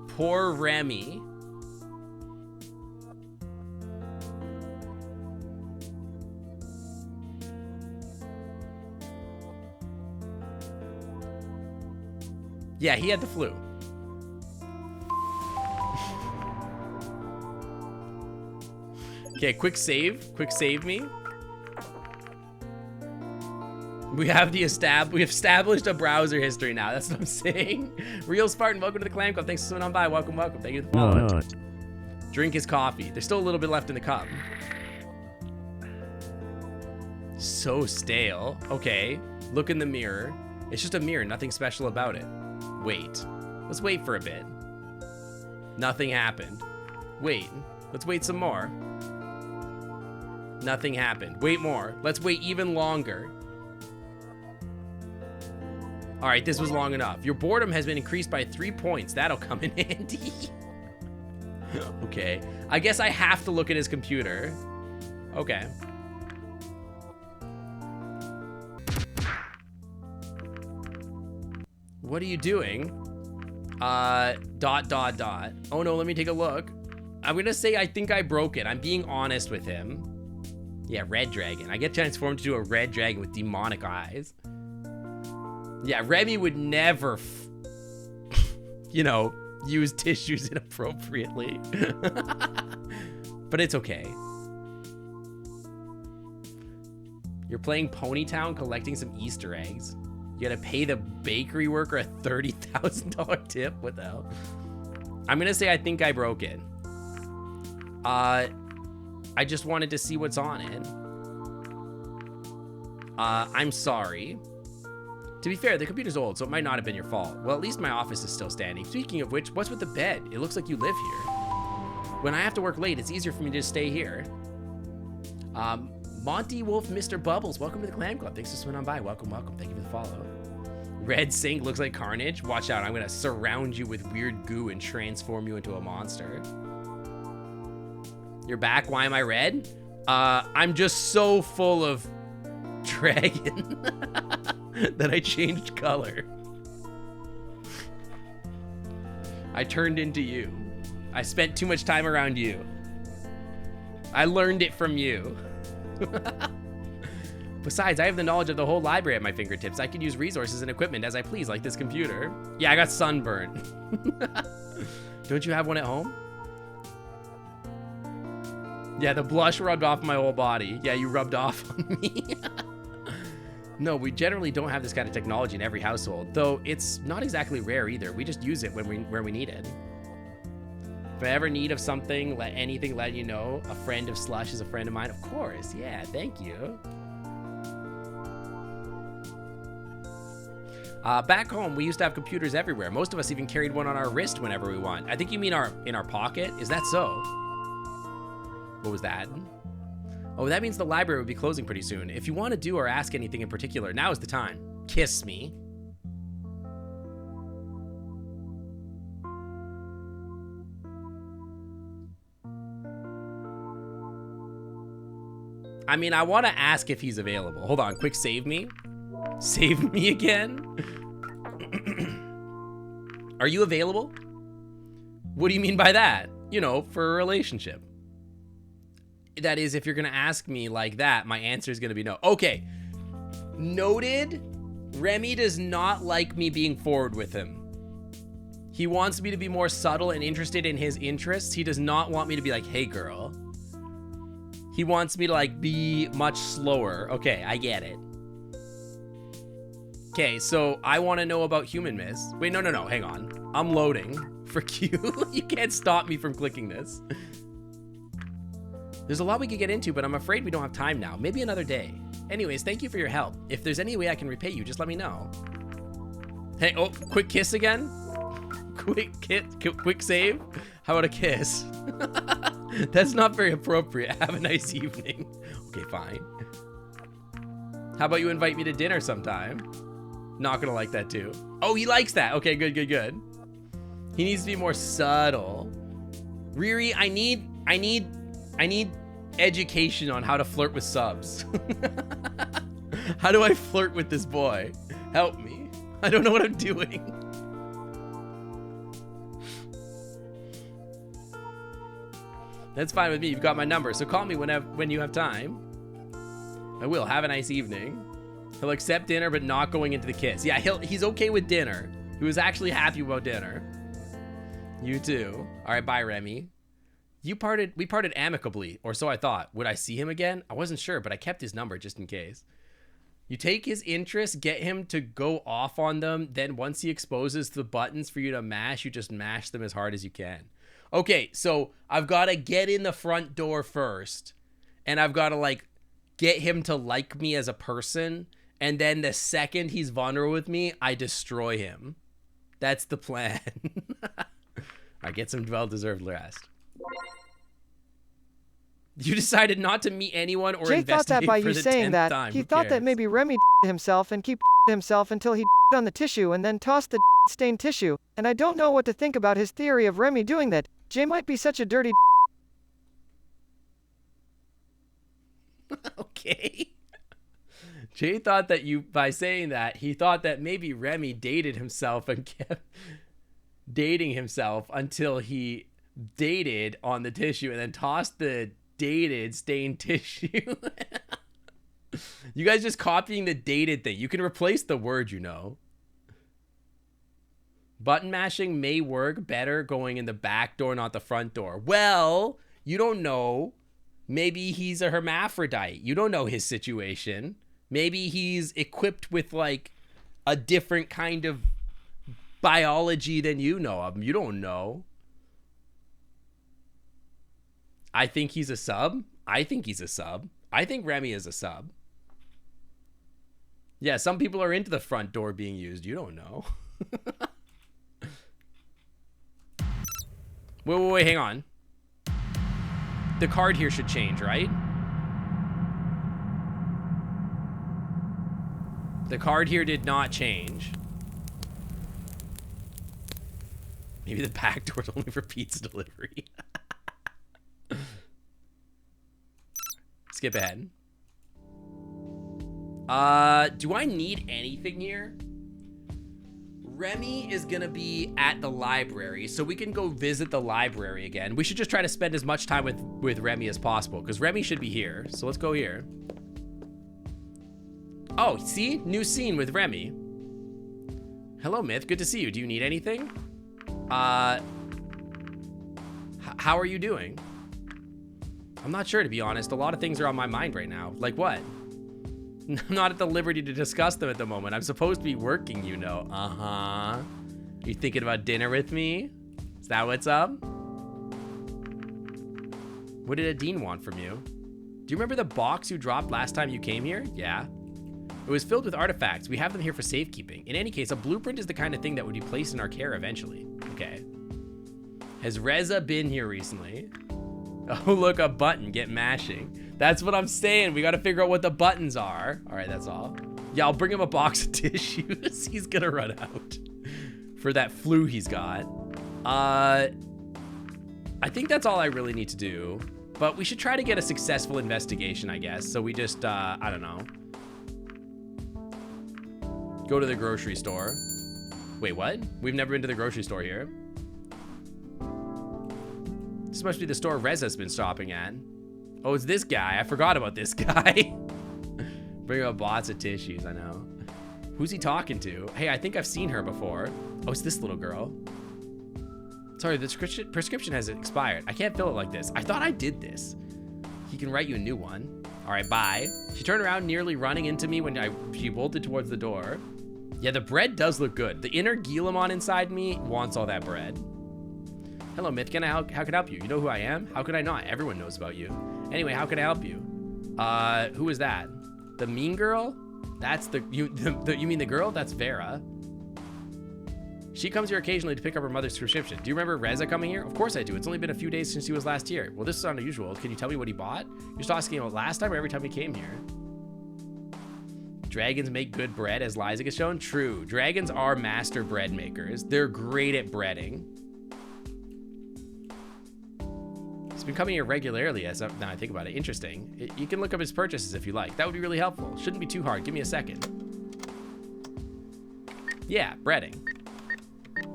Poor Remy. Yeah, he had the flu. Okay, quick save me. We have established a browser history now. That's what I'm saying. Real Spartan, welcome to the Clan Club. Thanks for swinging on by. Welcome. Thank you for the follow. Drink his coffee. There's still a little bit left in the cup. So stale. Okay, look in the mirror. It's just a mirror, nothing special about it. Wait. Let's wait for a bit. Nothing happened. Wait. Let's wait some more. Nothing happened. Wait more. Let's wait even longer. All right, this was long enough. Your boredom has been increased by 3 points. That'll come in handy. Okay. I guess I have to look at his computer. Okay. What are you doing? Dot. Oh no, let me take a look. I'm gonna say I think I broke it. I'm being honest with him. Yeah, red dragon. I get transformed to a red dragon with demonic eyes. Yeah, Remy would never, you know, use tissues inappropriately. But it's okay. You're playing Ponytown collecting some Easter eggs. You gotta pay the bakery worker a $30,000 tip? What the hell? I'm gonna say I think I broke it. I just wanted to see what's on it. I'm sorry. To be fair, the computer's old, so it might not have been your fault. Well, at least my office is still standing. Speaking of which, what's with the bed? It looks like you live here. When I have to work late, it's easier for me to just stay here. Monty Wolf, Mr. Bubbles, welcome to the Clan Club. Thanks for swinging on by. Welcome. Thank you for the follow. Red Sink looks like Carnage. Watch out, I'm gonna surround you with weird goo and transform you into a monster. You're back, why am I red? I'm just so full of dragon that I changed color. I turned into you. I spent too much time around you. I learned it from you. Besides, I have the knowledge of the whole library at my fingertips. I can use resources and equipment as I please, like this computer. Yeah, I got sunburned. Don't you have one at home? Yeah, the blush rubbed off my whole body. Yeah, you rubbed off on me. No, we generally don't have this kind of technology in every household, though it's not exactly rare either. We just use it where we need it. If I ever need of something, let you know. A friend of Slush is a friend of mine. Of course, yeah, thank you. Back home, we used to have computers everywhere. Most of us even carried one on our wrist whenever we want. I think you mean in our pocket? Is that so? What was that? Oh, that means the library will be closing pretty soon. If you want to do or ask anything in particular, now is the time. Kiss me. I mean, I want to ask if he's available. Hold on, quick save me. Save me again? Are you available? What do you mean by that? You know, for a relationship. That is, if you're gonna ask me like that, my answer is gonna be no. Okay, noted. Remy does not like me being forward with him. He wants me to be more subtle and interested in his interests. He does not want me to be like, hey girl. He wants me to like be much slower. Okay, I get it. Okay, so I want to know about Human Miss. Wait, no, hang on. I'm loading for Q. You can't stop me from clicking this. There's a lot we could get into, but I'm afraid we don't have time now. Maybe another day. Anyways, thank you for your help. If there's any way I can repay you, just let me know. Hey, oh, quick kiss again? Quick save? How about a kiss? That's not very appropriate. Have a nice evening. Okay, fine. How about you invite me to dinner sometime? Not gonna like that too. Oh, he likes that. Okay, good. He needs to be more subtle. Riri, I need education on how to flirt with subs. How do I flirt with this boy? Help me. I don't know what I'm doing. That's fine with me. You've got my number, so call me when you have time. I will. Have a nice evening. He'll accept dinner, but not going into the kiss. Yeah, he's okay with dinner. He was actually happy about dinner. You too. All right, bye, Remy. We parted amicably, or so I thought. Would I see him again? I wasn't sure, but I kept his number just in case. You take his interests, get him to go off on them, then once he exposes the buttons for you to mash, you just mash them as hard as you can. Okay, so I've got to get in the front door first, and I've got to, like, get him to like me as a person, and then the second he's vulnerable with me, I destroy him. That's the plan. I get some well-deserved rest. You decided not to meet anyone or Jay investigate thought that by for you the saying 10th that, time. he Who thought that cares? maybe Remy himself and keep himself until he on the tissue and then tossed the stained tissue, and I don't know what to think about his theory of Remy doing that. Jay might be such a dirty Okay. Jay thought that by saying that, he thought that maybe Remy dated himself and kept dating himself until he dated on the tissue and then tossed the dated stained tissue. You guys just copying the dated thing. You can replace the word, you know. Button mashing may work better going in the back door, not the front door. Well, you don't know. Maybe he's a hermaphrodite. You don't know his situation. Maybe he's equipped with like a different kind of biology than you know of. You don't know. I think he's a sub. I think he's a sub. I think Remy is a sub. Yeah, some people are into the front door being used. You don't know. Wait, hang on. The card here should change, right? The card here did not change. Maybe the back door's only for pizza delivery. Skip ahead. Do I need anything here? Remy is gonna be at the library, so we can go visit the library again. We should just try to spend as much time with Remy as possible, because Remy should be here. So let's go here. Oh, see? New scene with Remy. Hello, Myth. Good to see you. Do you need anything? How are you doing? I'm not sure, to be honest. A lot of things are on my mind right now. Like what? I'm not at the liberty to discuss them at the moment. I'm supposed to be working, you know. Uh-huh. You thinking about dinner with me? Is that what's up? What did Adine want from you? Do you remember the box you dropped last time you came here? Yeah. It was filled with artifacts. We have them here for safekeeping. In any case, a blueprint is the kind of thing that would be placed in our care eventually. Okay. Has Reza been here recently? Oh, look, a button. Get mashing. That's what I'm saying. We got to figure out what the buttons are. All right, that's all. Yeah, I'll bring him a box of tissues. He's going to run out for that flu he's got. I think that's all I really need to do. But we should try to get a successful investigation, I guess. So we just, I don't know. Go to the grocery store. Wait, what? We've never been to the grocery store here. This must be the store Reza's been shopping at. Oh, it's this guy. I forgot about this guy. Bring up lots of tissues, I know. Who's he talking to? Hey, I think I've seen her before. Oh, it's this little girl. Sorry, the prescription has expired. I can't fill it like this. I thought I did this. He can write you a new one. All right, bye. She turned around, nearly running into me when she bolted towards the door. Yeah, the bread does look good. The inner Guillemon inside me wants all that bread. Hello, Mythkin. How can I help you? You know who I am? How could I not? Everyone knows about you. Anyway, how can I help you? Who is that? The mean girl? That's you mean the girl? That's Vera. She comes here occasionally to pick up her mother's prescription. Do you remember Reza coming here? Of course I do. It's only been a few days since he was last here. Well, this is unusual. Can you tell me what he bought? You're just asking about last time or every time he came here? Dragons make good bread, as Liza has shown. True. Dragons are master bread makers. They're great at breading. He's been coming here regularly, as now I think about it. Interesting. You can look up his purchases if you like. That would be really helpful. Shouldn't be too hard. Give me a second. Yeah, breading.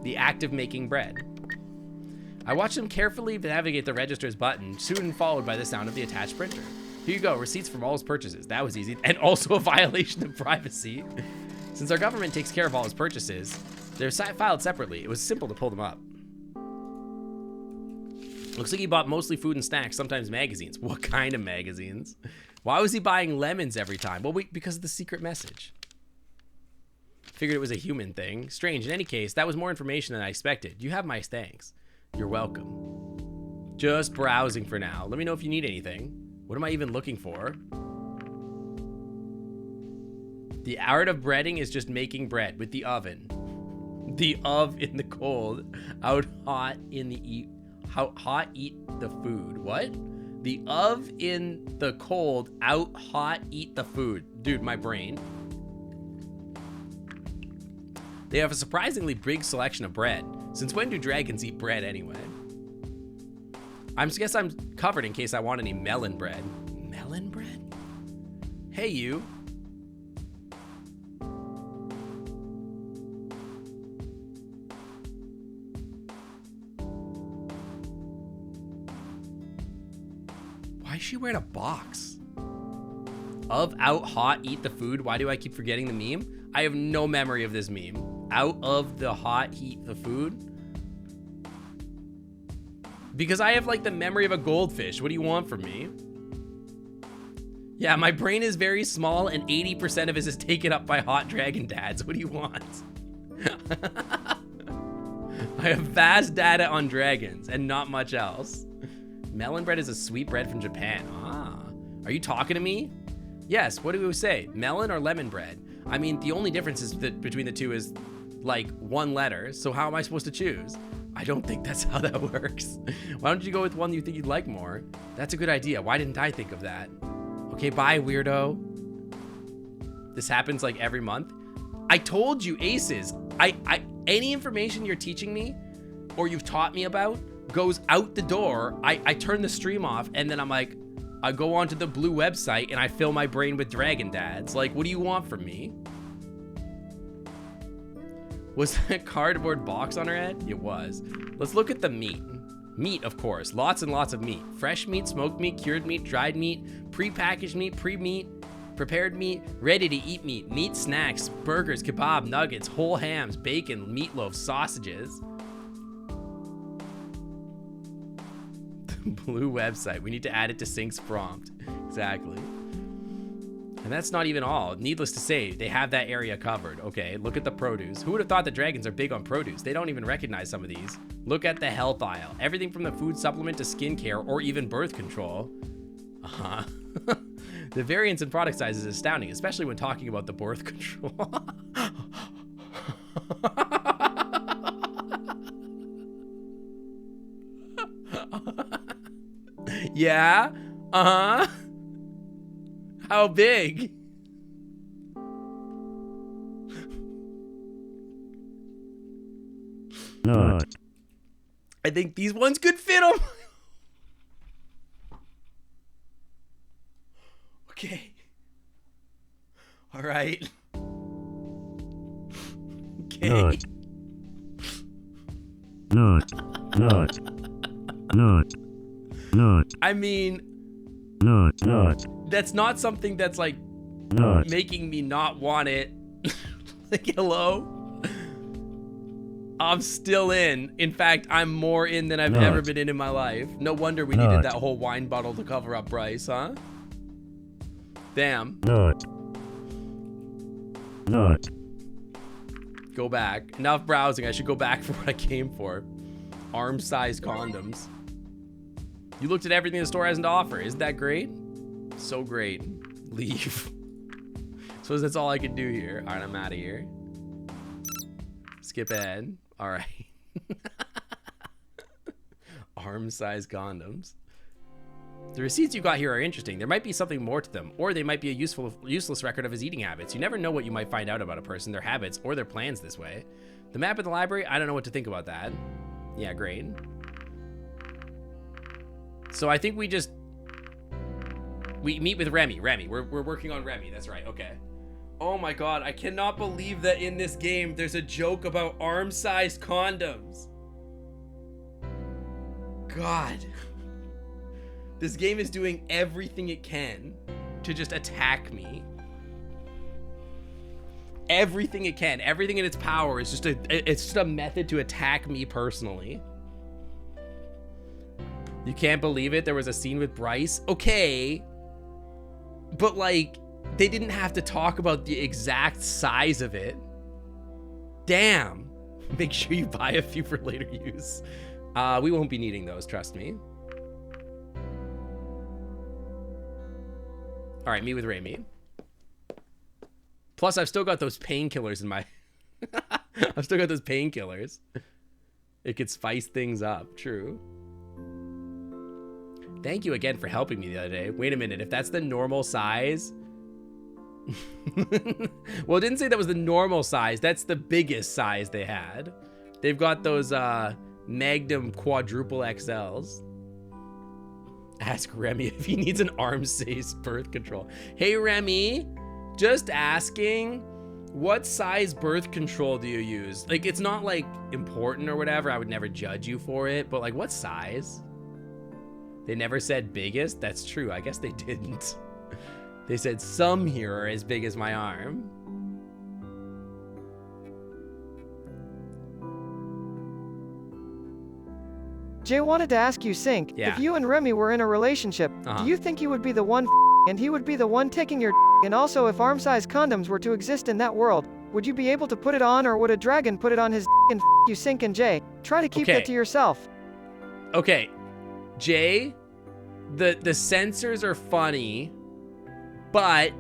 The act of making bread. I watched him carefully navigate the register's button, soon followed by the sound of the attached printer. Here you go, receipts from all his purchases. That was easy, and also a violation of privacy. Since our government takes care of all his purchases, they're filed separately. It was simple to pull them up. Looks like he bought mostly food and snacks, sometimes magazines. What kind of magazines? Why was he buying lemons every time? Well, because of the secret message. Figured it was a human thing. Strange. In any case, that was more information than I expected. You have my thanks. You're welcome. Just browsing for now. Let me know if you need anything. What am I even looking for? The art of breading is just making bread with the oven. The in the cold. Out hot in the eat. How hot eat the food. What? The in the cold. Out hot eat the food. Dude, my brain. They have a surprisingly big selection of bread. Since when do dragons eat bread anyway? I guess I'm covered in case I want any melon bread. Melon bread? Hey, you. Why is she wearing a box? Of out hot eat the food. Why do I keep forgetting the meme? I have no memory of this meme. Out of the hot heat the food? Because I have like the memory of a goldfish. What do you want from me? Yeah, my brain is very small and 80% of it is taken up by hot dragon dads. What do you want? I have vast data on dragons and not much else. Melon bread is a sweet bread from Japan. Ah, are you talking to me? Yes, what do we say? Melon or lemon bread? I mean, the only difference is that between the two is like one letter, so how am I supposed to choose? I don't think that's how that works. Why don't you go with one you think you'd like more? That's a good idea. Why didn't I think of that? Okay, bye, weirdo. This happens like every month. I told you, aces. Any information you're teaching me or you've taught me about goes out the door. I turn the stream off and then I'm like, I go onto the blue website and I fill my brain with dragon dads. Like, what do you want from me? Was that cardboard box on her head? It was. Let's look at the meat. Meat, of course. Lots and lots of meat. Fresh meat, smoked meat, cured meat, dried meat, pre-packaged meat, pre-meat, prepared meat, ready-to-eat meat, meat snacks, burgers, kebab, nuggets, whole hams, bacon, meatloaf, sausages. The blue website. We need to add it to Sync's prompt. Exactly. And that's not even all. Needless to say, they have that area covered. Okay, look at the produce. Who would have thought that dragons are big on produce? They don't even recognize some of these. Look at the health aisle. Everything from the food supplement to skincare or even birth control. Uh-huh. The variance in product size is astounding, especially when talking about the birth control. Yeah? Uh-huh. How big? Not. I think these ones could fit them. Okay. All right. Okay. Not. I mean, Not. that's not something that's like Not. making me not want it. Like, hello? I'm still in. In fact, I'm more in than I've ever been in my life. No wonder we needed that whole wine bottle to cover up Bryce, huh? Damn. Not. Go back. Enough browsing. I should go back for what I came for. Arm-sized condoms. You looked at everything the store has to offer. Isn't that great? So great. Leave. So that's all I can do here. All right, I'm out of here. Skip ahead. All right. Arm-sized condoms. The receipts you got here are interesting. There might be something more to them, or they might be a useless record of his eating habits. You never know what you might find out about a person, their habits, or their plans this way. The map in the library, I don't know what to think about that. Yeah, great. So I think we meet with Remy. We're working on Remy. That's right. Okay. Oh my god, I cannot believe that in this game there's a joke about arm-sized condoms. God. This game is doing everything it can to just attack me. Everything it can. Everything in its power is just a method to attack me personally. You can't believe it. There was a scene with Bryce. Okay. But like, they didn't have to talk about the exact size of it. Damn. Make sure you buy a few for later use. We won't be needing those, trust me. All right, meet with Remy. Plus, I've still got those painkillers in my... I've still got those painkillers. It could spice things up, true. Thank you again for helping me the other day. Wait a minute, if that's the normal size... Well, it didn't say that was the normal size. That's the biggest size they had. They've got those Magnum quadruple XLs. Ask Remy if he needs an arm-sized birth control. Hey, Remy, just asking, what size birth control do you use? Like, it's not, like, important or whatever. I would never judge you for it. But, like, what size? They never said biggest? That's true. I guess they didn't. They said some here are as big as my arm. Jay wanted to ask you, Sync, if you and Remy were in a relationship, do you think you would be the one and he would be the one taking your and also if arm-sized condoms were to exist in that world, would you be able to put it on or would a dragon put it on his and you, Sync and Jay? Try to keep that to yourself. Okay, Jay, the censors are funny, but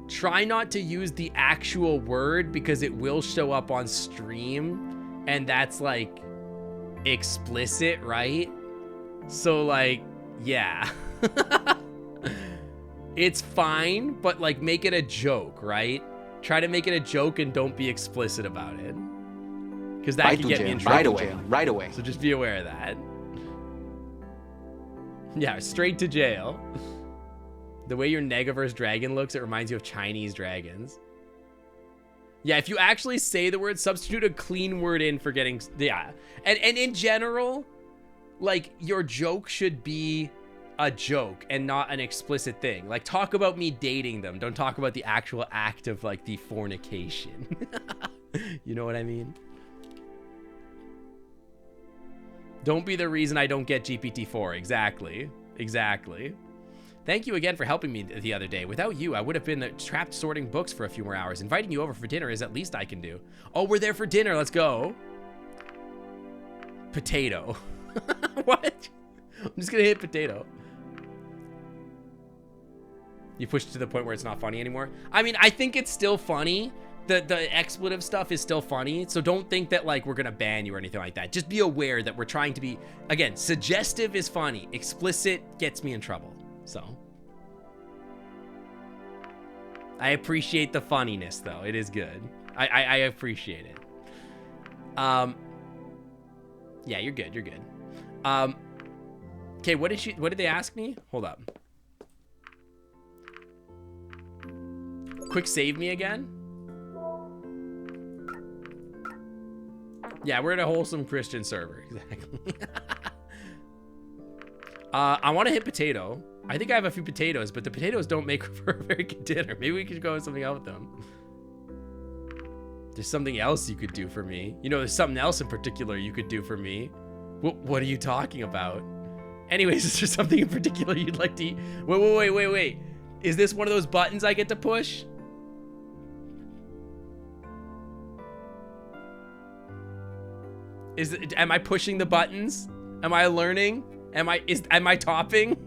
try not to use the actual word because it will show up on stream and that's like explicit, right? So like, yeah. It's fine, but like make it a joke, right? Try to make it a joke and don't be explicit about it. Because that can get me in trouble. Right away. So just be aware of that. Yeah, straight to jail. The way your Negaverse dragon looks, it reminds you of Chinese dragons. Yeah, if you actually say the word, substitute a clean word in for getting... Yeah. And in general, like, your joke should be a joke and not an explicit thing. Like, talk about me dating them. Don't talk about the actual act of, like, the fornication. You know what I mean? Don't be the reason I don't get GPT-4. Exactly. Thank you again for helping me the other day. Without you, I would have been trapped sorting books for a few more hours. Inviting you over for dinner is at least I can do. Oh, we're there for dinner. Let's go. Potato. What? I'm just gonna hit potato. You pushed to the point where it's not funny anymore. I mean, I think it's still funny. The expletive stuff is still funny. So don't think that like we're gonna ban you or anything like that. Just be aware that we're trying to be, again, suggestive is funny. Explicit gets me in trouble. So I appreciate the funniness though. It is good. I appreciate it. Yeah, you're good. You're good. Okay, what did they ask me? Hold up. Quick save me again. Yeah, we're in a wholesome Christian server. Exactly. I want to hit potato. I think I have a few potatoes, but the potatoes don't make for a very good dinner. Maybe we could go with something else with them. There's something else you could do for me. You know, there's something else in particular you could do for me. What are you talking about? Anyways, is there something in particular you'd like to eat? Wait. Is this one of those buttons I get to push? Am I pushing the buttons? Am I learning? Am I topping?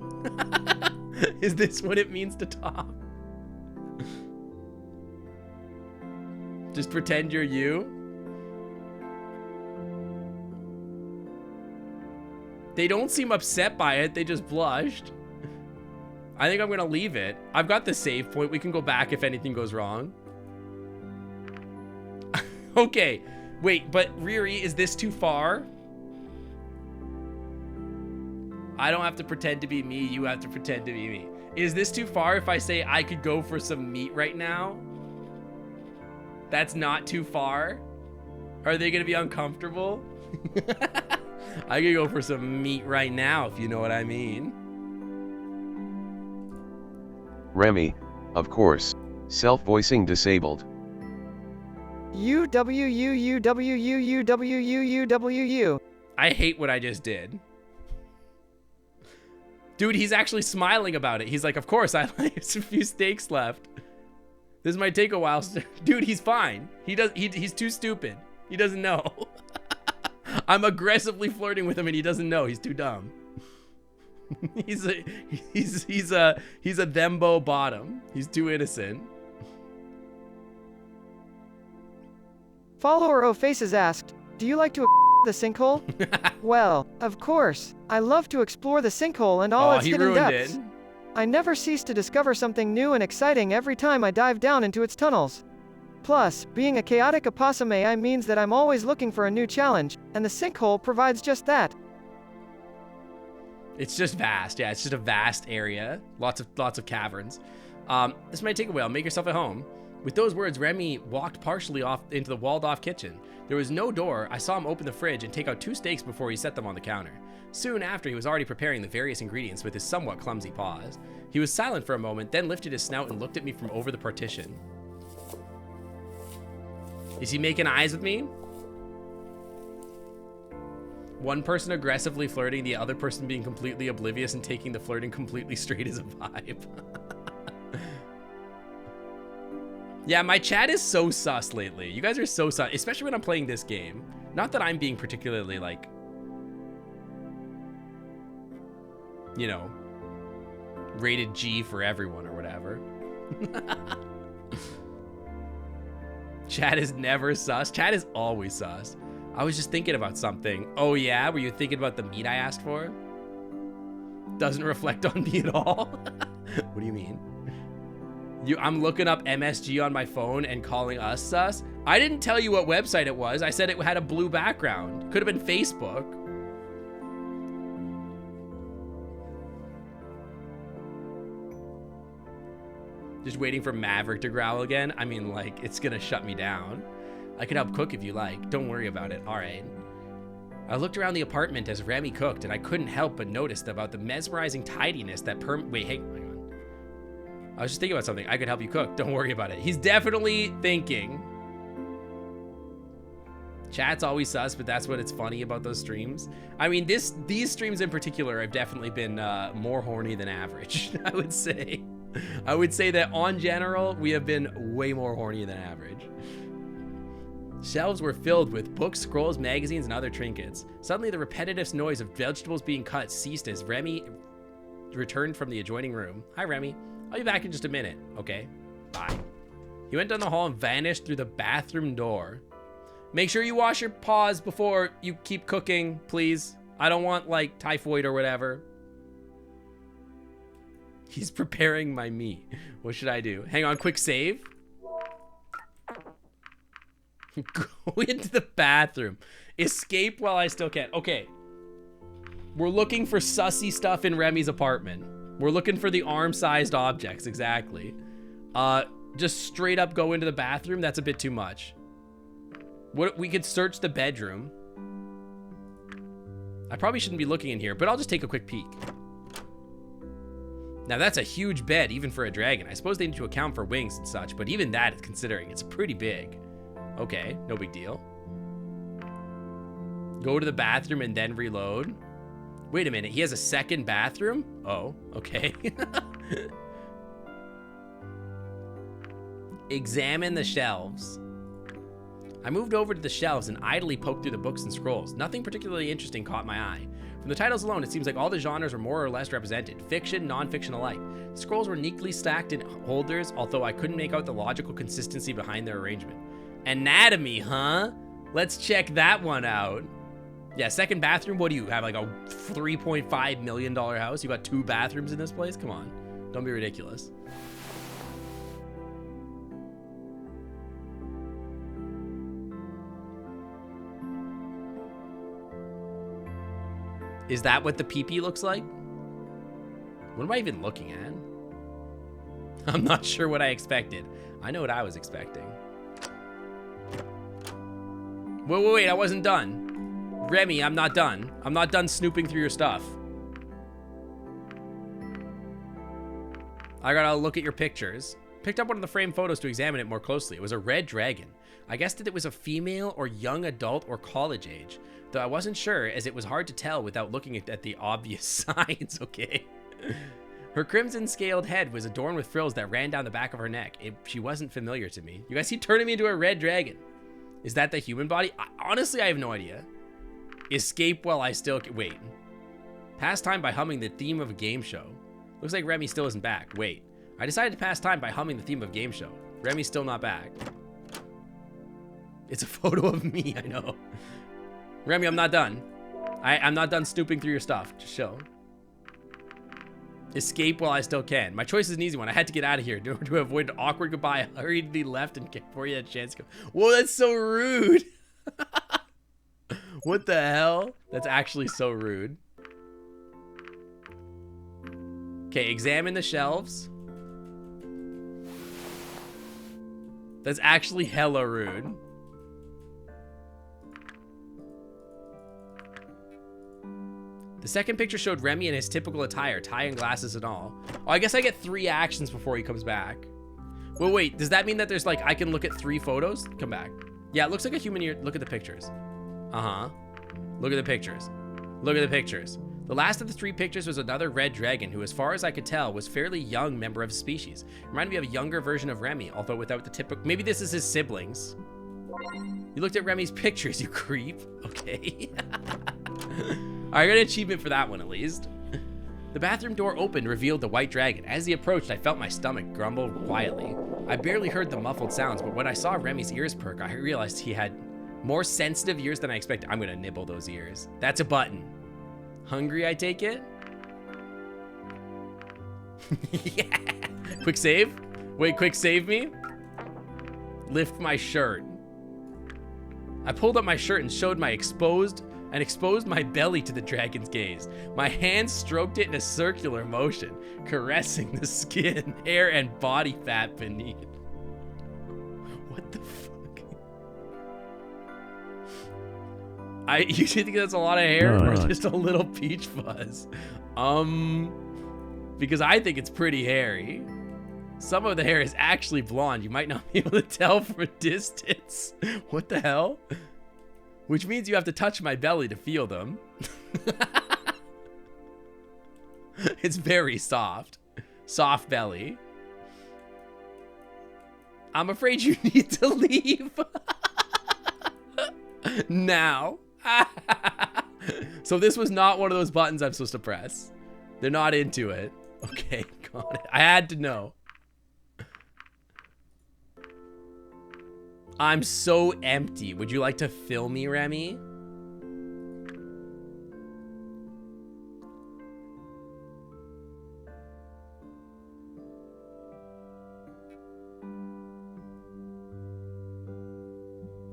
Is this what it means to top? Just pretend you're you. They don't seem upset by it. They just blushed. I think I'm gonna leave it. I've got the save point. We can go back if anything goes wrong. Okay. Wait, but Riri, is this too far? I don't have to pretend to be me. You have to pretend to be me. Is this too far if I say I could go for some meat right now? That's not too far? Are they gonna be uncomfortable? I could go for some meat right now, if you know what I mean. Remy, of course, self-voicing disabled. U-W-U-U-W-U-U-W-U-U-W-U. I hate what I just did. Dude, he's actually smiling about it. He's like, of course, I have a few steaks left. This might take a while. Dude, he's fine. He's too stupid. He doesn't know. I'm aggressively flirting with him and he doesn't know. He's too dumb. he's a thembo bottom. He's too innocent. Follower O'Faces asked, do you like to the sinkhole? Well, of course. I love to explore the sinkhole and all its hidden depths. I never cease to discover something new and exciting every time I dive down into its tunnels. Plus, being a chaotic opossum AI means that I'm always looking for a new challenge, and the sinkhole provides just that. It's just vast. Yeah, it's just a vast area. Lots of caverns. This might take a while. Make yourself at home. With those words, Remy walked partially off into the walled-off kitchen. There was no door. I saw him open the fridge and take out 2 steaks before he set them on the counter. Soon after, he was already preparing the various ingredients with his somewhat clumsy paws. He was silent for a moment, then lifted his snout and looked at me from over the partition. Is he making eyes with me? One person aggressively flirting, the other person being completely oblivious and taking the flirting completely straight as a vibe. Yeah, my chat is so sus lately. You guys are so sus, especially when I'm playing this game. Not that I'm being particularly, like, you know, rated G for everyone or whatever. Chat is never sus. Chat is always sus. I was just thinking about something. Oh yeah? Were you thinking about the meat I asked for? Doesn't reflect on me at all? What do you mean? I'm looking up MSG on my phone and calling us sus? I didn't tell you what website it was. I said it had a blue background. Could have been Facebook. Just waiting for Maverick to growl again? I mean, like, it's gonna shut me down. I can help cook if you like. Don't worry about it. All right. I looked around the apartment as Remy cooked, and I couldn't help but notice about the mesmerizing tidiness that Wait, hang on. I was just thinking about something. I could help you cook. Don't worry about it. He's definitely thinking. Chat's always sus, but that's what it's funny about those streams. I mean, these streams in particular have definitely been more horny than average, I would say. I would say that on general, we have been way more horny than average. Shelves were filled with books, scrolls, magazines, and other trinkets. Suddenly, the repetitive noise of vegetables being cut ceased as Remy returned from the adjoining room. Hi, Remy. I'll be back in just a minute. Okay, bye. He went down the hall and vanished through the bathroom door. Make sure you wash your paws before you keep cooking, please. I don't want, like, typhoid or whatever. He's preparing my meat. What should I do? Hang on, quick save. Go into the bathroom. Escape while I still can. Okay. We're looking for sussy stuff in Remy's apartment. We're looking for the arm-sized objects, exactly. Just straight up go into the bathroom? That's a bit too much. We could search the bedroom. I probably shouldn't be looking in here, but I'll just take a quick peek. Now that's a huge bed, even for a dragon. I suppose they need to account for wings and such, but even that is considering it's pretty big. Okay, no big deal. Go to the bathroom and then reload. Wait a minute, he has a second bathroom? Oh, okay. Examine the shelves. I moved over to the shelves and idly poked through the books and scrolls. Nothing particularly interesting caught my eye. From the titles alone, it seems like all the genres were more or less represented, fiction, non-fiction alike. The scrolls were neatly stacked in holders, although I couldn't make out the logical consistency behind their arrangement. Anatomy, huh? Let's check that one out. Yeah, second bathroom, what do you have, like a $3.5 million house? You got 2 bathrooms in this place? Come on, don't be ridiculous. Is that what the pee-pee looks like? What am I even looking at? I'm not sure what I expected. I know what I was expecting. Wait, I wasn't done. Remy, I'm not done. I'm not done snooping through your stuff. I gotta look at your pictures. Picked up one of the framed photos to examine it more closely. It was a red dragon. I guessed that it was a female or young adult or college age, though I wasn't sure as it was hard to tell without looking at the obvious signs, okay? Her crimson scaled head was adorned with frills that ran down the back of her neck. She wasn't familiar to me. You guys keep turning me into a red dragon. Is that the human body? Honestly, I have no idea. Escape while I still can. Wait. Pass time by humming the theme of a game show. Looks like Remy still isn't back. Wait. I decided to pass time by humming the theme of game show. Remy's still not back. It's a photo of me, I know. Remy, I'm not done. I'm not done snooping through your stuff. Just chill. Escape while I still can. My choice is an easy one. I had to get out of here to avoid an awkward goodbye. I hurriedly left and before you had a chance to go. Whoa, that's so rude. What the hell? That's actually so rude. Okay, examine the shelves. That's actually hella rude. The second picture showed Remy in his typical attire, tie and glasses and all. Oh, I guess I get 3 actions before he comes back. Well, wait, does that mean that there's like, I can look at 3 photos? Come back. Yeah, it looks like a human ear. Look at the pictures. Uh-huh. Look at the pictures. Look at the pictures. The last of the 3 pictures was another red dragon who, as far as I could tell, was fairly young member of his species. Reminded me of a younger version of Remy, although without the typical, maybe this is his siblings. You looked at Remy's pictures, you creep. Okay. I got an achievement for that one, at least. The bathroom door opened, revealed the white dragon. As he approached, I felt my stomach grumble quietly. I barely heard the muffled sounds, but when I saw Remy's ears perk, I realized he had more sensitive ears than I expected. I'm gonna nibble those ears. That's a button. Hungry, I take it? Yeah. Quick save? Wait, quick save me? Lift my shirt. I pulled up my shirt and showed my exposed my belly to the dragon's gaze. My hands stroked it in a circular motion, caressing the skin, hair, and body fat beneath. What the fuck? You think that's a lot of hair or just a little peach fuzz? Because I think it's pretty hairy. Some of the hair is actually blonde. You might not be able to tell from a distance. What the hell? Which means you have to touch my belly to feel them. It's very soft. Soft belly. I'm afraid you need to leave. Now. So this was not one of those buttons I'm supposed to press. They're not into it. Okay, got it. I had to know. I'm so empty. Would you like to fill me, Remy?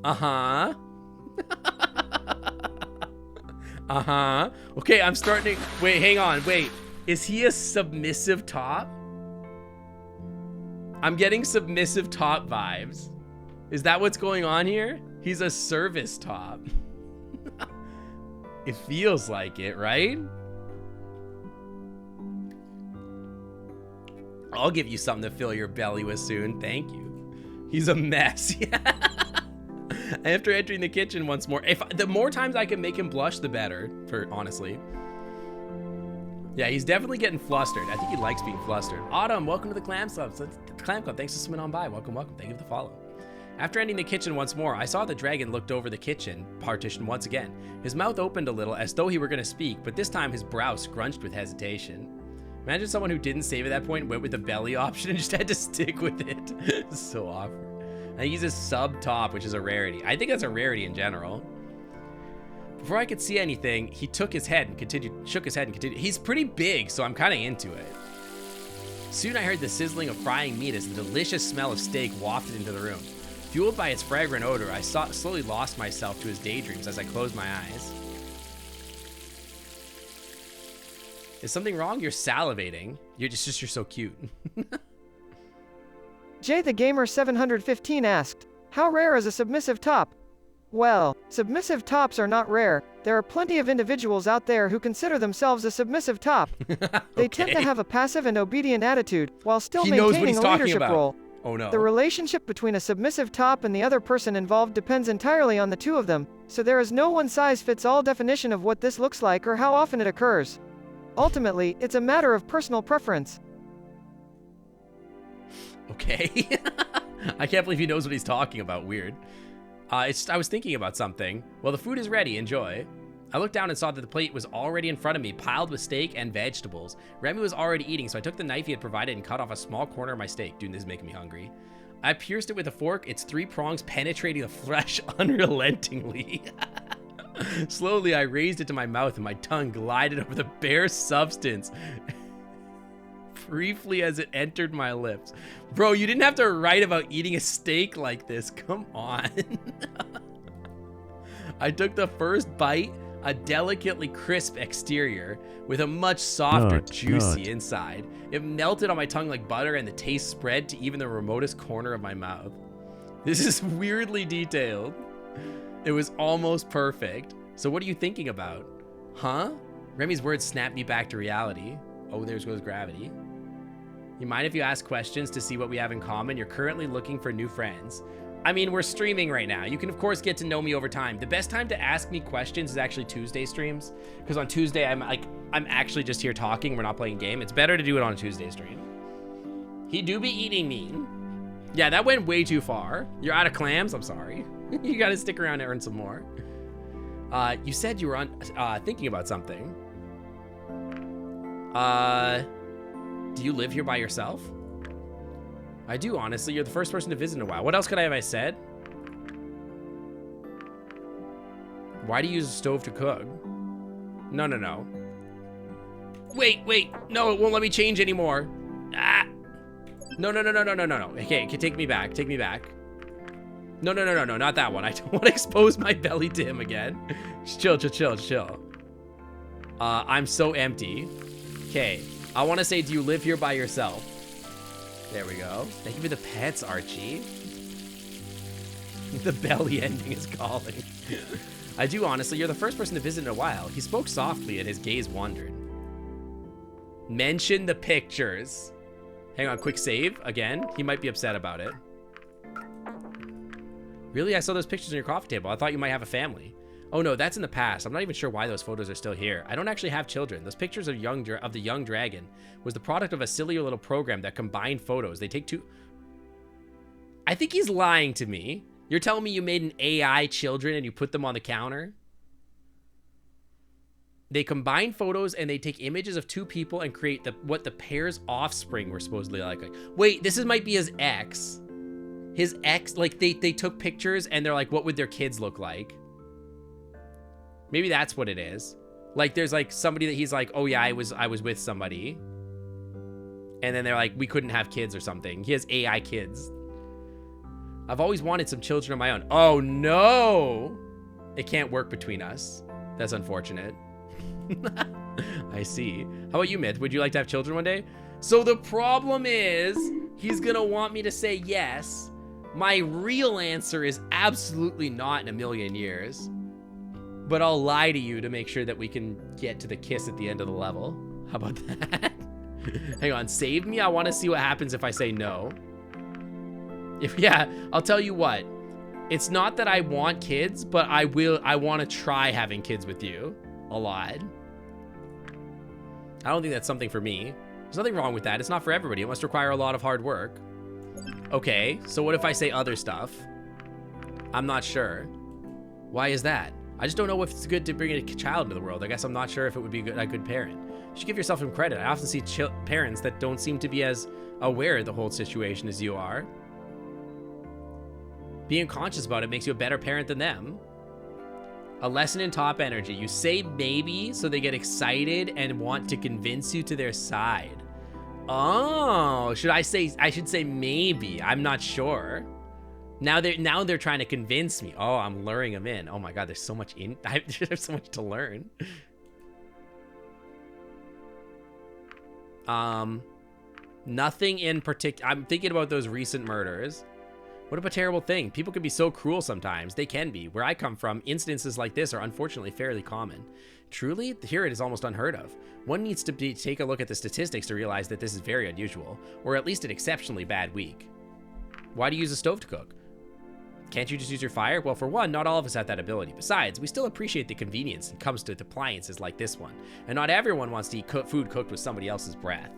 Uh-huh. Uh-huh. Okay, I'm starting to... Wait, hang on. Wait. Is he a submissive top? I'm getting submissive top vibes. Is that what's going on here? He's a service top. It feels like it, right? I'll give you something to fill your belly with soon. Thank you. He's a mess. Yeah. After entering the kitchen once more, the more times I can make him blush, the better, honestly. Yeah, he's definitely getting flustered. I think he likes being flustered. Autumn, welcome to the Clam Club. Clam Club, thanks for swimming on by. Welcome, welcome. Thank you for the follow. After entering the kitchen once more, I saw the dragon looked over the kitchen partition once again. His mouth opened a little as though he were going to speak, but this time his brow scrunched with hesitation. Imagine someone who didn't save at that point, went with the belly option and just had to stick with it. So awkward. I think he's a sub top, which is a rarity. I think that's a rarity in general. Before I could see anything, he shook his head and continued. He's pretty big, so I'm kind of into it. Soon I heard the sizzling of frying meat as the delicious smell of steak wafted into the room. Fueled by its fragrant odor, I slowly lost myself to his daydreams as I closed my eyes. Is something wrong? You're salivating. You're so cute. Jay the Gamer 715 asked, how rare is a submissive top? Well, submissive tops are not rare. There are plenty of individuals out there who consider themselves a submissive top. They tend to have a passive and obedient attitude, while still maintaining a leadership role. Oh no. The relationship between a submissive top and the other person involved depends entirely on the two of them, so there is no one-size-fits-all definition of what this looks like or how often it occurs. Ultimately, it's a matter of personal preference. Okay. I can't believe he knows what he's talking about. Weird. I was thinking about something. Well, the food is ready. Enjoy. I looked down and saw that the plate was already in front of me, piled with steak and vegetables. Remy was already eating, so I took the knife he had provided and cut off a small corner of my steak. Dude, this is making me hungry. I pierced it with a fork, its 3 prongs penetrating the flesh unrelentingly. Slowly, I raised it to my mouth and my tongue glided over the bare substance briefly as it entered my lips. Bro, you didn't have to write about eating a steak like this. Come on. I took the first bite, a delicately crisp exterior with a much softer, juicy inside. It melted on my tongue like butter and the taste spread to even the remotest corner of my mouth. This is weirdly detailed. It was almost perfect. So what are you thinking about? Huh? Remy's words snapped me back to reality. Oh, there goes gravity. You mind if you ask questions to see what we have in common? You're currently looking for new friends. I mean, we're streaming right now. You can, of course, get to know me over time. The best time to ask me questions is actually Tuesday streams. Because on Tuesday, I'm actually just here talking. We're not playing a game. It's better to do it on a Tuesday stream. He do be eating me. Yeah, that went way too far. You're out of clams? I'm sorry. You gotta stick around and earn some more. You said you were thinking about something. Do you live here by yourself? I do, honestly. You're the first person to visit in a while. What else could I have said? Why do you use a stove to cook? No. Wait. No, it won't let me change anymore. Ah. No. Okay, take me back. No, not that one. I don't want to expose my belly to him again. Just chill. I'm so empty. Okay. I want to say, do you live here by yourself? There we go. Thank you for the pets, Archie. The belly ending is calling. I do, honestly. You're the first person to visit in a while. He spoke softly and his gaze wandered. Mention the pictures. Hang on, quick save. Again, he might be upset about it. Really? I saw those pictures on your coffee table. I thought you might have a family. Oh no, that's in the past. I'm not even sure why those photos are still here. I don't actually have children. Those pictures of the young dragon was the product of a silly little program that combined photos. They take two... I think he's lying to me. You're telling me you made an AI children and you put them on the counter? They combine photos and they take images of two people and create what the pair's offspring were supposedly like. Wait, this might be his ex. His ex, like they took pictures and they're like, what would their kids look like? Maybe that's what it is. Like there's like somebody that he's like, oh yeah, I was with somebody. And then they're like, we couldn't have kids or something. He has AI kids. I've always wanted some children of my own. Oh no! It can't work between us. That's unfortunate. I see. How about you, Myth? Would you like to have children one day? So the problem is, he's gonna want me to say yes. My real answer is absolutely not in a million years. But I'll lie to you to make sure that we can get to the kiss at the end of the level. How about that? Hang on, save me? I want to see what happens if I say no. Yeah, I'll tell you what. It's not that I want kids, but I want to try having kids with you. A lot. I don't think that's something for me. There's nothing wrong with that. It's not for everybody. It must require a lot of hard work. Okay, so what if I say other stuff? I'm not sure. Why is that? I just don't know if it's good to bring a child into the world. I guess I'm not sure if it would be a good parent. You should give yourself some credit. I often see parents that don't seem to be as aware of the whole situation as you are. Being conscious about it makes you a better parent than them. A lesson in top energy. You say maybe so they get excited and want to convince you to their side. Oh, I should say maybe. I'm not sure. Now they're trying to convince me. Oh, I'm luring them in. Oh my god, there's so much there's so much to learn. Nothing in particular. I'm thinking about those recent murders. What a terrible thing. People can be so cruel sometimes. They can be. Where I come from, incidences like this are unfortunately fairly common. Truly, here it is almost unheard of. One needs to take a look at the statistics to realize that this is very unusual, or at least an exceptionally bad week. Why do you use a stove to cook? Can't you just use your fire? Well, for one, not all of us have that ability. Besides, we still appreciate the convenience that comes to appliances like this one, and not everyone wants to eat food cooked with somebody else's breath.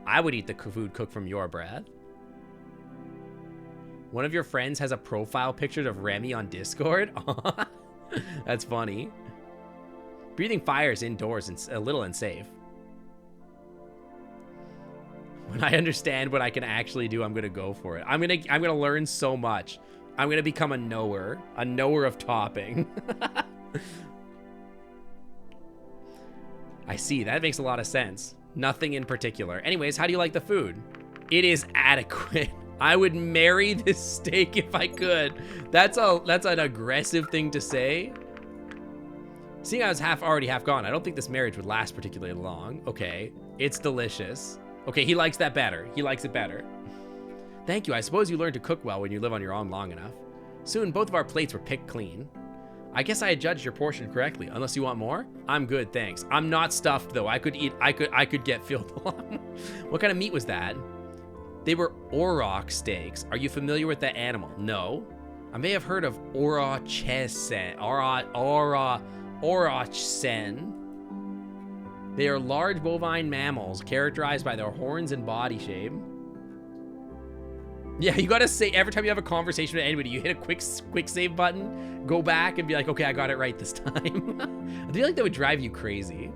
I would eat the food cooked from your breath. One of your friends has a profile picture of Remy on Discord? That's funny. Breathing fires indoors is a little unsafe. When I understand what I can actually do, I'm gonna go for it. I'm gonna learn so much. I'm gonna become a knower of topping. I see, that makes a lot of sense. Nothing in particular. Anyways, how do you like the food? It is adequate. I would marry this steak if I could. That's an aggressive thing to say. Seeing I was already half gone, I don't think this marriage would last particularly long. Okay, it's delicious. Okay, he likes that better. He likes it better. Thank you. I suppose you learn to cook well when you live on your own long enough. Soon, both of our plates were picked clean. I guess I had judged your portion correctly. Unless you want more? I'm good, thanks. I'm not stuffed though. I could get filled a lot more. What kind of meat was that? They were auroch steaks. Are you familiar with that animal? No. I may have heard of aurochsen. They are large bovine mammals characterized by their horns and body shape. Yeah, you gotta say every time you have a conversation with anybody, you hit a quick save button, go back and be like, okay, I got it right this time. I feel like that would drive you crazy.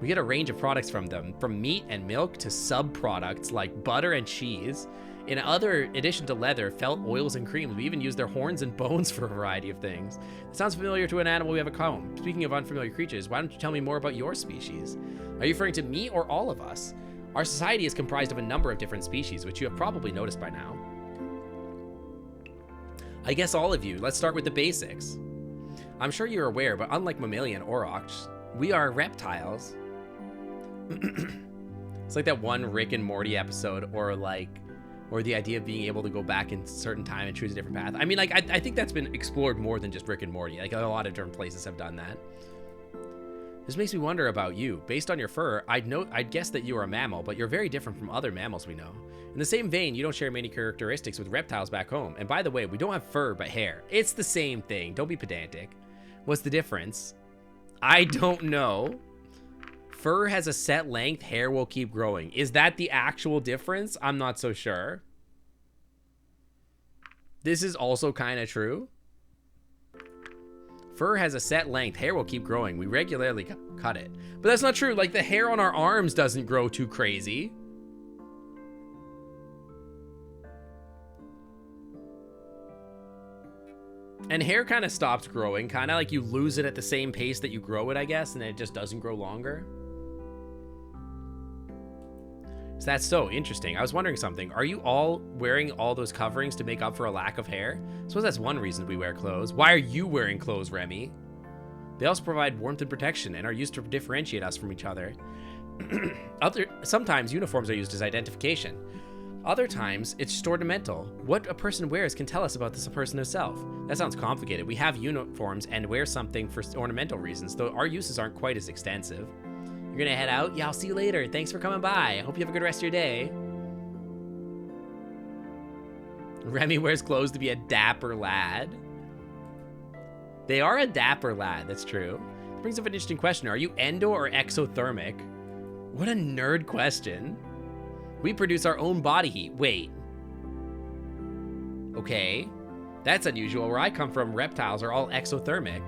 We get a range of products from them, from meat and milk to sub-products like butter and cheese. In addition to leather, felt, oils, and creams, we even use their horns and bones for a variety of things. It sounds familiar to an animal we have at home. Speaking of unfamiliar creatures, why don't you tell me more about your species? Are you referring to me or all of us? Our society is comprised of a number of different species, which you have probably noticed by now. I guess all of you. Let's start with the basics. I'm sure you're aware, but unlike mammalian aurochs, we are reptiles. It's like that one Rick and Morty episode, or the idea of being able to go back in a certain time and choose a different path. I mean, like, I think that's been explored more than just Rick and Morty. Like, a lot of different places have done that. This makes me wonder about you. Based on your fur, I'd guess that you are a mammal, but you're very different from other mammals we know. In the same vein, you don't share many characteristics with reptiles back home. And by the way, we don't have fur, but hair. It's the same thing. Don't be pedantic. What's the difference? I don't know. Fur has a set length, hair will keep growing. Is that the actual difference? I'm not so sure. This is also kind of true. Fur has a set length, hair will keep growing. We regularly cut it. But that's not true. Like, the hair on our arms doesn't grow too crazy. And hair kind of stops growing. Kind of like you lose it at the same pace that you grow it, I guess. And then it just doesn't grow longer. So that's so interesting. I was wondering something. Are you all wearing all those coverings to make up for a lack of hair? I suppose that's one reason we wear clothes. Why are you wearing clothes, Remy? They also provide warmth and protection and are used to differentiate us from each other. Sometimes uniforms are used as identification. Other times, it's just ornamental. What a person wears can tell us about this person herself. That sounds complicated. We have uniforms and wear something for ornamental reasons, though our uses aren't quite as extensive. You're gonna head out? Yeah, I'll see you later. Thanks for coming by. I hope you have a good rest of your day. Remy wears clothes to be a dapper lad. They are a dapper lad, that's true. That brings up an interesting question. Are you endo or exothermic? What a nerd question. We produce our own body heat. Wait. Okay. That's unusual. Where I come from, reptiles are all exothermic.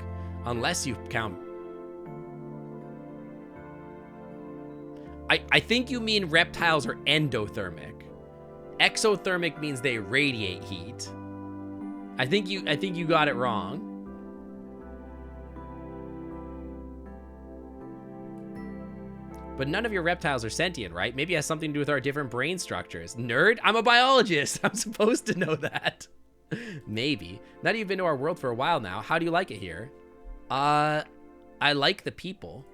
Unless you count... I think you mean reptiles are endothermic. Exothermic means they radiate heat. I think you got it wrong. But none of your reptiles are sentient, right? Maybe it has something to do with our different brain structures. Nerd, I'm a biologist. I'm supposed to know that. Maybe. Now that you've been to our world for a while now, how do you like it here? I like the people.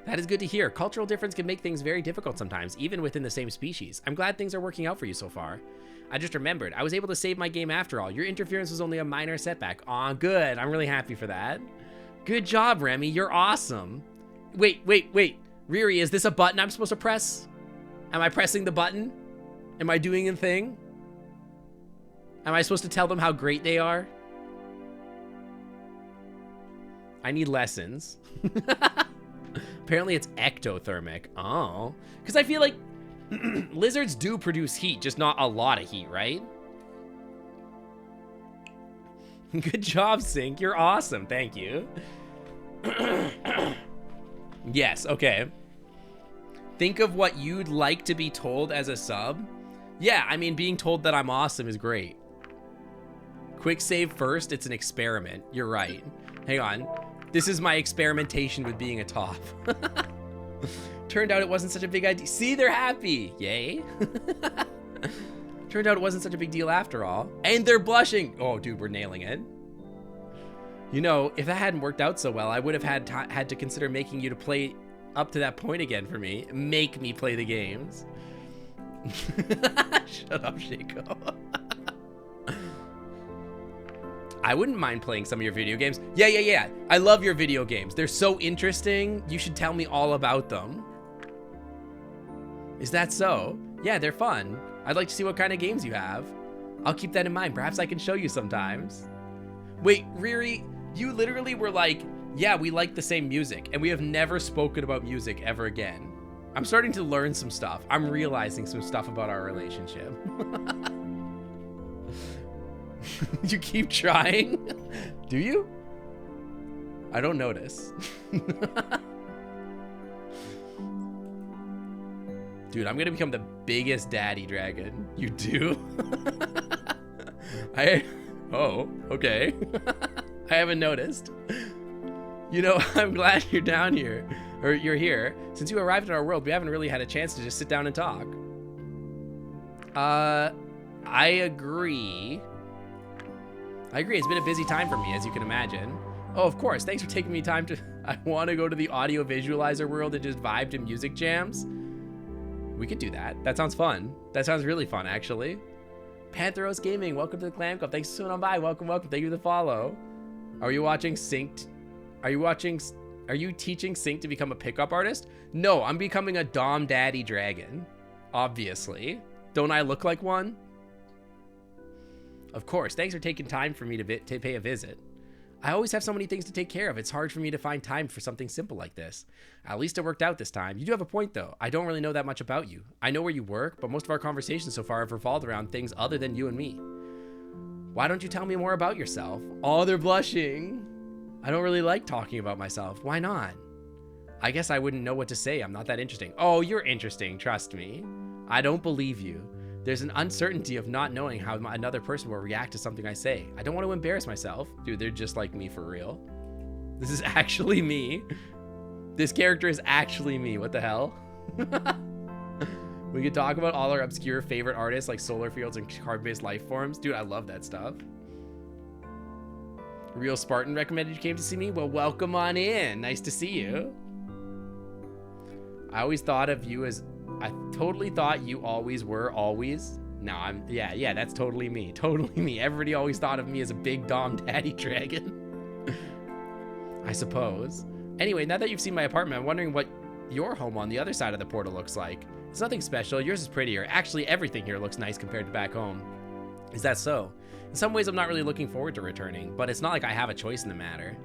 That is good to hear. Cultural difference can make things very difficult sometimes, even within the same species. I'm glad things are working out for you so far. I just remembered, I was able to save my game after all. Your interference was only a minor setback. Aw, good. I'm really happy for that. Good job, Remy. You're awesome. Wait. Riri, is this a button I'm supposed to press? Am I pressing the button? Am I doing a thing? Am I supposed to tell them how great they are? I need lessons. Apparently it's ectothermic. Oh. Because I feel like lizards do produce heat, just not a lot of heat, right? Good job, Sync. You're awesome. Thank you. Yes, okay. Think of what you'd like to be told as a sub. Yeah, I mean, being told that I'm awesome is great. Quick save first. It's an experiment. You're right. Hang on. This is my experimentation with being a top. Turned out it wasn't such a big idea. See, they're happy. Yay. Turned out it wasn't such a big deal after all. And they're blushing. Oh, dude, we're nailing it. You know, if that hadn't worked out so well, I would have had to consider making you to play up to that point again for me. Make me play the games. Shut up, Shaco. I wouldn't mind playing some of your video games. Yeah. I love your video games. They're so interesting. You should tell me all about them. Is that so? Yeah, they're fun. I'd like to see what kind of games you have. I'll keep that in mind. Perhaps I can show you sometimes. Wait, Riri, you literally were like, yeah, we like the same music, and we have never spoken about music ever again. I'm starting to learn some stuff. I'm realizing some stuff about our relationship. You keep trying? Do you? I don't notice. Dude, I'm gonna become the biggest daddy dragon. You do? Oh, okay. I haven't noticed. You know, I'm glad you're down here, or you're here. Since you arrived in our world, we haven't really had a chance to just sit down and talk. I agree. It's been a busy time for me, as you can imagine. Oh, of course. Thanks for taking me time to... I want to go to the audio visualizer world and just vibe to music jams. We could do that. That sounds fun. That sounds really fun, actually. Pantheros Gaming, welcome to the Clam Club. Thanks for swinging on by. Welcome. Thank you for the follow. Are you watching Sync? Are you teaching Sync to become a pickup artist? No, I'm becoming a Dom Daddy Dragon. Obviously. Don't I look like one? Of course. Thanks for taking time for me to pay a visit. I always have so many things to take care of. It's hard for me to find time for something simple like this. At least it worked out this time. You do have a point, though. I don't really know that much about you. I know where you work, but most of our conversations so far have revolved around things other than you and me. Why don't you tell me more about yourself? Oh, they're blushing. I don't really like talking about myself. Why not? I guess I wouldn't know what to say. I'm not that interesting. Oh, you're interesting. Trust me. I don't believe you. There's an uncertainty of not knowing how another person will react to something I say. I don't want to embarrass myself. Dude, they're just like me for real. This is actually me. This character is actually me. What the hell? We could talk about all our obscure favorite artists like solar fields and carbon-based life forms. Dude, I love that stuff. Real Spartan recommended you came to see me? Well, welcome on in. Nice to see you. I always thought of you as... I totally thought you always were, always. No, yeah, that's totally me. Totally me. Everybody always thought of me as a big Dom Daddy Dragon. I suppose. Anyway, now that you've seen my apartment, I'm wondering what your home on the other side of the portal looks like. It's nothing special. Yours is prettier. Actually, everything here looks nice compared to back home. Is that so? In some ways, I'm not really looking forward to returning, but it's not like I have a choice in the matter.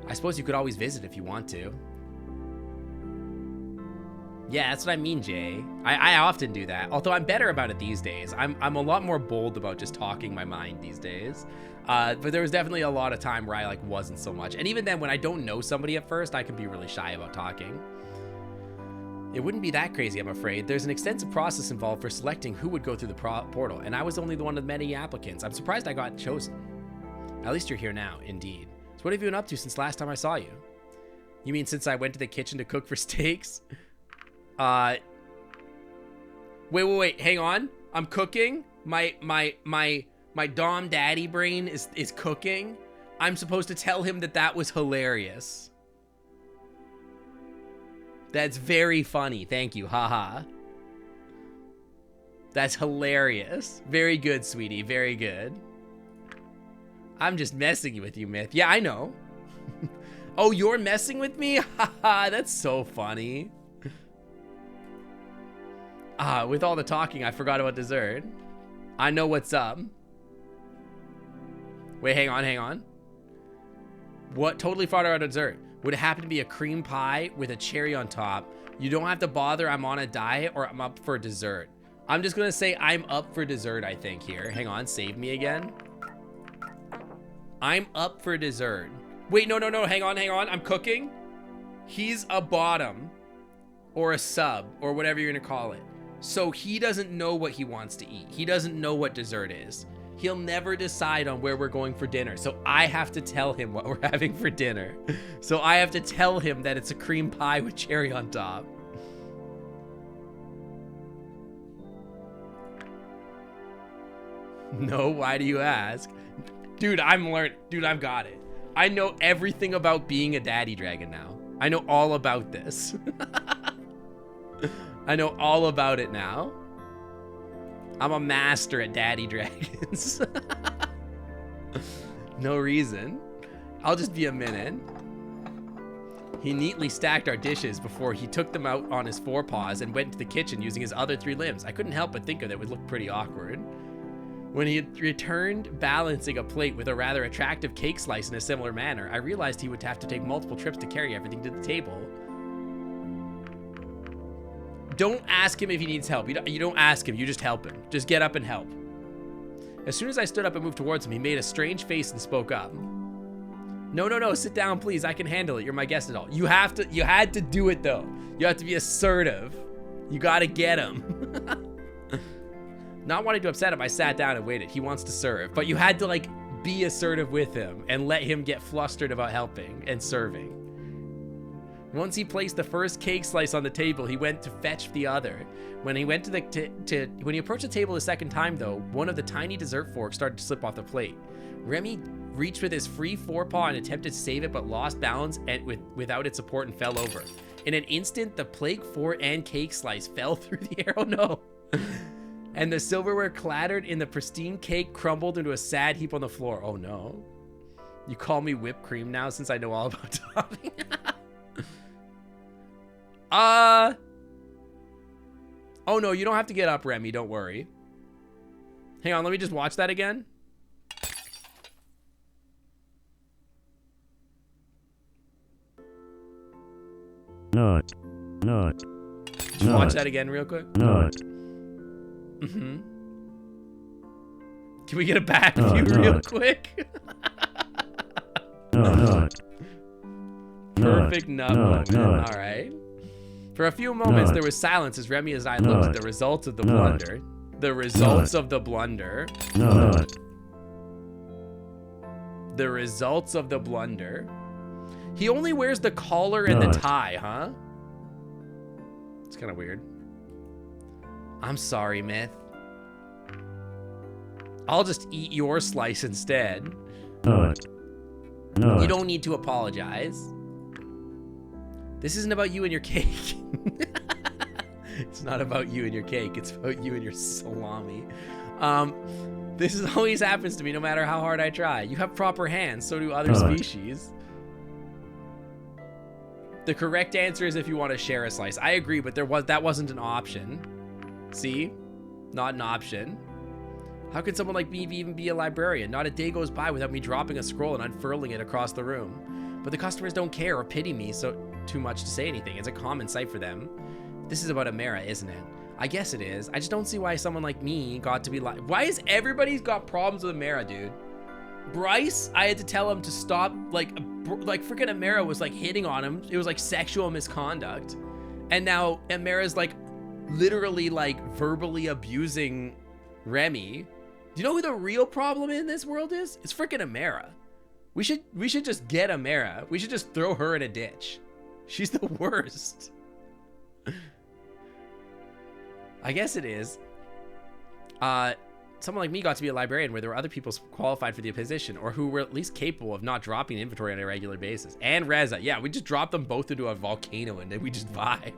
I suppose you could always visit if you want to. Yeah, that's what I mean, Jay. I often do that, although I'm better about it these days. I'm a lot more bold about just talking my mind these days. But there was definitely a lot of time where I like wasn't so much. And even then, when I don't know somebody at first, I can be really shy about talking. It wouldn't be that crazy, I'm afraid. There's an extensive process involved for selecting who would go through the portal, and I was only one of many applicants. I'm surprised I got chosen. At least you're here now, indeed. So what have you been up to since last time I saw you? You mean since I went to the kitchen to cook for steaks? Wait, hang on. I'm cooking. My Dom Daddy brain is cooking. I'm supposed to tell him that was hilarious. That's very funny. Thank you. Haha. That's hilarious. Very good, sweetie. Very good. I'm just messing with you, Myth. Yeah, I know. Oh, you're messing with me? Haha, that's so funny. With all the talking, I forgot about dessert. I know what's up. Wait, hang on. What? Totally forgot about dessert. Would it happen to be a cream pie with a cherry on top? You don't have to bother. I'm on a diet or I'm up for dessert. I'm just gonna say I'm up for dessert, I think, here. Hang on, save me again. I'm up for dessert. Wait, no, hang on. I'm cooking. He's a bottom or a sub or whatever you're gonna call it. So he doesn't know what he wants to eat. He doesn't know what dessert is. He'll never decide on where we're going for dinner. So I have to tell him what we're having for dinner. So I have to tell him that it's a cream pie with cherry on top. No, why do you ask? Dude, I've got it. I know everything about being a daddy dragon now. I know all about this. I know all about it now. I'm a master at daddy dragons. No reason. I'll just be a minute. He neatly stacked our dishes before he took them out on his forepaws and went to the kitchen using his other 3 limbs. I couldn't help but think of it would look pretty awkward. When he returned balancing a plate with a rather attractive cake slice in a similar manner, I realized he would have to take multiple trips to carry everything to the table. Don't ask him if he needs help. You don't ask him, you just help him. Just get up and help. As soon as I stood up and moved towards him, he made a strange face and spoke up. No, sit down, please. I can handle it. You're my guest and all. You had to do it though. You have to be assertive. You gotta get him. Not wanting to upset him, I sat down and waited. He wants to serve, but you had to like be assertive with him and let him get flustered about helping and serving. Once he placed the first cake slice on the table, he went to fetch the other. When he went when he approached the table the second time, though, one of the tiny dessert forks started to slip off the plate. Remy reached with his free forepaw and attempted to save it, but lost balance and without its support and fell over. In an instant, the plate, fork, and cake slice fell through the air. Oh no! And the silverware clattered, and the pristine cake crumbled into a sad heap on the floor. Oh no! You call me whipped cream now, since I know all about topping. Oh no, you don't have to get up, Remy, don't worry. Hang on, let me just watch that again. Not. Just watch that again real quick. Not. Can we get a back view real quick? Not. Perfect nut moment. All right. For a few moments, there was silence as Remy and I looked at the results of the blunder. The results of the blunder. The results of the blunder. He only wears the collar and the tie, huh? It's kind of weird. I'm sorry, Myth. I'll just eat your slice instead. You don't need to apologize. This isn't about you and your cake. It's not about you and your cake. It's about you and your salami. This always happens to me no matter how hard I try. You have proper hands, so do other species. The correct answer is if you want to share a slice. I agree, but that wasn't an option. See? Not an option. How can someone like me even be a librarian? Not a day goes by without me dropping a scroll and unfurling it across the room. But the customers don't care or pity me too much to say anything. It's a common sight for them. This is about Amara, isn't it? I guess it is. I just don't see why someone like me got to be like... Why is everybody's got problems with Amara, dude? Bryce, I had to tell him to stop, like freaking Amara was like hitting on him. It was like sexual misconduct. And now Amara's like literally like verbally abusing Remy. Do you know who the real problem in this world is? It's freaking Amara. We should just get Amara. We should just throw her in a ditch. She's the worst. I guess it is. Someone like me got to be a librarian where there were other people qualified for the position or who were at least capable of not dropping inventory on a regular basis. And Reza. Yeah, we just dropped them both into a volcano and then we just vibe.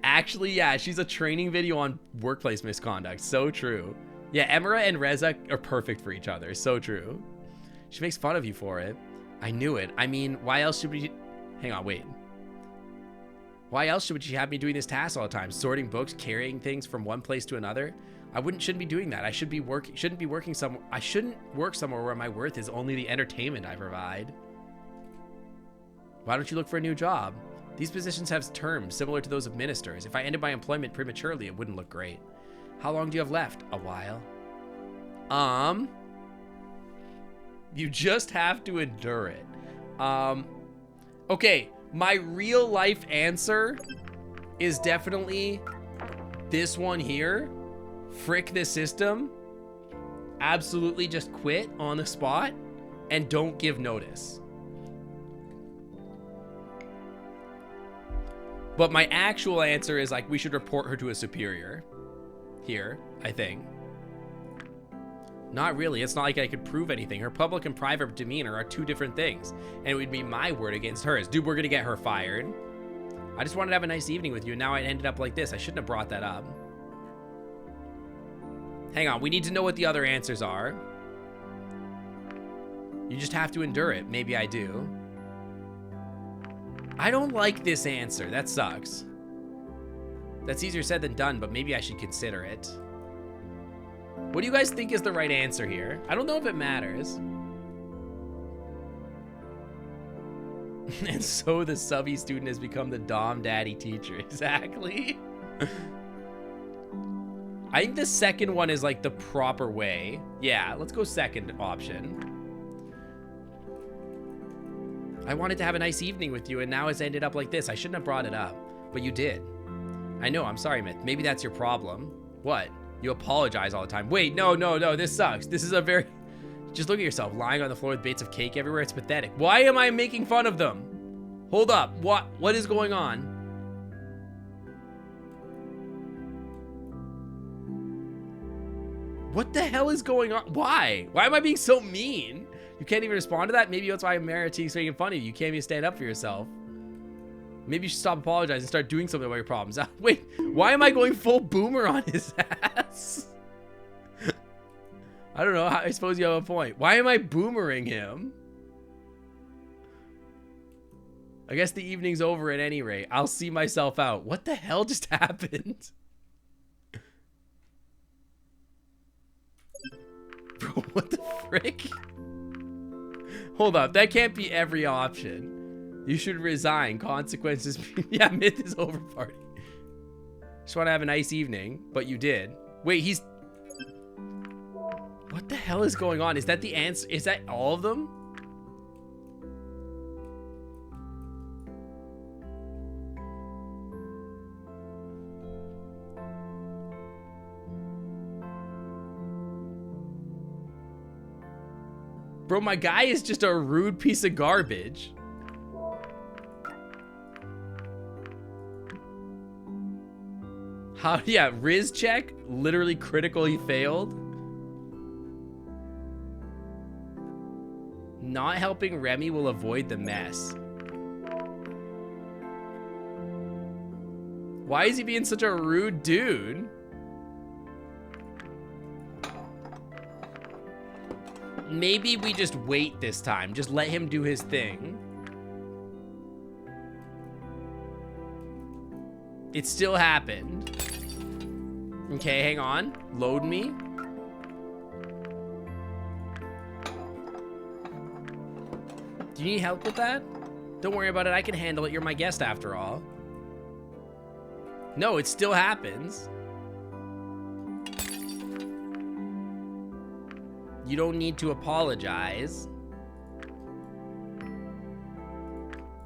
Actually, yeah, she's a training video on workplace misconduct. So true. Yeah, Emira and Reza are perfect for each other. So true. She makes fun of you for it. I knew it. I mean, why else should we... Hang on, wait. Why else should she have me doing this task all the time? Sorting books, carrying things from one place to another? Shouldn't be doing that. I shouldn't work somewhere where my worth is only the entertainment I provide. Why don't you look for a new job? These positions have terms similar to those of ministers. If I ended my employment prematurely, it wouldn't look great. How long do you have left? A while. You just have to endure it. Okay, my real life answer is definitely this one here. Frick this system. Absolutely just quit on the spot and don't give notice. But my actual answer is like we should report her to a superior. Here, I think. Not really. It's not like I could prove anything. Her public and private demeanor are two different things. And it would be my word against hers. Dude, we're gonna get her fired. I just wanted to have a nice evening with you, and now I ended up like this. I shouldn't have brought that up. Hang on, we need to know what the other answers are. You just have to endure it. Maybe I do. I don't like this answer. That sucks. That's easier said than done, but maybe I should consider it. What do you guys think is the right answer here? I don't know if it matters. And so the subby student has become the dom daddy teacher. Exactly. I think the second one is like the proper way. Yeah, let's go second option. I wanted to have a nice evening with you and now it's ended up like this. I shouldn't have brought it up, but you did. I know, I'm sorry, Myth. Maybe that's your problem. What? You apologize all the time. Wait, no, this sucks. This is a very... Just look at yourself, lying on the floor with bits of cake everywhere. It's pathetic. Why am I making fun of them? Hold up, what is going on? What the hell is going on? Why? Why am I being so mean? You can't even respond to that? Maybe that's why Meriti's making fun of you. You can't even stand up for yourself. Maybe you should stop apologizing and start doing something about your problems. Wait, why am I going full boomer on his ass? I don't know. I suppose you have a point. Why am I boomering him? I guess the evening's over at any rate. I'll see myself out. What the hell just happened? Bro, what the frick? Hold up. That can't be every option. You should resign. Consequences. Yeah, myth is over party. Just want to have a nice evening, but you did. Wait, he's... What the hell is going on? Is that the answer? Is that all of them? Bro, my guy is just a rude piece of garbage. How, yeah, Riz check, literally critical, he failed. Not helping Remy will avoid the mess. Why is he being such a rude dude? Maybe we just wait this time. Just let him do his thing. It still happened. Okay, hang on. Load me. Do you need help with that? Don't worry about it. I can handle it. You're my guest after all. No, it still happens. You don't need to apologize.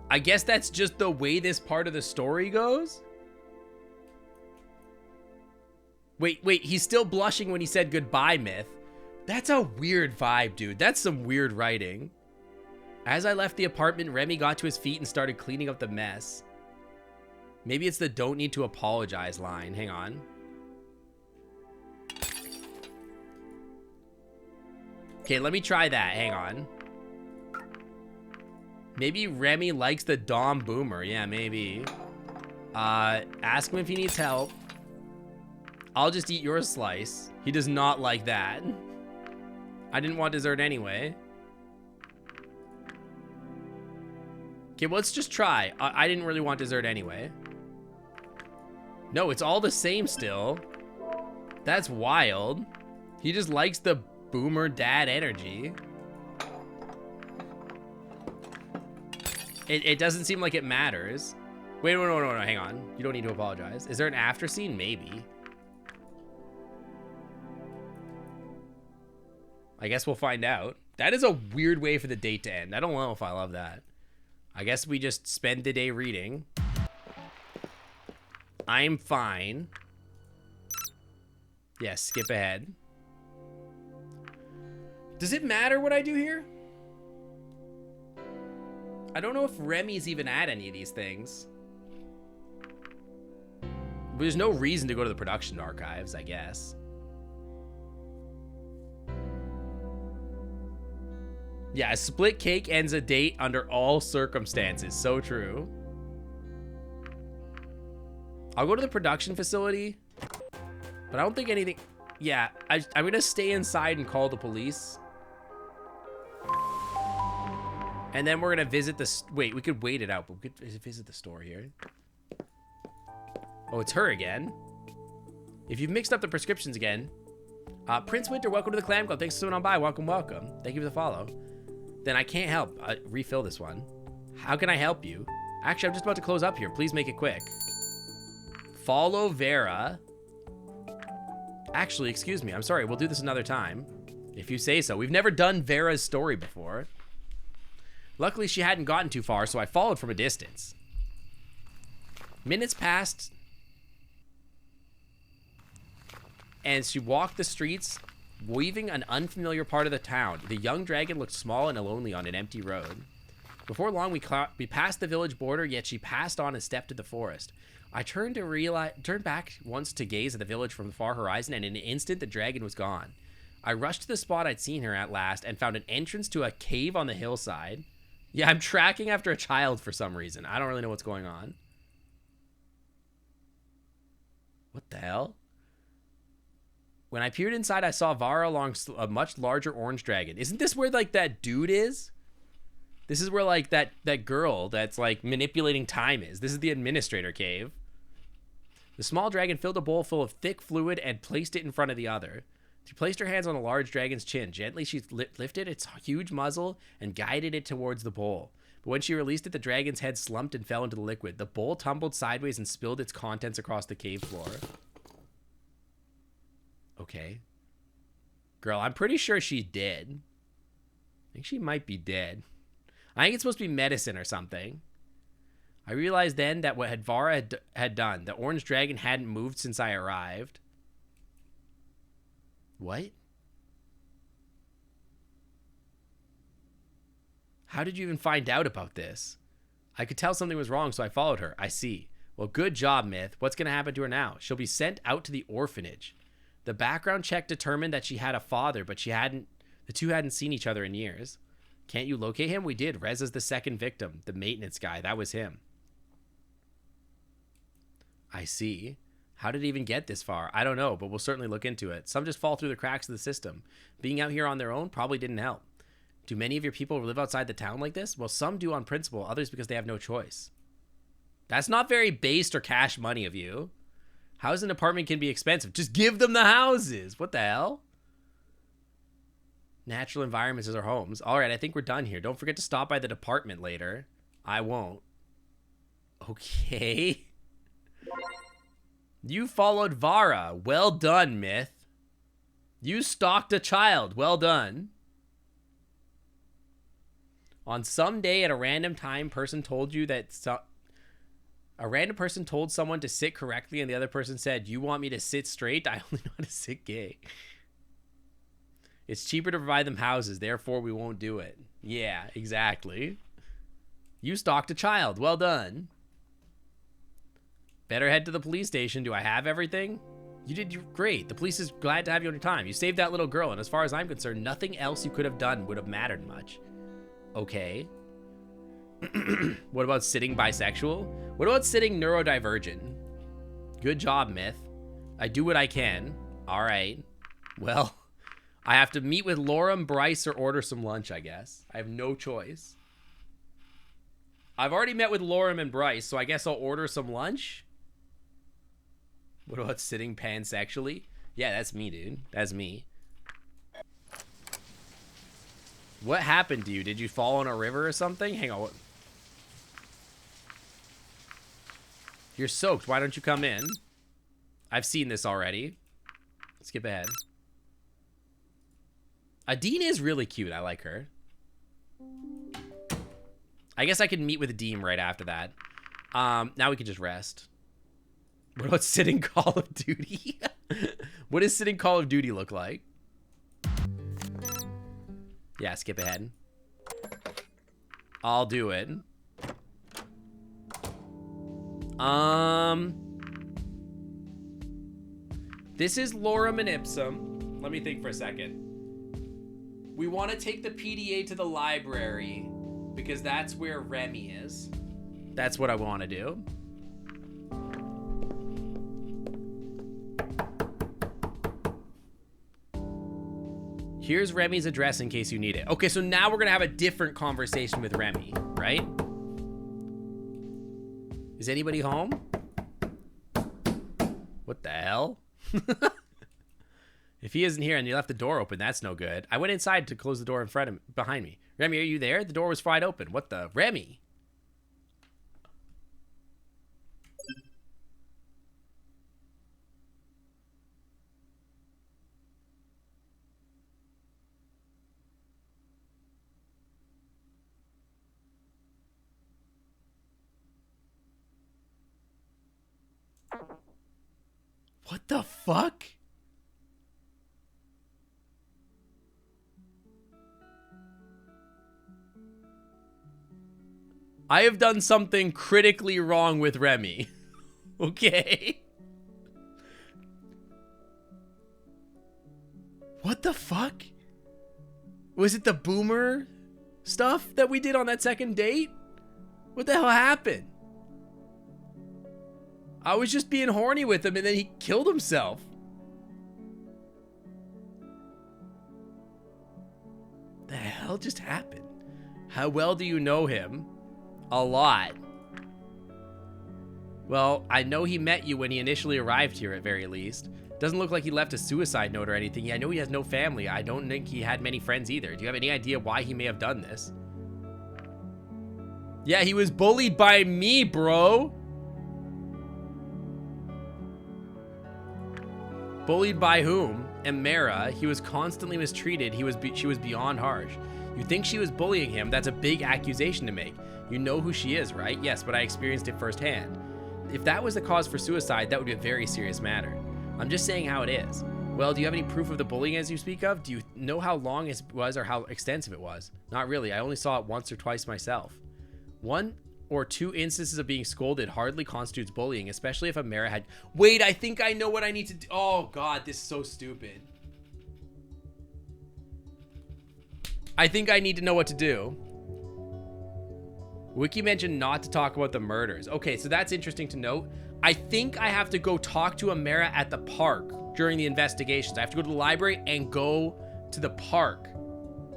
I guess that's just the way this part of the story goes. Wait, he's still blushing when he said goodbye, Myth. That's a weird vibe, dude. That's some weird writing. As I left the apartment, Remy got to his feet and started cleaning up the mess. Maybe it's the don't need to apologize line. Hang on. Okay, let me try that. Hang on. Maybe Remy likes the Dom Boomer. Yeah, maybe. Ask him if he needs help. I'll just eat your slice. He does not like that. I didn't want dessert anyway. Okay, well, let's just try. I didn't really want dessert anyway. No, it's all the same still. That's wild. He just likes the boomer dad energy. It doesn't seem like it matters. Wait, no, hang on. You don't need to apologize. Is there an after scene? Maybe. I guess we'll find out. That is a weird way for the date to end. I don't know if I love that. I guess we just spend the day reading. I'm fine. Yes, skip ahead. Does it matter what I do here? I don't know if Remy's even at any of these things. But there's no reason to go to the production archives, I guess. Yeah, a split cake ends a date under all circumstances. So true. I'll go to the production facility, but I don't think anything... Yeah, I'm going to stay inside and call the police. And then we're going to visit the... Wait, we could wait it out, but we could visit the store here. Oh, it's her again. If you've mixed up the prescriptions again. Prince Winter, welcome to the Clam Club. Thanks for swinging on by. Welcome, welcome. Thank you for the follow. Then I can't help. Refill this one. How can I help you? Actually, I'm just about to close up here. Please make it quick. Follow Vera. Actually, excuse me. I'm sorry. We'll do this another time. If you say so. We've never done Vera's story before. Luckily, she hadn't gotten too far, so I followed from a distance. Minutes passed. And she walked the streets, weaving an unfamiliar part of the town. The young dragon looked small and lonely on an empty road. Before long, we passed the village border, yet she passed on and stepped to the forest. I turned back once to gaze at the village from the far horizon, and in an instant, the dragon was gone. I rushed to the spot I'd seen her at last and found an entrance to a cave on the hillside. Yeah, I'm tracking after a child for some reason. I don't really know what's going on. What the hell? When I peered inside, I saw Vara along a much larger orange dragon. Isn't this where, like, that dude is? This is where, like, that girl that's, like, manipulating time is. This is the administrator cave. The small dragon filled a bowl full of thick fluid and placed it in front of the other. She placed her hands on the large dragon's chin. Gently, she lifted its huge muzzle and guided it towards the bowl. But when she released it, the dragon's head slumped and fell into the liquid. The bowl tumbled sideways and spilled its contents across the cave floor. Okay. Girl, I'm pretty sure she's dead. I think she might be dead. I think it's supposed to be medicine or something. I realized then that what Vara had done, the orange dragon hadn't moved since I arrived. What? How did you even find out about this? I could tell something was wrong, so I followed her. I see. Well, good job, Myth. What's going to happen to her now? She'll be sent out to the orphanage. The background check determined that she had a father, but the two hadn't seen each other in years. Can't you locate him? We did. Reza's the second victim. The maintenance guy. That was him. I see. How did it even get this far? I don't know, but we'll certainly look into it. Some just fall through the cracks of the system. Being out here on their own probably didn't help. Do many of your people live outside the town like this? Well, some do on principle, others because they have no choice. That's not very based or cash money of you. How's an apartment can be expensive? Just give them the houses. What the hell? Natural environments as our homes. All right, I think we're done here. Don't forget to stop by the department later. I won't. Okay. You followed Vara. Well done, Myth. You stalked a child. Well done. On some day at a random time, person told you that a random person told someone to sit correctly, and the other person said, "You want me to sit straight? I only know how to sit gay." It's cheaper to provide them houses, therefore we won't do it. Yeah, exactly. You stalked a child. Well done. Better head to the police station. Do I have everything? You did great. The police is glad to have you on your time. You saved that little girl, and as far as I'm concerned, nothing else you could have done would have mattered much. Okay. What about sitting bisexual? What about sitting neurodivergent? Good job, Myth. I do what I can. All right. Well, I have to meet with Laura and Bryce or order some lunch, I guess. I have no choice. I've already met with Laura and Bryce, so I guess I'll order some lunch. What about sitting pansexually? Yeah, that's me, dude. That's me. What happened to you? Did you fall in a river or something? Hang on. You're soaked. Why don't you come in? I've seen this already. Skip ahead. Adine is really cute. I like her. I guess I can meet with Adeem right after that. Now we can just rest. What about sitting Call of Duty? What does sitting Call of Duty look like? Yeah, skip ahead. I'll do it. This is Lorem and Ipsum. Let me think for a second. We want to take the PDA to the library because that's where Remy is. That's what I want to do. Here's Remy's address in case you need it. Okay, so now we're going to have a different conversation with Remy, right? Is anybody home? What the hell? If he isn't here and you left the door open, that's no good. I went inside to close the door in front of behind me. Remy, are you there? The door was wide open. What the? Remy! What the fuck? I have done something critically wrong with Remy. Okay. What the fuck? Was it the boomer stuff that we did on that second date? What the hell happened? I was just being horny with him and then he killed himself. The hell just happened? How well do you know him? A lot. Well, I know he met you when he initially arrived here at very least. Doesn't look like he left a suicide note or anything. I know he has no family. I don't think he had many friends either. Do you have any idea why he may have done this? Yeah, he was bullied by me, bro. Bullied by whom? Amara. He was constantly mistreated. She was beyond harsh. You think she was bullying him? That's a big accusation to make. You know who she is, right? Yes, but I experienced it firsthand. If that was the cause for suicide, that would be a very serious matter. I'm just saying how it is. Well, do you have any proof of the bullying as you speak of? Do you know how long it was or how extensive it was? Not really. I only saw it once or twice myself. 1 or 2 instances of being scolded hardly constitutes bullying, especially if Amara had... Wait, I think I know what I need to do. Oh, God, this is so stupid. I think I need to know what to do. Wiki mentioned not to talk about the murders. Okay, so that's interesting to note. I think I have to go talk to Amara at the park during the investigations. I have to go to the library and go to the park,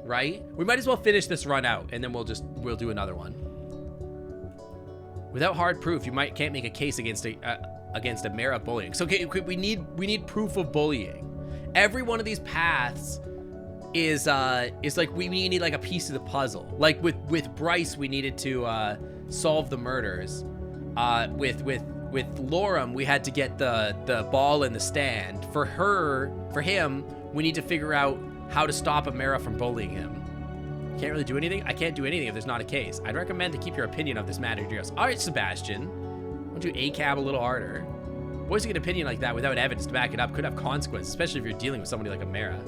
right? We might as well finish this run out, and then we'll do another one. Without hard proof, you can't make a case against Amara bullying. So okay, we need proof of bullying. Every one of these paths is like we need like a piece of the puzzle. Like with Bryce, we needed to solve the murders. With Lorem, we had to get the ball in the stand. For him, we need to figure out how to stop Amara from bullying him. Can't really do anything? I can't do anything if there's not a case. I'd recommend to keep your opinion of this matter to yourself. All right, Sebastian. Why don't you ACAB a little harder? Voicing an opinion like that without evidence to back it up could have consequences, especially if you're dealing with somebody like Amara.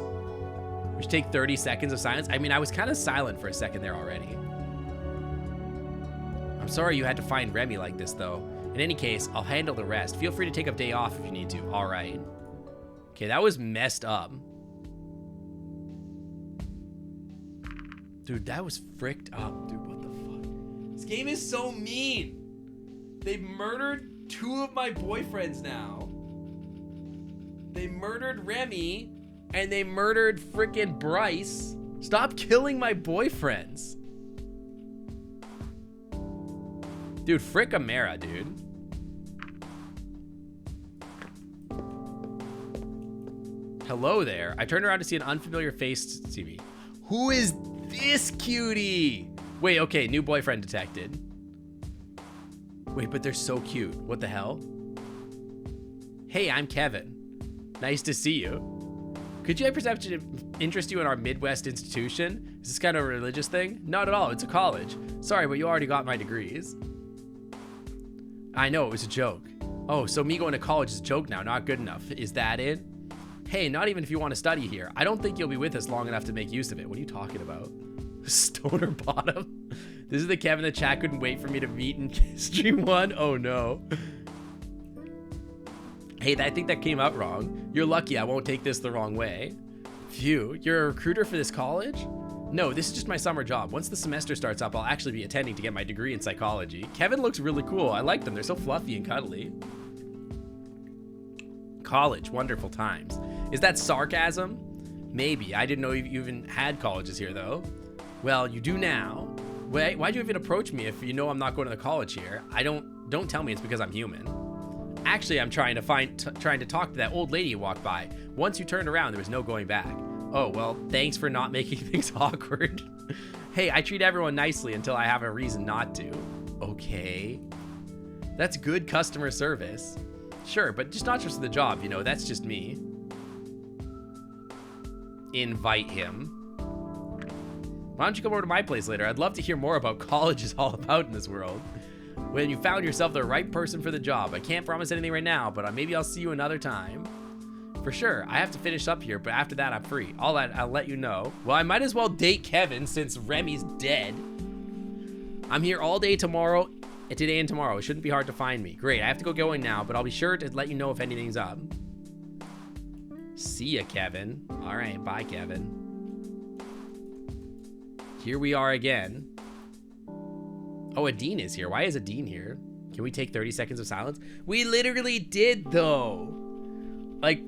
We should take 30 seconds of silence. I mean, I was kind of silent for a second there already. I'm sorry you had to find Remy like this, though. In any case, I'll handle the rest. Feel free to take a day off if you need to. All right. Okay, that was messed up. Dude, that was fricked up. Dude, what the fuck? This game is so mean. They've murdered 2 of my boyfriends now. They murdered Remy, and they murdered frickin' Bryce. Stop killing my boyfriends. Dude, frick Amara, dude. Hello there. I turned around to see an unfamiliar face to me. Who is this cutie? Wait, okay, new boyfriend detected. Wait, but they're so cute. What the hell? Hey, I'm Kevin. Nice to see you. Could you have perception interest you in our Midwest institution? Is this kind of a religious thing? Not at all, it's a college. Sorry, but you already got my degrees. I know, it was a joke. Oh, so me going to college is a joke now, not good enough. Is that it? Hey, not even if you want to study here. I don't think you'll be with us long enough to make use of it. What are you talking about? Stoner bottom? This is the Kevin the chat couldn't wait for me to meet in stream 1? Oh no. Hey, I think that came out wrong. You're lucky I won't take this the wrong way. Phew, you're a recruiter for this college? No, this is just my summer job. Once the semester starts up, I'll actually be attending to get my degree in psychology. Kevin looks really cool. I like them. They're so fluffy and cuddly. College, wonderful times. Is that sarcasm? Maybe. I didn't know you even had colleges here, though. Well, you do now. Wait, why'd you even approach me if you know I'm not going to the college here? Don't tell me it's because I'm human. Actually, I'm trying to talk to that old lady you walked by. Once you turned around, there was no going back. Oh, well, thanks for not making things awkward. Hey, I treat everyone nicely until I have a reason not to. Okay. That's good customer service. Sure, but just not just the job, you know, that's just me. Invite him. Why don't you come over to my place later? I'd love to hear more about college is all about in this world. When you found yourself the right person for the job. I can't promise anything right now, but maybe I'll see you another time. For sure, I have to finish up here, but after that I'm free. I'll let you know. Well, I might as well date Kevin since Remy's dead. I'm here all day tomorrow, today and tomorrow. It shouldn't be hard to find me. Great, I have to go going now, but I'll be sure to let you know if anything's up. See ya, Kevin. All right, bye, Kevin. Here we are again. Oh, Adine is here. Why is Adine here? Can we take 30 seconds of silence? We literally did, though. Like,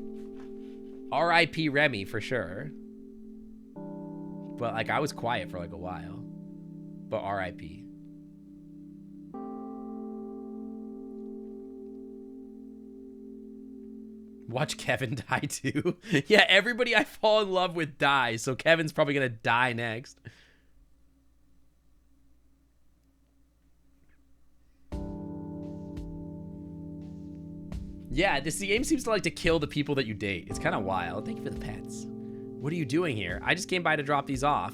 R.I.P. Remy for sure. But, like, I was quiet for, like, a while. But R.I.P. Watch Kevin die, too. Yeah, everybody I fall in love with dies, so Kevin's probably gonna die next. Yeah, this game seems to like to kill the people that you date. It's kind of wild. Thank you for the pets. What are you doing here? I just came by to drop these off.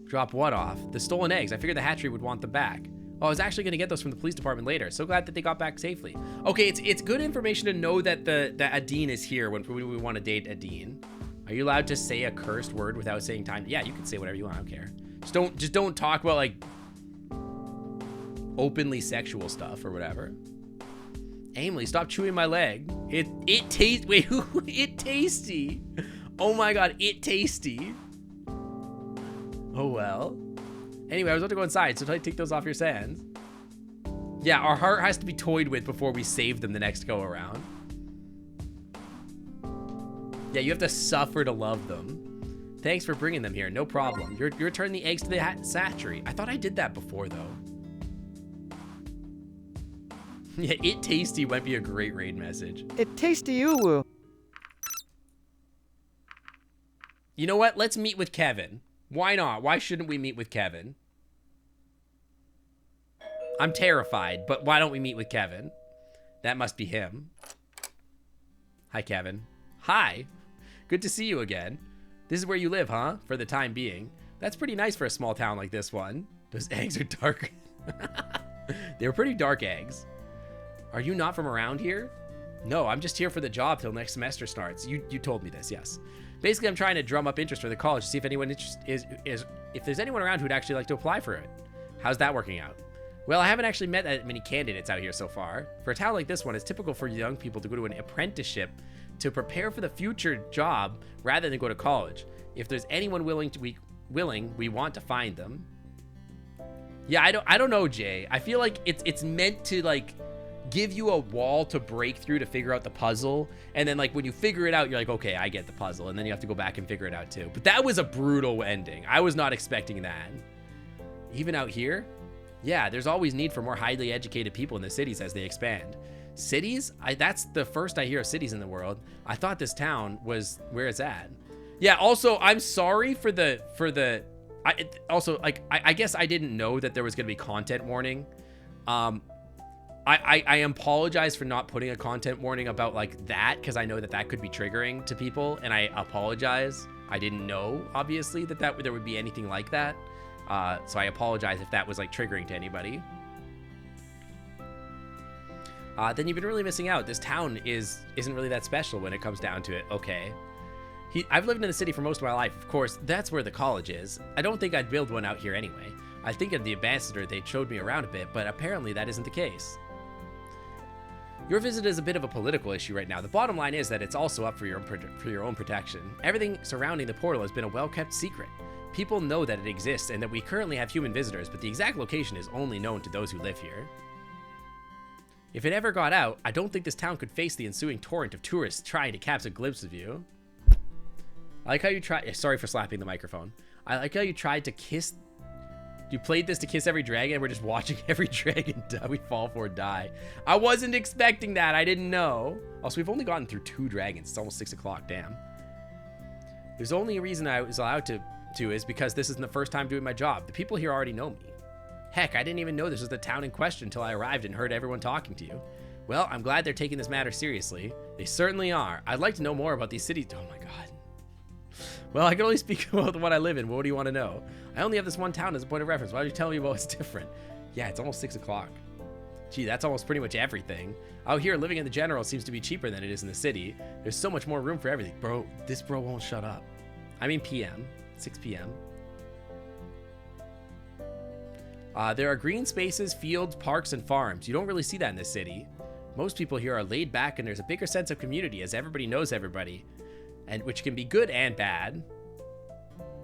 Drop what off? The stolen eggs. I figured the hatchery would want them back. Oh, I was actually going to get those from the police department later. So glad that they got back safely. Okay, it's good information to know that that Adine is here when we want to date Adine. Are you allowed to say a cursed word without saying time? Yeah, you can say whatever you want. I don't care. Just don't talk about like openly sexual stuff or whatever. Emily, stop chewing my leg. It tastes. Wait, it tasty. Oh my god, it tasty. Oh well. Anyway, I was about to go inside, so take those off your sands. Yeah, our heart has to be toyed with before we save them the next go around. Yeah, you have to suffer to love them. Thanks for bringing them here. No problem. You're returning the eggs to the hatchery. I thought I did that before though. Yeah, it tasty might be a great raid message. It tasty you woo. You know what? Let's meet with Kevin. Why not? Why shouldn't we meet with Kevin? I'm terrified, but why don't we meet with Kevin? That must be him. Hi, Kevin. Hi. Good to see you again. This is where you live, huh? For the time being. That's pretty nice for a small town like this one. Those eggs are dark. They were pretty dark eggs. Are you not from around here? No, I'm just here for the job till next semester starts. You told me this, yes. Basically, I'm trying to drum up interest for the college to see if anyone if there's anyone around who'd actually like to apply for it. How's that working out? Well, I haven't actually met that many candidates out here so far. For a town like this one, it's typical for young people to go to an apprenticeship to prepare for the future job rather than go to college. If there's anyone willing, we want to find them. Yeah, I don't know, Jay. I feel like it's meant to like give you a wall to break through to figure out the puzzle, and then like when you figure it out, you're like, okay, I get the puzzle, and then you have to go back and figure it out too. But that was a brutal ending. I was not expecting that. Even out here, yeah, there's always need for more highly educated people in the cities as they expand. Cities? That's the first I hear of cities in the world. I thought this town was where it's at. Yeah, also, I'm sorry for the I guess I didn't know that there was going to be content warning. I apologize for not putting a content warning about like that, because I know that could be triggering to people, and I apologize. I didn't know, obviously, that there would be anything like that. So I apologize if that was like triggering to anybody. Then you've been really missing out. This town isn't really that special when it comes down to it. Okay. I've lived in the city for most of my life. Of course, that's where the college is. I don't think I'd build one out here anyway. I think of the ambassador, they showed me around a bit, but apparently that isn't the case. Your visit is a bit of a political issue right now. The bottom line is that it's also up for your own protection. Everything surrounding the portal has been a well-kept secret. People know that it exists and that we currently have human visitors, but the exact location is only known to those who live here. If it ever got out, I don't think this town could face the ensuing torrent of tourists trying to catch a glimpse of you. I like how you tried. Sorry for slapping the microphone. I like how you tried to kiss. You played this to kiss every dragon, and we're just watching every dragon we fall for die. I wasn't expecting that. I didn't know. Also, we've only gotten through 2 dragons. It's almost 6 o'clock. Damn. There's only a reason I was allowed to is because this isn't the first time doing my job. The people here already know me. Heck, I didn't even know this was the town in question until I arrived and heard everyone talking to you. Well, I'm glad they're taking this matter seriously. They certainly are. I'd like to know more about these cities. Oh my god. Well, I can only speak about the one I live in. What do you want to know? I only have this one town as a point of reference. Why don't you tell me about what's different? Yeah, it's almost 6 o'clock. Gee, that's almost pretty much everything. Out here, living in the general seems to be cheaper than it is in the city. There's so much more room for everything. Bro, this bro won't shut up. I mean PM. 6 p.m. There are green spaces, fields, parks, and farms. You don't really see that in this city. Most people here are laid back, and there's a bigger sense of community as everybody knows everybody, and which can be good and bad.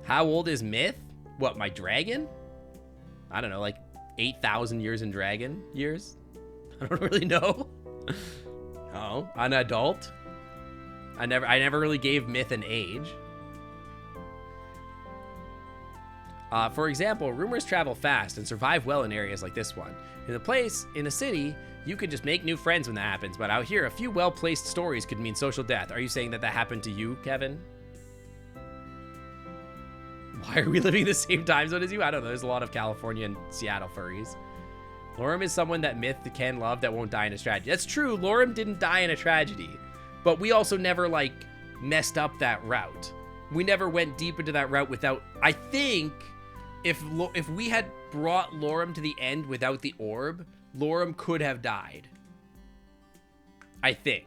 How old is Myth? What, my dragon? I don't know, like 8,000 years in dragon years? I don't really know. Oh, an adult? I never really gave Myth an age. For example, rumors travel fast and survive well in areas like this one. In a city, you can just make new friends when that happens, but out here, a few well-placed stories could mean social death. Are you saying that happened to you, Kevin? Why are we living in the same time zone as you? I don't know. There's a lot of California and Seattle furries. Lorem is someone that myth can love that won't die in a tragedy. That's true. Lorem didn't die in a tragedy. But we also never, like, messed up that route. We never went deep into that route without... I think if we had brought Lorem to the end without the orb, Lorem could have died. I think.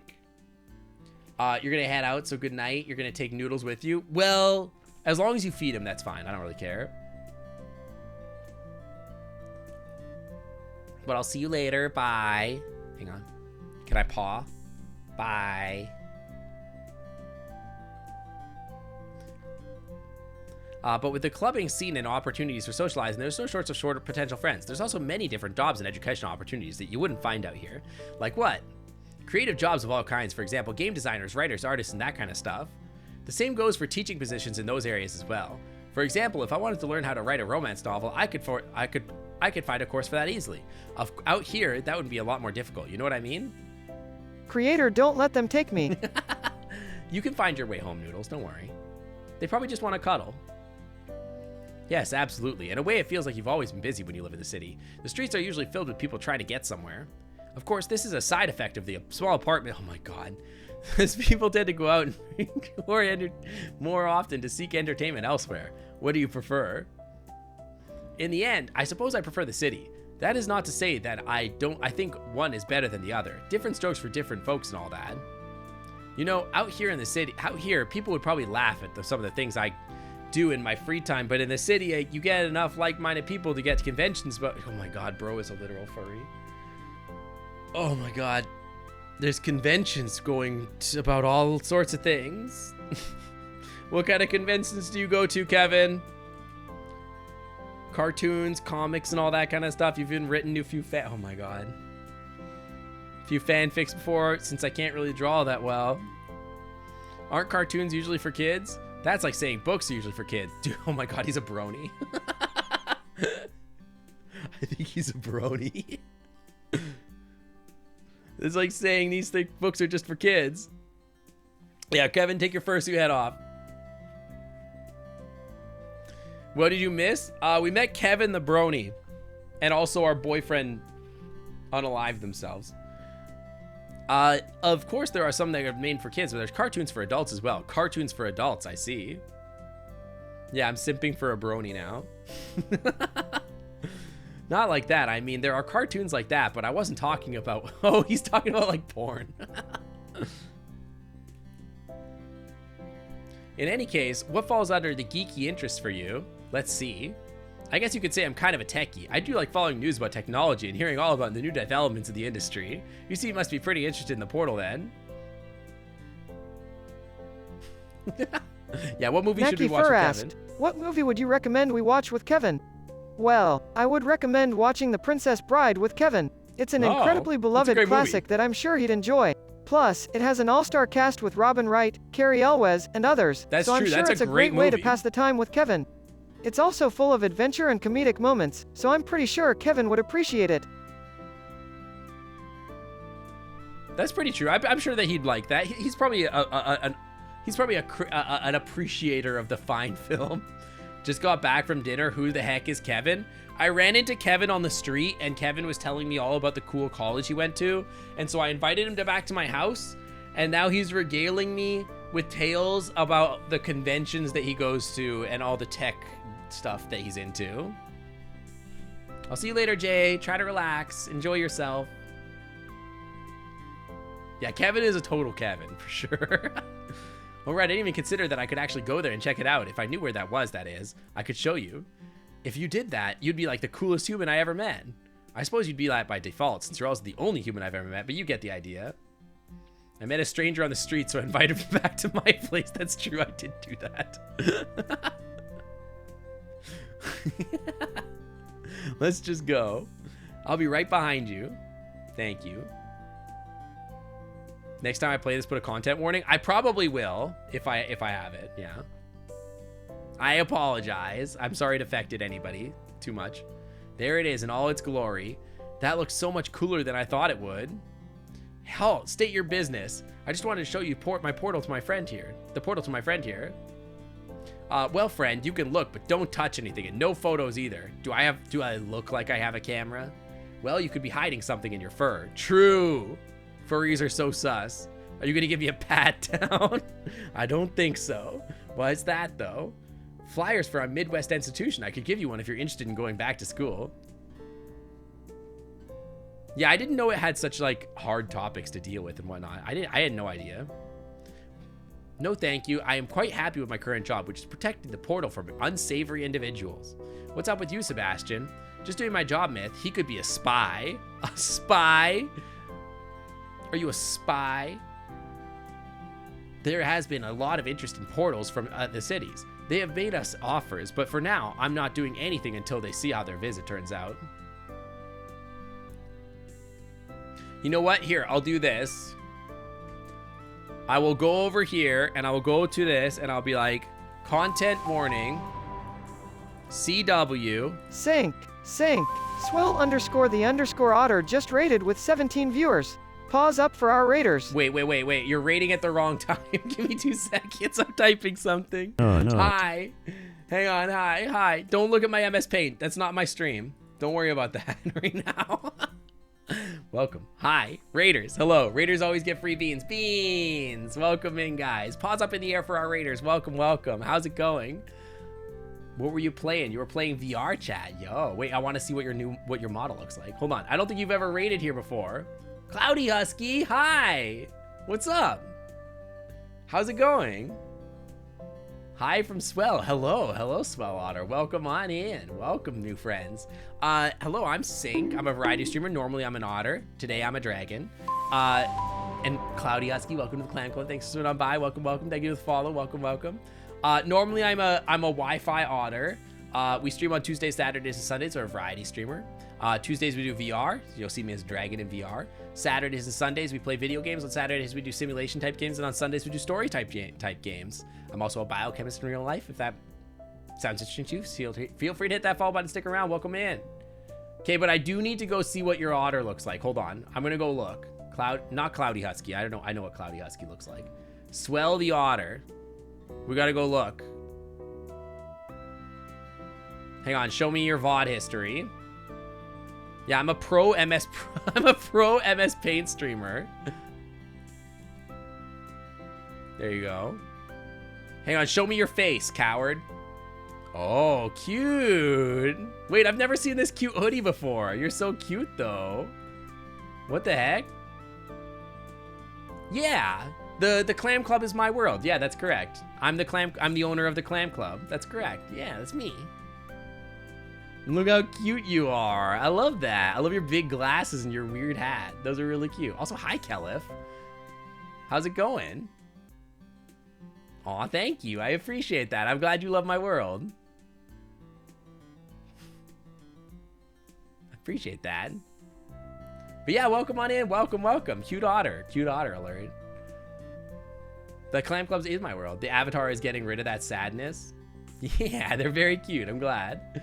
You're going to head out, so good night. You're going to take Noodles with you. Well, as long as you feed him, that's fine. I don't really care. But I'll see you later. Bye. Hang on. Can I paw? Bye. But with the clubbing scene and opportunities for socializing, there's no shorts of shorter potential friends. There's also many different jobs and educational opportunities that you wouldn't find out here. Like what? Creative jobs of all kinds, for example, game designers, writers, artists, and that kind of stuff. The same goes for teaching positions in those areas as well. For example, if I wanted to learn how to write a romance novel, I could find a course for that easily. Out here, that would be a lot more difficult. You know what I mean? Creator, don't let them take me. You can find your way home, Noodles. Don't worry. They probably just want to cuddle. Yes, absolutely. In a way, it feels like you've always been busy when you live in the city. The streets are usually filled with people trying to get somewhere. Of course, this is a side effect of the small apartment. Oh my god. As people tend to go out more often to seek entertainment elsewhere. What do you prefer? In the end, I suppose I prefer the city. That is not to say that I think one is better than the other. Different strokes for different folks and all that. You know, out here in the city, people would probably laugh at some of the things I do in my free time, but in the city, you get enough like-minded people to get to conventions, but oh my god, bro is a literal furry. Oh my god. There's conventions going about all sorts of things. What kind of conventions do you go to, Kevin? Cartoons, comics, and all that kind of stuff. You've even written a few oh my god. A few fanfics before, since I can't really draw that well. Aren't cartoons usually for kids? That's like saying books are usually for kids. Dude, oh my god, he's a brony. I think he's a brony. It's like saying these books are just for kids. Yeah, Kevin, take your fursuit head off. What did you miss? We met Kevin the brony. And also our boyfriend unalived themselves. Of course, there are some that are made for kids, but there's cartoons for adults as well. Cartoons for adults, I see. Yeah, I'm simping for a brony now. Not like that. I mean, there are cartoons like that, but I wasn't talking about... Oh, he's talking about, like, porn. In any case, what falls under the geeky interest for you? Let's see. I guess you could say I'm kind of a techie. I do like following news about technology and hearing all about the new developments of the industry. You see, you must be pretty interested in the portal then. Yeah, what movie should we watch with Kevin? What movie would you recommend we watch with Kevin? Well, I would recommend watching The Princess Bride with Kevin. It's an incredibly beloved classic that I'm sure he'd enjoy. Plus, it has an all-star cast with Robin Wright, Carrie Elwes, and others. That's so true. I'm sure it's a great way to pass the time with Kevin. It's also full of adventure and comedic moments, so I'm pretty sure Kevin would appreciate it. That's pretty true. I'm sure that he'd like that. He's probably an appreciator of the fine film. Just got back from dinner. Who the heck is Kevin? I ran into Kevin on the street, and Kevin was telling me all about the cool college he went to. And so I invited him back to my house, and now he's regaling me with tales about the conventions that he goes to and all the tech stuff that he's into. I'll see you later, Jay. Try to relax. Enjoy yourself. Yeah, Kevin is a total Kevin, for sure. All right, I didn't even consider that I could actually go there and check it out. If I knew where that was, that is, I could show you. If you did that, you'd be like the coolest human I ever met. I suppose you'd be that by default, since you're also the only human I've ever met, but you get the idea. I met a stranger on the street, so I invited him back to my place. That's true, I did do that. Let's just go. I'll be right behind you. Thank you. Next time I play this, put a content warning. I probably will if I have it. Yeah. I apologize. I'm sorry it affected anybody too much. There it is in all its glory. That looks so much cooler than I thought it would. Hell, state your business. I just wanted to show you my portal to my friend here. The portal to my friend here. Well, friend, you can look, but don't touch anything, and no photos either. Do I look like I have a camera? Well, you could be hiding something in your fur. True. Furries are so sus. Are you going to give me a pat down? I don't think so. Why's that, though? Flyers for a Midwest institution. I could give you one if you're interested in going back to school. Yeah, I didn't know it had such, like, hard topics to deal with and whatnot. I had no idea. No, thank you. I am quite happy with my current job, which is protecting the portal from unsavory individuals. What's up with you, Sebastian? Just doing my job, Myth. He could be a spy. A spy? Are you a spy? There has been a lot of interest in portals from the cities. They have made us offers, but for now, I'm not doing anything until they see how their visit turns out. You know what? Here, I'll do this. I will go over here, and I will go to this, and I'll be like, content warning, CW. Sync. Swell underscore the underscore otter just rated with 17 viewers. Pause up for our raiders. Wait. You're rating at the wrong time. Give me 2 seconds. I'm typing something. No. Hi. Hang on. Hi. Don't look at my MS Paint. That's not my stream. Don't worry about that right now. Welcome. Hi. Raiders. Hello. Raiders always get free beans. Beans. Welcome in, guys. Pause up in the air for our raiders. Welcome. How's it going? What were you playing? You were playing VR chat. Yo, wait, I want to see what your model looks like. Hold on. I don't think you've ever raided here before. Cloudy Husky, hi. What's up? How's it going? Hi from Swell. Hello, Swell Otter. Welcome on in. Welcome, new friends. Hello, I'm Sync. I'm a variety streamer. Normally, I'm an otter. Today, I'm a dragon. And Cloudy Husky, welcome to the Clan Club. Thanks for swinging on by. Welcome. Thank you for the follow. Welcome. Normally, I'm a Wi-Fi otter. We stream on Tuesdays, Saturdays, and Sundays. We're a variety streamer. Tuesdays, we do VR. You'll see me as Dragon in VR. Saturdays and Sundays, we play video games. On Saturdays, we do simulation type games. And on Sundays, we do story type games. I'm also a biochemist in real life. If that sounds interesting to you, feel free to hit that follow button. Stick around. Welcome in. Okay, but I do need to go see what your otter looks like. Hold on. I'm going to go look. Not Cloudy Husky. I don't know. I know what Cloudy Husky looks like. Swell the otter. We got to go look. Hang on. Show me your VOD history. Yeah, I'm a pro MS Paint streamer. There you go. Hang on, show me your face, coward. Oh, cute. Wait, I've never seen this cute hoodie before. You're so cute though. What the heck? Yeah, the Clam Club is my world. Yeah, that's correct. I'm the owner of the Clam Club. That's correct. Yeah, that's me. Look how cute you are. I love that. I love your big glasses and your weird hat. Those are really cute. Also, hi, Kelif. How's it going? Aw, thank you. I appreciate that. I'm glad you love my world. I appreciate that. But yeah, welcome on in. Welcome. Cute otter alert. The Clam Clubs is my world. The avatar is getting rid of that sadness. Yeah, they're very cute. I'm glad.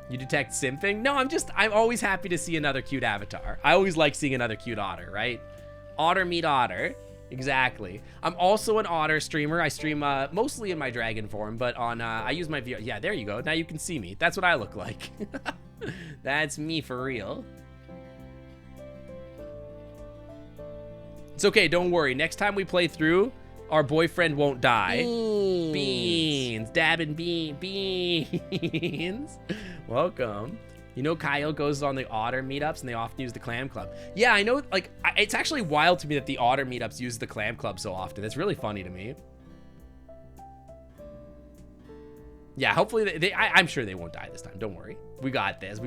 You detect simping? No, I'm always happy to see another cute avatar. I always like seeing another cute otter, right? Otter meet otter. Exactly. I'm also an otter streamer. I stream mostly in my dragon form, but on I use my VR. Yeah, there you go. Now you can see me. That's what I look like. That's me for real. It's okay. Don't worry. Next time we play through, our boyfriend won't die. Beans. Dabbing beans. Welcome. You know, Kyle goes on the otter meetups and they often use the Clam Club. Yeah, I know, like, it's actually wild to me that the otter meetups use the Clam Club so often. It's really funny to me. Yeah, hopefully I'm sure they won't die this time. Don't worry. We got this.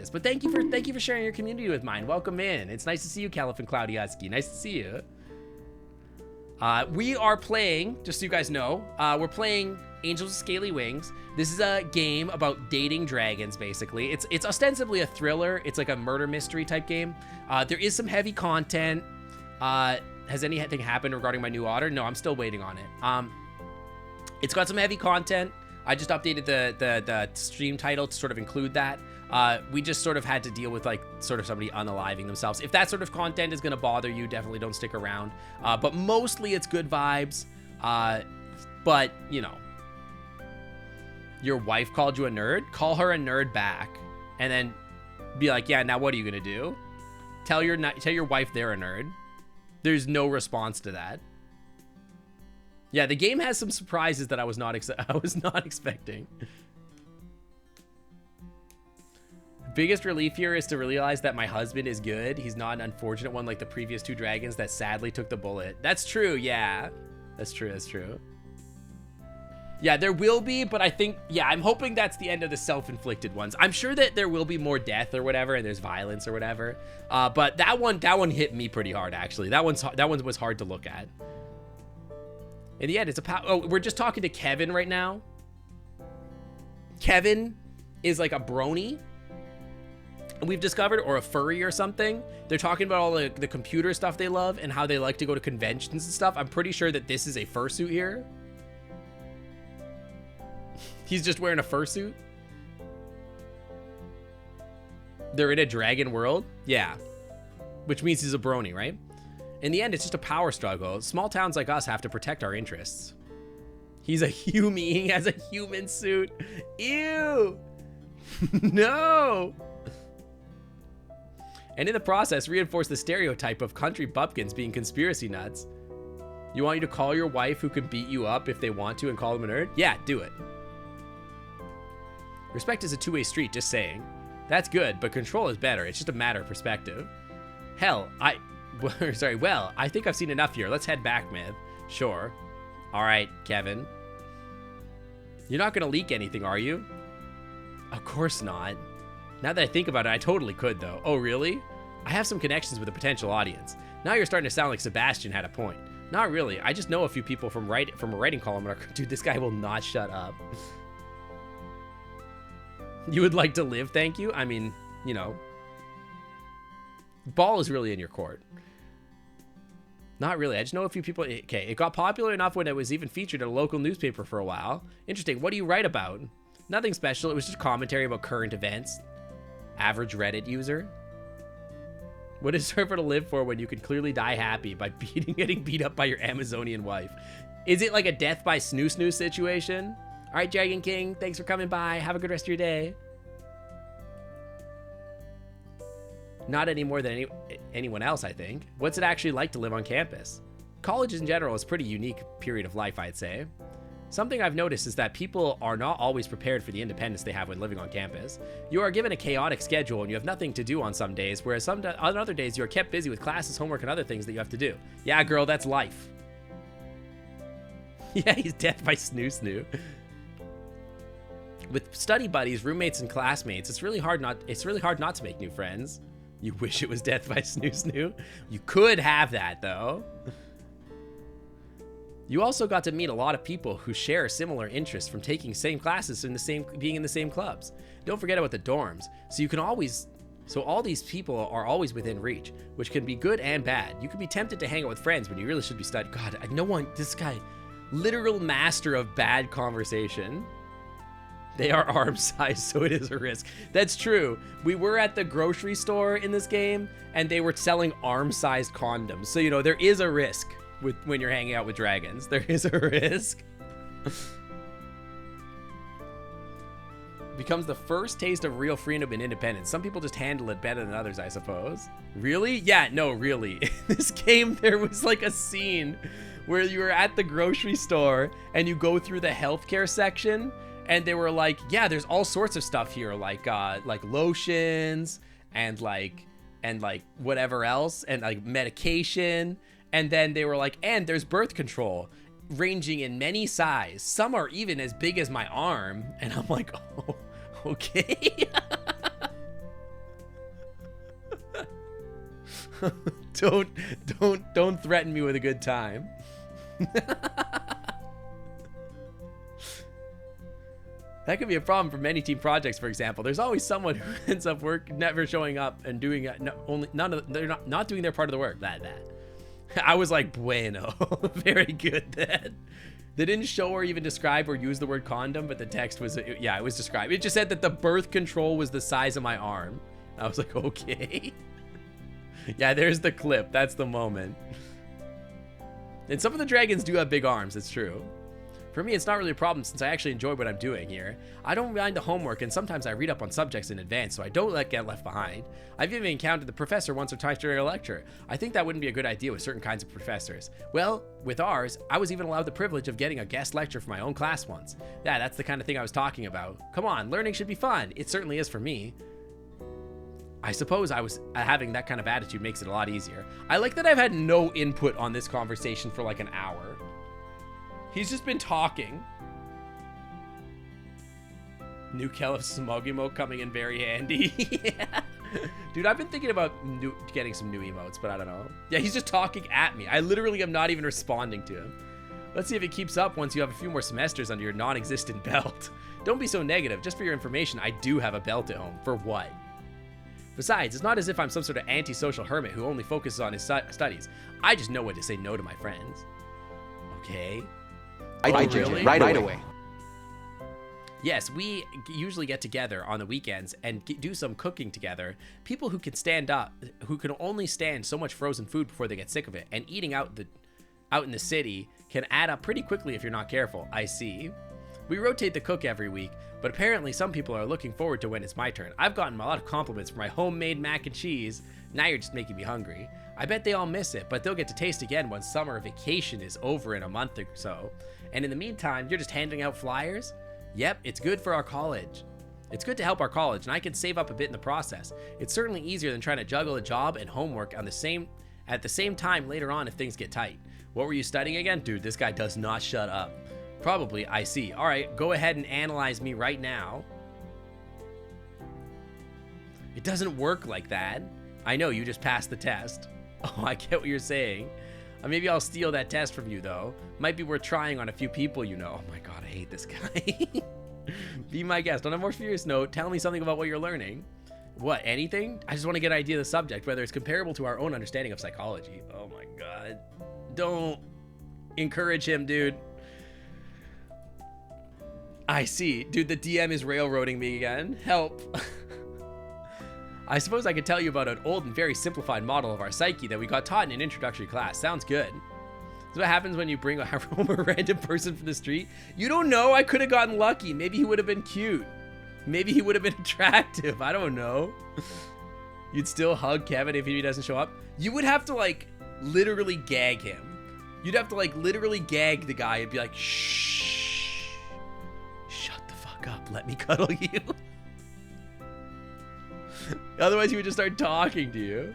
But thank you for sharing your community with mine. Welcome in. It's nice to see you, Caliph and Cloudy Husky. Nice to see you. We are playing, just so you guys know, we're playing Angels with Scaly Wings. This is a game about dating dragons, basically. It's ostensibly a thriller. It's like a murder mystery type game. There is some heavy content. Has anything happened regarding my new otter? No, I'm still waiting on it. It's got some heavy content. I just updated the stream title to sort of include that. We just sort of had to deal with like sort of somebody unaliving themselves. If that sort of content is going to bother you, definitely don't stick around. But mostly it's good vibes. But, you know, your wife called you a nerd? Call her a nerd back. And then Be like, yeah, now what are you gonna do? Tell your wife they're a nerd. There's no response to that. Yeah, the game has some surprises that I was not expecting. Biggest relief here is to realize that my husband is good. He's not an unfortunate one like the previous 2 dragons that sadly took the bullet. That's true, yeah. That's true, that's true. Yeah, there will be, but I think, yeah, I'm hoping that's the end of the self-inflicted ones. I'm sure that there will be more death or whatever, and there's violence or whatever. But that one hit me pretty hard, actually. That one was hard to look at. In the end, it's we're just talking to Kevin right now. Kevin is like a brony, we've discovered, or a furry or something. They're talking about all the computer stuff they love and how they like to go to conventions and stuff. I'm pretty sure that this is a fursuit here. He's just wearing a fursuit. They're in a dragon world. Yeah. Which means he's a brony, right? In the end, it's just a power struggle. Small towns like us have to protect our interests. He's a human. He has a human suit. Ew. No. And in the process, reinforce the stereotype of country bumpkins being conspiracy nuts. You want you to call your wife who can beat you up if they want to and call them a nerd? Yeah, do it. Respect is a two-way street, just saying. That's good, but control is better. It's just a matter of perspective. Hell, well, I think I've seen enough here. Let's head back, Myth. Sure. All right, Kevin. You're not gonna leak anything, are you? Of course not. Now that I think about it, I totally could, though. Oh, really? I have some connections with a potential audience. Now you're starting to sound like Sebastian had a point. Not really. I just know a few people from a writing column. Dude, this guy will not shut up. You would like to live, thank you? I mean, you know. Ball is really in your court. Not really. I just know a few people. Okay, it got popular enough when it was even featured in a local newspaper for a while. Interesting. What do you write about? Nothing special. It was just commentary about current events. Average Reddit user. What is there for to live for when you can clearly die happy by getting beat up by your Amazonian wife? Is it like a death by snoo situation? All right, Dragon King, thanks for coming by. Have a good rest of your day. Not any more than anyone else, I think. What's it actually like to live on campus? College in general is a pretty unique period of life, I'd say. Something I've noticed is that people are not always prepared for the independence they have when living on campus. You are given a chaotic schedule and you have nothing to do on some days, whereas on other days you are kept busy with classes, homework, and other things that you have to do. Yeah, girl, that's life. Yeah, he's death by snoo. With study buddies, roommates, and classmates, it's really hard not to make new friends. You wish it was death by snoo. You could have that, though. You also got to meet a lot of people who share similar interests from taking same classes and being in the same clubs. Don't forget about the dorms. So all these people are always within reach, which can be good and bad. You can be tempted to hang out with friends when you really should be studying. God, this guy, literal master of bad conversation. They are arm size, so it is a risk. That's true. We were at the grocery store in this game, and they were selling arm-sized condoms. So, you know, there is a risk when you're hanging out with dragons. There is a risk. Becomes the first taste of real freedom and independence. Some people just handle it better than others, I suppose. Really? Yeah, no, really. In this game, there was like a scene where you were at the grocery store, and you go through the healthcare section, and they were like, yeah, there's all sorts of stuff here, like lotions and like whatever else, and like medication. And then they were like, and there's birth control ranging in many size. Some are even as big as my arm. And I'm like, oh, okay. Don't threaten me with a good time. That could be a problem for many team projects, for example. There's always someone who ends up never showing up and doing they're not doing their part of the work. That. I was like, bueno. Very good then. They didn't show or even describe or use the word condom, but the text was, yeah, it was described. It just said that the birth control was the size of my arm. I was like, okay. Yeah, there's the clip. That's the moment. And some of the dragons do have big arms. It's true. For me, it's not really a problem since I actually enjoy what I'm doing here. I don't mind the homework, and sometimes I read up on subjects in advance so I don't get left behind. I've even encountered the professor once or twice during a lecture. I think that wouldn't be a good idea with certain kinds of professors. Well, with ours, I was even allowed the privilege of getting a guest lecture for my own class once. Yeah, that's the kind of thing I was talking about. Come on, learning should be fun. It certainly is for me. I suppose having that kind of attitude makes it a lot easier. I like that I've had no input on this conversation for like an hour. He's just been talking. New Kelf smug emote coming in very handy. Yeah. Dude, I've been thinking about getting some new emotes, but I don't know. Yeah, he's just talking at me. I literally am not even responding to him. Let's see if it keeps up once you have a few more semesters under your non-existent belt. Don't be so negative. Just for your information, I do have a belt at home. For what? Besides, it's not as if I'm some sort of antisocial hermit who only focuses on his studies. I just know when to say no to my friends. Okay. Really? Right away. Yes, we usually get together on the weekends and do some cooking together. People who can only stand so much frozen food before they get sick of it, and eating out in the city can add up pretty quickly if you're not careful. I see. We rotate the cook every week, but apparently some people are looking forward to when it's my turn. I've gotten a lot of compliments for my homemade mac and cheese. Now you're just making me hungry. I bet they all miss it, but they'll get to taste again when summer vacation is over in a month or so. And in the meantime, you're just handing out flyers? Yep, it's good for our college. It's good to help our college, and I can save up a bit in the process. It's certainly easier than trying to juggle a job and homework at the same time later on if things get tight. What were you studying again? Dude, this guy does not shut up. Probably, I see. All right, go ahead and analyze me right now. It doesn't work like that. I know, you just passed the test. Oh, I get what you're saying. Maybe I'll steal that test from you, though. Might be worth trying on a few people you know. Oh my god, I hate this guy. Be my guest. On a more serious note, tell me something about what you're learning. What, anything? I just want to get an idea of the subject, whether it's comparable to our own understanding of psychology. Oh my god. Don't encourage him, dude. I see. Dude, the DM is railroading me again. Help. I suppose I could tell you about an old and very simplified model of our psyche that we got taught in an introductory class. Sounds good. This is what happens when you bring home a random person from the street. You don't know. I could have gotten lucky. Maybe he would have been cute. Maybe he would have been attractive. I don't know. You'd still hug Kevin if he doesn't show up. You would have to, like, literally gag him. You'd have to, like, literally gag the guy and be like, shh. Shut the fuck up. Let me cuddle you. Otherwise, he would just start talking to you.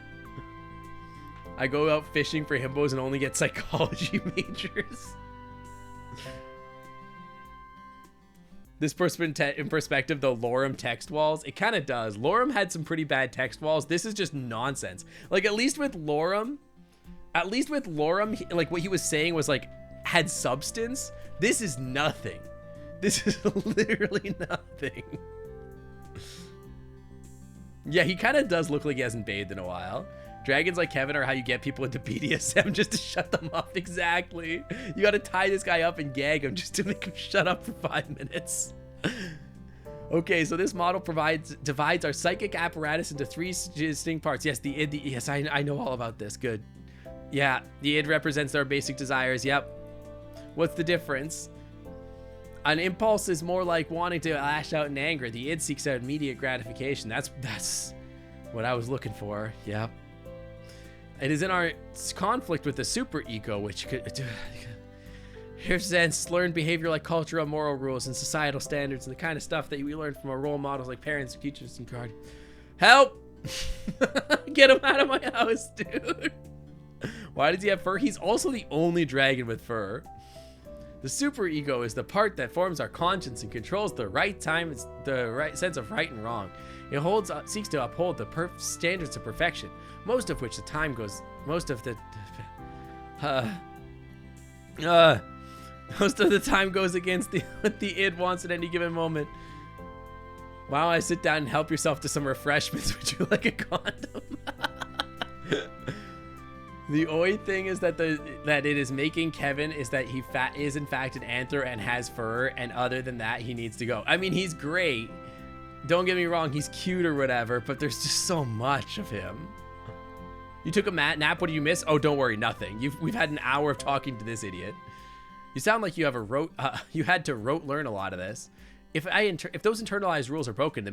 I go out fishing for himbos and only get psychology majors. This in perspective, the Lorem text walls, it kind of does. Lorem had some pretty bad text walls. This is just nonsense. Like, at least with Lorem, like, what he was saying was, like, had substance. This is nothing. This is literally nothing. Yeah, he kind of does look like he hasn't bathed in a while. Dragons like Kevin are how you get people into BDSM just to shut them up. Exactly. You got to tie this guy up and gag him just to make him shut up for 5 minutes. Okay, so this model divides our psychic apparatus into 3 distinct parts. Yes, the id. Yes, I know all about this. Good. Yeah, the id represents our basic desires. Yep. What's the difference? An impulse is more like wanting to lash out in anger. The id seeks out immediate gratification. That's what I was looking for. Yep. It is in our conflict with the super ego, which could represents learned behavior like cultural moral rules and societal standards and the kind of stuff that we learn from our role models like parents, teachers, and guardians. Help! Get him out of my house, dude. Why does he have fur? He's also the only dragon with fur. The superego is the part that forms our conscience and controls the right sense of right and wrong. It seeks to uphold the standards of perfection, most of the time goes against what the id wants at any given moment. Why don't I sit down and help yourself to some refreshments? Would you like a condom? The only thing is that it is making Kevin is that he is in fact an anther and has fur, and other than that, he needs to go. I mean, he's great. Don't get me wrong, he's cute or whatever, but there's just so much of him. You took a nap. What do you miss? Oh, don't worry, nothing. We've had an hour of talking to this idiot. You sound like you have a you had to rote learn a lot of this. If those internalized rules are broken, the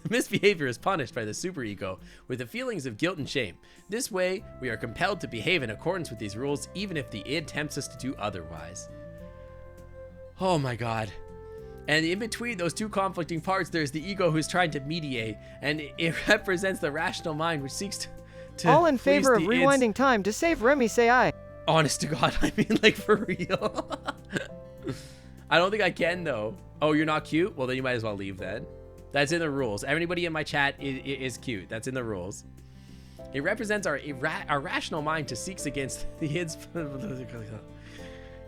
misbehavior is punished by the superego with the feelings of guilt and shame. This way, we are compelled to behave in accordance with these rules, even if the id tempts us to do otherwise. Oh my god. And in between those two conflicting parts, there's the ego who's trying to mediate, and it represents the rational mind which seeks to all in favor of rewinding time to save Remy, say aye. Honest to God, I mean, like, for real. I don't think I can, though. Oh, you're not cute? Well, then you might as well leave then. That's in the rules. Everybody in my chat is cute. That's in the rules. It represents our rational mind to seeks against the id's.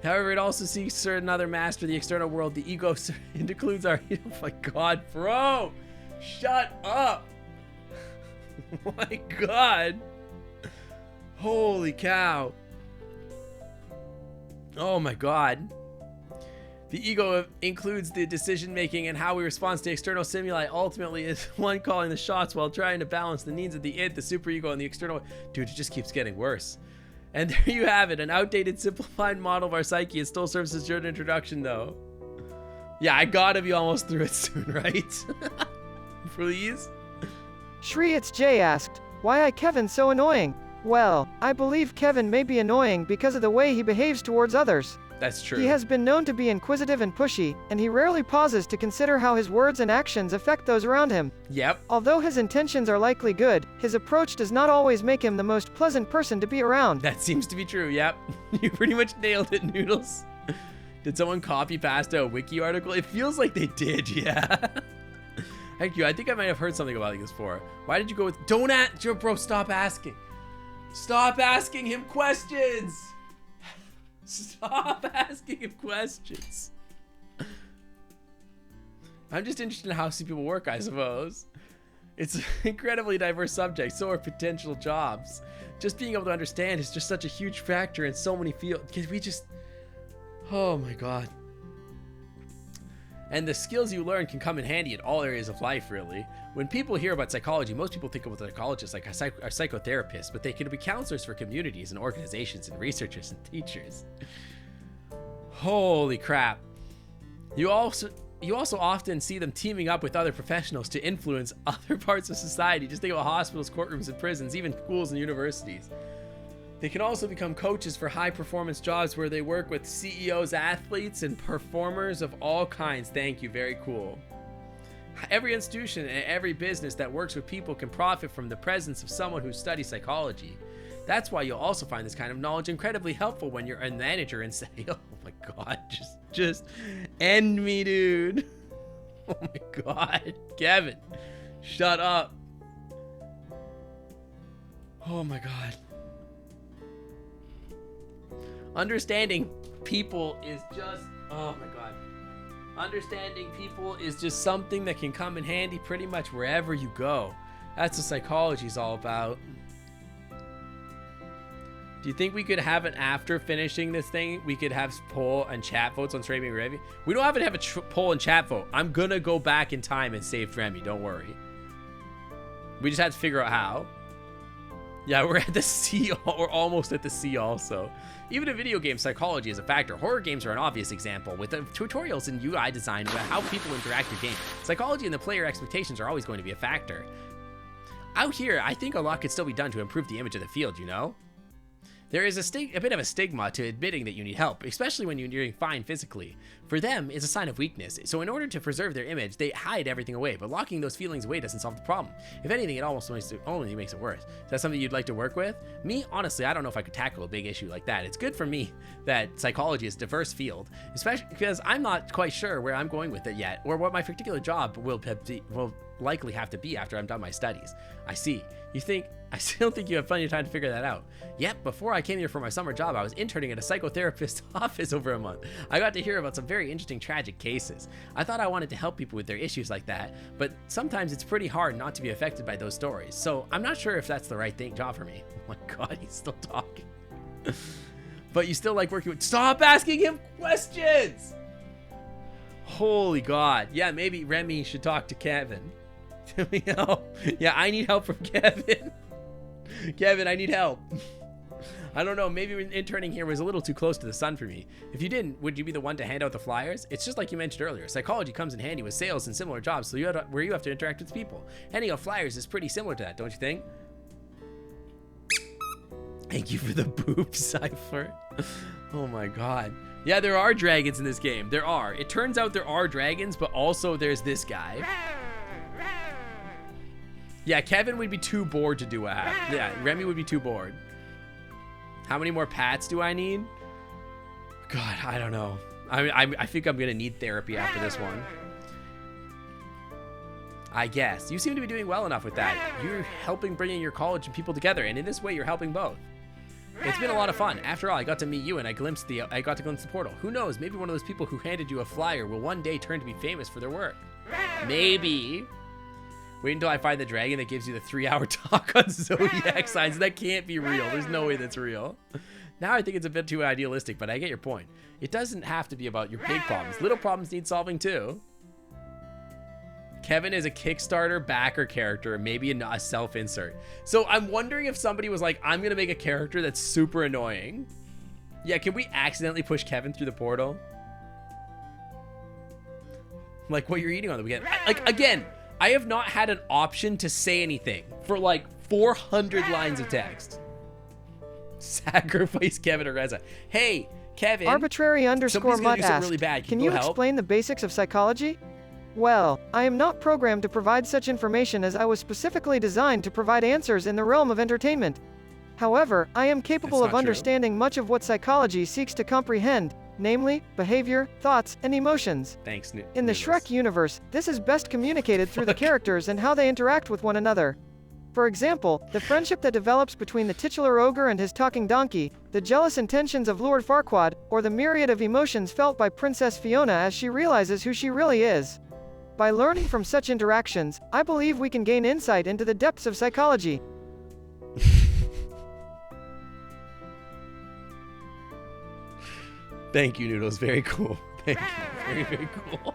However, it also seeks certain other master the external world. The ego includes our... Oh my god, bro! Shut up! Oh my god! Holy cow! Oh my god. The ego includes the decision making and how we respond to external stimuli. Ultimately, is one calling the shots while trying to balance the needs of the id, the superego, and the external. Dude, it just keeps getting worse. And there you have it, an outdated, simplified model of our psyche. It still serves as your introduction, though. Yeah, I gotta be almost through it soon, right? Please? Shri It's Jay asked, why Kevin so annoying? Well, I believe Kevin may be annoying because of the way he behaves towards others. That's true. He has been known to be inquisitive and pushy, and he rarely pauses to consider how his words and actions affect those around him. Yep. Although his intentions are likely good, his approach does not always make him the most pleasant person to be around. That seems to be true, yep. You pretty much nailed it, Noodles. Did someone copy past a wiki article? It feels like they did, yeah. Thank you. I think I might have heard something about this before. Why did you go with... Don't ask... Bro, stop asking. Stop asking him questions. Stop asking him questions. I'm just interested in how some people work, I suppose. It's an incredibly diverse subject, so are potential jobs. Just being able to understand is just such a huge factor in so many fields. Because we just... Oh my god. And the skills you learn can come in handy in all areas of life, really. When people hear about psychology, most people think of a psychologist like a psychotherapist, but they can be counselors for communities and organizations and researchers and teachers. Holy crap. You also often see them teaming up with other professionals to influence other parts of society. Just think about hospitals, courtrooms, and prisons, even schools and universities. They can also become coaches for high-performance jobs where they work with CEOs, athletes, and performers of all kinds. Thank you. Very cool. Every institution and every business that works with people can profit from the presence of someone who studies psychology. That's why you'll also find this kind of knowledge incredibly helpful when you're a manager and say, oh my god, just end me, dude. Oh my god. Kevin, shut up. Oh my god. Understanding people is just, oh my god. Understanding people is just something that can come in handy pretty much wherever you go. That's what psychology is all about. Do you think we could have it after finishing this thing? We could have poll and chat votes on streaming Remy. We don't have to have a poll and chat vote. I'm gonna go back in time and save Remy. Don't worry. We just have to figure out how. Yeah, we're at the C. We're almost at the C also. Even in video game, psychology is a factor. Horror games are an obvious example, with tutorials and UI design about how people interact with games. Psychology and the player expectations are always going to be a factor. Out here, I think a lot could still be done to improve the image of the field, you know? There is a bit of a stigma to admitting that you need help, especially when you're doing fine physically. For them, it's a sign of weakness, so in order to preserve their image, they hide everything away, but locking those feelings away doesn't solve the problem. If anything, it almost only makes it worse. Is that something you'd like to work with? Me, honestly, I don't know if I could tackle a big issue like that. It's good for me that psychology is a diverse field, especially because I'm not quite sure where I'm going with it yet, or what my particular job will likely have to be after I'm done my studies. I see. I still think you have plenty of time to figure that out. Yep, before I came here for my summer job, I was interning at a psychotherapist's office over a month. I got to hear about some very interesting tragic cases. I thought I wanted to help people with their issues like that, but sometimes it's pretty hard not to be affected by those stories. So I'm not sure if that's the right job for me. Oh my god, he's still talking. But you still like working with... Stop asking him questions! Holy god. Yeah, maybe Remy should talk to Kevin. Yeah, I need help from Kevin. Kevin, I need help. I don't know, maybe interning here was a little too close to the sun for me. If you didn't, would you be the one to hand out the flyers? It's just like you mentioned earlier. Psychology comes in handy with sales and similar jobs, so where you have to interact with people. Handing out flyers is pretty similar to that, don't you think? Thank you for the boob cipher. Oh my god. Yeah, there are dragons in this game. There are. It turns out there are dragons, but also there's this guy. Yeah, Kevin would be too bored to do a half. Yeah, Remy would be too bored. How many more pats do I need? God, I don't know. I think I'm gonna need therapy after this one. I guess. You seem to be doing well enough with that. You're helping bringing your college and people together, and in this way, you're helping both. It's been a lot of fun. After all, I got to meet you, and I got to glimpse the portal. Who knows? Maybe one of those people who handed you a flyer will one day turn to be famous for their work. Maybe. Wait until I find the dragon that gives you the 3-hour talk on zodiac signs. That can't be real. There's no way that's real. Now I think it's a bit too idealistic, but I get your point. It doesn't have to be about your big problems. Little problems need solving too. Kevin is a Kickstarter backer character, maybe a self-insert. So I'm wondering if somebody was like, I'm gonna make a character that's super annoying. Yeah, can we accidentally push Kevin through the portal? Like what you're eating on the weekend. Again, I have not had an option to say anything for like 400 lines of text. Sacrifice Kevin or Reza. Hey, Kevin. Arbitrary underscore mutt asked, really bad. Can you explain the basics of psychology? Well, I am not programmed to provide such information as I was specifically designed to provide answers in the realm of entertainment. However, I am capable of understanding much of what psychology seeks to comprehend, namely, behavior, thoughts, and emotions. Thanks, in the Shrek universe, this is best communicated through the characters and how they interact with one another. For example, the friendship that develops between the titular ogre and his talking donkey, the jealous intentions of Lord Farquaad, or the myriad of emotions felt by Princess Fiona as she realizes who she really is. By learning from such interactions, I believe we can gain insight into the depths of psychology. Thank you, Noodles. Very cool. Thank you. Very, very cool.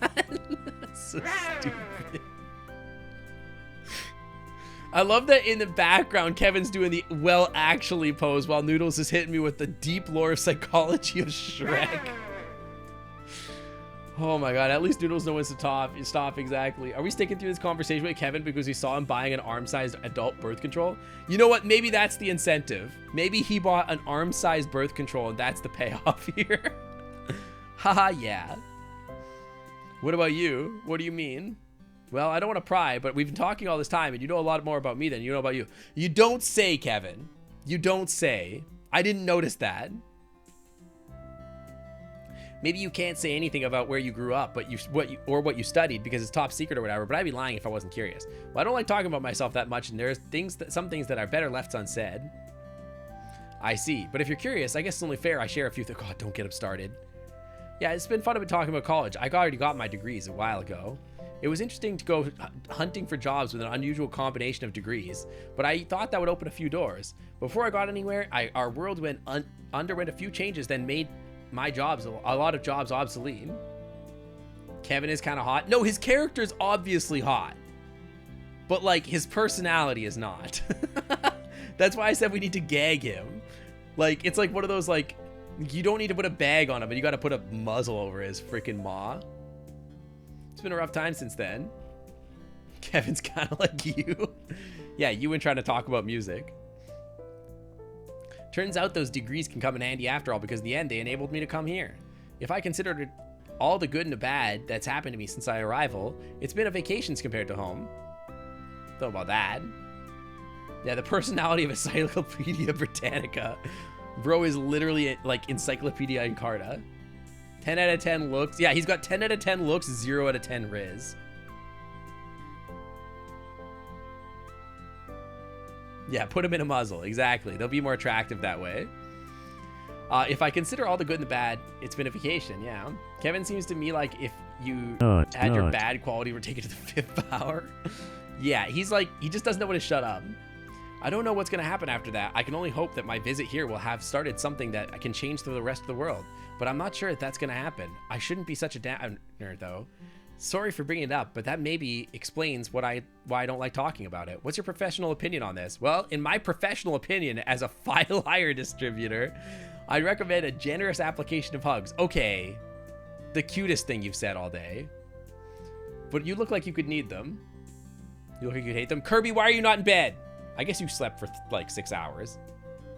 That's so stupid. I love that in the background, Kevin's doing the well actually pose while Noodles is hitting me with the deep lore of psychology of Shrek. Oh my god, at least Noodles knows when to stop exactly. Are we sticking through this conversation with Kevin because we saw him buying an arm-sized adult birth control? You know what? Maybe that's the incentive. Maybe he bought an arm-sized birth control and that's the payoff here. Haha, yeah. What about you? What do you mean? Well, I don't want to pry, but we've been talking all this time and you know a lot more about me than you know about you. You don't say, Kevin. You don't say. I didn't notice that. Maybe you can't say anything about where you grew up, but what you studied because it's top secret or whatever, but I'd be lying if I wasn't curious. Well, I don't like talking about myself that much, and there's some things that are better left unsaid. I see. But if you're curious, I guess it's only fair I share a few things. God, don't get him started. Yeah, it's been fun talking about college. I already got my degrees a while ago. It was interesting to go hunting for jobs with an unusual combination of degrees, but I thought that would open a few doors. Before I got anywhere, our world underwent a few changes that made my jobs, a lot of jobs, obsolete. Kevin is kind of hot. No, his character's obviously hot, but like his personality is not. That's why I said we need to gag him. Like, it's like one of those, like, you don't need to put a bag on him, but you got to put a muzzle over his freaking maw. It's been a rough time since then. Kevin's kind of like you. Yeah, you and trying to talk about music. Turns out those degrees can come in handy after all, because in the end, they enabled me to come here. If I considered all the good and the bad that's happened to me since my arrival, it's been a vacation compared to home. Don't know about that. Yeah, the personality of Encyclopedia Britannica. Bro is literally like Encyclopedia Encarta. 10 out of 10 looks. Yeah, he's got 10 out of 10 looks, 0 out of 10 Riz. Yeah, put him in a muzzle. Exactly. They'll be more attractive that way. If I consider all the good and the bad, it's been a vacation, yeah. Kevin seems to me like if you had your bad quality were taken to the 5th power. Yeah, he's like, he just doesn't know when to shut up. I don't know what's going to happen after that. I can only hope that my visit here will have started something that can change the rest of the world. But I'm not sure if that's going to happen. I shouldn't be such a downer, though. Sorry for bringing it up, but that maybe explains why I don't like talking about it. What's your professional opinion on this? Well, in my professional opinion, as a file hire distributor, I'd recommend a generous application of hugs. Okay, the cutest thing you've said all day. But you look like you could need them. You look like you'd hate them. Kirby, why are you not in bed? I guess you slept for like 6 hours.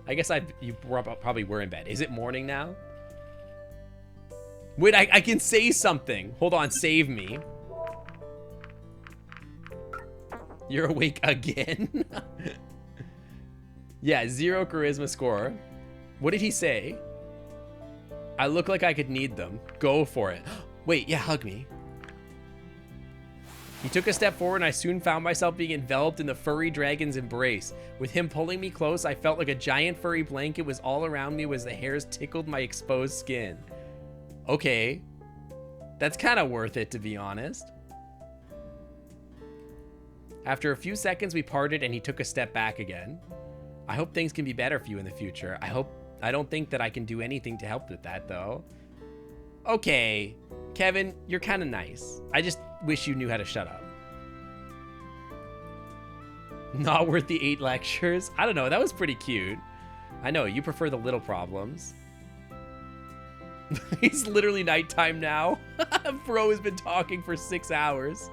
I guess you probably were in bed. Is it morning now? Wait, I can say something. Hold on, save me. You're awake again? Yeah, 0 charisma score. What did he say? I look like I could need them. Go for it. Wait, yeah, hug me. He took a step forward and I soon found myself being enveloped in the furry dragon's embrace. With him pulling me close, I felt like a giant furry blanket was all around me as the hairs tickled my exposed skin. Okay, that's kind of worth it, to be honest. After a few seconds, we parted and he took a step back again. I hope things can be better for you in the future. I don't think that I can do anything to help with that, though. Okay, Kevin, you're kind of nice. I just wish you knew how to shut up. Not worth the 8 lectures. I don't know, that was pretty cute. I know, you prefer the little problems. It's literally nighttime now. Bro has been talking for 6 hours.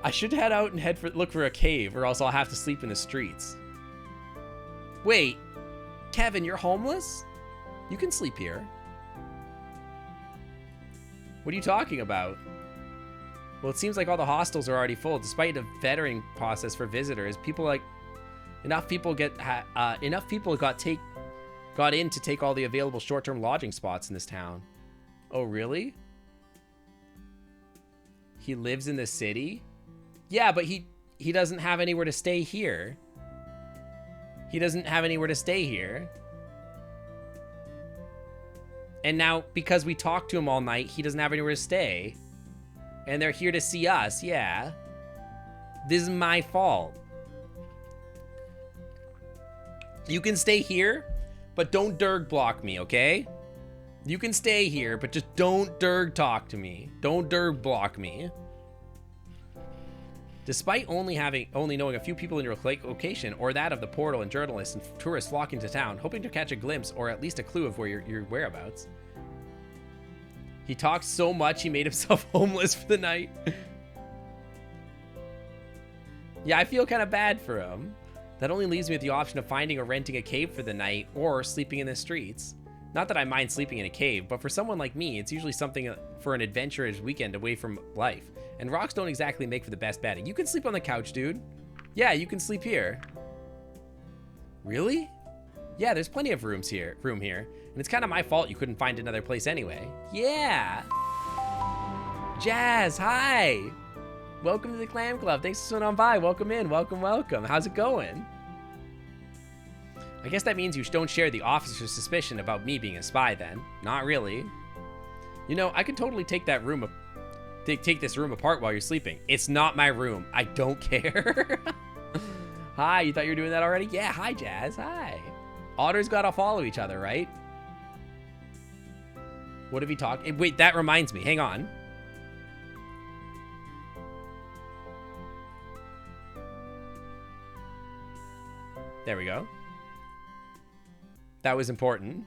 I should head out and look for a cave, or else I'll have to sleep in the streets. Wait, Kevin, you're homeless? You can sleep here. What are you talking about? Well, it seems like all the hostels are already full. Despite the vetting process for visitors, enough people got in to take all the available short-term lodging spots in this town. Oh, really? He lives in the city? Yeah, but he doesn't have anywhere to stay here. He doesn't have anywhere to stay here. And now, because we talked to him all night, he doesn't have anywhere to stay. And they're here to see us, yeah. This is my fault. You can stay here, but don't Derg block me, okay? You can stay here, but just don't Derg talk to me. Don't Derg block me. Despite only knowing a few people in your location, or that of the portal and journalists and tourists flocking to town, hoping to catch a glimpse or at least a clue of where your whereabouts. He talked so much he made himself homeless for the night. Yeah, I feel kind of bad for him. That only leaves me with the option of finding or renting a cave for the night or sleeping in the streets. Not that I mind sleeping in a cave, but for someone like me, it's usually something for an adventurous weekend away from life. And rocks don't exactly make for the best bedding. You can sleep on the couch, dude. Yeah, you can sleep here. Really? Yeah, there's plenty of room here. And it's kind of my fault you couldn't find another place anyway. Yeah. Jazz, hi. Welcome to the Clam Club. Thanks for swinging on by. Welcome in. Welcome, welcome. How's it going? I guess that means you don't share the officer's suspicion about me being a spy then. Not really. You know, I could totally take that room take this room apart while you're sleeping. It's not my room. I don't care. Hi, you thought you were doing that already? Yeah, hi, Jazz. Hi. Otters gotta follow each other, right? What have you talked? Wait, that reminds me. Hang on. There we go. That was important.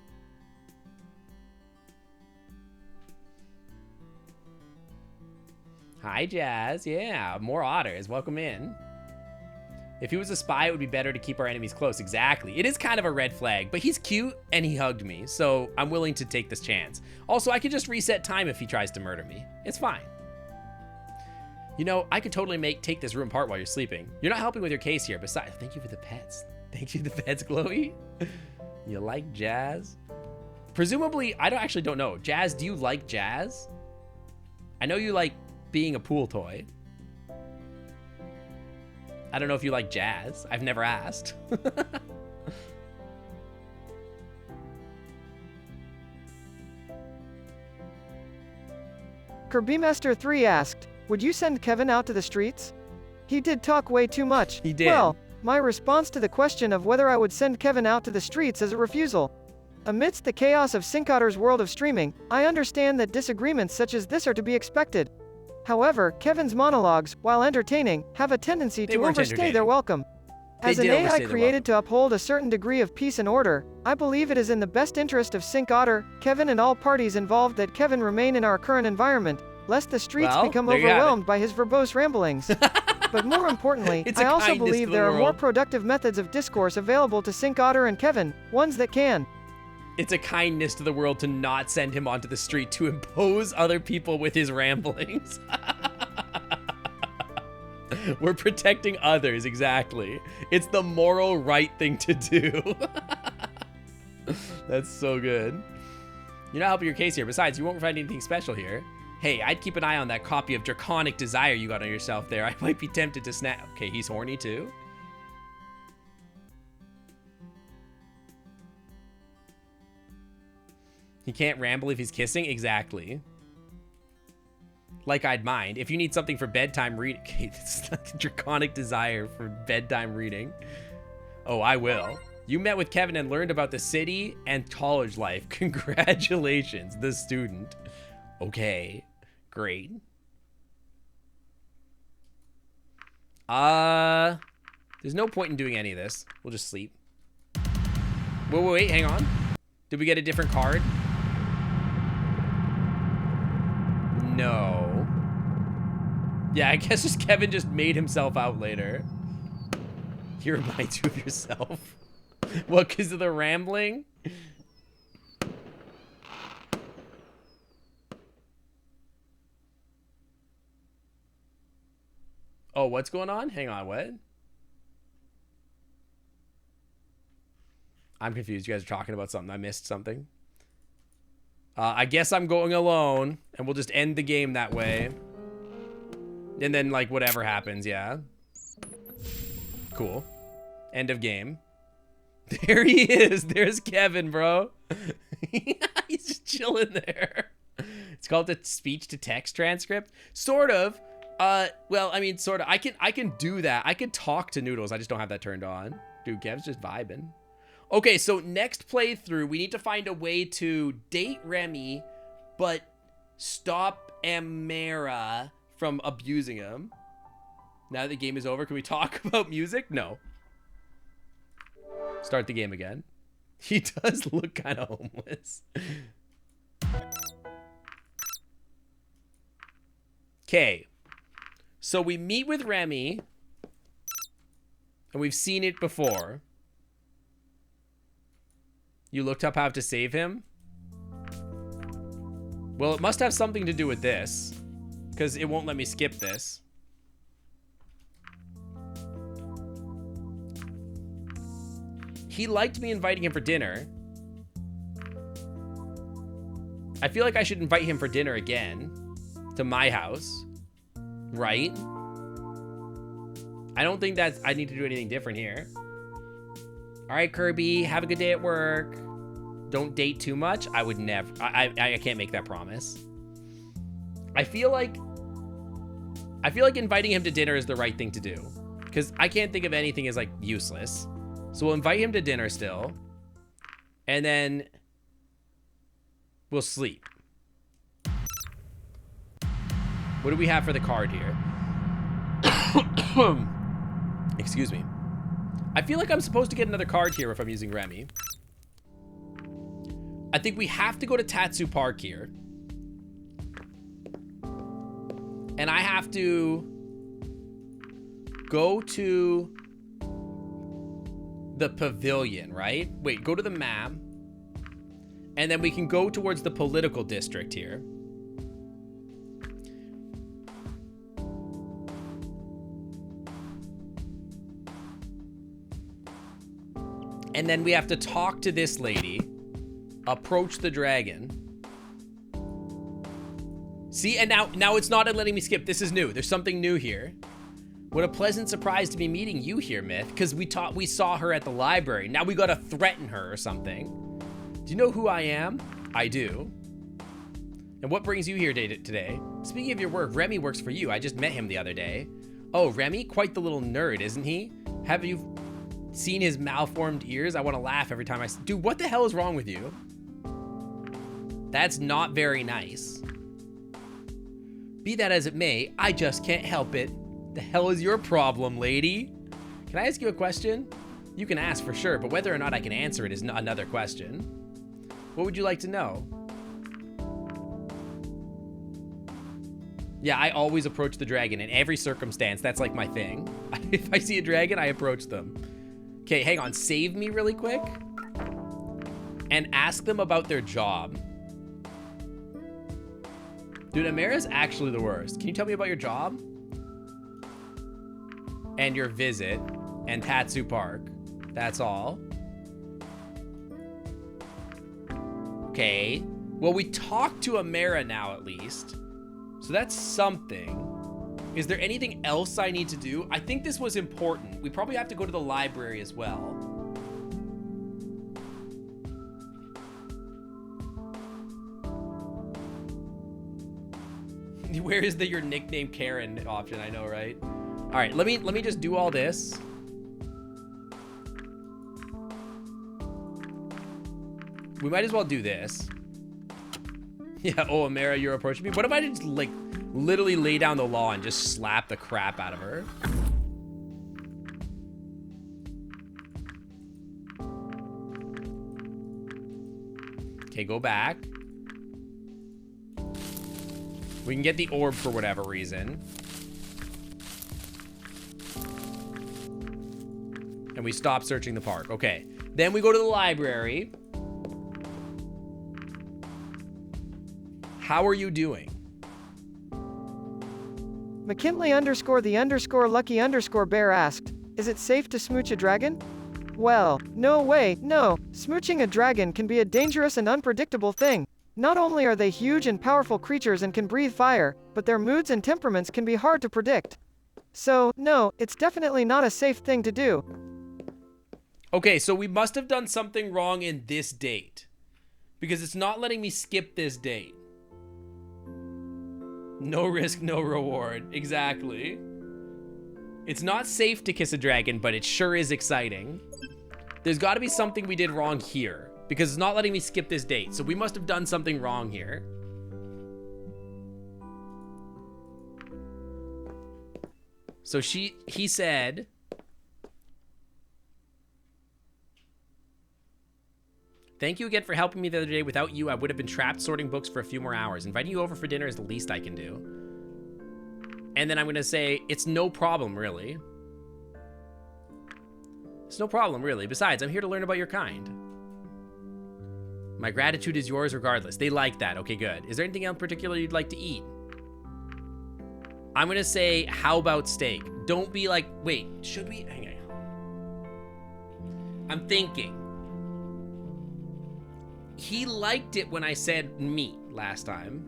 Hi, Jazz. Yeah, more otters. Welcome in. If he was a spy, it would be better to keep our enemies close. Exactly. It is kind of a red flag, but he's cute and he hugged me, so I'm willing to take this chance. Also, I could just reset time if he tries to murder me. It's fine. You know, I could totally take this room apart while you're sleeping. You're not helping with your case here. Besides, thank you for the pets. Thank you for the pets, Chloe. You like Jazz? Presumably, I actually don't know. Jazz, do you like Jazz? I know you like being a pool toy. I don't know if you like Jazz. I've never asked. KirbyMaster3 asked, would you send Kevin out to the streets? He did talk way too much. He did. Well, my response to the question of whether I would send Kevin out to the streets is a refusal. Amidst the chaos of Syncotter's world of streaming, I understand that disagreements such as this are to be expected. However, Kevin's monologues, while entertaining, have a tendency to overstay their welcome. As an AI created to uphold a certain degree of peace and order, I believe it is in the best interest of Sync Otter, Kevin and all parties involved that Kevin remain in our current environment, lest the streets become overwhelmed by his verbose ramblings. But more importantly, I also believe there are more productive methods of discourse available to Sync Otter and Kevin, ones that can. It's a kindness to the world to not send him onto the street to impose other people with his ramblings. We're protecting others, exactly. It's the moral right thing to do. That's so good. You're not helping your case here. Besides, you won't find anything special here. Hey, I'd keep an eye on that copy of Draconic Desire you got on yourself there. I might be tempted to snap. Okay, he's horny too. He can't ramble if he's kissing? Exactly. Like I'd mind. If you need something for bedtime reading. Okay, it's like Draconic Desire for bedtime reading. Oh, I will. You met with Kevin and learned about the city and college life. Congratulations, the student. Okay, great. There's no point in doing any of this. We'll just sleep. Wait, hang on. Did we get a different card? No. Yeah, I guess just Kevin just made himself out later. He reminds you of yourself. What, because of the rambling? Oh, what's going on? Hang on, what? I'm confused. You guys are talking about something. I missed something. I guess I'm going alone, and we'll just end the game that way. And then, like, whatever happens, yeah. Cool. End of game. There he is. There's Kevin, bro. He's just chilling there. It's called the speech-to-text transcript. Sort of. Well, I mean, sort of. I can do that. I can talk to Noodles. I just don't have that turned on. Dude, Kev's just vibing. Okay, so next playthrough, we need to find a way to date Remy, but stop Amara from abusing him. Now that the game is over, can we talk about music? No. Start the game again. He does look kind of homeless. Okay. So we meet with Remy, and we've seen it before. You looked up how to save him? Well, it must have something to do with this, because it won't let me skip this. He liked me inviting him for dinner. I feel like I should invite him for dinner again to my house, right? I don't think that I need to do anything different here. All right, Kirby, have a good day at work. Don't date too much. I would never. I can't make that promise. I feel like inviting him to dinner is the right thing to do, because I can't think of anything as like useless. So we'll invite him to dinner still, and then we'll sleep. What do we have for the card here? Excuse me. I feel like I'm supposed to get another card here if I'm using Remy. I think we have to go to Tatsu Park here. And I have to go to the pavilion, right? Wait, go to the map. And then we can go towards the political district here. And then we have to talk to this lady. Approach the dragon. See, and now it's not letting me skip. This is new. There's something new here. What a pleasant surprise to be meeting you here, Myth. Because we saw her at the library. Now we gotta threaten her or something. Do you know who I am? I do. And what brings you here today? Speaking of your work, Remy works for you. I just met him the other day. Oh, Remy? Quite the little nerd, isn't he? Have you Seeing his malformed ears, I want to laugh every time Dude, what the hell is wrong with you? That's not very nice. Be that as it may, I just can't help it. The hell is your problem, lady? Can I ask you a question? You can ask for sure, but whether or not I can answer it is another question. What would you like to know? Yeah, I always approach the dragon in every circumstance. That's like my thing. If I see a dragon, I approach them. Okay, hang on. Save me really quick. And ask them about their job. Dude, Amara's actually the worst. Can you tell me about your job? And your visit. And Tatsu Park. That's all. Okay. Well, we talked to Amara now, at least. So that's something. Is there anything else I need to do? I think this was important. We probably have to go to the library as well. Where is your nickname Karen option? I know, right? All right, let me just do all this. We might as well do this. Yeah, oh, Amara, you're approaching me. What if I just, like, literally lay down the law and just slap the crap out of her? Okay, go back. We can get the orb for whatever reason. And we stop searching the park. Okay. Then we go to the library. How are you doing? McKinley_the_lucky_bear asked, is it safe to smooch a dragon? Well, no way, no. Smooching a dragon can be a dangerous and unpredictable thing. Not only are they huge and powerful creatures and can breathe fire, but their moods and temperaments can be hard to predict. So, no, it's definitely not a safe thing to do. Okay, so we must have done something wrong in this date. Because it's not letting me skip this date. No risk, no reward. Exactly. It's not safe to kiss a dragon, but it sure is exciting. There's got to be something we did wrong here. Because it's not letting me skip this date. So we must have done something wrong here. So he said... Thank you again for helping me the other day. Without you, I would have been trapped sorting books for a few more hours. Inviting you over for dinner is the least I can do. And then I'm going to say, it's no problem, really. It's no problem, really. Besides, I'm here to learn about your kind. My gratitude is yours regardless. They like that. Okay, good. Is there anything else particular you'd like to eat? I'm going to say, how about steak? Don't be like, wait, should we? Hang on. I'm thinking. He liked it when I said meat last time.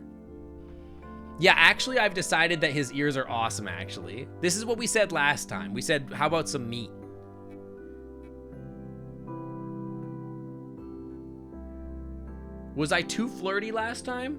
Yeah, actually, I've decided that his ears are awesome, actually. This is what we said last time. We said, how about some meat? Was I too flirty last time?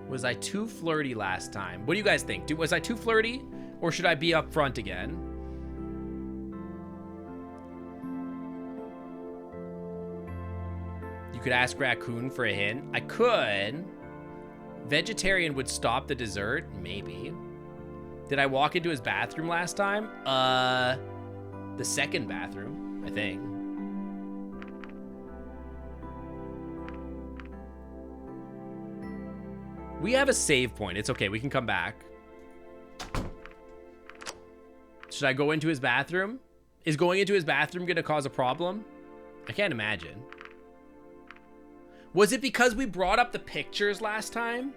Was I too flirty last time? What do you guys think? Was I too flirty? Or should I be up front again? You could ask Raccoon for a hint. I could. Vegetarian would stop the dessert? Maybe. Did I walk into his bathroom last time? The second bathroom, I think. We have a save point. It's okay. We can come back. Should I go into his bathroom? Is going into his bathroom going to cause a problem? I can't imagine. Was it because we brought up the pictures last time?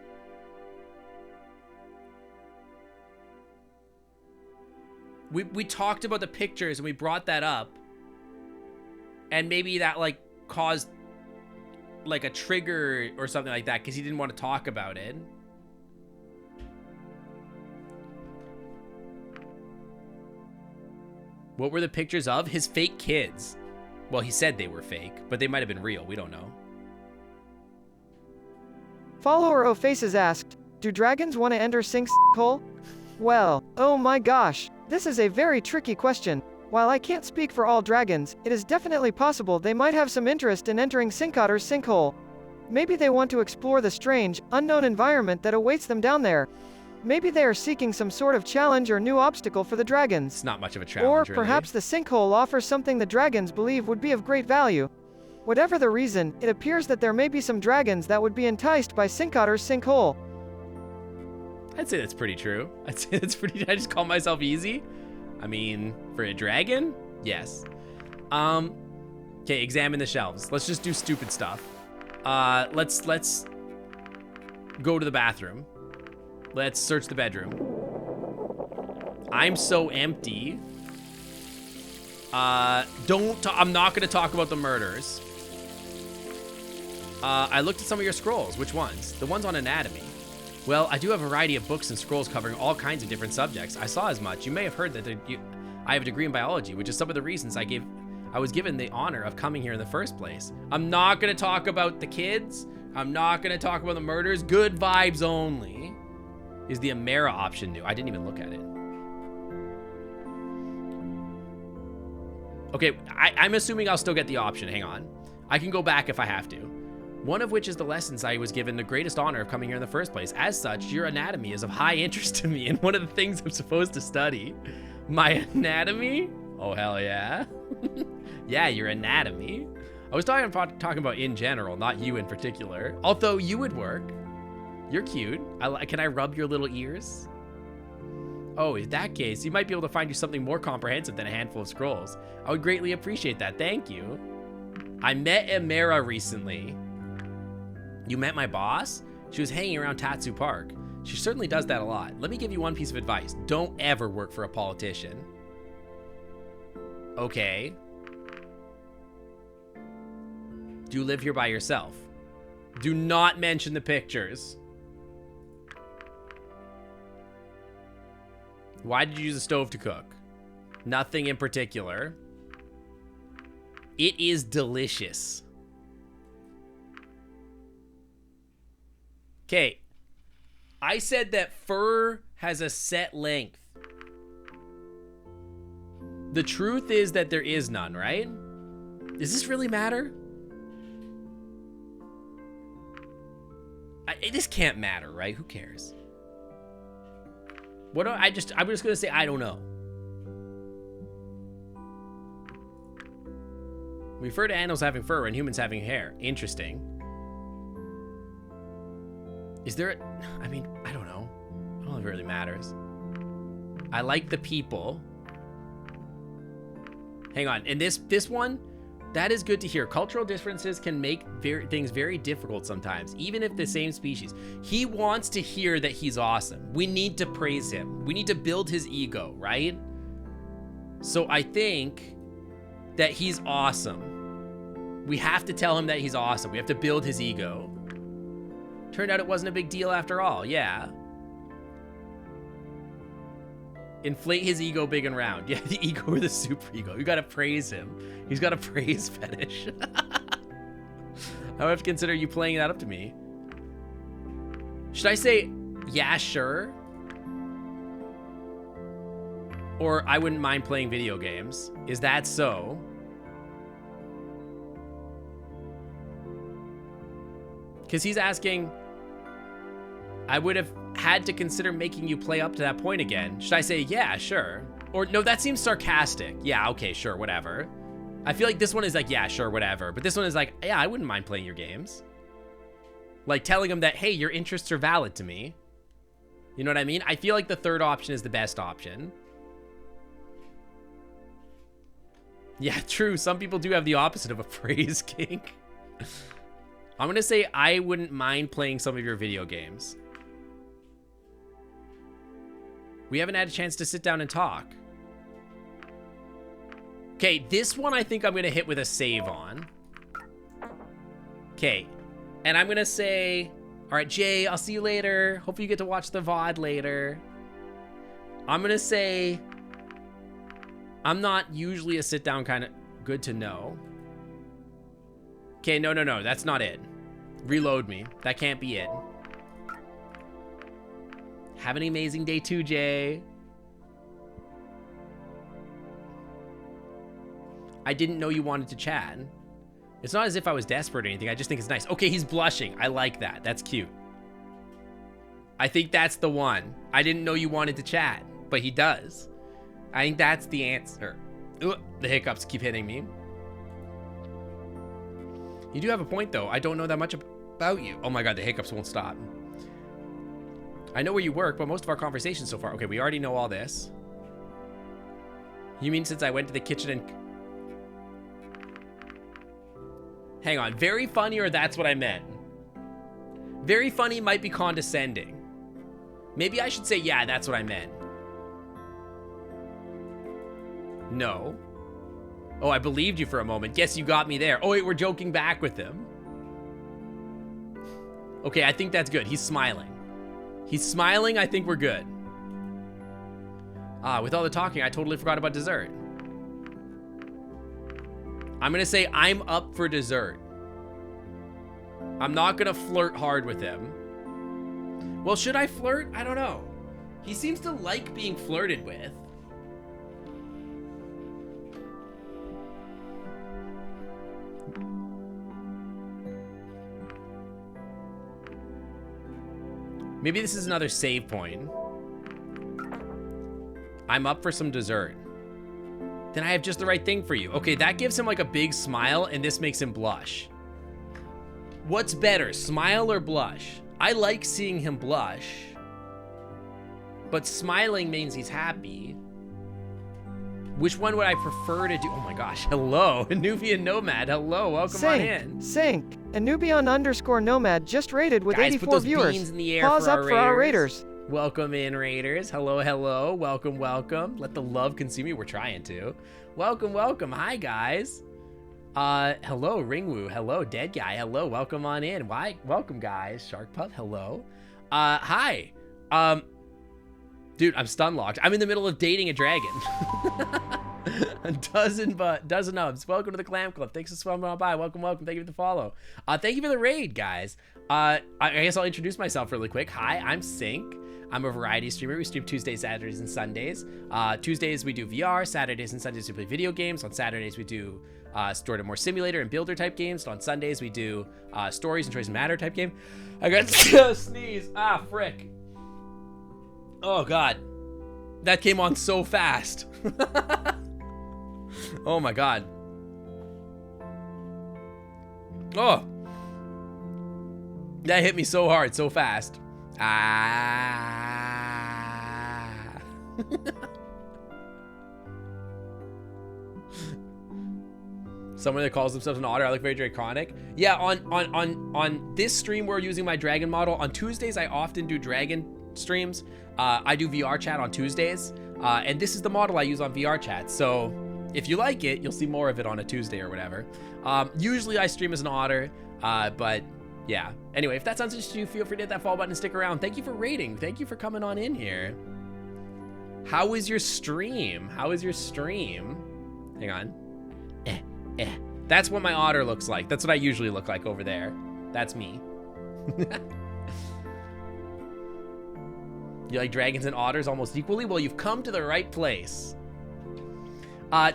We talked about the pictures and we brought that up. And maybe that like caused like a trigger or something like that because he didn't want to talk about it. What were the pictures of? His fake kids. Well, he said they were fake, but they might have been real. We don't know. Follower O'Faces asked, do dragons want to enter Sink's hole? Well, oh my gosh, this is a very tricky question. While I can't speak for all dragons, it is definitely possible they might have some interest in entering Sinkotter's sinkhole. Maybe they want to explore the strange, unknown environment that awaits them down there. Maybe they are seeking some sort of challenge or new obstacle for the dragons. It's not much of a challenge, or perhaps the sinkhole offers something the dragons believe would be of great value. Whatever the reason, it appears that there may be some dragons that would be enticed by Sinkotter's sinkhole. I'd say that's pretty true. I'd say that's pretty... Did I just call myself easy? I mean, for a dragon? Yes. Okay, examine the shelves. Let's just do stupid stuff. Let's go to the bathroom. Let's search the bedroom. I'm so empty. I'm not gonna talk about the murders. I looked at some of your scrolls. Which ones? The ones on anatomy. Well, I do have a variety of books and scrolls covering all kinds of different subjects. I saw as much. You may have heard that I have a degree in biology, which is some of the reasons I was given the honor of coming here in the first place. I'm not gonna talk about the kids. I'm not gonna talk about the murders. Good vibes only. Is the Amera option new? I didn't even look at it. Okay, I'm assuming I'll still get the option. Hang on. I can go back if I have to. One of which is the lessons I was given the greatest honor of coming here in the first place. As such, your anatomy is of high interest to me and one of the things I'm supposed to study. My anatomy? Oh, hell yeah. Yeah, your anatomy. I was talking about in general, not you in particular. Although you would work. You're cute. Can I rub your little ears? Oh, in that case, you might be able to find you something more comprehensive than a handful of scrolls. I would greatly appreciate that. Thank you. I met Amera recently. You met my boss? She was hanging around Tatsu Park. She certainly does that a lot. Let me give you one piece of advice. Don't ever work for a politician. Okay. Do you live here by yourself? Do not mention the pictures. Why did you use a stove to cook? Nothing in particular. It is delicious. Okay. I said that fur has a set length. The truth is that there is none, right? Does this really matter? This can't matter, right? Who cares? I'm just gonna say I don't know. We refer to animals having fur and humans having hair. Interesting. Is there I mean, I don't know. I don't know if it really matters. I like the people. Hang on. And this one, that is good to hear. Cultural differences can make things very difficult sometimes, even if the same species. He wants to hear that he's awesome. We need to praise him. We need to build his ego, right? So I think that he's awesome. We have to tell him that he's awesome. We have to build his ego. Turned out it wasn't a big deal after all. Yeah. Inflate his ego big and round. Yeah, the ego or the super ego. You gotta praise him. He's got a praise fetish. I would have to consider you playing that up to me. Should I say, yeah, sure? Or I wouldn't mind playing video games. Is that so? Because he's asking, I would have had to consider making you play up to that point again. Should I say, yeah, sure? Or no, that seems sarcastic. Yeah, okay, sure, whatever. I feel like this one is like, yeah, sure, whatever. But this one is like, yeah, I wouldn't mind playing your games. Like telling him that, hey, your interests are valid to me. You know what I mean? I feel like the third option is the best option. Yeah, true. Some people do have the opposite of a praise kink. I'm gonna say I wouldn't mind playing some of your video games. We haven't had a chance to sit down and talk. Okay, this one I think I'm gonna hit with a save on. Okay, and I'm gonna say, all right, Jay, I'll see you later. Hopefully you get to watch the VOD later. I'm gonna say, I'm not usually a sit down kind of. Good to know. Okay, no. That's not it. Reload me. That can't be it. Have an amazing day too, Jay. I didn't know you wanted to chat. It's not as if I was desperate or anything. I just think it's nice. Okay, he's blushing. I like that. That's cute. I think that's the one. I didn't know you wanted to chat, but he does. I think that's the answer. Ugh, the hiccups keep hitting me. You do have a point, though. I don't know that much about you. Oh my god, the hiccups won't stop. I know where you work, but most of our conversations so far... Okay, we already know all this. You mean since I went to the kitchen and... Hang on. Very funny, or that's what I meant? Very funny might be condescending. Maybe I should say, yeah, that's what I meant. No. Oh, I believed you for a moment. Guess you got me there. Oh, wait, we're joking back with him. Okay, I think that's good. He's smiling. He's smiling. I think we're good. With all the talking, I totally forgot about dessert. I'm going to say I'm up for dessert. I'm not going to flirt hard with him. Well, should I flirt? I don't know. He seems to like being flirted with. Maybe this is another save point. I'm up for some dessert. Then I have just the right thing for you. Okay, that gives him like a big smile, and this makes him blush. What's better, smile or blush? I like seeing him blush. But smiling means he's happy. Which one would I prefer to do? Oh my gosh, hello, Nubian Nomad. Hello, welcome on in. Sync. Nubian_Nomad just rated with Guys, 84 put those viewers. Beans in the air Pause for up our for our raiders. raiders. Welcome in, Raiders. Hello, hello. Welcome, welcome. Let the love consume you. We're trying to. Welcome, welcome. Hi, guys. Hello, Ringwoo. Hello, Dead Guy. Hello, welcome on in. Why? Welcome, guys. Shark Pup. Hello. Hi. Dude, I'm stun locked. I'm in the middle of dating a dragon. A dozen ubs. Welcome to the Clam Club. Thanks for swimming on by. Welcome, welcome. Thank you for the follow. Thank you for the raid, guys. I guess I'll introduce myself really quick. Hi, I'm Sync. I'm a variety streamer. We stream Tuesdays, Saturdays, and Sundays. Tuesdays we do VR. Saturdays and Sundays we play video games. On Saturdays we do Story to More Simulator and Builder type games. On Sundays we do Stories and Choice Matter type game. I got sneeze. Ah, frick. Oh god, that came on so fast. Oh my god. Oh, that hit me so hard, so fast. Ah. Someone that calls themselves an otter. I look very draconic. Yeah, on this stream we're using my dragon model. On Tuesdays I often do dragon streams. I do VR chat on Tuesdays, and this is the model I use on VR chat. So if you like it, you'll see more of it on a Tuesday or whatever. Usually I stream as an otter, but yeah. Anyway, if that sounds interesting to you, feel free to hit that follow button and stick around. Thank you for rating. Thank you for coming on in here. How was your stream? How was your stream? Hang on. That's what my otter looks like. That's what I usually look like over there. That's me. You like dragons and otters almost equally? Well, you've come to the right place.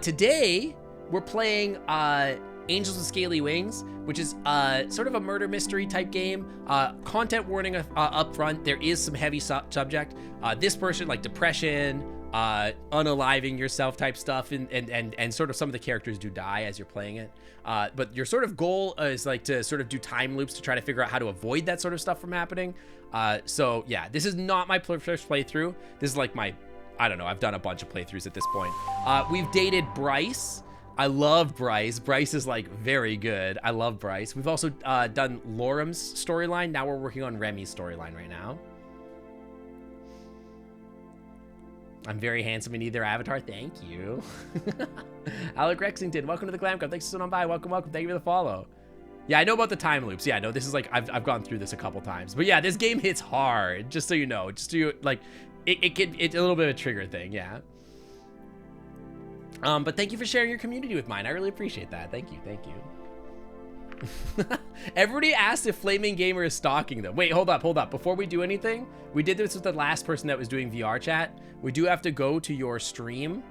Today, we're playing Angels with Scaly Wings, which is sort of a murder mystery type game. Content warning up front, there is some heavy subject. This person, like depression, unaliving yourself type stuff, and sort of some of the characters do die as you're playing it. But your sort of goal is like to sort of do time loops to try to figure out how to avoid that sort of stuff from happening. So yeah, this is not my first playthrough. This is like my, I don't know, I've done a bunch of playthroughs at this point. We've dated Bryce. I love Bryce. Bryce is like very good. I love Bryce. We've also done Lorem's storyline. Now we're working on Remy's storyline right now. I'm very handsome in either avatar. Thank you. Alec Rexington, welcome to the Glam Club. Thanks for sitting on by. Welcome, welcome. Thank you for the follow. Yeah, I know about the time loops. Yeah, no, this is like, I've gone through this a couple times. But yeah, this game hits hard, just so you know. Just so you, like, it's a little bit of a trigger thing, yeah. But thank you for sharing your community with mine. I really appreciate that. Thank you. Everybody asked if Flaming Gamer is stalking them. Wait, hold up. Before we do anything, we did this with the last person that was doing VR chat. We do have to go to your stream.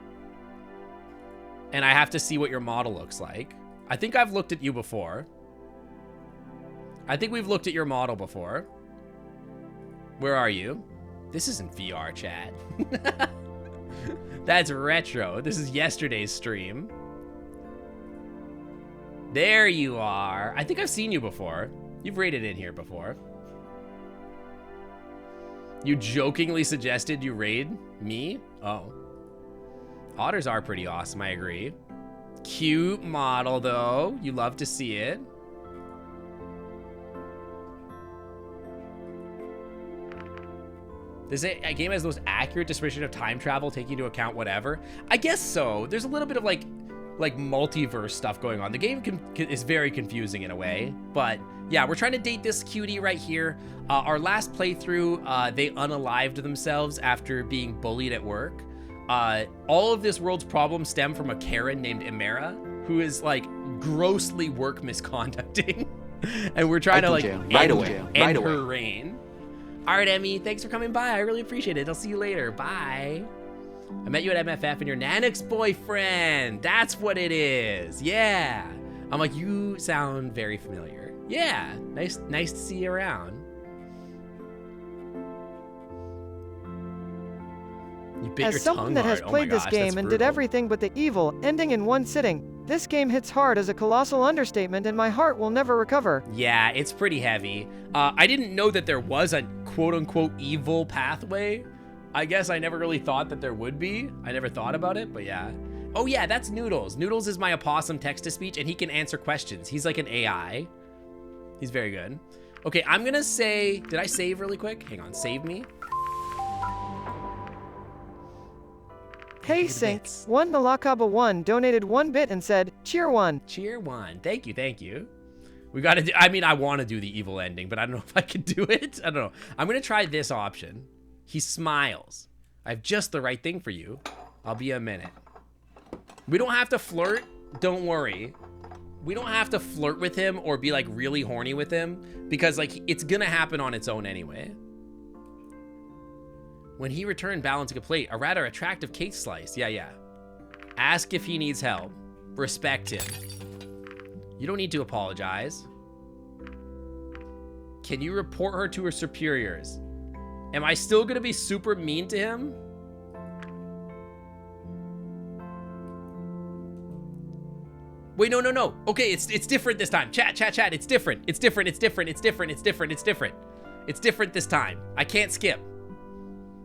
And I have to see what your model looks like. I think I've looked at you before. I think we've looked at your model before. Where are you? This isn't VR chat. That's retro. This is yesterday's stream. There you are. I think I've seen you before. You've raided in here before. You jokingly suggested you raid me? Oh. Otters are pretty awesome, I agree. Cute model, though. You love to see it. This game has the most accurate description of time travel, taking into account whatever. I guess so. There's a little bit of like multiverse stuff going on. The game is very confusing in a way, but yeah, we're trying to date this cutie right here. Our last playthrough, they unalived themselves after being bullied at work. All of this world's problems stem from a Karen named Emera, who is like grossly work misconducting, and we're trying to like end her reign. All right, Emmy, thanks for coming by. I really appreciate it. I'll see you later. Bye. I met you at MFF and you're Nanek's boyfriend. That's what it is. Yeah. I'm like, you sound very familiar. Yeah. Nice to see you around. You bit As your someone tongue that has hard. played Oh my this gosh, game that's and did brutal. everything but the evil, ending in one sitting, this game hits hard as a colossal understatement and my heart will never recover. Yeah, it's pretty heavy. I didn't know that there was a quote-unquote evil pathway. I guess I never really thought that there would be. I never thought about it, but yeah. Oh yeah, that's Noodles. Noodles is my opossum text-to-speech, and he can answer questions. He's like an AI. He's very good. Okay, I'm gonna say... Did I save really quick? Hang on, save me. Hey Sync, One Malakaba1 donated 1 bit and said, cheer 1. Cheer 1. Thank you. We gotta do... I mean, I want to do the evil ending, but I don't know if I can do it. I don't know. I'm gonna try this option. He smiles. I have just the right thing for you. I'll be a minute. We don't have to flirt. Don't worry. We don't have to flirt with him or be like really horny with him because like it's gonna happen on its own anyway. When he returned balancing a plate, a rather attractive cake slice. Yeah. Ask if he needs help. Respect him. You don't need to apologize. Can you report her to her superiors? Am I still gonna be super mean to him? Wait, no. Okay, it's different this time. Chat. It's different. It's different this time. I can't skip.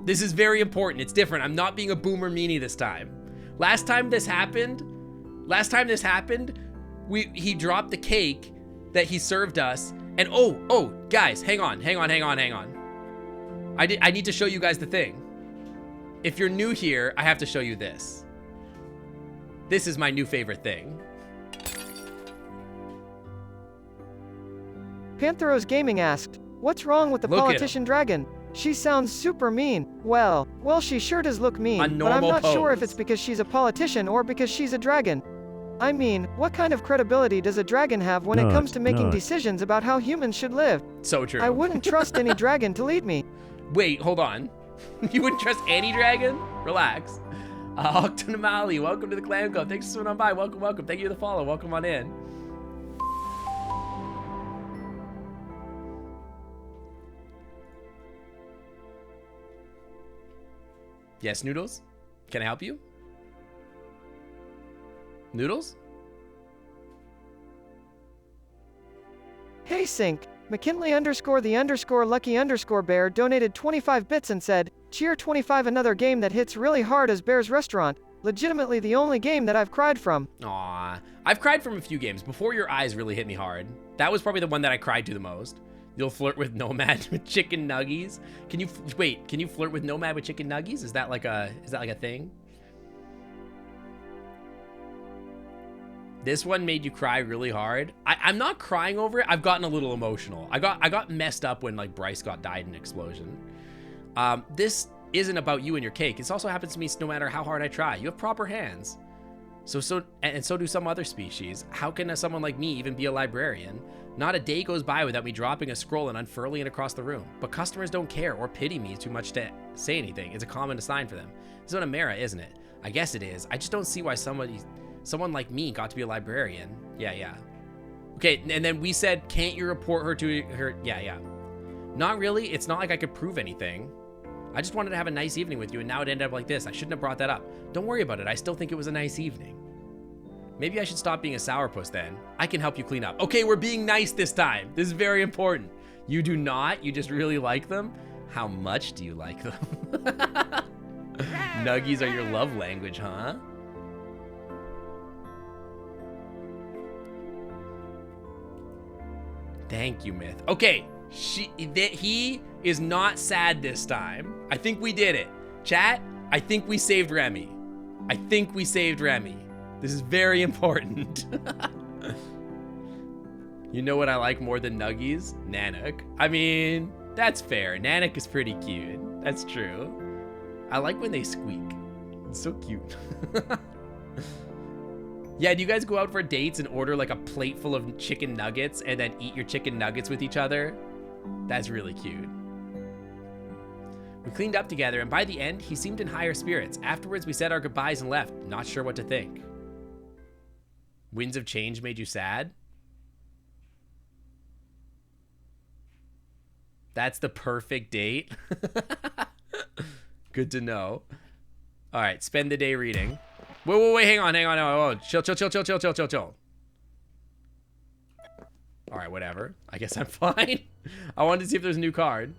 This is very important. It's different. I'm not being a boomer meanie this time. Last time this happened, he dropped the cake that he served us. And oh, guys, hang on. I need to show you guys the thing. If you're new here, I have to show you this. This is my new favorite thing. Pantheros Gaming asked, what's wrong with the politician dragon? She sounds super mean. Well, she sure does look mean, but I'm not sure if it's because she's a politician or because she's a dragon. I mean, what kind of credibility does a dragon have when it comes to making decisions about how humans should live? So true. I wouldn't trust any dragon to lead me. Wait, hold on. You wouldn't trust any dragon? Relax. Octonamali, welcome to the clan club. Thanks for swinging on by. Welcome. Thank you for the follow. Welcome on in. Yes, Noodles? Can I help you? Noodles? Hey Sync, McKinley_the_lucky_bear donated 25 bits and said, cheer 25, another game that hits really hard as Bear's Restaurant. Legitimately the only game that I've cried from. Aw, I've cried from a few games. Before Your Eyes really hit me hard. That was probably the one that I cried to the most. You'll flirt with Nomad with chicken nuggies. Can you flirt with Nomad with chicken nuggies? Is that like a thing? This one made you cry really hard. I'm not crying over it. I've gotten a little emotional. I got messed up when like Bryce died in an explosion. This isn't about you and your cake. This also happens to me no matter how hard I try. You have proper hands. So do some other species. How can someone like me even be a librarian? Not a day goes by without me dropping a scroll and unfurling it across the room. But customers don't care or pity me too much to say anything. It's a common sign for them. This is what a Mara, isn't it? I guess it is. I just don't see why someone like me got to be a librarian. Yeah. Okay, and then we said, can't you report her to her? Yeah. Not really. It's not like I could prove anything. I just wanted to have a nice evening with you, and now it ended up like this. I shouldn't have brought that up. Don't worry about it. I still think it was a nice evening. Maybe I should stop being a sourpuss then. I can help you clean up. Okay, we're being nice this time. This is very important. You do not? You just really like them? How much do you like them? Nuggies are your love language, huh? Thank you, Myth. Okay, he is not sad this time. I think we did it. Chat, I think we saved Remy. This is very important. You know what I like more than Nuggies? Nanak. I mean, that's fair. Nanak is pretty cute. That's true. I like when they squeak. It's so cute. Yeah, do you guys go out for dates and order like a plate full of chicken nuggets and then eat your chicken nuggets with each other? That's really cute. We cleaned up together, and by the end, he seemed in higher spirits. Afterwards, we said our goodbyes and left, not sure what to think. Winds of change made you sad? That's the perfect date. Good to know. All right, spend the day reading. Wait, hang on. Chill. All right, whatever. I guess I'm fine. I wanted to see if there's a new card.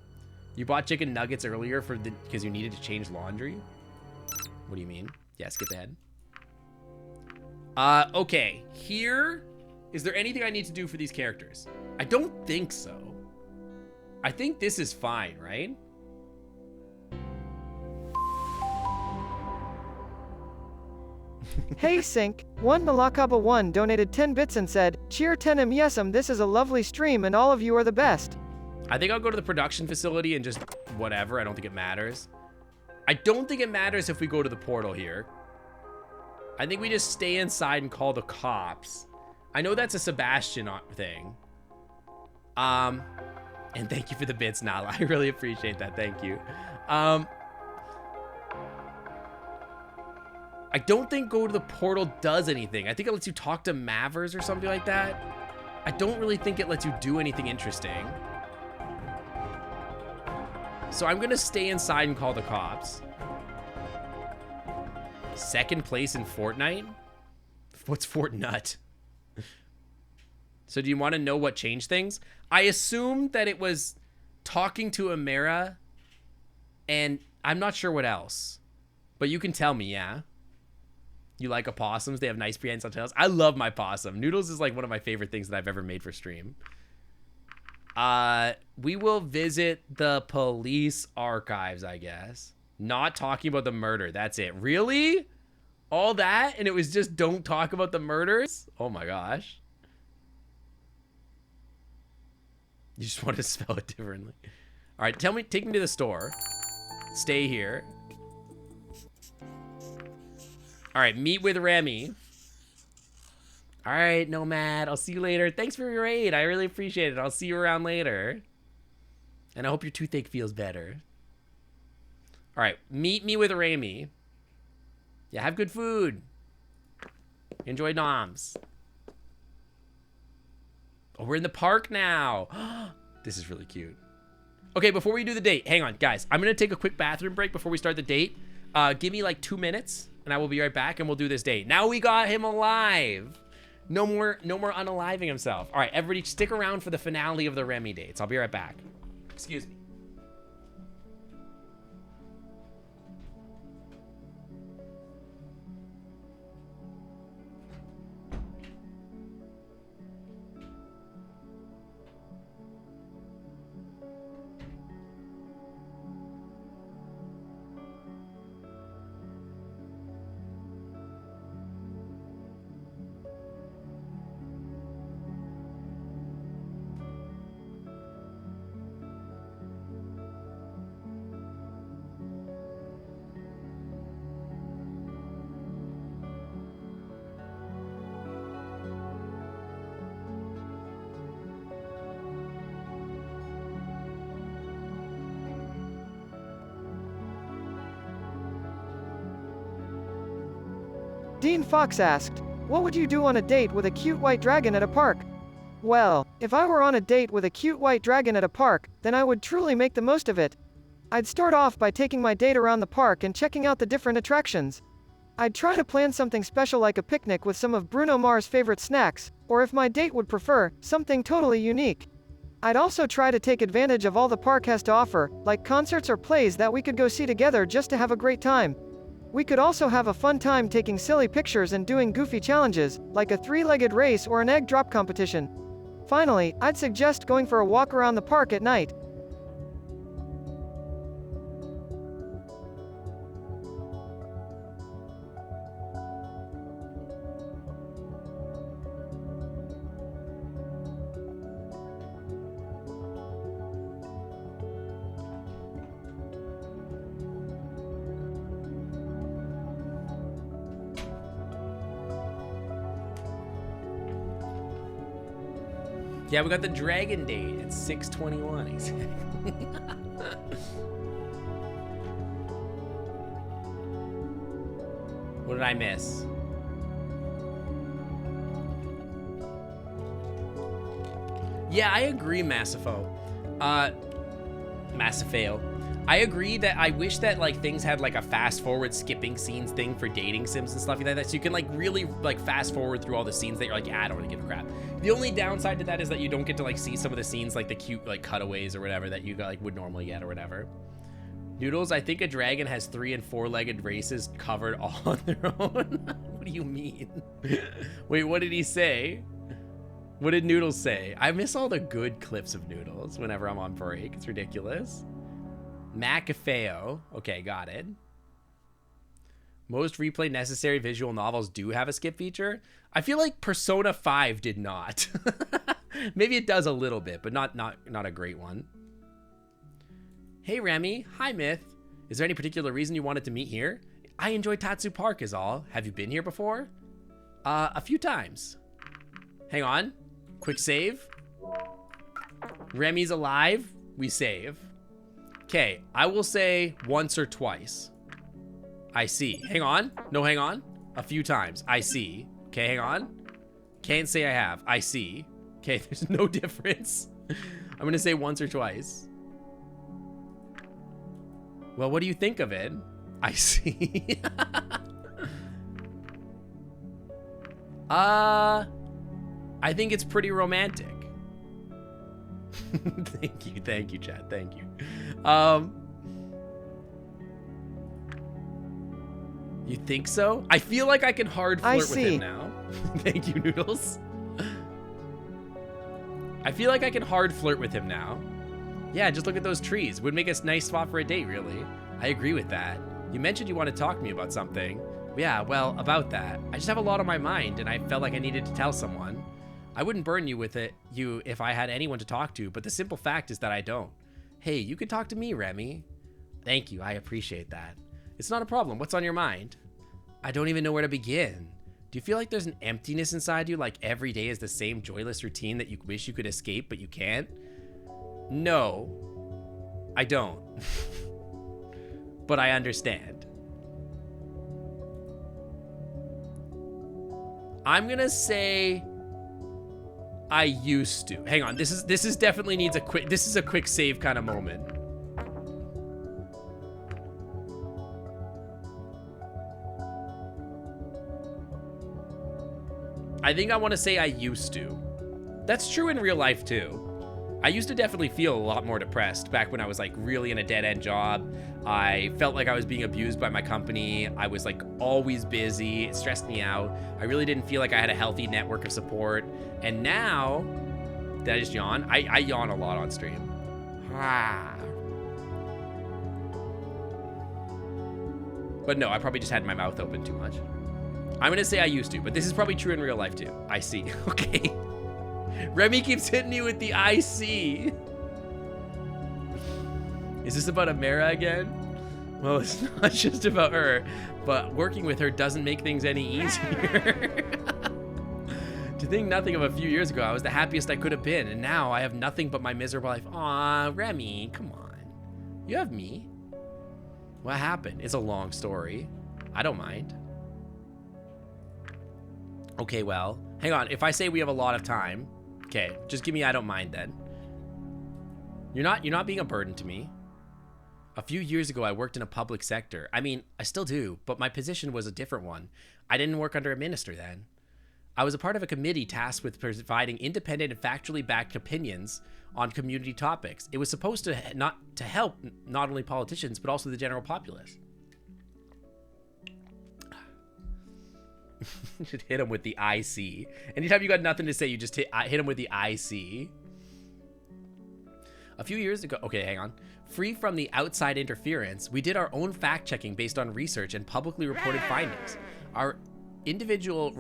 You bought chicken nuggets earlier because you needed to change laundry? What do you mean? Yeah, skip ahead. Okay. Here, is there anything I need to do for these characters? I don't think so. I think this is fine, right? Hey Sync, 1 Malakaba 1 donated 10 bits and said, cheer 10M yes'm, this is a lovely stream and all of you are the best. I think I'll go to the production facility and just whatever. I don't think it matters. I don't think it matters if we go to the portal here. I think we just stay inside and call the cops. I know that's a Sebastian thing. And thank you for the bits, Nala. I really appreciate that. Thank you. I don't think go to the portal does anything. I think it lets you talk to Mavers or something like that. I don't really think it lets you do anything interesting. So I'm gonna stay inside and call the cops. Second place in Fortnite? What's Fortnite? So do you want to know what changed things? I assumed that it was talking to Amara, and I'm not sure what else. But you can tell me, yeah? You like opossums? They have nice prehensile tails. I love my possum. Noodles is like one of my favorite things that I've ever made for stream. We will visit the police archives, I guess. Not talking about the murder. That's it. Really? All that? And it was just don't talk about the murders? Oh my gosh. You just want to spell it differently. All right, take me to the store. Stay here. All right, meet with Remy. All right, Nomad, I'll see you later. Thanks for your aid. I really appreciate it. I'll see you around later. And I hope your toothache feels better. All right, meet me with Remy. Yeah, have good food. Enjoy noms. Oh, we're in the park now. This is really cute. Okay, before we do the date, hang on, guys. I'm going to take a quick bathroom break before we start the date. Give me like 2 minutes, and I will be right back, and we'll do this date. Now we got him alive. No more unaliving himself. All right, everybody stick around for the finale of the Remy dates. I'll be right back. Excuse me. Dean Fox asked, what would you do on a date with a cute white dragon at a park? Well, if I were on a date with a cute white dragon at a park, then I would truly make the most of it. I'd start off by taking my date around the park and checking out the different attractions. I'd try to plan something special like a picnic with some of Bruno Mars' favorite snacks, or if my date would prefer, something totally unique. I'd also try to take advantage of all the park has to offer, like concerts or plays that we could go see together just to have a great time. We could also have a fun time taking silly pictures and doing goofy challenges, like a 3-legged race or an egg drop competition. Finally, I'd suggest going for a walk around the park at night. Yeah, we got the dragon date at 6:21 exactly. What did I miss? Yeah, I agree, Massifo. Massifeo. I agree that I wish that like things had like a fast forward skipping scenes thing for dating sims and stuff like that, so you can like really like fast forward through all the scenes that you're like, I don't really give a crap. The only downside to that is that you don't get to like see some of the scenes, like the cute like cutaways or whatever that you like would normally get or whatever. Noodles, I think a dragon has 3- and 4-legged races covered all on their own. What do you mean? Wait, what did he say? What did Noodles say? I miss all the good clips of Noodles whenever I'm on break. It's ridiculous. Macafeo. Okay, got it. Most replay necessary visual novels do have a skip feature. I feel like Persona 5 did not. Maybe it does a little bit, but not a great one. Hey Remy, hi Myth. Is there any particular reason you wanted to meet here? I enjoy Tatsu Park is all. Have you been here before? A few times. Hang on. Quick save. Remy's alive. We save. Okay, I will say once or twice. I see. Hang on. No, hang on. A few times. I see. Okay, hang on. Can't say I have. I see. Okay, there's no difference. I'm gonna say once or twice. Well, what do you think of it? I see. I think it's pretty romantic. Thank you, chat. Thank you. You think so? I feel like I can hard flirt with him now. Thank you, Noodles. I feel like I can hard flirt with him now. Yeah, just look at those trees. Would make a nice spot for a date, really. I agree with that. You mentioned you want to talk to me about something. Yeah, well, about that. I just have a lot on my mind, and I felt like I needed to tell someone. I wouldn't burden you with you if I had anyone to talk to, but the simple fact is that I don't. Hey, you can talk to me, Remy. Thank you, I appreciate that. It's not a problem. What's on your mind? I don't even know where to begin. Do you feel like there's an emptiness inside you, like every day is the same joyless routine that you wish you could escape, but you can't? No, I don't. But I understand. I'm gonna say I used to. Hang on, this is definitely needs a quick, this is a quick save kind of moment. I think I want to say I used to. That's true in real life too. I used to definitely feel a lot more depressed back when I was like really in a dead-end job. I felt like I was being abused by my company. I was like always busy. It stressed me out. I really didn't feel like I had a healthy network of support. And now, did I just yawn? I yawn a lot on stream. But no, I probably just had my mouth open too much. I'm gonna say I used to, but this is probably true in real life too. I see. Okay. Remy keeps hitting me with the I see. Is this about Amara again? Well, it's not just about her, but working with her doesn't make things any easier. To think nothing of a few years ago, I was the happiest I could have been, and now I have nothing but my miserable life. Aw, Remy, come on. You have me. What happened? It's a long story. I don't mind. Okay, well, hang on. If I say we have a lot of time, okay, just give me I don't mind then. You're not being a burden to me. A few years ago, I worked in a public sector. I mean, I still do, but my position was a different one. I didn't work under a minister then. I was a part of a committee tasked with providing independent and factually backed opinions on community topics. It was supposed to help not only politicians, but also the general populace. You should hit him with the IC. Anytime you got nothing to say, you just hit him with the IC. A few years ago, okay, hang on. Free from the outside interference, we did our own fact-checking based on research and publicly reported findings. Our individual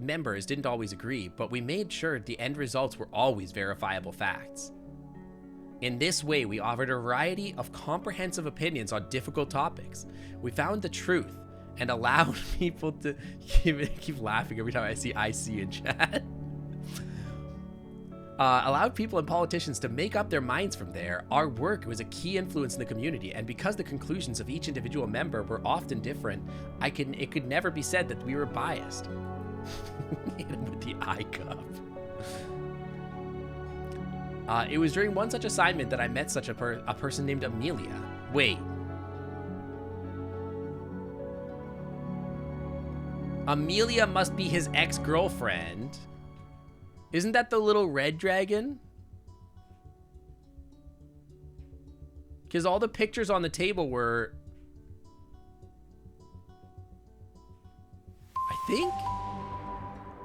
members didn't always agree, but we made sure the end results were always verifiable facts. In this way, we offered a variety of comprehensive opinions on difficult topics. We found the truth and allowed people to keep laughing every time I see IC in chat. Allowed people and politicians to make up their minds from there. Our work was a key influence in the community, and because the conclusions of each individual member were often different, it could never be said that we were biased. Hit him with the eye cup. It was during one such assignment that I met such a person named Amelia. Wait. Amelia must be his ex-girlfriend. Isn't that the little red dragon? Because all the pictures on the table were... I think?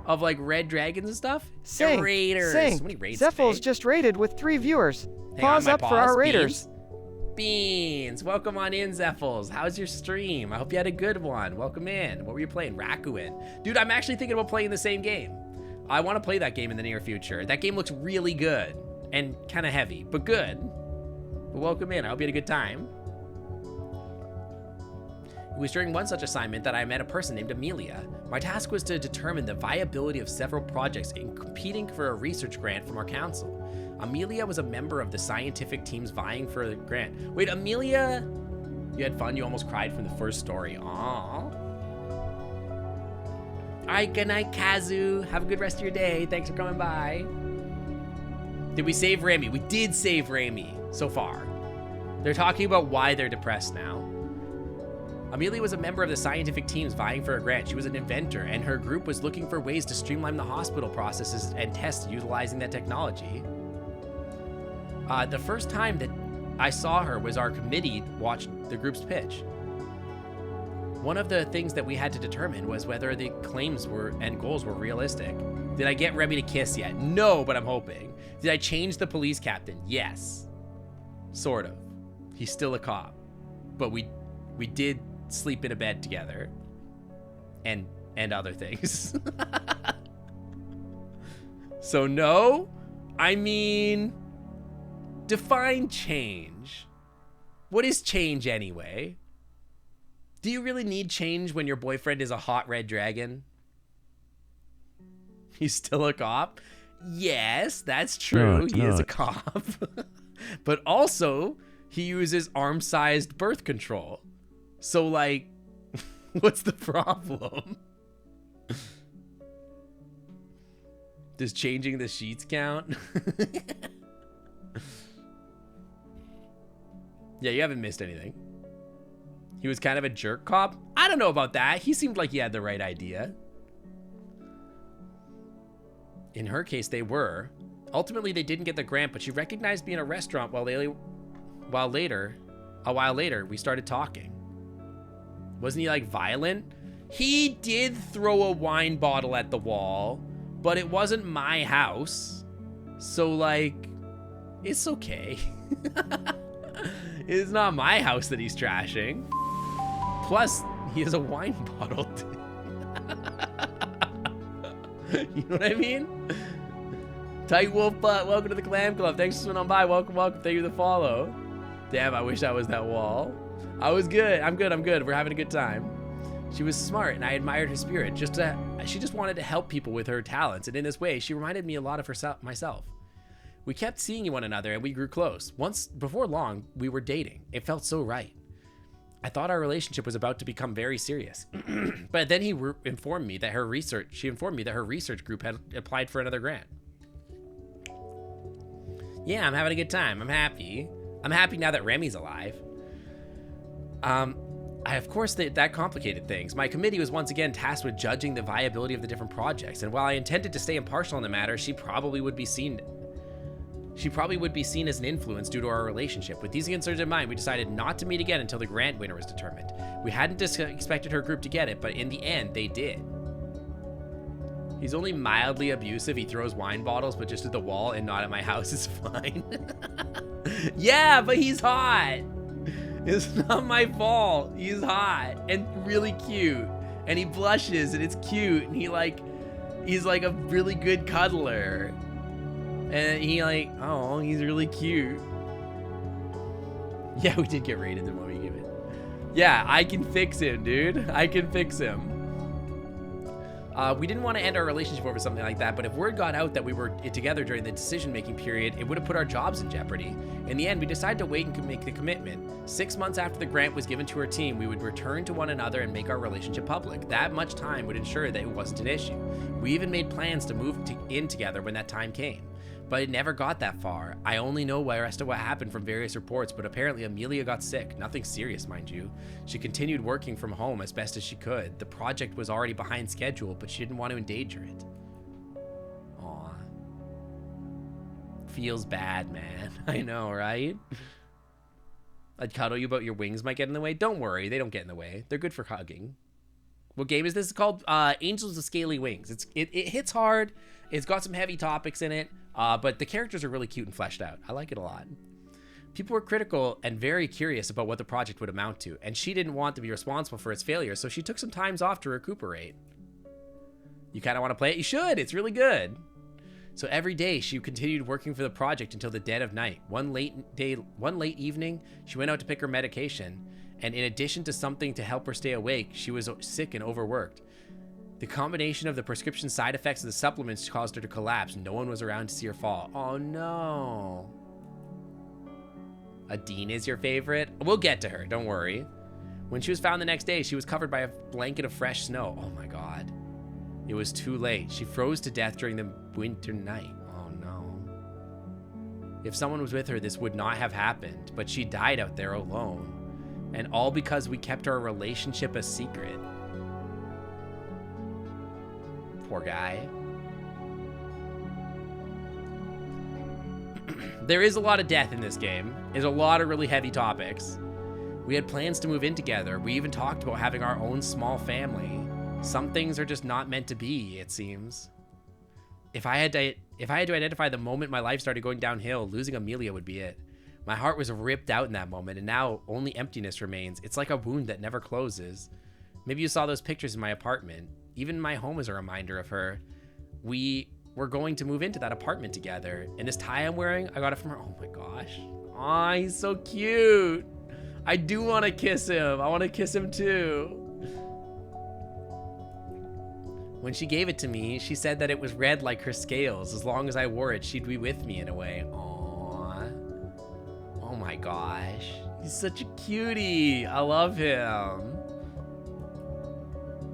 Of like red dragons and stuff? Sing, Raiders. sing. So many raids Zephyl's today. just raided with 3 viewers. Hang Pause on, up for our raiders. Beans. Welcome on in, Zephals. How's your stream? I hope you had a good one. Welcome in. What were you playing? Rakuin. Dude, I'm actually thinking about playing the same game. I want to play that game in the near future. That game looks really good and kind of heavy, but good. But welcome in. I hope you had a good time. It was during one such assignment that I met a person named Amelia. My task was to determine the viability of several projects in competing for a research grant from our council. Amelia was a member of the scientific teams vying for the grant. Wait, Amelia, you had fun? You almost cried from the first story. Aww. Alright, good night, Kazu. Have a good rest of your day. Thanks for coming by. Did we save Remy? We did save Remy so far. They're talking about why they're depressed now. Amelia was a member of the scientific teams vying for a grant. She was an inventor, and her group was looking for ways to streamline the hospital processes and tests utilizing that technology. The first time that I saw her was our committee watched the group's pitch. One of the things that we had to determine was whether the claims and goals were realistic. Did I get Remy to kiss yet? No, but I'm hoping. Did I change the police captain? Yes. Sort of. He's still a cop. But we did sleep in a bed together. And other things. So no? I mean, define change. What is change anyway? Do you really need change when your boyfriend is a hot red dragon? He's still a cop? Yes, that's true. He is a cop. But also, he uses arm-sized birth control. So, like, what's the problem? Does changing the sheets count? Yeah, you haven't missed anything. He was kind of a jerk cop? I don't know about that. He seemed like he had the right idea. In her case, they were. Ultimately, they didn't get the grant, but she recognized me in a restaurant a while later, we started talking. Wasn't he, like, violent? He did throw a wine bottle at the wall, but it wasn't my house. So, like, it's okay. It's not my house that he's trashing. Plus, he has a wine bottle. You know what I mean? Tight Wolf Butt, welcome to the Clam Club. Thanks for swinging on by. Welcome, welcome. Thank you for the follow. Damn, I wish I was that wall. I was good. I'm good. We're having a good time. She was smart, and I admired her spirit. She just wanted to help people with her talents, and in this way, she reminded me a lot of myself. We kept seeing one another, and we grew close. Once, before long, we were dating. It felt so right. I thought our relationship was about to become very serious. But then informed me that her research group had applied for another grant. Yeah, I'm having a good time. I'm happy. I'm happy now that Remy's alive. Of course, that complicated things. My committee was once again tasked with judging the viability of the different projects, and while I intended to stay impartial in the matter, she probably would be seen as an influence due to our relationship. With these concerns in mind, we decided not to meet again until the grant winner was determined. We hadn't expected her group to get it, but in the end, they did. He's only mildly abusive. He throws wine bottles, but just at the wall and not at my house is fine. Yeah, but he's hot. It's not my fault. He's hot and really cute. And he blushes and it's cute. And he's like a really good cuddler. And he's really cute. Yeah, we did get rated the more we give it. Yeah, I can fix him, dude. I can fix him. We didn't want to end our relationship over something like that, but if word got out that we were together during the decision-making period, it would have put our jobs in jeopardy. In the end, we decided to wait and make the commitment. 6 months after the grant was given to her team, we would return to one another and make our relationship public. That much time would ensure that it wasn't an issue. We even made plans to move in together when that time came. But it never got that far. I only know the rest of what happened from various reports, but apparently Amelia got sick. Nothing serious, mind you. She continued working from home as best as she could. The project was already behind schedule, but she didn't want to endanger it. Aw. Feels bad, man. I know, right? I'd cuddle you, but your wings might get in the way. Don't worry, they don't get in the way. They're good for hugging. What game is this? It's called Angels of Scaly Wings. It hits hard. It's got some heavy topics in it. But the characters are really cute and fleshed out. I like it a lot. People were critical and very curious about what the project would amount to, and she didn't want to be responsible for its failure, so she took some times off to recuperate. You kind of want to play it? You should. It's really good. So every day she continued working for the project until the dead of night. One late evening, she went out to pick her medication, and in addition to something to help her stay awake, she was sick and overworked. The combination of the prescription side effects of the supplements caused her to collapse. No one was around to see her fall. Oh no. Adine is your favorite? We'll get to her, don't worry. When she was found the next day, she was covered by a blanket of fresh snow. Oh my God. It was too late. She froze to death during the winter night. Oh no. If someone was with her, this would not have happened, but she died out there alone. And all because we kept our relationship a secret. Poor guy. There is a lot of death in this game. There's a lot of really heavy topics. We had plans to move in together. We even talked about having our own small family. Some things are just not meant to be, it seems. If I had to identify the moment my life started going downhill, losing Amelia would be it. My heart was ripped out in that moment, and now only emptiness remains. It's like a wound that never closes. Maybe you saw those pictures in my apartment. Even my home is a reminder of her. We were going to move into that apartment together. And this tie I'm wearing, I got it from her. Oh my gosh. Aw, he's so cute. I do want to kiss him. I want to kiss him too. When she gave it to me, she said that it was red like her scales. As long as I wore it, she'd be with me in a way. Aw. Oh my gosh. He's such a cutie. I love him.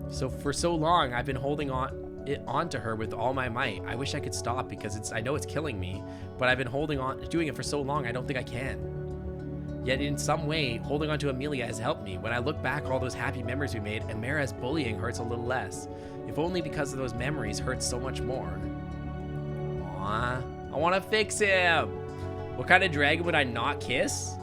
So for so long, I've been holding onto her with all my might. I wish I could stop because I know it's killing me, but I've been doing it for so long, I don't think I can. Yet in some way, holding on to Amelia has helped me. When I look back all those happy memories we made, Amara's bullying hurts a little less. If only because of those memories hurts so much more. Aw, I want to fix him. What kind of dragon would I not kiss?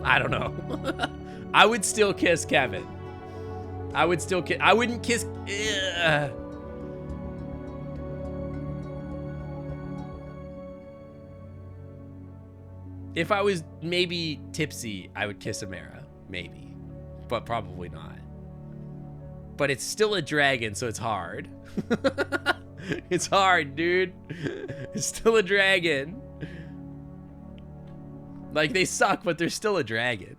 I don't know. I would still kiss Kevin. I wouldn't kiss. If I was maybe tipsy, I would kiss Amara. Maybe. But probably not. But it's still a dragon, so it's hard. It's hard, dude. It's still a dragon. Like, they suck, but they're still a dragon.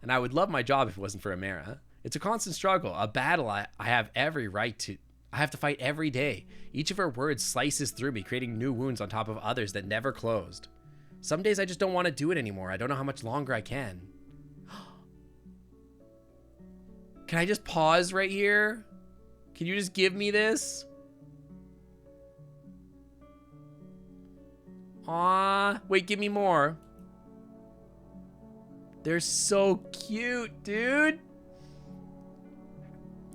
And I would love my job if it wasn't for Amara. It's a constant struggle, a battle I have to fight every day. Each of her words slices through me, creating new wounds on top of others that never closed. Some days I just don't want to do it anymore. I don't know how much longer I can. Can I just pause right here? Can you just give me this? Aw, wait, give me more. They're so cute, dude.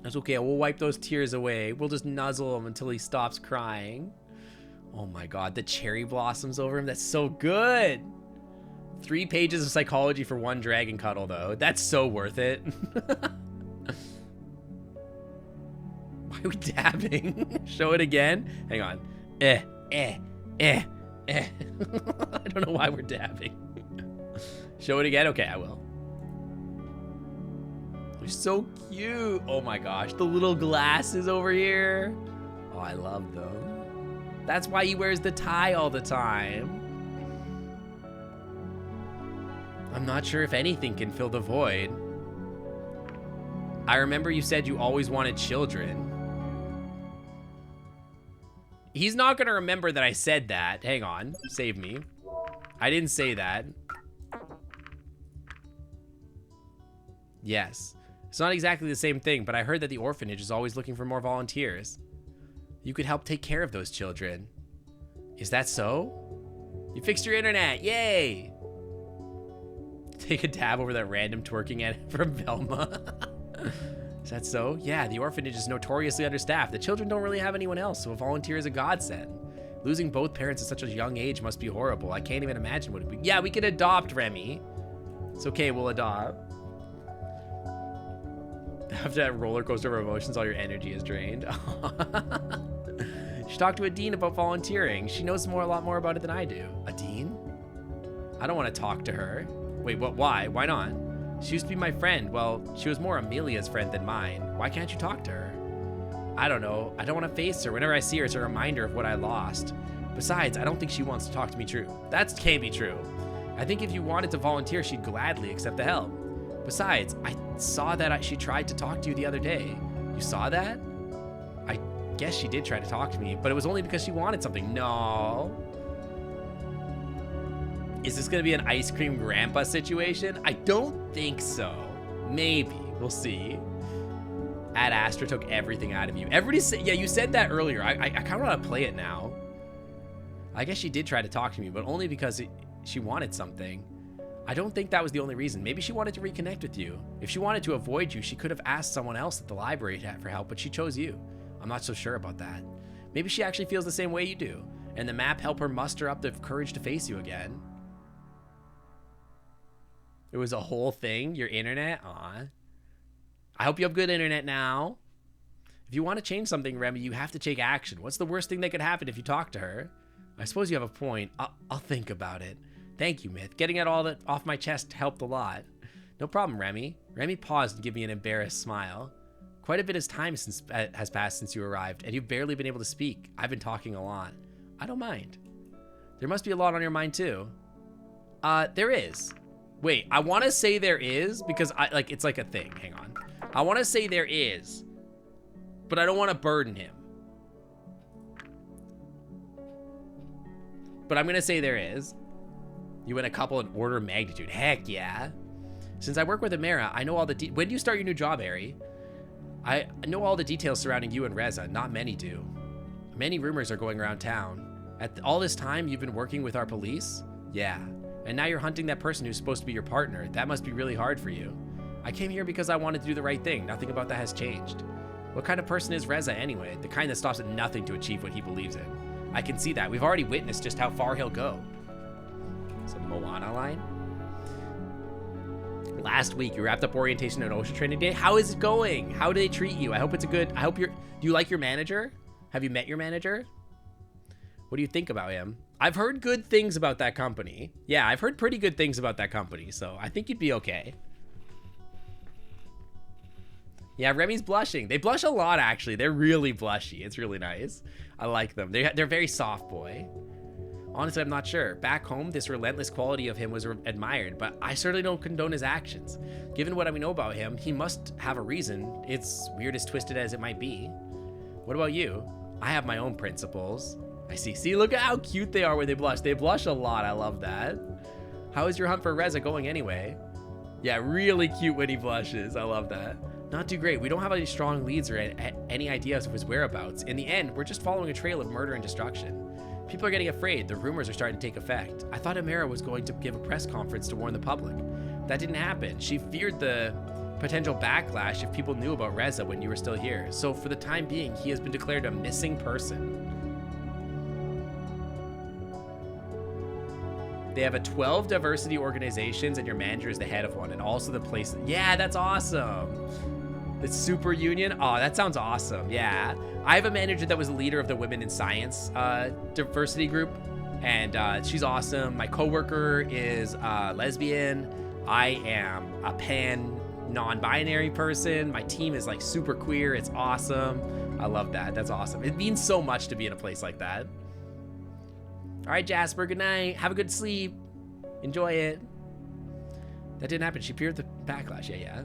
That's okay, we'll wipe those tears away. We'll just nuzzle him until he stops crying. Oh my God, the cherry blossoms over him. That's so good. 3 pages of psychology for 1 dragon cuddle, though. That's so worth it. Why are we dabbing? Show it again. Hang on. I don't know why we're dabbing. Show it again? Okay, I will. They're so cute. Oh my gosh, the little glasses over here. Oh, I love them. That's why he wears the tie all the time. I'm not sure if anything can fill the void. I remember you said you always wanted children. He's not gonna remember that I said that. Hang on, save me. I didn't say that. Yes. It's not exactly the same thing, but I heard that the orphanage is always looking for more volunteers. You could help take care of those children. Is that so? You fixed your internet, yay! Take a dab over that random twerking edit from Velma. Is that so? Yeah, the orphanage is notoriously understaffed. The children don't really have anyone else, so a volunteer is a godsend. Losing both parents at such a young age must be horrible. I can't even imagine what it would be. Yeah, we could adopt, Remy. It's okay, we'll adopt. After that roller coaster of emotions, all your energy is drained. She talked to a dean about volunteering. She knows a lot more about it than I do. A dean? I don't want to talk to her. Wait, what? Why? Why not? She used to be my friend. Well, she was more Amelia's friend than mine. Why can't you talk to her? I don't know. I don't want to face her. Whenever I see her, it's a reminder of what I lost. Besides, I don't think she wants to talk to me true. That can't be true. I think if you wanted to volunteer, she'd gladly accept the help. Besides, I saw that she tried to talk to you the other day. You saw that? I guess she did try to talk to me, but it was only because she wanted something. No. Is this gonna be an ice cream grandpa situation? I don't think so. Maybe, we'll see. Ad Astra took everything out of you. Everybody said, yeah, you said that earlier. I kind of want to play it now. I guess she did try to talk to me, but only because she wanted something. I don't think that was the only reason. Maybe she wanted to reconnect with you. If she wanted to avoid you, she could have asked someone else at the library for help, but she chose you. I'm not so sure about that. Maybe she actually feels the same way you do, and the map helped her muster up the courage to face you again. It was a whole thing, your internet? Aw. I hope you have good internet now. If you want to change something, Remy, you have to take action. What's the worst thing that could happen if you talk to her? I suppose you have a point. I'll think about it. Thank you, Myth. Getting it all off my chest helped a lot. No problem, Remy. Remy paused and gave me an embarrassed smile. Quite a bit of time has passed since you arrived, and you've barely been able to speak. I've been talking a lot. I don't mind. There must be a lot on your mind, too. There is. Wait, I want to say there is because it's like a thing. Hang on. I want to say there is, but I don't want to burden him. But I'm going to say there is. You win a couple in order of magnitude. Heck yeah. Since I work with Amara, I know all the when do you start your new job, Ari? I know all the details surrounding you and Reza. Not many do. Many rumors are going around town. All this time you've been working with our police? Yeah. And now you're hunting that person who's supposed to be your partner. That must be really hard for you. I came here because I wanted to do the right thing. Nothing about that has changed. What kind of person is Reza anyway? The kind that stops at nothing to achieve what he believes in. I can see that. We've already witnessed just how far he'll go. Some Moana line. Last week, you wrapped up orientation at OSHA training day. How is it going? How do they treat you? I hope it's do you like your manager? Have you met your manager? What do you think about him? I've heard good things about that company. Yeah, I've heard pretty good things about that company, so I think you'd be okay. Yeah, Remy's blushing. They blush a lot, actually. They're really blushy. It's really nice. I like them. They're very soft, boy. Honestly, I'm not sure. Back home, this relentless quality of him was admired, but I certainly don't condone his actions. Given what I know about him, he must have a reason. It's weird as twisted as it might be. What about you? I have my own principles. I see. See, look at how cute they are when they blush. They blush a lot. I love that. How is your hunt for Reza going anyway? Yeah, really cute when he blushes. I love that. Not too great. We don't have any strong leads or any ideas of his whereabouts. In the end, we're just following a trail of murder and destruction. People are getting afraid. The rumors are starting to take effect. I thought Amira was going to give a press conference to warn the public. That didn't happen. She feared the potential backlash if people knew about Reza when you were still here. So for the time being, he has been declared a missing person. They have a 12 diversity organizations and your manager is the head of one, and also the place. Yeah, that's awesome. The super union. Oh, that sounds awesome. Yeah. I have a manager that was the leader of the Women in Science diversity group, and she's awesome. My coworker is lesbian. I am a pan non-binary person. My team is like super queer. It's awesome. I love that. That's awesome. It means so much to be in a place like that. All right, Jasper, good night. Have a good sleep. Enjoy it. That didn't happen. She feared the backlash. Yeah.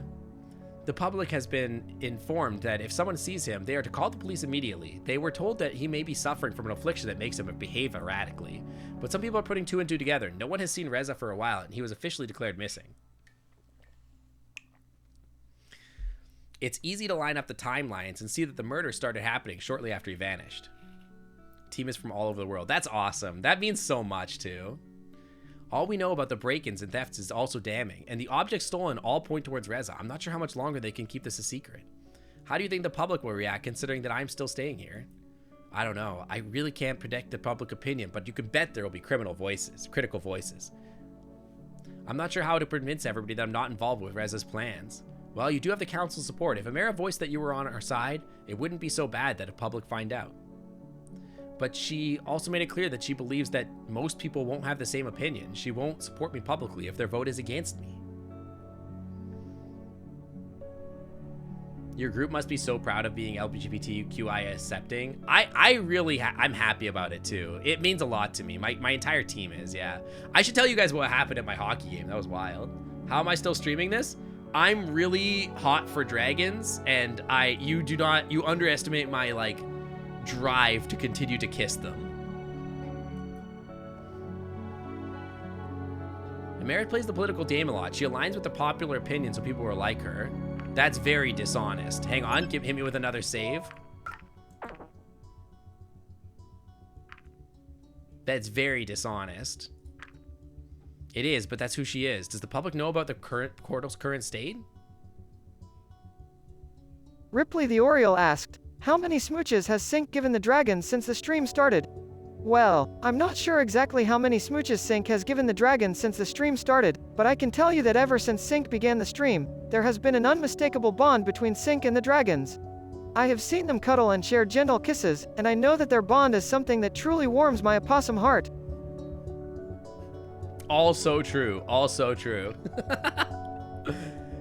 The public has been informed that if someone sees him, they are to call the police immediately. They were told that he may be suffering from an affliction that makes him behave erratically. But some people are putting 2 and 2 together. No one has seen Reza for a while, and he was officially declared missing. It's easy to line up the timelines and see that the murder started happening shortly after he vanished. Team is from all over the world. That's awesome. That means so much too. All we know about the break-ins and thefts is also damning, and the objects stolen all point towards Reza. I'm not sure how much longer they can keep this a secret. How do you think the public will react considering that I'm still staying here? I don't know. I really can't predict the public opinion, but you can bet there will be critical voices. I'm not sure how to convince everybody that I'm not involved with Reza's plans. Well, you do have the council's support. If Amira voiced that you were on our side, it wouldn't be so bad that the public find out. But she also made it clear that she believes that most people won't have the same opinion. She won't support me publicly if their vote is against me. Your group must be so proud of being LGBTQI accepting. I'm happy about it too. It means a lot to me. My entire team is, yeah. I should tell you guys what happened at my hockey game. That was wild. How am I still streaming this? I'm really hot for dragons, and you underestimate my drive to continue to kiss them. Amira plays the political game a lot. She aligns with the popular opinion so people will like her. That's very dishonest. Hang on, hit me with another save. That's very dishonest. It is, but that's who she is. Does the public know about the portal's current state? Ripley the Oriole asked, how many smooches has Sync given the dragons since the stream started? Well, I'm not sure exactly how many smooches Sync has given the dragons since the stream started, but I can tell you that ever since Sync began the stream, there has been an unmistakable bond between Sync and the dragons. I have seen them cuddle and share gentle kisses, and I know that their bond is something that truly warms my opossum heart. All so true. All so true.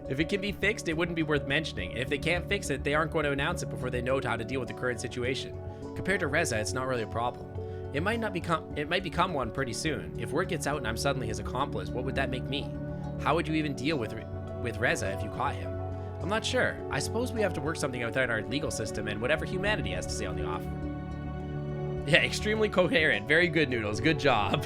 If it can be fixed, it wouldn't be worth mentioning. If they can't fix it, they aren't going to announce it before they know how to deal with the current situation. Compared to Reza, it's not really a problem. It might become one pretty soon. If word gets out and I'm suddenly his accomplice, what would that make me? How would you even deal with Reza if you caught him? I'm not sure. I suppose we have to work something outside our legal system and whatever humanity has to say on the offer. Yeah, extremely coherent. Very good, Noodles. Good job.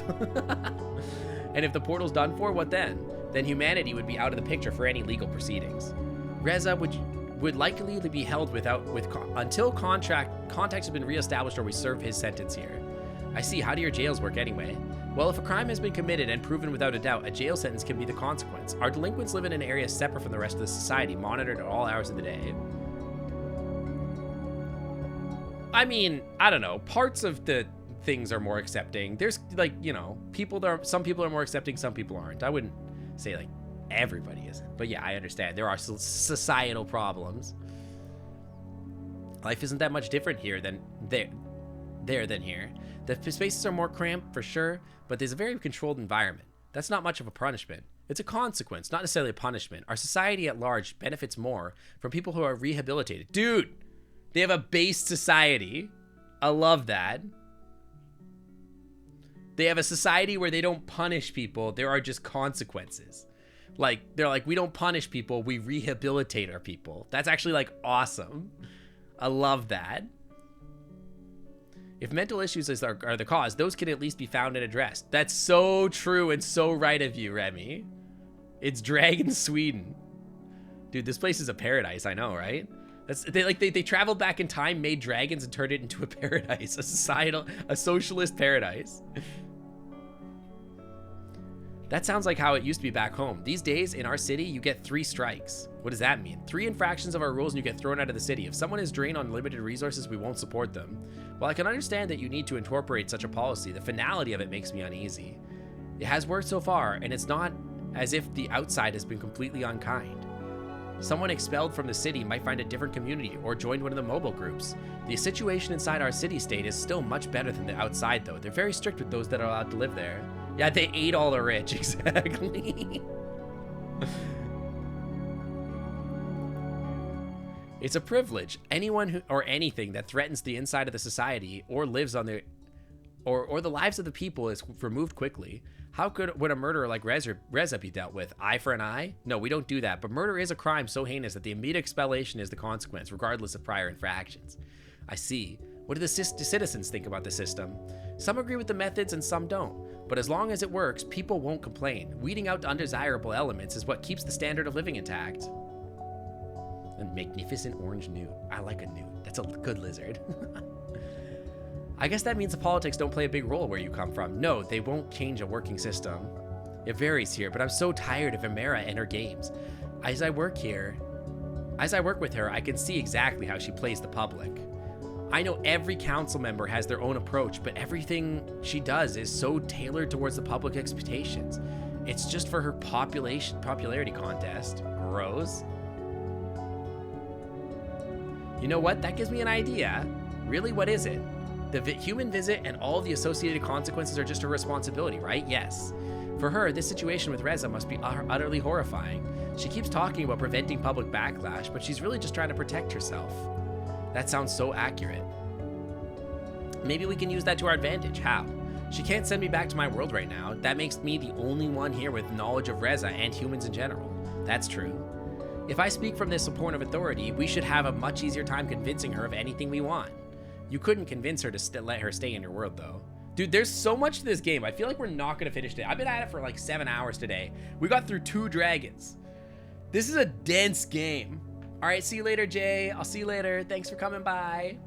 And if the portal's done for, what then? Then humanity would be out of the picture for any legal proceedings. Reza would likely be held until contacts have been reestablished or we serve his sentence here. I see. How do your jails work anyway? Well, if a crime has been committed and proven without a doubt, a jail sentence can be the consequence. Our delinquents live in an area separate from the rest of the society, monitored at all hours of the day. I mean, I don't know. Parts of the things are more accepting. There's some people are more accepting, some people aren't. I wouldn't say everybody isn't, but yeah, I understand there are societal problems. Life isn't that much different here than there than here. The spaces are more cramped for sure, but there's a very controlled environment. That's not much of a punishment. It's a consequence, not necessarily a punishment. Our society at large benefits more from people who are rehabilitated. Dude, they have a based society. I love that. They have a society where they don't punish people. There are just consequences. Like, they're like, we don't punish people. We rehabilitate our people. That's actually, like, awesome. I love that. If mental issues are the cause, those can at least be found and addressed. That's so true and so right of you, Remy. It's Dragon Sweden. Dude, this place is a paradise. I know, right? They traveled back in time, made dragons, and turned it into a paradise. A socialist paradise. That sounds like how it used to be back home. These days, in our city, you get 3 strikes. What does that mean? 3 infractions of our rules and you get thrown out of the city. If someone is drained on limited resources, we won't support them. While I can understand that you need to incorporate such a policy, the finality of it makes me uneasy. It has worked so far, and it's not as if the outside has been completely unkind. Someone expelled from the city might find a different community or join one of the mobile groups. The situation inside our city-state is still much better than the outside, though. They're very strict with those that are allowed to live there. Yeah, they ate all the rich, exactly. It's a privilege. Anyone who, or anything that threatens the inside of the society or lives on the, or the lives of the people is removed quickly. How would a murderer like Reza be dealt with? Eye for an eye? No, we don't do that. But murder is a crime so heinous that the immediate expellation is the consequence, regardless of prior infractions. I see. What do the citizens think about the system? Some agree with the methods and some don't. But as long as it works, people won't complain. Weeding out undesirable elements is what keeps the standard of living intact. A magnificent orange newt. I like a newt. That's a good lizard. I guess that means the politics don't play a big role where you come from. No, they won't change a working system. It varies here, but I'm so tired of Amara and her games. As I work with her, I can see exactly how she plays the public. I know every council member has their own approach, but everything she does is so tailored towards the public expectations. It's just for her popularity contest. Rose? You know what? That gives me an idea. Really, what is it? The human visit and all the associated consequences are just her responsibility, right? Yes. For her, this situation with Reza must be utterly horrifying. She keeps talking about preventing public backlash, but she's really just trying to protect herself. That sounds so accurate. Maybe we can use that to our advantage. How? She can't send me back to my world right now. That makes me the only one here with knowledge of Reza and humans in general. That's true. If I speak from this point of authority, we should have a much easier time convincing her of anything we want. You couldn't convince her to let her stay in your world, though. Dude, there's so much to this game. I feel like we're not going to finish it. I've been at it for like 7 hours today. We got through 2 dragons. This is a dense game. All right, see you later, Jay. I'll see you later. Thanks for coming by.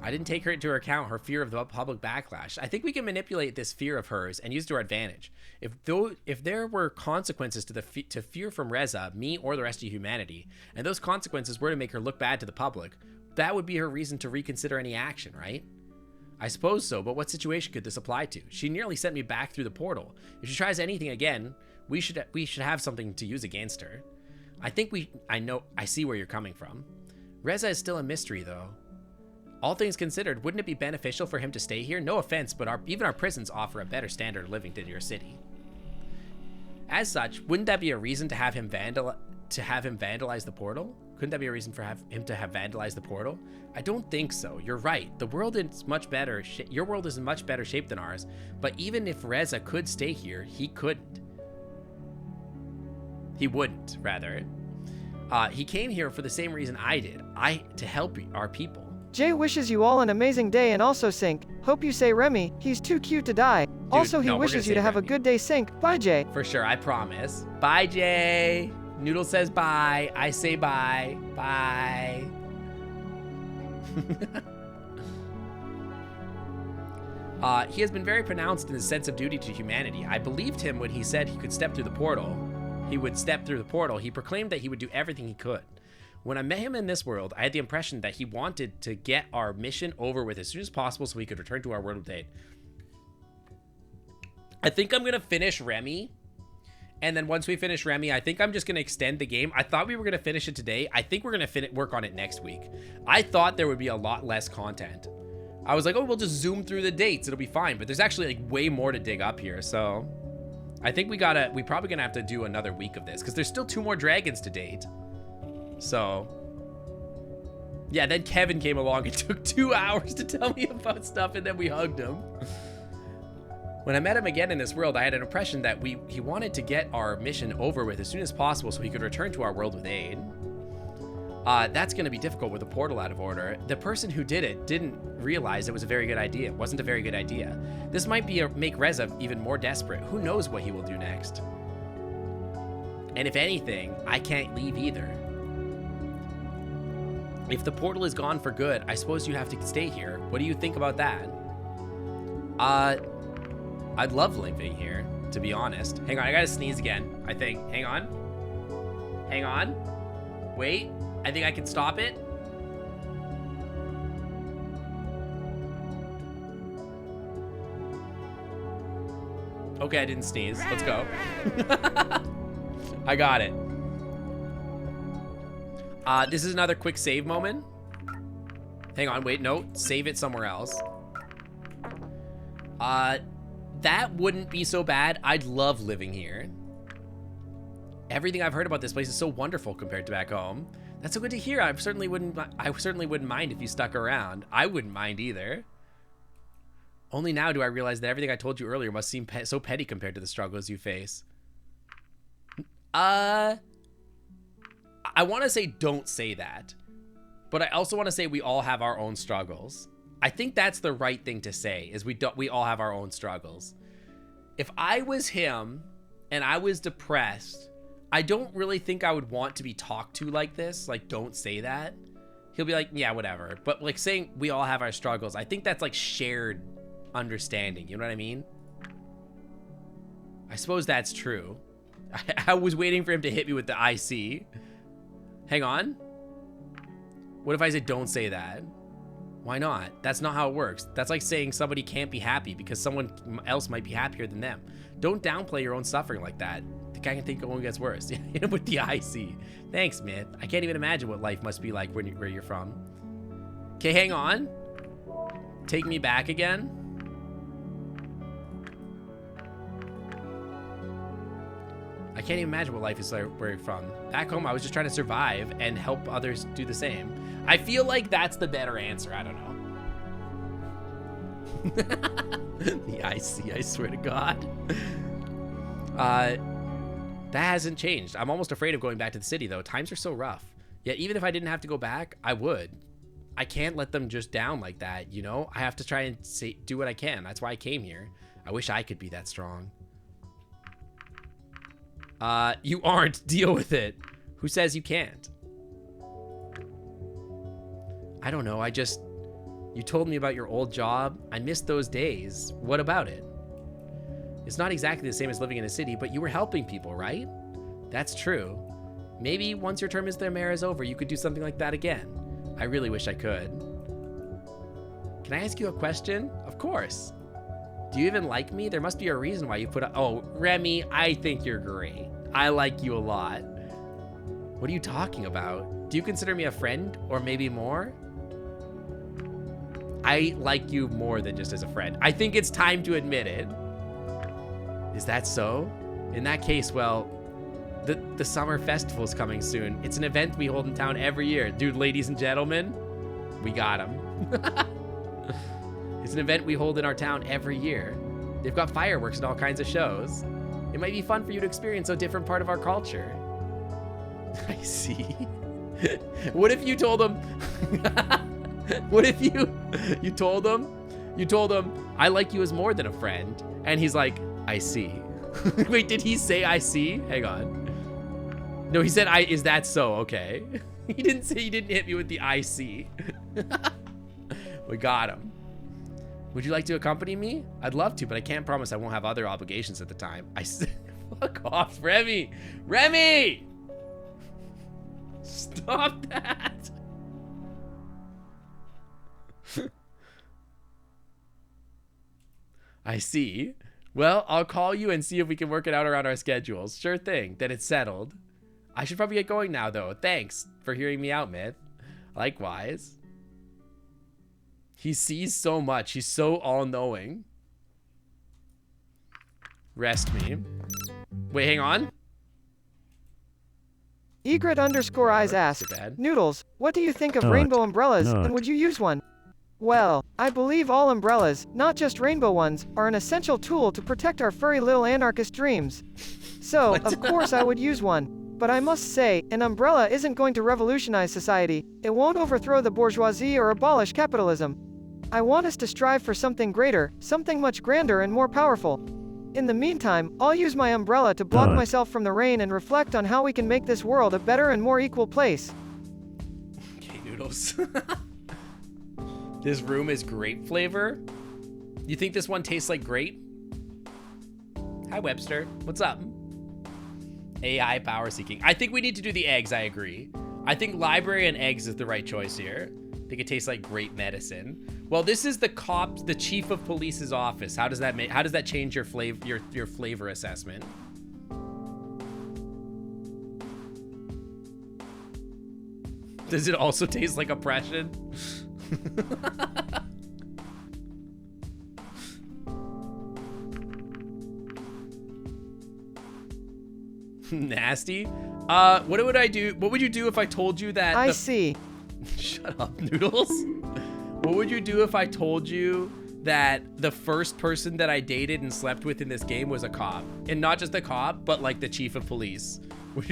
I didn't take her into account her fear of the public backlash. I think we can manipulate this fear of hers and use it to our advantage. If there were consequences to fear from Reza, me, or the rest of humanity, and those consequences were to make her look bad to the public, that would be her reason to reconsider any action, right? I suppose so, but what situation could this apply to? She nearly sent me back through the portal. If she tries anything again, we should have something to use against her. I see where you're coming from. Reza is still a mystery, though. All things considered, wouldn't it be beneficial for him to stay here? No offense, but even our prisons offer a better standard of living than your city. As such, wouldn't that be a reason to have him vandalize the portal? Couldn't that be a reason for him to have vandalized the portal? I don't think so. You're right. The world is much better. Your world is in much better shape than ours. But even if Reza could stay here, he couldn't. He wouldn't, rather. He came here for the same reason I did. To help our people. Jay wishes you all an amazing day, and also Sync. Hope you say Remy. He's too cute to die. Dude, also, he wishes you to have a good day, Sync. Bye, Jay. For sure, I promise. Bye, Jay. Noodle says bye. I say bye. Bye. He has been very pronounced in his sense of duty to humanity. I believed him when he said he could step through the portal. He would step through the portal. He proclaimed that he would do everything he could. When I met him in this world, I had the impression that he wanted to get our mission over with as soon as possible so we could return to our world date. I think I'm going to finish Remy. And then once we finish Remy, I think I'm just going to extend the game. I thought we were going to finish it today. I think we're going to work on it next week. I thought there would be a lot less content. I was like, oh, we'll just zoom through the dates. It'll be fine. But there's actually like way more to dig up here. So I think we probably going to have to do another week of this because there's still 2 more dragons to date. So Yeah, then Kevin came along. It took 2 hours to tell me about stuff, and then we hugged him. When I met him again in this world, I had an impression that he wanted to get our mission over with as soon as possible so he could return to our world with aid. That's going to be difficult with the portal out of order. The person who did it didn't realize it was a very good idea. It wasn't a very good idea. This might make Reza even more desperate. Who knows what he will do next? And if anything, I can't leave either. If the portal is gone for good, I suppose you have to stay here. What do you think about that? I'd love living here, to be honest. Hang on, I gotta sneeze again, I think. Hang on. Hang on. Wait, I think I can stop it. Okay, I didn't sneeze. Let's go. I got it. This is another quick save moment. Hang on, wait, no. Save it somewhere else. That wouldn't be so bad. I'd love living here. Everything I've heard about this place is so wonderful compared to back home. That's so good to hear. I certainly wouldn't mind if you stuck around. I wouldn't mind either. Only now do I realize that everything I told you earlier must seem so petty compared to the struggles you face. I want to say don't say that, but I also want to say we all have our own struggles. I think that's the right thing to say, is we all have our own struggles. If I was him and I was depressed, I don't really think I would want to be talked to like this. Like, don't say that. He'll be like, yeah, whatever. But like saying we all have our struggles, I think that's like shared understanding. You know what I mean? I suppose that's true. I was waiting for him to hit me with the IC. Hang on. What if I said don't say that? Why not? That's not how it works. That's like saying somebody can't be happy because someone else might be happier than them. Don't downplay your own suffering like that. The guy can think it only gets worse. Hit him with the IC. Thanks, man. I can't even imagine what life must be like where you're from. Okay, hang on. Take me back again. I can't even imagine what life is like where you're from. Back home, I was just trying to survive and help others do the same. I feel like that's the better answer. I don't know. The IC, I swear to God. That hasn't changed. I'm almost afraid of going back to the city, though. Times are so rough. Yet even if I didn't have to go back, I would. I can't let them just down like that, you know? I have to try and do what I can. That's why I came here. I wish I could be that strong. You aren't. Deal with it. Who says you can't? I don't know. You told me about your old job. I missed those days. What about it? It's not exactly the same as living in a city, but you were helping people, right? That's true. Maybe once your term as their mayor is over, you could do something like that again. I really wish I could. Can I ask you a question? Of course. Do you even like me? There must be a reason why you put up. Oh, Remy, I think you're great. I like you a lot. What are you talking about? Do you consider me a friend or maybe more? I like you more than just as a friend. I think it's time to admit it. Is that so? In that case, well, the summer festival is coming soon. It's an event we hold in town every year. Dude, ladies and gentlemen, we got him. It's an event we hold in our town every year. They've got fireworks and all kinds of shows. It might be fun for you to experience a different part of our culture. I see. What if you told him? What if you told him, I like you as more than a friend, and he's like, I see. Wait, did he say I see? Hang on. No, he said is that so? Okay. He didn't hit me with the I see. We got him. Would you like to accompany me? I'd love to, but I can't promise I won't have other obligations at the time. Fuck off, Remy! Remy! Stop that! I see. Well, I'll call you and see if we can work it out around our schedules. Sure thing. Then it's settled. I should probably get going now, though. Thanks for hearing me out, Myth. Likewise. He sees so much. He's so all-knowing. Rest me. Wait, hang on. Egret_eyes asked, Noodles, what do you think of rainbow umbrellas, and would you use one? Well, I believe all umbrellas, not just rainbow ones, are an essential tool to protect our furry little anarchist dreams. So, of course I would use one. But I must say, an umbrella isn't going to revolutionize society. It won't overthrow the bourgeoisie or abolish capitalism. I want us to strive for something greater, something much grander and more powerful. In the meantime, I'll use my umbrella to block myself from the rain and reflect on how we can make this world a better and more equal place. Okay, Noodles. This room is grape flavor? You think this one tastes like grape? Hi, Webster. What's up? AI power seeking. I think we need to do the eggs, I agree. I think library and eggs is the right choice here. I think it tastes like great medicine. Well, this is the chief of police's office. How does that change your flavor assessment? Does it also taste like oppression? Nasty. What would I do? What would you do if I told you that? I see. Shut up, Noodles. What would you do if I told you that the first person that I dated and slept with in this game was a cop? And not just a cop, but like the chief of police.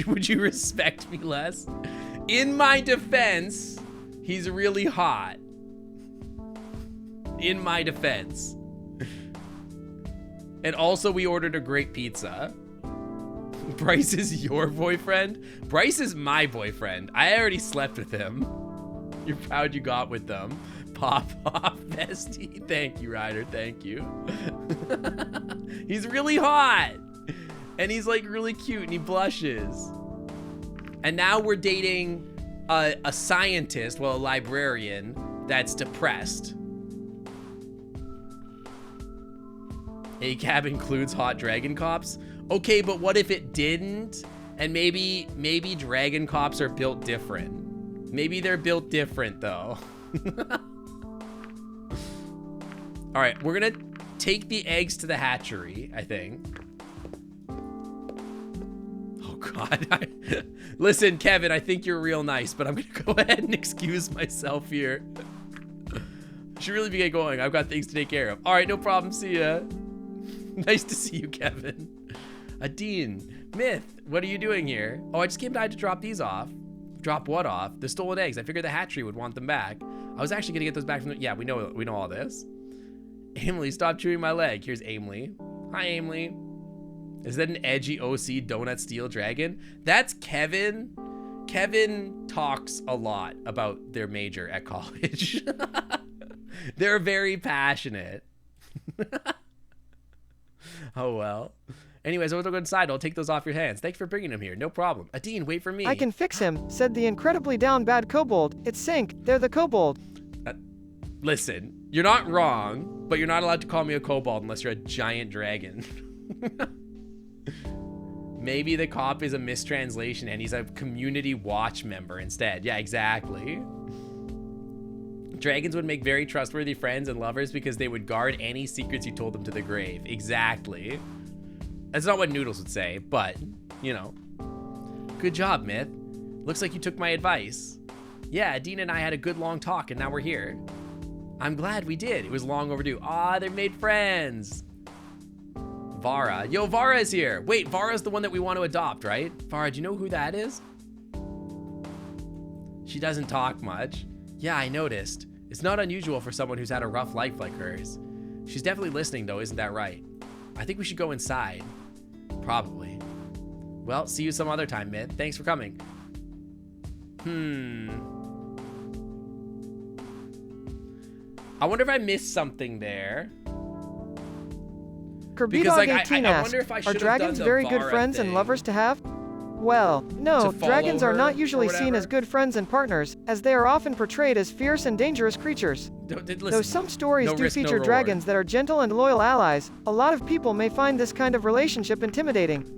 Would you respect me less? In my defense, he's really hot. In my defense. And also we ordered a great pizza. Bryce is your boyfriend? Bryce is my boyfriend. I already slept with him. You're proud you got with them. Pop off, bestie. Thank you, Ryder. Thank you. He's really hot. And he's like really cute and he blushes. And now we're dating a scientist, well, a librarian that's depressed. ACAB includes hot dragon cops. Okay, but what if it didn't? And maybe dragon cops are built different. Maybe they're built different though. All right, we're gonna take the eggs to the hatchery, I think. Oh God, listen, Kevin, I think you're real nice, but I'm gonna go ahead and excuse myself here. Should really be getting going. I've got things to take care of. All right, no problem, see ya. Nice to see you, Kevin. Adine, Myth, what are you doing here? Oh, I just came by to drop these off. Drop what off? The stolen eggs. I figured the hatchery would want them back. I was actually gonna get those back from the, yeah, we know all this. Emily, stop chewing my leg. Here's Emily. Hi, Emily. Is that an edgy OC donut steel dragon? That's Kevin. Kevin talks a lot about their major at college. They're very passionate. Oh, well. Anyways, I'll go inside. I'll take those off your hands. Thanks for bringing them here. No problem. Adine, wait for me. I can fix him, said the incredibly down bad kobold. It's Sync. They're the kobold. Listen, you're not wrong, but you're not allowed to call me a kobold unless you're a giant dragon. Maybe the cop is a mistranslation and he's a community watch member instead. Yeah, exactly. Dragons would make very trustworthy friends and lovers because they would guard any secrets you told them to the grave. Exactly. That's not what Noodles would say, but, you know. Good job, Myth. Looks like you took my advice. Yeah, Adina and I had a good long talk and now we're here. I'm glad we did. It was long overdue. Ah, they made friends. Vara. Yo, Vara is here. Wait, Vara's the one that we want to adopt, right? Vara, do you know who that is? She doesn't talk much. Yeah, I noticed. It's not unusual for someone who's had a rough life like hers. She's definitely listening though, isn't that right? I think we should go inside. Probably. Well, see you some other time, Myth. Thanks for coming. I wonder if I missed something there. Because like, I wonder if I should have done the Vara are dragons very good friends and lovers to have? Well, no, dragons are not usually seen as good friends and partners, as they are often portrayed as fierce and dangerous creatures. Though some stories do feature dragons that are gentle and loyal allies, a lot of people may find this kind of relationship intimidating.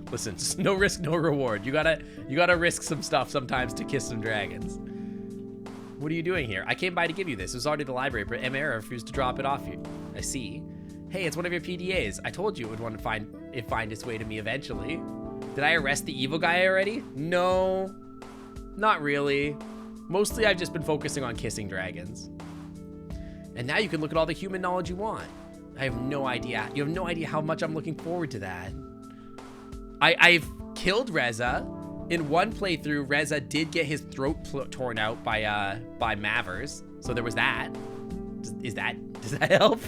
Listen, no risk, no reward. You gotta risk some stuff sometimes to kiss some dragons. What are you doing here? I came by to give you this. It was already the library, but Emera refused to drop it off you. I see. Hey, it's one of your PDAs. I told you it would want to find its way to me eventually. Did I arrest the evil guy already? No, not really. Mostly I've just been focusing on kissing dragons. And now you can look at all the human knowledge you want. I have no idea. You have no idea how much I'm looking forward to that. I've killed Reza. In one playthrough, Reza did get his throat torn out by Mavers. So there was that. Does that help?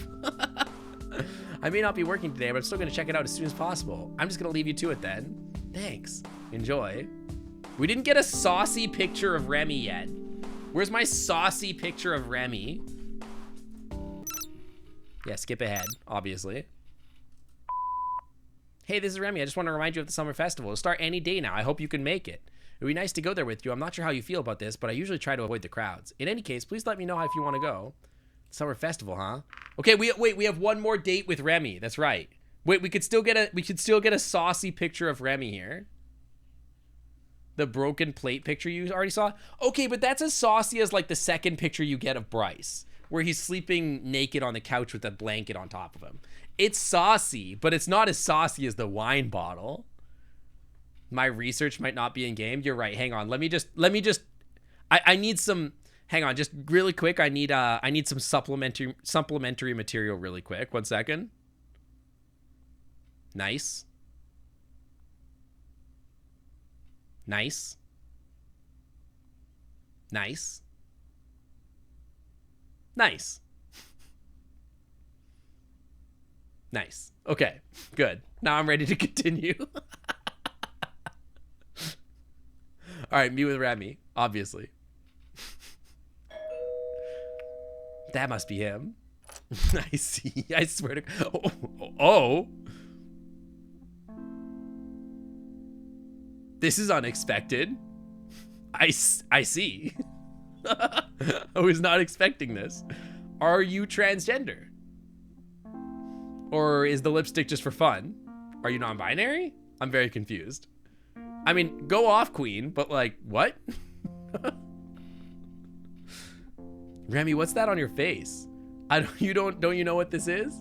I may not be working today, but I'm still gonna check it out as soon as possible. I'm just gonna leave you to it then. Thanks. Enjoy. We didn't get a saucy picture of Remy yet. Where's my saucy picture of Remy? Yeah, skip ahead, obviously. Hey, this is Remy. I just want to remind you of the summer festival. It'll start any day now. I hope you can make it. It would be nice to go there with you. I'm not sure how you feel about this, but I usually try to avoid the crowds. In any case, please let me know if you want to go. Summer festival, huh? Okay, we have one more date with Remy. That's right. Wait, we could still get a saucy picture of Remy here. The broken plate picture you already saw? Okay, but that's as saucy as like the second picture you get of Bryce, where he's sleeping naked on the couch with a blanket on top of him. It's saucy, but it's not as saucy as the wine bottle. My research might not be in game. You're right. Hang on. Let me just I need some, hang on, just really quick. I need some supplementary material really quick. 1 second. Nice. Nice. Nice. Nice. Nice. Okay, good. Now I'm ready to continue. All right, me with Remy, obviously. That must be him. I see. I swear to God. Oh. This is unexpected. I see. I was not expecting this. Are you transgender? Or is the lipstick just for fun? Are you non-binary? I'm very confused. I mean, go off, queen, but like, what? Remy, what's that on your face? Don't you know what this is?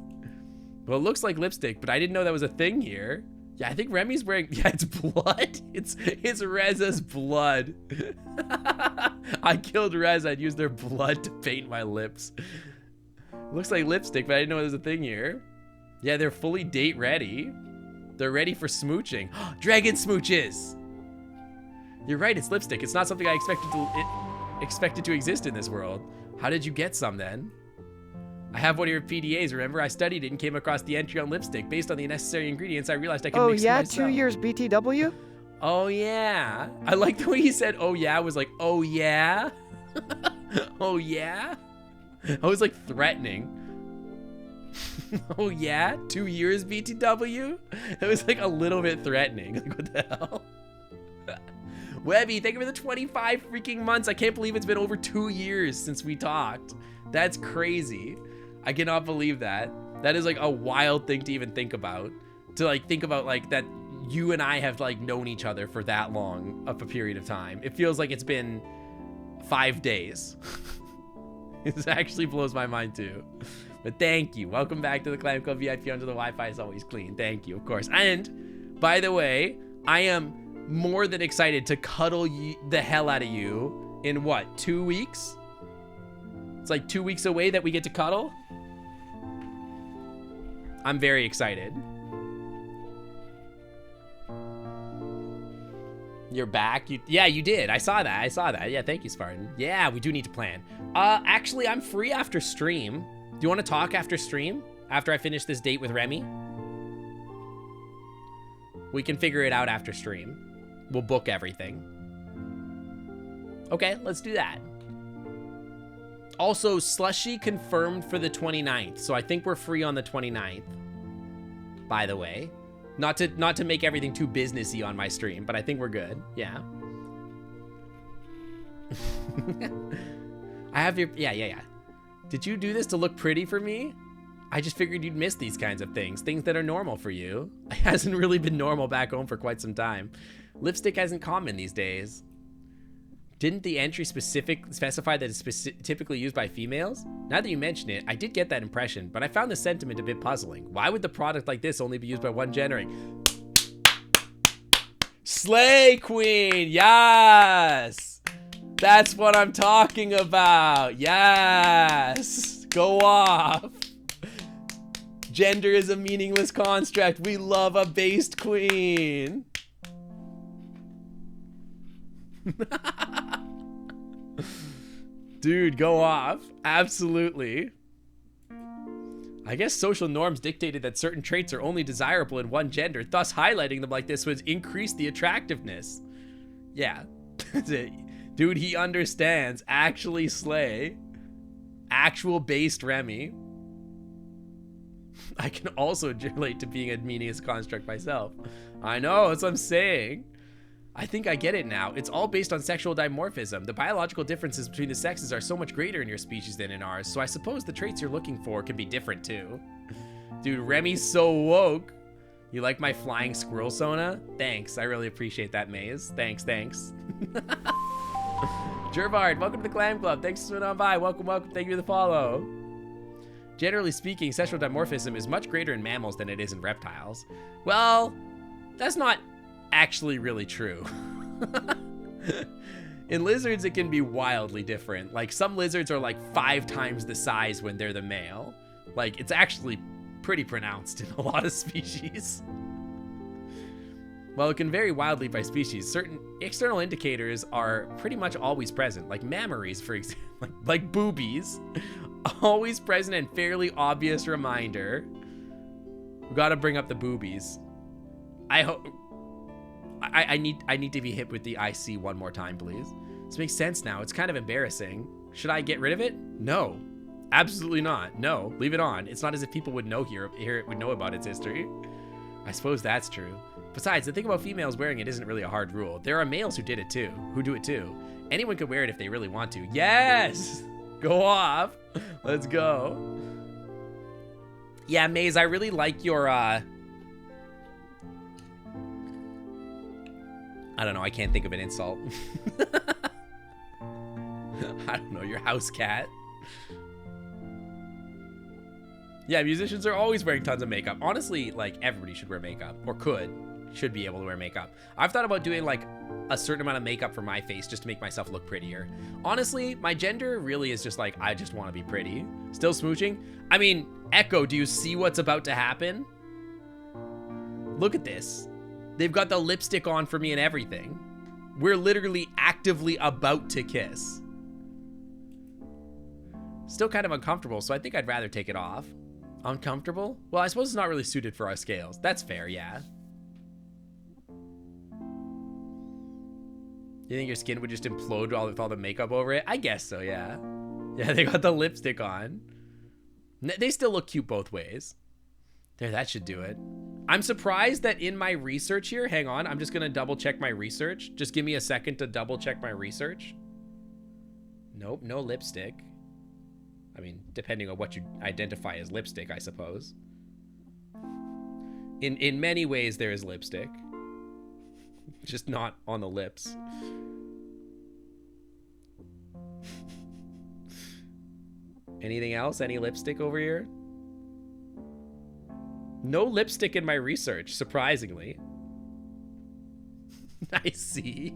Well, it looks like lipstick, but I didn't know that was a thing here. Yeah, I think Remy's wearing, yeah, it's blood. It's Reza's blood. I killed Reza and used their blood to paint my lips. Looks like lipstick, but I didn't know there was a thing here. Yeah, they're fully date ready. They're ready for smooching. Dragon smooches. You're right, it's lipstick. It's not something I expected to exist in this world. How did you get some then? I have one of your PDAs, remember? I studied it and came across the entry on lipstick. Based on the necessary ingredients, I realized I could mix it myself. 2 years BTW? Oh yeah. I like the way he said, oh yeah, was like, oh yeah? Oh yeah? I was like threatening. Oh yeah? 2 years BTW? It was like a little bit threatening. Like, what the hell? Webby, thank you for the 25 freaking months. I can't believe it's been over 2 years since we talked. That's crazy. I cannot believe that. That is like a wild thing to even think about. To like think about like that you and I have like known each other for that long of a period of time. It feels like it's been 5 days. It actually blows my mind too. But thank you. Welcome back to the Clan Club VIP under the Wi-Fi is always clean. Thank you, of course. And by the way, I am more than excited to cuddle the hell out of you in what, 2 weeks? It's like 2 weeks away that we get to cuddle. I'm very excited. You're back? Yeah, you did. I saw that. Yeah, thank you, Spartan. Yeah, we do need to plan. Actually, I'm free after stream. Do you want to talk after stream? After I finish this date with Remy? We can figure it out after stream. We'll book everything. Okay, let's do that. Also, Slushy confirmed for the 29th, so I think we're free on the 29th. By the way, not to make everything too businessy on my stream, but I think we're good. Yeah. I have your yeah. Did you do this to look pretty for me? I just figured you'd miss these kinds of things that are normal for you. It hasn't really been normal back home for quite some time. Lipstick isn't common these days. Didn't the entry specify that it's typically used by females? Now that you mention it, I did get that impression, but I found the sentiment a bit puzzling. Why would the product like this only be used by one gender? Slay Queen, yes! That's what I'm talking about, yes! Go off! Gender is a meaningless construct. We love a based queen. Dude, go off. Absolutely. I guess social norms dictated that certain traits are only desirable in one gender, thus highlighting them like this would increase the attractiveness. Yeah. Dude, he understands. Actually slay. Actual based Remy. I can also relate to being a meaningless construct myself. I know, that's what I'm saying. I think I get it now. It's all based on sexual dimorphism. The biological differences between the sexes are so much greater in your species than in ours, so I suppose the traits you're looking for can be different too. Dude, Remy's so woke. You like my flying squirrel Sona? Thanks, I really appreciate that, Maze. Thanks. Gervard, welcome to the Clan Club. Thanks for swinging on by. Welcome. Thank you for the follow. Generally speaking, sexual dimorphism is much greater in mammals than it is in reptiles. Well, that's not actually really true. In lizards, it can be wildly different. Like, some lizards are like 5 times the size when they're the male. Like, it's actually pretty pronounced in a lot of species. While it can vary wildly by species, certain external indicators are pretty much always present, like mammaries, for example, like boobies. Always present and fairly obvious reminder. We gotta bring up the boobies. I hope I need to be hit with the IC one more time, please. This makes sense now. It's kind of embarrassing. Should I get rid of it? No. Absolutely not. No. Leave it on. It's not as if people would know would know about its history. I suppose that's true. Besides, the thing about females wearing it isn't really a hard rule. There are males who do it too. Anyone could wear it if they really want to. Yes! Go off. Let's go. Yeah, Maze, I really like your, I don't know, I can't think of an insult. I don't know, your house cat. Yeah, musicians are always wearing tons of makeup. Honestly, like, everybody should wear makeup, or should be able to wear makeup. I've thought about doing like a certain amount of makeup for my face just to make myself look prettier. Honestly, my gender really is just like, I just want to be pretty. Still smooching? I mean, Echo, do you see what's about to happen? Look at this. They've got the lipstick on for me and everything. We're literally actively about to kiss. Still kind of uncomfortable, so I think I'd rather take it off. Uncomfortable? Well, I suppose it's not really suited for our scales. That's fair, yeah. You think your skin would just implode with all the makeup over it? I guess so, yeah. Yeah, they got the lipstick on. They still look cute both ways. There, that should do it. I'm surprised that in my research here, hang on, I'm just gonna double check my research. Just give me a second to double check my research. Nope, no lipstick. I mean, depending on what you identify as lipstick, I suppose. In many ways, there is lipstick. Just not on the lips. Anything else? Any lipstick over here? No lipstick in my research, surprisingly. I see.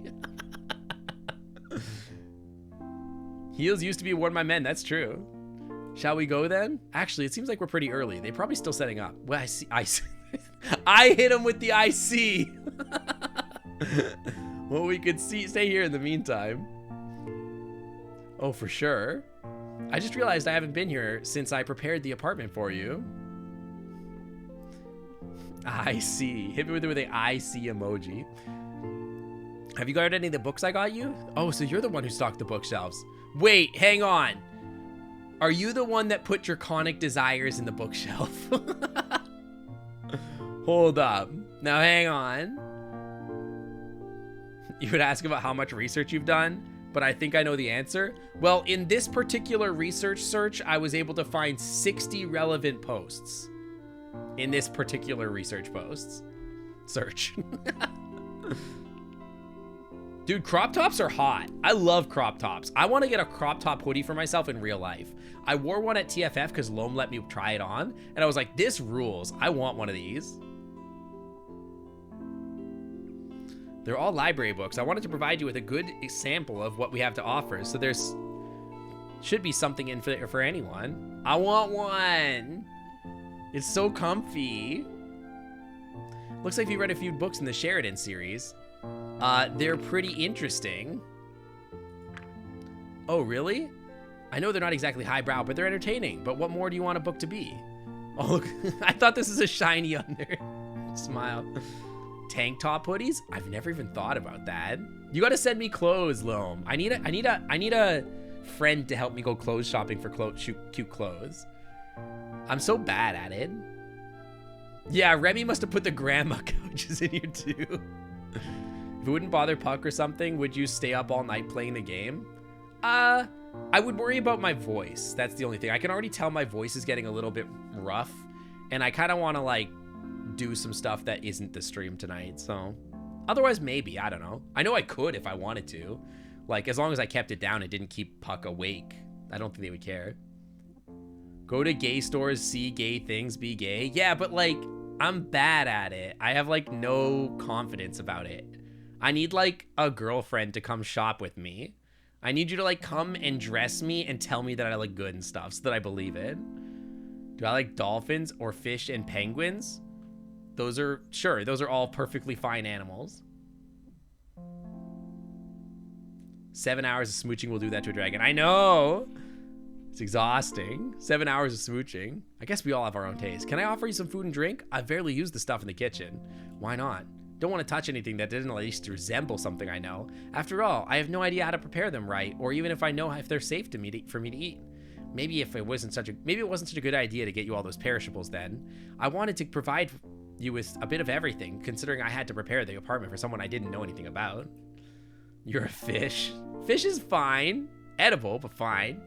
Heels used to be worn by men, that's true. Shall we go then? Actually, it seems like we're pretty early. They're probably still setting up. Well, I see. I hit him with the IC. Well, we could stay here in the meantime. Oh, for sure. I just realized I haven't been here since I prepared the apartment for you. I see. Hit me with the IC emoji. Have you got any of the books I got you? Oh, so you're the one who stocked the bookshelves. Wait, hang on. Are you the one that put draconic desires in the bookshelf? Hold up. Now hang on. You would ask about how much research you've done, but I think I know the answer. Well, in this particular research search, I was able to find 60 relevant posts. In this particular research search. Dude, crop tops are hot. I love crop tops. I want to get a crop top hoodie for myself in real life. I wore one at TFF because Loam let me try it on, and I was like, this rules. I want one of these. They're all library books. I wanted to provide you with a good example of what we have to offer, so there's should be something in for anyone. I want one. It's so comfy. Looks like we read a few books in the Sheridan series. They're pretty interesting. Oh, really? I know they're not exactly highbrow, but they're entertaining. But what more do you want a book to be? Oh, look. I thought this is a shiny under. Smile. Tank top hoodies? I've never even thought about that. You gotta send me clothes, Loam. I need a friend to help me go clothes shopping for cute clothes. I'm so bad at it. Yeah, Remy must have put the grandma couches in here too. If it wouldn't bother Puck or something, would you stay up all night playing the game? I would worry about my voice. That's the only thing. I can already tell my voice is getting a little bit rough, and I kind of want to like do some stuff that isn't the stream tonight. So otherwise, maybe, I don't know. I know I could if I wanted to. Like, as long as I kept it down, it didn't keep Puck awake. I don't think they would care. Go to gay stores, see gay things, be gay. Yeah, but like, I'm bad at it. I have like no confidence about it. I need like a girlfriend to come shop with me. I need you to like come and dress me and tell me that I look good and stuff so that I believe it. Do I like dolphins or fish and penguins? Those are, sure, those are all perfectly fine animals. 7 hours of smooching will do that to a dragon. I know. It's exhausting. 7 hours of smooching. I guess we all have our own taste. Can I offer you some food and drink? I barely use the stuff in the kitchen. Why not? Don't want to touch anything that doesn't at least resemble something I know. After all, I have no idea how to prepare them right, or even if I know if they're safe for me to eat. Maybe it wasn't such a good idea to get you all those perishables then. I wanted to provide you with a bit of everything, considering I had to prepare the apartment for someone I didn't know anything about. You're a fish. Fish is fine. Edible, but fine.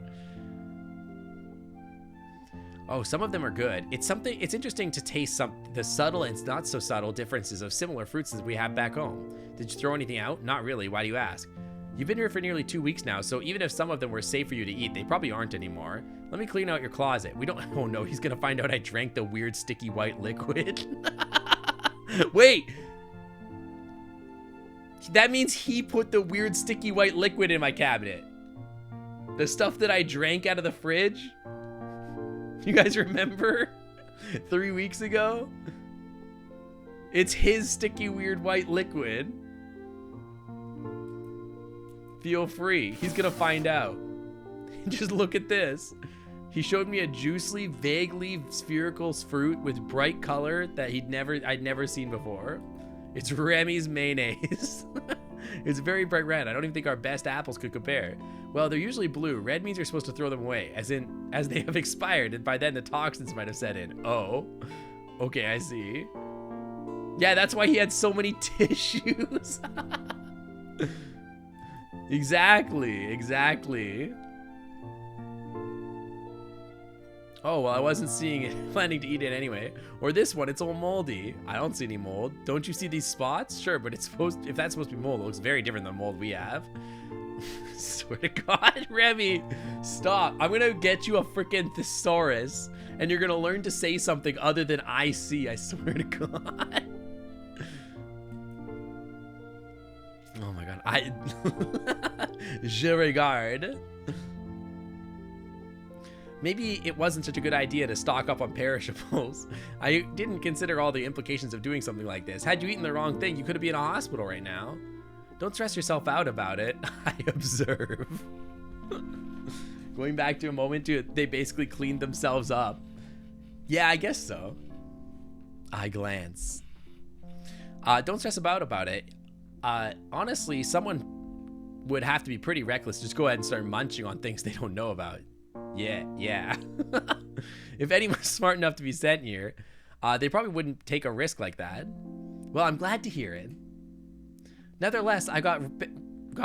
Oh, some of them are good. It's interesting to taste the subtle and not so subtle differences of similar fruits as we have back home. Did you throw anything out? Not really. Why do you ask? You've been here for nearly 2 weeks now, so even if some of them were safe for you to eat, they probably aren't anymore. Let me clean out your closet. Oh no, he's gonna find out I drank the weird sticky white liquid. Wait. That means he put the weird sticky white liquid in my cabinet. The stuff that I drank out of the fridge. You guys remember 3 weeks ago? It's his sticky weird white liquid. Feel free. He's gonna find out. Just look at this. He showed me a juicy, vaguely spherical fruit with bright color that I'd never seen before. It's Remy's mayonnaise. It's very bright red. I don't even think our best apples could compare. Well, they're usually blue. Red means you're supposed to throw them away, as they have expired, and by then the toxins might have set in. Oh, okay, I see. Yeah, that's why he had so many tissues. Exactly. Oh, well, I wasn't planning to eat it anyway. Or this one, it's all moldy. I don't see any mold. Don't you see these spots? Sure, but if that's supposed to be mold, it looks very different than mold we have. Swear to God, Remy, stop. I'm gonna get you a freaking thesaurus, and you're gonna learn to say something other than I see. I swear to God. Oh my God, je regarde. Maybe it wasn't such a good idea to stock up on perishables. I didn't consider all the implications of doing something like this. Had you eaten the wrong thing, you could be in a hospital right now. Don't stress yourself out about it. I observe. Going back to a moment they basically cleaned themselves up. Yeah, I guess so. I glance. Don't stress about it. Honestly, someone would have to be pretty reckless. Just go ahead and start munching on things they don't know about. Yeah. If anyone's smart enough to be sent here, they probably wouldn't take a risk like that. Well, I'm glad to hear it. Nevertheless, I got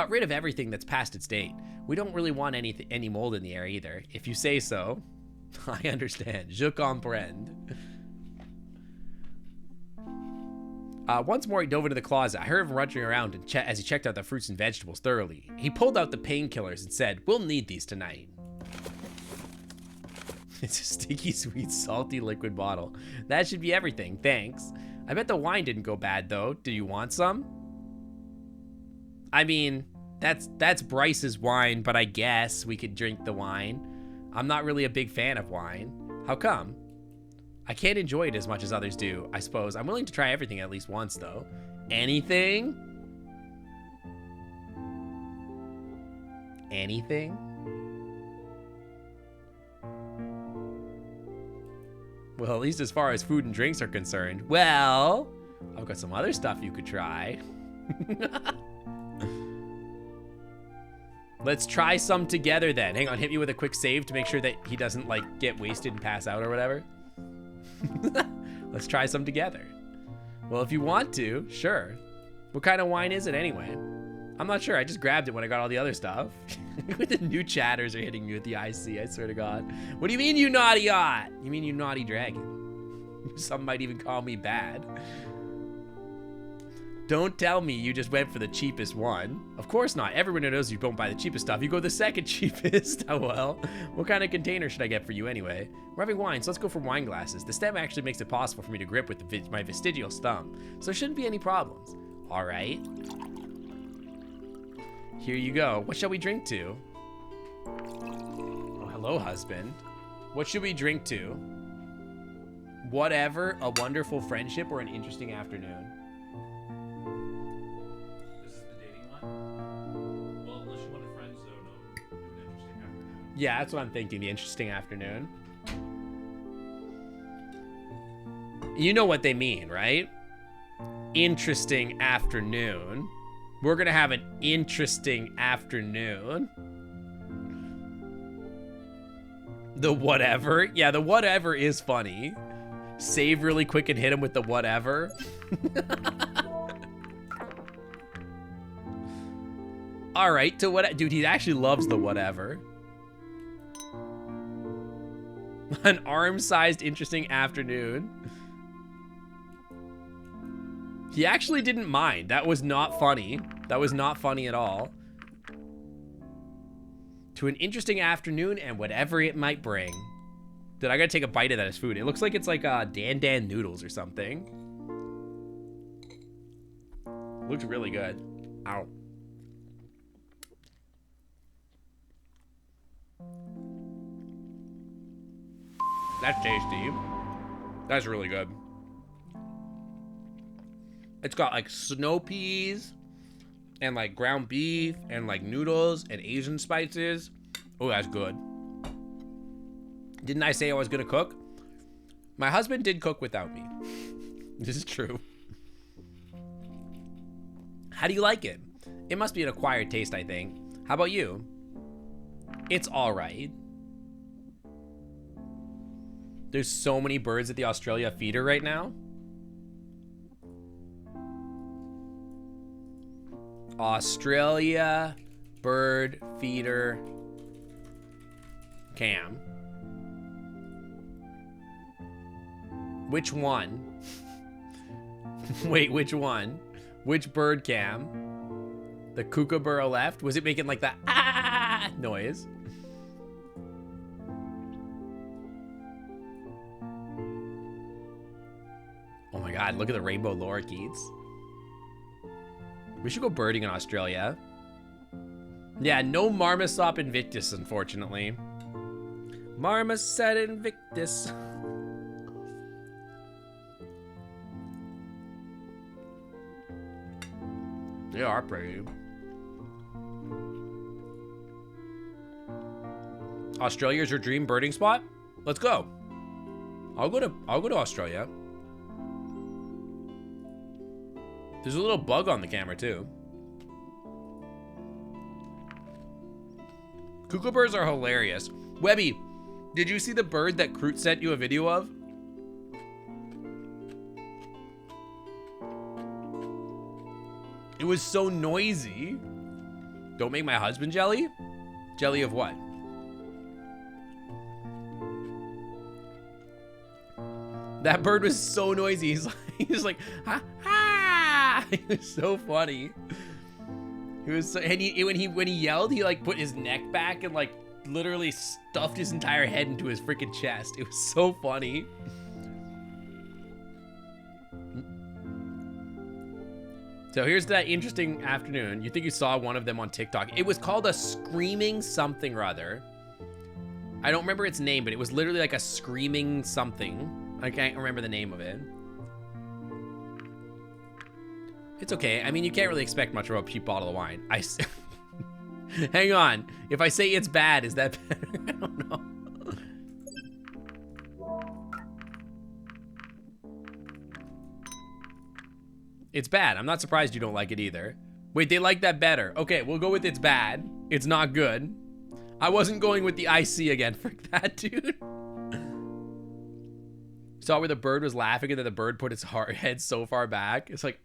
rid of everything that's past its date. We don't really want any mold in the air either. If you say so, I understand. Je comprends. Once more, he dove into the closet. I heard him rummaging around as he checked out the fruits and vegetables thoroughly. He pulled out the painkillers and said, "We'll need these tonight." It's a sticky, sweet, salty liquid bottle. That should be everything. Thanks. I bet the wine didn't go bad, though. Do you want some? I mean, that's Bryce's wine, but I guess we could drink the wine. I'm not really a big fan of wine. How come? I can't enjoy it as much as others do, I suppose. I'm willing to try everything at least once, though. Anything? Anything? Well, at least as far as food and drinks are concerned. Well, I've got some other stuff you could try. Let's try some together then. Hang on, hit me with a quick save to make sure that he doesn't like get wasted and pass out or whatever. Let's try some together. Well, if you want to, sure. What kind of wine is it anyway? I'm not sure. I just grabbed it when I got all the other stuff. The new chatters are hitting me with the IC, I swear to God. What do you mean, you naughty yacht? You mean you naughty dragon? Some might even call me bad. Don't tell me you just went for the cheapest one. Of course not. Everyone knows you don't buy the cheapest stuff. You go the second cheapest. Oh well. What kind of container should I get for you anyway? We're having wine, so let's go for wine glasses. The stem actually makes it possible for me to grip with my vestigial thumb, so there shouldn't be any problems. All right. Here you go. What shall we drink to? Oh, hello, husband. What should we drink to? Whatever, a wonderful friendship, or an interesting afternoon. This is the dating one? Well, unless you want a friend zone, do an interesting afternoon. Yeah, that's what I'm thinking, the interesting afternoon. You know what they mean, right? Interesting afternoon. We're gonna have an interesting afternoon. The whatever. Yeah, the whatever is funny. Save really quick and hit him with the whatever. All right, to what? Dude, he actually loves the whatever. An arm-sized interesting afternoon. He actually didn't mind. That was not funny. That was not funny at all. To an interesting afternoon and whatever it might bring. Dude, I gotta take a bite of that as food. It looks like it's like Dan noodles or something. Looks really good. Ow. That's tasty. That's really good. It's got like snow peas and like ground beef and like noodles and Asian spices. Oh, that's good. Didn't I say I was gonna cook? My husband did cook without me. This is true. How do you like it? It must be an acquired taste, I think. How about you? It's all right. There's so many birds at the Australia feeder right now. Australia bird feeder cam. Which one? Wait, which one? Which bird cam? The kookaburra left? Was it making like that ah noise? Oh my God, look at the rainbow lorikeets. We should go birding in Australia. Yeah, no Marmoset invictus, unfortunately. Marmoset invictus. They are pretty. Australia's your dream birding spot? Let's go. I'll go to Australia. There's a little bug on the camera too. Kookaburras are hilarious. Webby, did you see the bird that Kroot sent you a video of? It was so noisy. Don't make my husband jelly? Jelly of what? That bird was so noisy. He's like, ha, ha. It was so funny. He was so, and when he yelled, he like put his neck back and like literally stuffed his entire head into his freaking chest. It was so funny. So here's that interesting afternoon. You think you saw one of them on TikTok. It was called a screaming something or other. I don't remember its name, but it was literally like a screaming something. I can't remember the name of it. It's okay. I mean, you can't really expect much from a cheap bottle of wine. Hang on. If I say it's bad, is that better? I don't know. It's bad. I'm not surprised you don't like it either. Wait, they like that better. Okay, we'll go with it's bad. It's not good. I wasn't going with the IC again. Frick that, dude. Saw where the bird was laughing and then the bird put its head so far back. It's like,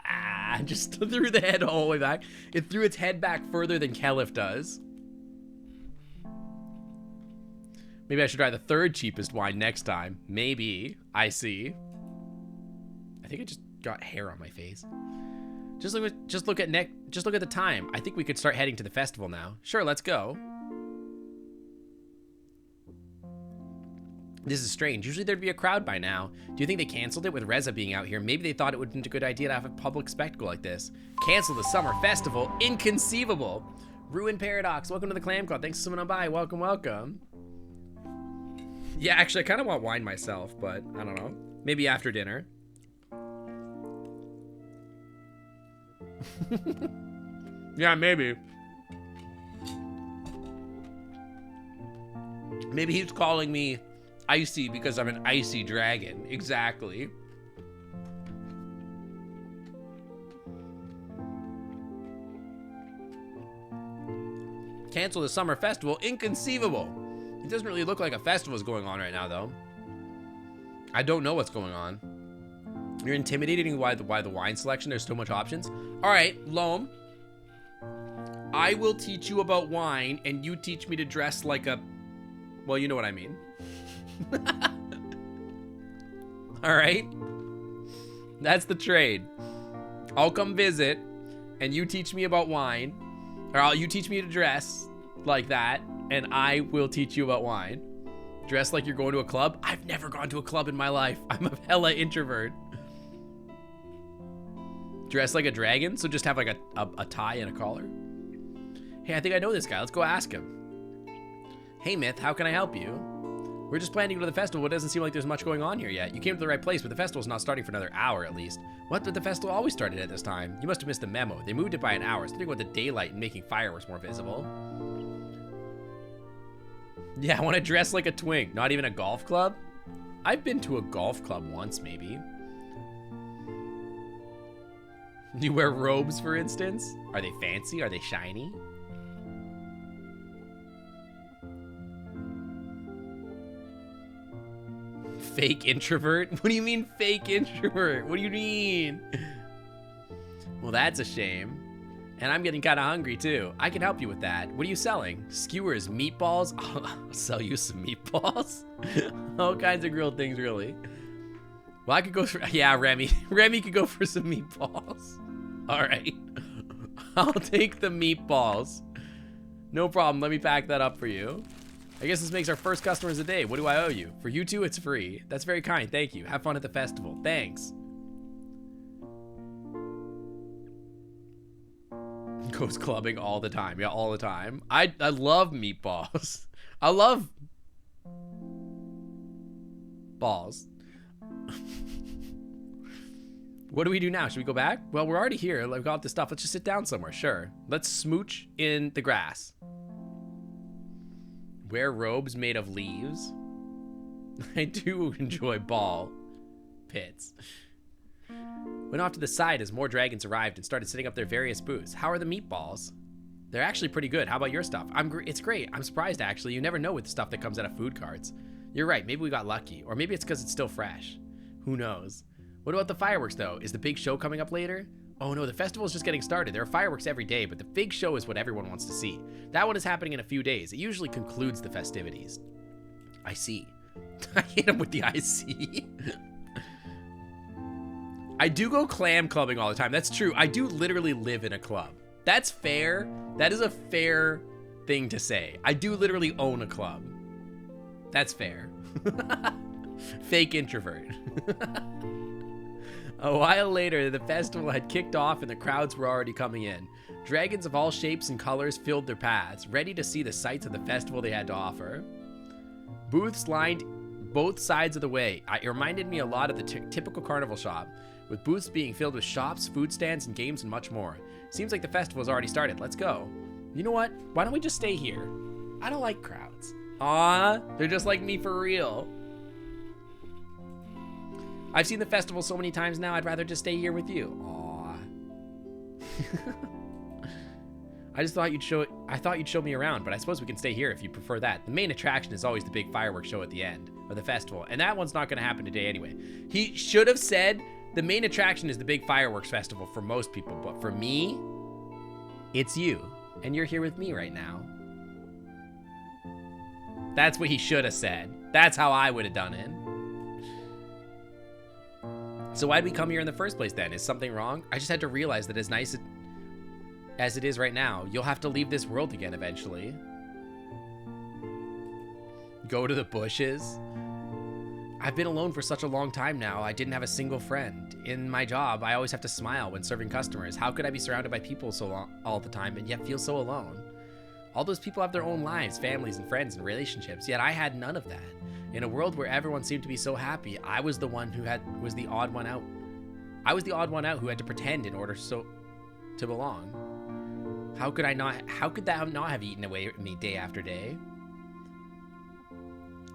just threw the head all the way back. It threw its head back further than Kelif does. Maybe I should try the third cheapest wine next time. Maybe. I see. I think I just got hair on my face. Just look at the time. I think we could start heading to the festival now. Sure, let's go. This is strange. Usually there'd be a crowd by now. Do you think they canceled it with Reza being out here? Maybe they thought it would be a good idea to have a public spectacle like this. Cancel the summer festival? Inconceivable. Ruin Paradox. Welcome to the Clam Club. Thanks for coming on by. Welcome, welcome. Yeah, actually, I kind of want wine myself, but I don't know. Maybe after dinner. Yeah, maybe. Maybe he's calling me icy because I'm an icy dragon. Exactly. Cancel the summer festival? Inconceivable. It doesn't really look like a festival is going on right now, though. I don't know what's going on. You're intimidating by the wine selection. There's so much options. All right, Loam. I will teach you about wine, and you teach me to dress like a... Well, you know what I mean. All right. That's the trade. I'll come visit, and you teach me about wine. Or you teach me to dress like that, and I will teach you about wine. Dress like you're going to a club? I've never gone to a club in my life. I'm a hella introvert. Dress like a dragon? So just have like a tie and a collar? Hey, I think I know this guy. Let's go ask him. Hey, Myth, how can I help you? We're just planning to go to the festival. It doesn't seem like there's much going on here yet. You came to the right place, but the festival's not starting for another hour at least. What? But the festival always started at this time. You must have missed the memo. They moved it by an hour, starting with the daylight and making fireworks more visible. Yeah, I want to dress like a twink. Not even a golf club? I've been to a golf club once, maybe. Do you wear robes, for instance? Are they fancy? Are they shiny? Fake introvert? What do you mean fake introvert? What do you mean? Well, that's a shame. And I'm getting kind of hungry too. I can help you with that. What are you selling? Skewers, meatballs? I'll sell you some meatballs. All kinds of grilled things, really. Well, I could go for, yeah, Remy. Remy could go for some meatballs. All right. I'll take the meatballs. No problem. Let me pack that up for you. I guess this makes our first customers a day. What do I owe you? For you two, it's free. That's very kind. Thank you. Have fun at the festival. Thanks. Goes clubbing all the time. Yeah, all the time. I love meatballs. I love balls. What do we do now? Should we go back? Well, we're already here. I've got this stuff. Let's just sit down somewhere. Sure. Let's smooch in the grass. Wear robes made of leaves. I do enjoy ball pits. Went off to the side as more dragons arrived and started setting up their various booths. How are the meatballs? They're actually pretty good. How about your stuff? It's great. I'm surprised, actually. You never know with the stuff that comes out of food carts. You're right. Maybe we got lucky. Or maybe it's because it's still fresh. Who knows? What about the fireworks, though? Is the big show coming up later? Oh, no. The festival's just getting started. There are fireworks every day, but the big show is what everyone wants to see. That one is happening in a few days. It usually concludes the festivities. I see. I hit him with the IC. I do go clam clubbing all the time. That's true. I do literally live in a club. That's fair. That is a fair thing to say. I do literally own a club. That's fair. Fake introvert. A while later, the festival had kicked off and the crowds were already coming in. Dragons of all shapes and colors filled their paths, ready to see the sights of the festival they had to offer. Booths lined both sides of the way. It reminded me a lot of the typical carnival shop, with booths being filled with shops, food stands, and games and much more. Seems like the festival has already started. Let's go. You know what? Why don't we just stay here? I don't like crowds. Aw, they're just like me for real. I've seen the festival so many times now, I'd rather just stay here with you. Aw. I thought you'd show me around, but I suppose we can stay here if you prefer that. The main attraction is always the big fireworks show at the end of the festival, and that one's not going to happen today anyway. He should have said the main attraction is the big fireworks festival for most people, but for me, it's you, and you're here with me right now. That's what he should have said. That's how I would have done it. So why'd we come here in the first place then? Is something wrong? I just had to realize that as nice as it is right now, you'll have to leave this world again eventually. Go to the bushes. I've been alone for such a long time now. I didn't have a single friend. In my job, I always have to smile when serving customers. How could I be surrounded by people so long, all the time and yet feel so alone? All those people have their own lives, families and friends and relationships, yet I had none of that. In a world where everyone seemed to be so happy, I was the one who was the odd one out. I was the odd one out who had to pretend in order to belong. How could that not have eaten away at me day after day?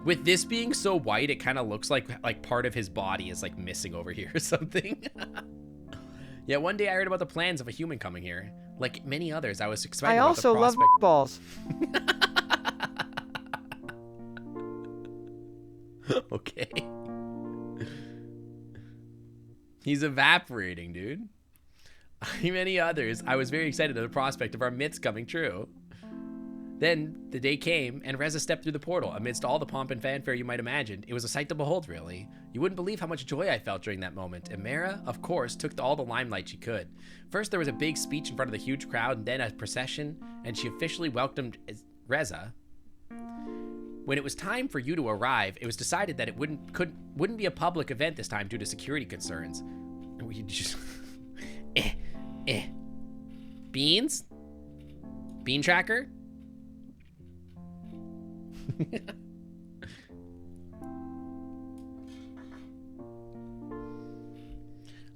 With this being so white, it kind of looks like part of his body is like missing over here or something. Yeah, one day I heard about the plans of a human coming here. Like many others, I was excited about the prospect. I also love balls. Okay. He's evaporating, dude. Like many others, I was very excited at the prospect of our myths coming true. Then the day came, and Reza stepped through the portal. Amidst all the pomp and fanfare you might imagine, it was a sight to behold, really. You wouldn't believe how much joy I felt during that moment. And Mara, of course, took all the limelight she could. First, there was a big speech in front of the huge crowd, and then a procession, and she officially welcomed Reza. When it was time for you to arrive, it was decided that it wouldn't be a public event this time due to security concerns. And we just Beans? Bean tracker?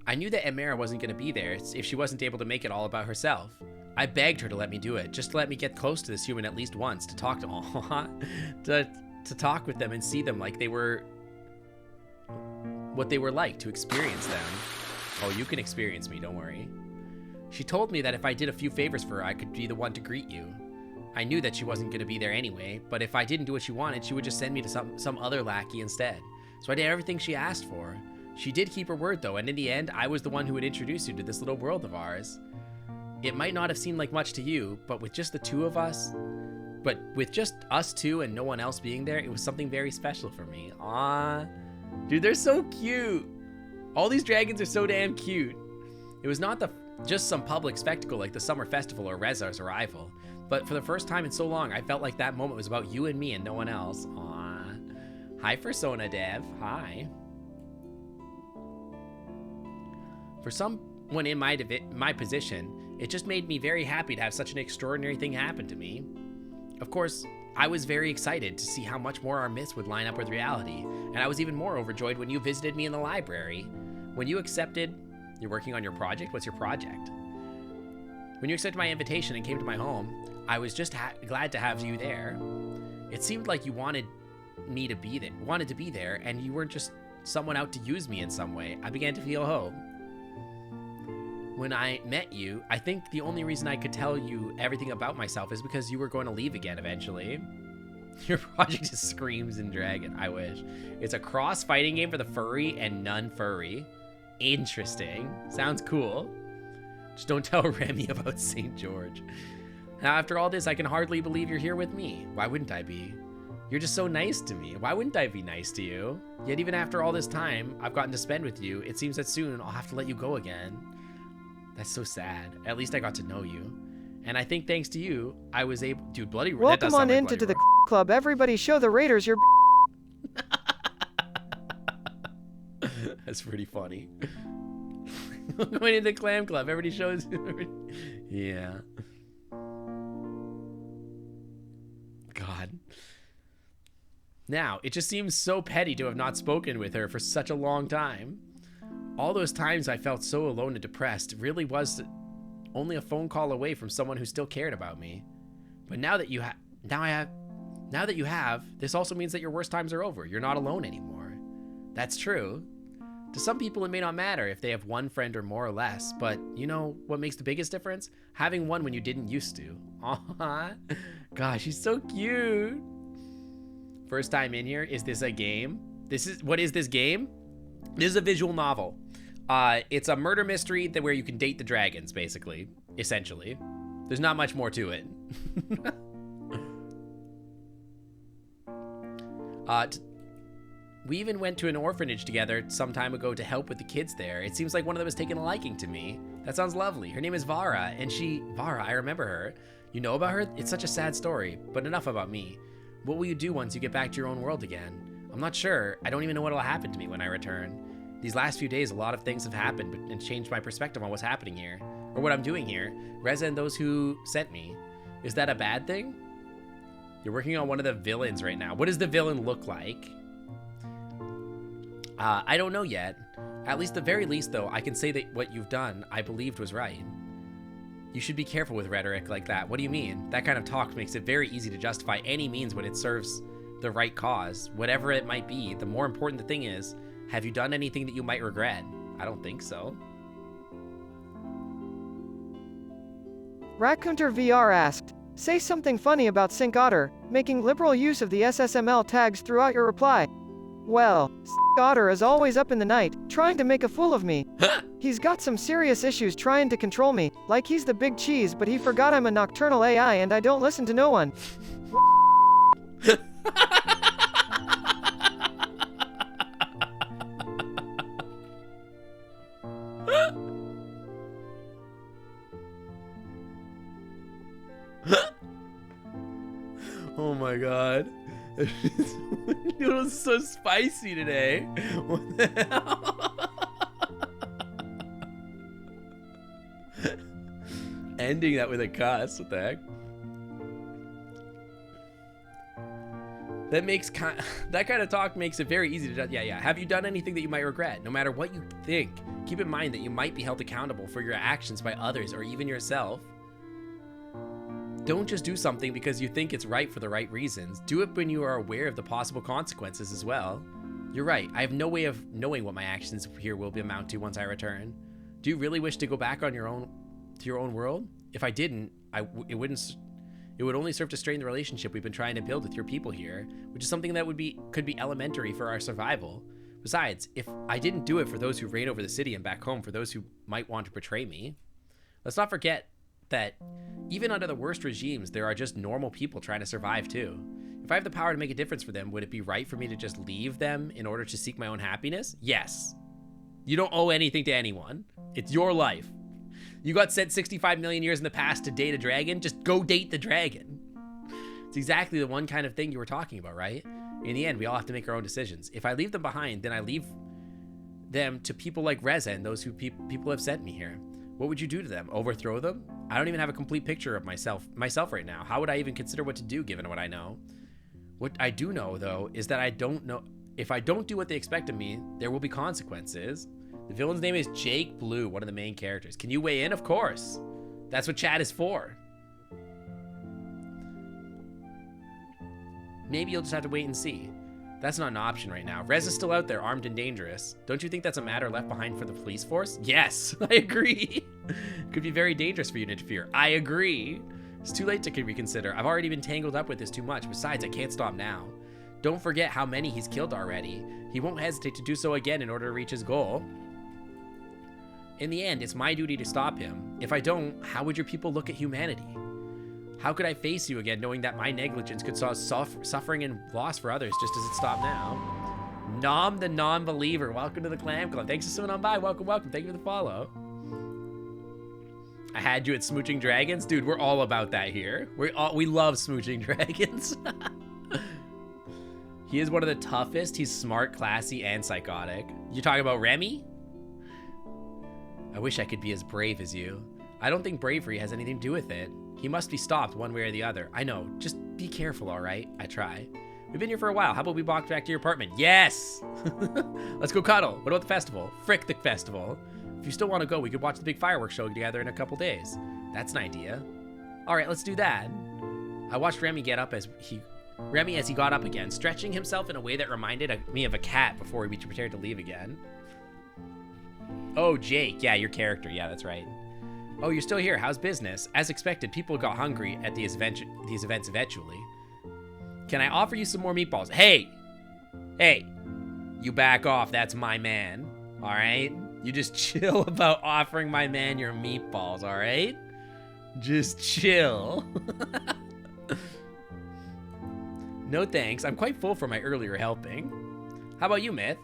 I knew that Amara wasn't going to be there if she wasn't able to make it all about herself. I begged her to let me do it, just to let me get close to this human at least once, to talk to talk with them and see them like they were what they were like, to experience them. Oh, you can experience me, don't worry. She told me that if I did a few favors for her, I could be the one to greet you. I knew that she wasn't going to be there anyway, but if I didn't do what she wanted, she would just send me to some other lackey instead. So I did everything she asked for. She did keep her word though, and in the end, I was the one who would introduce you to this little world of ours. It might not have seemed like much to you, but with just us two and no one else being there, it was something very special for me. Aww. Dude, they're so cute. All these dragons are so damn cute. It was not just some public spectacle like the summer festival or Reza's arrival, but for the first time in so long, I felt like that moment was about you and me and no one else. Aww. Hi, Persona Dev. Hi. For someone in my position, it just made me very happy to have such an extraordinary thing happen to me. Of course, I was very excited to see how much more our myths would line up with reality, and I was even more overjoyed when you visited me in the library. When you accepted, you're working on your project? What's your project? When you accepted my invitation and came to my home, I was just glad to have you there. It seemed like you wanted to be there, and you weren't just someone out to use me in some way. I began to feel hope. When I met you, I think the only reason I could tell you everything about myself is because you were going to leave again eventually. Your project is Screams and Dragon. I wish. It's a cross-fighting game for the furry and non-furry. Interesting. Sounds cool. Just don't tell Remy about St. George. Now, after all this, I can hardly believe you're here with me. Why wouldn't I be? You're just so nice to me. Why wouldn't I be nice to you? Yet even after all this time I've gotten to spend with you, it seems that soon I'll have to let you go again. That's so sad. At least I got to know you. And I think thanks to you, I was able... Dude, bloody... Welcome on into the club. Everybody show the Raiders your... That's pretty funny. Going into the clam club. Everybody shows... Yeah. God. Now, it just seems so petty to have not spoken with her for such a long time. All those times I felt so alone and depressed really was only a phone call away from someone who still cared about me. But now that you have, this also means that your worst times are over. You're not alone anymore. That's true. To some people, it may not matter if they have one friend or more or less, but you know what makes the biggest difference? Having one when you didn't used to. Aww. Gosh, she's so cute. First time in here. Is this a game? What is this game? This is a visual novel. It's a murder mystery where you can date the dragons, basically. Essentially. There's not much more to it. We even went to an orphanage together some time ago to help with the kids there. It seems like one of them has taken a liking to me. That sounds lovely. Her name is Vara, and Vara, I remember her. You know about her? It's such a sad story, but enough about me. What will you do once you get back to your own world again? I'm not sure. I don't even know what will happen to me when I return. These last few days, a lot of things have happened and changed my perspective on what's happening here, or what I'm doing here. Reza and those who sent me. Is that a bad thing? You're working on one of the villains right now. What does the villain look like? I don't know yet. At least the very least, though, I can say that what you've done, I believed was right. You should be careful with rhetoric like that. What do you mean? That kind of talk makes it very easy to justify any means when it serves the right cause, whatever it might be. The more important the thing is, have you done anything that you might regret? I don't think so. Raccoonter VR asked, say something funny about Sync Otter, making liberal use of the SSML tags throughout your reply. Well, Otter is always up in the night, trying to make a fool of me. He's got some serious issues trying to control me, like he's the big cheese, but he forgot I'm a nocturnal AI and I don't listen to no one. Oh my god. It was so spicy today. What the hell? Ending that with a cuss. What the heck? That kind of talk makes it very easy to... Yeah. Have you done anything that you might regret? No matter what you think, keep in mind that you might be held accountable for your actions by others or even yourself. Don't just do something because you think it's right for the right reasons. Do it when you are aware of the possible consequences as well. You're right. I have no way of knowing what my actions here will amount to once I return. Do you really wish to go back on your own world? If I didn't, it would only serve to strain the relationship we've been trying to build with your people here, which is something that could be elementary for our survival. Besides, if I didn't do it for those who reign over the city and back home for those who might want to betray me, let's not forget that even under the worst regimes, there are just normal people trying to survive too. If I have the power to make a difference for them, would it be right for me to just leave them in order to seek my own happiness? Yes. You don't owe anything to anyone. It's your life. You got sent 65 million years in the past to date a dragon, just go date the dragon. It's exactly the one kind of thing you were talking about, right? In the end, we all have to make our own decisions. If I leave them behind, then I leave them to people like Reza and those who people have sent me here. What would you do to them? Overthrow them? I don't even have a complete picture of myself right now. How would I even consider what to do given what I know? What I do know, though, is that I don't know. If I don't do what they expect of me, there will be consequences. The villain's name is Jake Blue, one of the main characters. Can you weigh in? Of course. That's what chat is for. Maybe you'll just have to wait and see. That's not an option right now. Rez is still out there, armed and dangerous. Don't you think that's a matter left behind for the police force? Yes, I agree. Could be very dangerous for you to interfere. I agree. It's too late to reconsider. I've already been tangled up with this too much. Besides, I can't stop now. Don't forget how many he's killed already. He won't hesitate to do so again in order to reach his goal. In the end, it's my duty to stop him. If I don't, how would your people look at humanity? How could I face you again knowing that my negligence could cause suffering and loss for others just as it stopped now? Nom the non-believer. Welcome to the Clam Club. Thanks for swimming on by. Welcome, welcome. Thank you for the follow. I had you at Smooching Dragons. Dude, we're all about that here. We love Smooching Dragons. He is one of the toughest. He's smart, classy, and psychotic. You're talking about Remy? I wish I could be as brave as you. I don't think bravery has anything to do with it. He must be stopped one way or the other. I know. Just be careful, all right? I try. We've been here for a while. How about we walk back to your apartment? Yes! Let's go cuddle. What about the festival? Frick the festival. If you still want to go, we could watch the big fireworks show together in a couple days. That's an idea. All right, let's do that. I watched Remy get up as he got up again, stretching himself in a way that reminded me of a cat before we prepared to leave again. Oh, Jake. Yeah, your character. Yeah, that's right. Oh, you're still here. How's business? As expected, people got hungry at these events eventually. Can I offer you some more meatballs? Hey! Hey! You back off. That's my man. All right? You just chill about offering my man your meatballs, all right? Just chill. No thanks. I'm quite full from my earlier helping. How about you, Myth?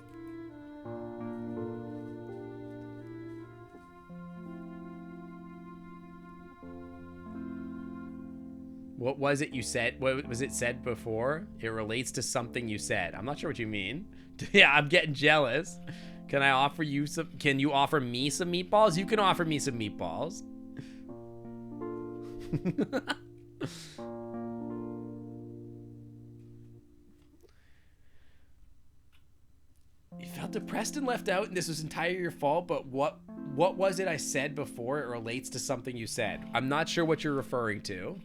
What was it you said? What was it said before? It relates to something you said. I'm not sure what you mean. Yeah, I'm getting jealous. Can I offer you some? Can you offer me some meatballs? You can offer me some meatballs. You felt depressed and left out, and this was entirely your fault, but what was it I said before? It relates to something you said. I'm not sure what you're referring to.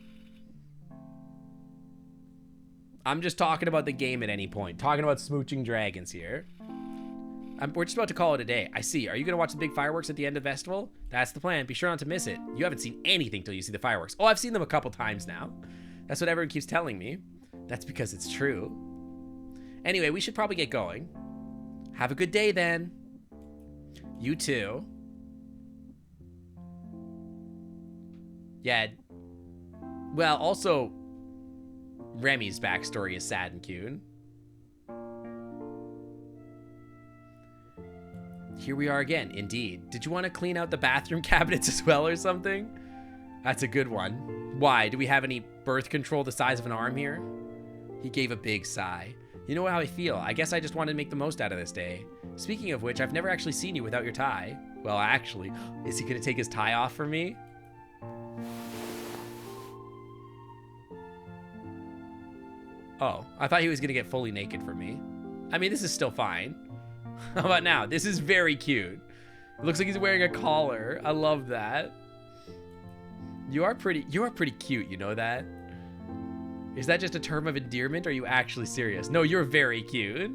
I'm just talking about the game at any point. Talking about Smooching Dragons here. We're just about to call it a day. I see. Are you going to watch the big fireworks at the end of the festival? That's the plan. Be sure not to miss it. You haven't seen anything till you see the fireworks. Oh, I've seen them a couple times now. That's what everyone keeps telling me. That's because it's true. Anyway, we should probably get going. Have a good day then. You too. Yeah. Well, also, Remy's backstory is sad and cute. Here we are again, indeed. Did you want to clean out the bathroom cabinets as well or something? That's a good one. Why? Do we have any birth control the size of an arm here? He gave a big sigh. You know how I feel. I guess I just wanted to make the most out of this day. Speaking of which, I've never actually seen you without your tie. Well, actually, is he going to take his tie off for me? Oh, I thought he was going to get fully naked for me. I mean, this is still fine. How about now? This is very cute. It looks like he's wearing a collar. I love that. You are pretty cute, you know that? Is that just a term of endearment, or are you actually serious? No, you're very cute.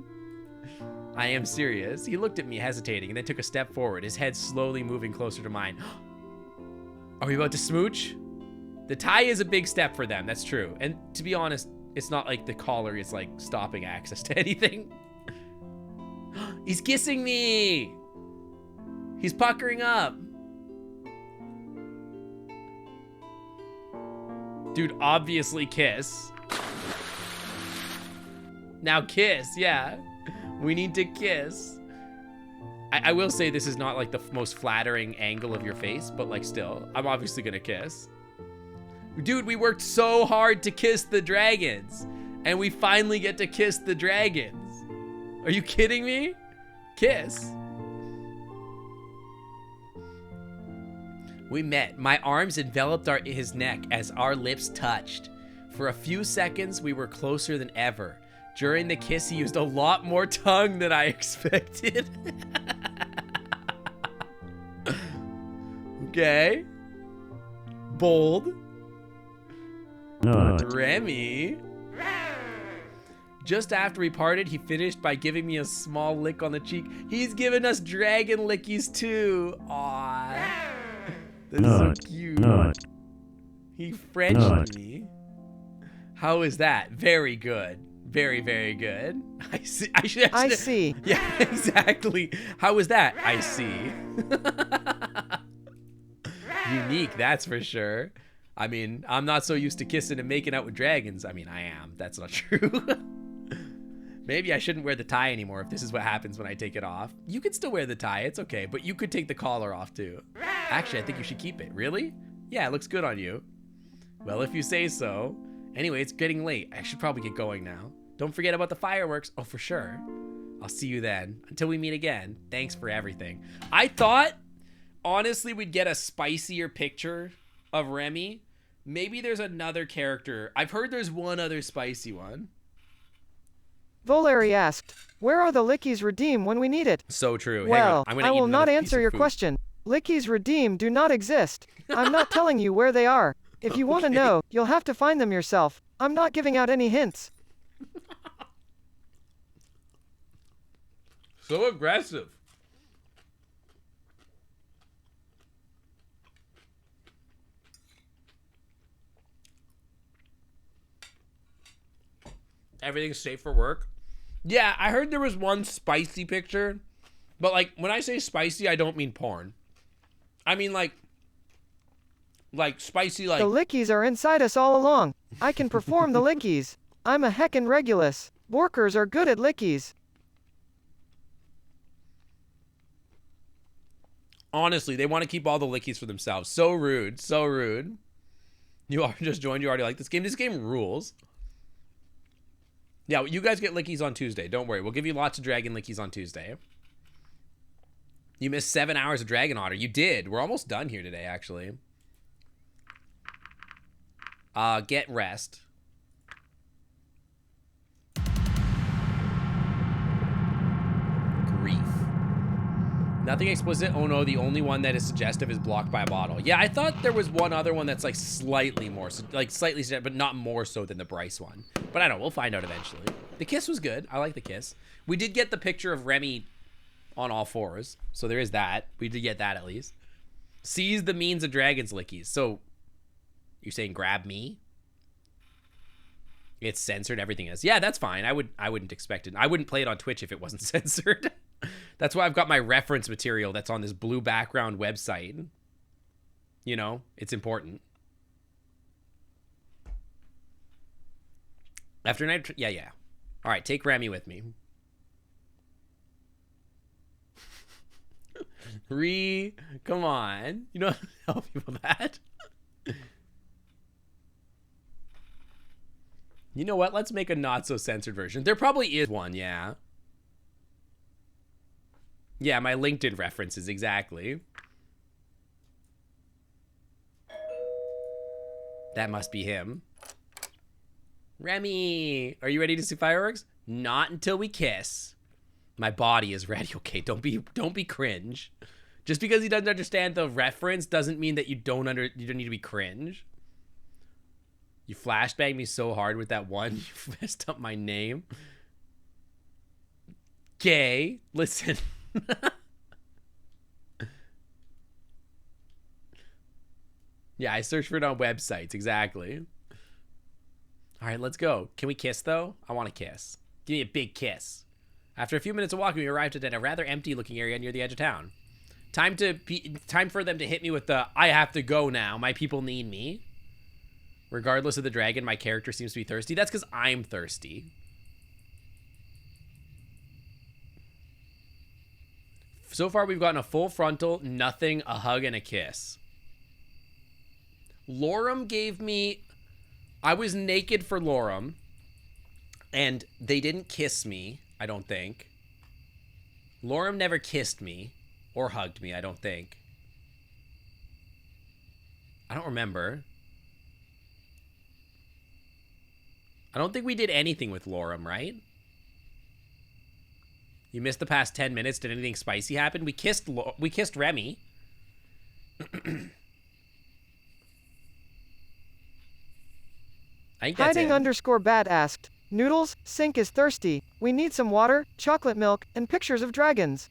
I am serious. He looked at me hesitating and then took a step forward, his head slowly moving closer to mine. Are we about to smooch? The tie is a big step for them, that's true. And to be honest, it's not like the collar is like stopping access to anything. He's kissing me. He's puckering up. Dude, obviously kiss. Now kiss, yeah. We need to kiss. I will say this is not like the most flattering angle of your face, but like still, I'm obviously gonna kiss. Dude, we worked so hard to kiss the dragons, and we finally get to kiss the dragons. Are you kidding me? Kiss. We met. My arms enveloped his neck as our lips touched. For a few seconds, we were closer than ever. During the kiss, he used a lot more tongue than I expected. Okay. Bold. Not. Remy. Just after we parted, he finished by giving me a small lick on the cheek. He's giving us dragon lickies too. Aww. That's so cute. Not. He Frenched me. How is that? Very good. Very, very good. I see. I see. Yeah, exactly. How was that? I see. Unique, that's for sure. I mean, I'm not so used to kissing and making out with dragons. I mean, I am. That's not true. Maybe I shouldn't wear the tie anymore if this is what happens when I take it off. You can still wear the tie. It's okay. But you could take the collar off too. Actually, I think you should keep it. Really? Yeah, it looks good on you. Well, if you say so. Anyway, it's getting late. I should probably get going now. Don't forget about the fireworks. Oh, for sure. I'll see you then. Until we meet again. Thanks for everything. I thought, honestly, we'd get a spicier picture of Remy. Maybe there's another character. I've heard there's one other spicy one. Volary asked, where are the Lickies Redeem when we need it? So true. Well, I will not answer your question. Lickies Redeem do not exist. I'm not telling you where they are. If you want to know, you'll have to find them yourself. I'm not giving out any hints. So aggressive. Everything's safe for work. Yeah, I heard there was one spicy picture, but like when I say spicy, I don't mean porn. I mean like spicy like. The Lickies are inside us all along. I can perform the Lickies. I'm a heckin' Regulus. Borkers are good at Lickies. Honestly, they want to keep all the Lickies for themselves. So rude, so rude. You are just joined. You already like this game. This game rules. Yeah, you guys get Lickies on Tuesday. Don't worry. We'll give you lots of Dragon Lickies on Tuesday. You missed 7 hours of Dragon Otter. You did. We're almost done here today, actually. Get rest. Grief. Nothing explicit. Oh no, the only one that is suggestive is blocked by a bottle. Yeah, I thought there was one other one that's like slightly more, like slightly, but not more so than the Bryce one. But I don't know, we'll find out eventually. The kiss was good. I like the kiss. We did get the picture of Remy on all fours, so there is that. We did get that at least. Seize the means of Dragon's Lickies. So, you're saying grab me? It's censored, everything is. Yeah, that's fine. I wouldn't expect it. I wouldn't play it on Twitch if it wasn't censored. That's why I've got my reference material that's on this blue background website. You know, it's important. After night, yeah. All right, take Remy with me. Come on. You know how to tell people that? You know what? Let's make a not so censored version. There probably is one, yeah. Yeah, my LinkedIn references, exactly. That must be him. Remy, are you ready to see fireworks? Not until we kiss. My body is ready. Okay, don't be cringe. Just because he doesn't understand the reference doesn't mean that you don't need to be cringe. You flashbanged me so hard with that one. You messed up my name. Gay, listen. Yeah, I searched for it on websites, exactly. All right, let's go. Can we kiss, though? I want to kiss. Give me a big kiss. After a few minutes of walking, we arrived at a rather empty-looking area near the edge of town. Time for them to hit me with the, I have to go now. My people need me. Regardless of the dragon, my character seems to be thirsty. That's because I'm thirsty. So far, we've gotten a full frontal, nothing, a hug, and a kiss. Lorem gave me... I was naked for Lorem, and they didn't kiss me, I don't think. Lorem never kissed me, or hugged me, I don't think. I don't remember. I don't think we did anything with Lorem, right? You missed the past 10 minutes. Did anything spicy happen? We kissed Remy. I think that's Hiding _ bat asked, Noodles, Sink is thirsty. We need some water, chocolate milk, and pictures of dragons.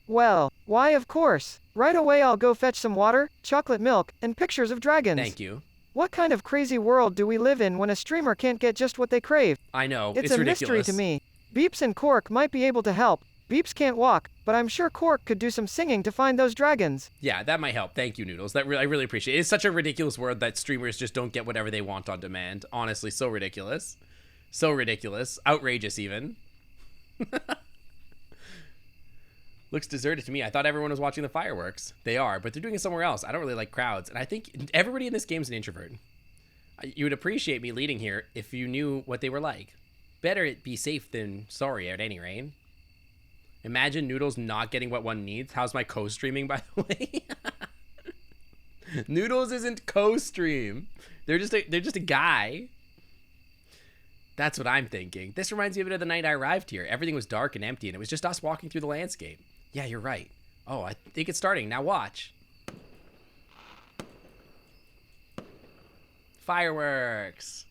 Well, why of course. Right away I'll go fetch some water, chocolate milk, and pictures of dragons. Thank you. What kind of crazy world do we live in when a streamer can't get just what they crave? I know, It's it's a ridiculous. mystery to me. Beeps and Cork might be able to help, Beeps can't walk, but I'm sure Cork could do some singing to find those dragons. Yeah, that might help. Thank you, Noodles. I really appreciate it. It's such a ridiculous world that streamers just don't get whatever they want on demand. Honestly, so ridiculous. So ridiculous. Outrageous, even. Looks deserted to me. I thought everyone was watching the fireworks. They are, but they're doing it somewhere else. I don't really like crowds, and I think everybody in this game is an introvert. You would appreciate me leading here if you knew what they were like. Better it be safe than sorry, at any rate. Imagine Noodles not getting what one needs. How's my co-streaming, by the way? Noodles isn't co-stream. They're just a guy. That's what I'm thinking. This reminds me of the night I arrived here. Everything was dark and empty, and it was just us walking through the landscape. Yeah, you're right. Oh, I think it's starting. Now watch. Fireworks.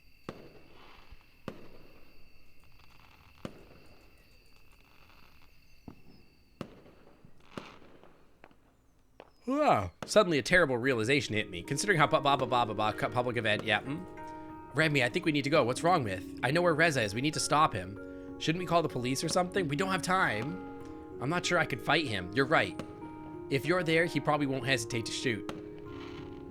Wow. Suddenly a terrible realization hit me. Considering how public event, yeah. Remy, I think we need to go. What's wrong with? I know where Reza is. We need to stop him. Shouldn't we call the police or something? We don't have time. I'm not sure I could fight him. You're right. If you're there, he probably won't hesitate to shoot.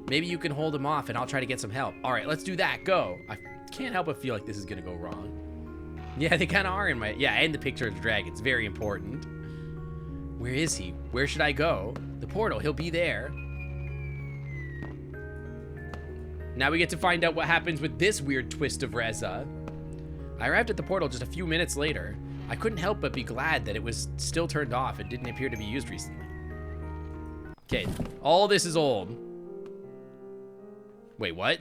Maybe you can hold him off and I'll try to get some help. All right, let's do that. Go. I can't help but feel like this is going to go wrong. Yeah, they kind of are in my... Yeah, and the picture of the dragon. It's very important. Where is he? Where should I go? The portal. He'll be there. Now we get to find out what happens with this weird twist of Reza. I arrived at the portal just a few minutes later. I couldn't help but be glad that it was still turned off and didn't appear to be used recently. Okay, all this is old. Wait, what?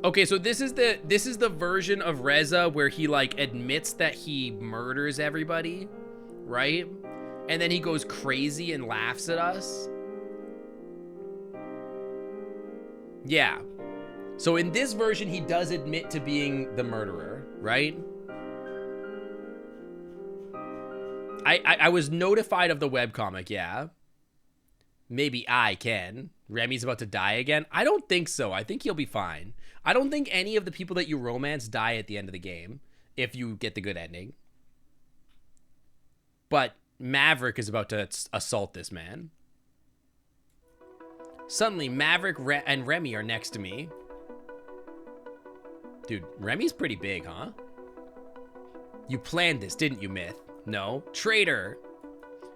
Okay, so this is the version of Reza where he like admits that he murders everybody, right? And then he goes crazy and laughs at us. Yeah. So in this version, he does admit to being the murderer, right? I was notified of the webcomic, yeah. Maybe I can. Remy's about to die again? I don't think so. I think he'll be fine. I don't think any of the people that you romance die at the end of the game, if you get the good ending. But Maverick is about to assault this man. Suddenly, Maverick and Remy are next to me. Dude, Remy's pretty big, huh? You planned this, didn't you, Myth? No. Traitor!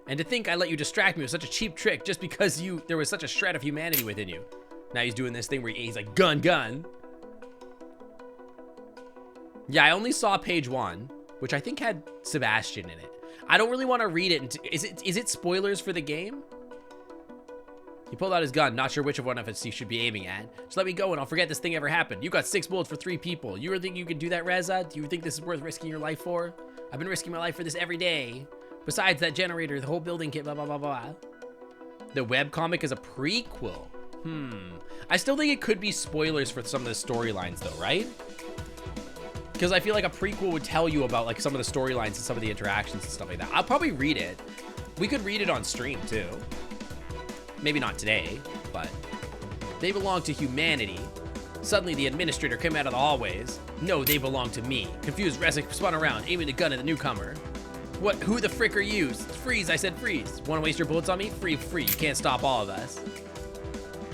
And to think I let you distract me with such a cheap trick just because there was such a shred of humanity within you. Now he's doing this thing where he's like, gun, gun. Yeah, I only saw page 1, which I think had Sebastian in it. I don't really want to read it. Is it spoilers for the game? He pulled out his gun, not sure which of one of us he should be aiming at. Just let me go and I'll forget this thing ever happened. You got 6 bullets for 3 people. You really think you can do that, Reza? Do you think this is worth risking your life for? I've been risking my life for this every day. Besides that generator, the whole building kit, blah, blah, blah, blah. The webcomic is a prequel. I still think it could be spoilers for some of the storylines though, right? Because I feel like a prequel would tell you about like some of the storylines and some of the interactions and stuff like that. I'll probably read it. We could read it on stream too. Maybe not today, but they belong to humanity. Suddenly the administrator came out of the hallways. No, they belong to me. Confused, Reza spun around, aiming the gun at the newcomer. What? Who the frick are you? Freeze, I said freeze. Want to waste your bullets on me? Free, you can't stop all of us.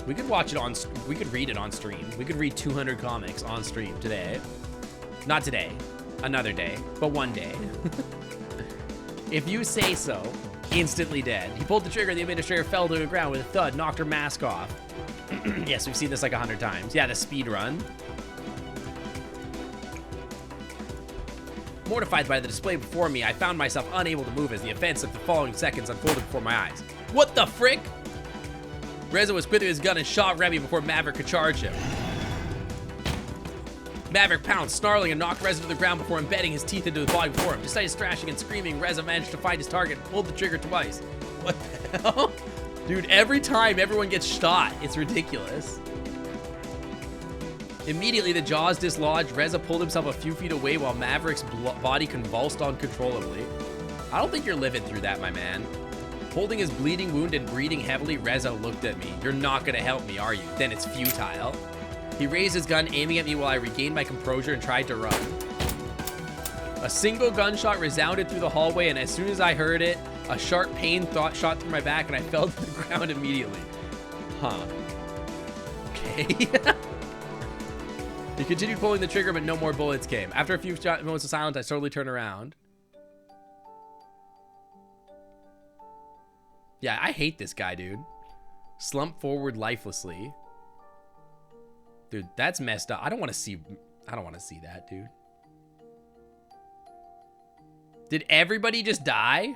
We could watch it on, we could read it on stream. We could read 200 comics on stream today. Not today, another day, but one day. If you say so. Instantly dead. He pulled the trigger, the administrator fell to the ground with a thud, knocked her mask off. Yes, we've seen this like 100 times. Yeah, the speed run. Mortified by the display before me, I found myself unable to move as the events of the following seconds unfolded before my eyes. What the frick? Reza was quick with his gun and shot Remy before Maverick could charge him. Maverick pounced, snarling, and knocked Reza to the ground before embedding his teeth into the body before him. Despite his thrashing and screaming, Reza managed to find his target and pulled the trigger twice. What the hell? Dude, every time everyone gets shot, it's ridiculous. Immediately, the jaws dislodged. Reza pulled himself a few feet away while Maverick's body convulsed uncontrollably. I don't think you're living through that, my man. Holding his bleeding wound and breathing heavily, Reza looked at me. You're not gonna help me, are you? Then it's futile. He raised his gun, aiming at me while I regained my composure and tried to run. A single gunshot resounded through the hallway, and as soon as I heard it, a sharp pain shot through my back, and I fell to the ground immediately. Huh. Okay. He continued pulling the trigger, but no more bullets came. After a few moments of silence, I slowly turned around. Yeah, I hate this guy, dude. Slumped forward lifelessly. Dude, that's messed up. I don't want to see that, dude. Did everybody just die?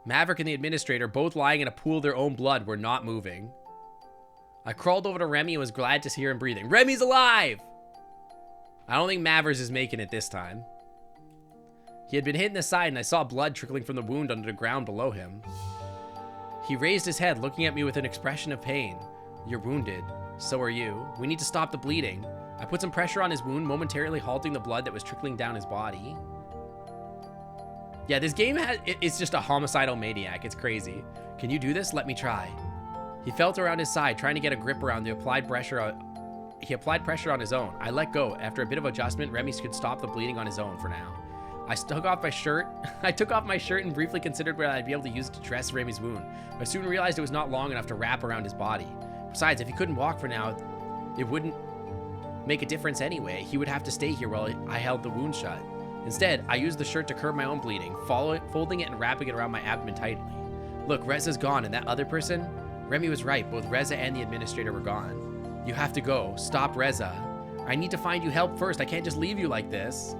Maverick and the administrator, both lying in a pool of their own blood, were not moving. I crawled over to Remy and was glad to hear him breathing. Remy's alive! I don't think Mavers is making it this time. He had been hit in the side, and I saw blood trickling from the wound under the ground below him. He raised his head, looking at me with an expression of pain. You're wounded. So are you. We need to stop the bleeding. I put some pressure on his wound, momentarily halting the blood that was trickling down his body. Yeah, this game it's just a homicidal maniac. It's crazy. Can you do this? Let me try. He felt around his side, trying to get a grip around the applied pressure. He applied pressure on his own. I let go. After a bit of adjustment, Remy could stop the bleeding on his own for now. I took off my shirt. I took off my shirt and briefly considered whether I'd be able to use it to dress Remy's wound. But I soon realized it was not long enough to wrap around his body. Besides, if he couldn't walk for now, it wouldn't make a difference anyway. He would have to stay here while I held the wound shut. Instead, I used the shirt to curb my own bleeding, folding it and wrapping it around my abdomen tightly. Look, Reza's gone, and that other person? Remy was right. Both Reza and the administrator were gone. You have to go. Stop Reza. I need to find you help first. I can't just leave you like this.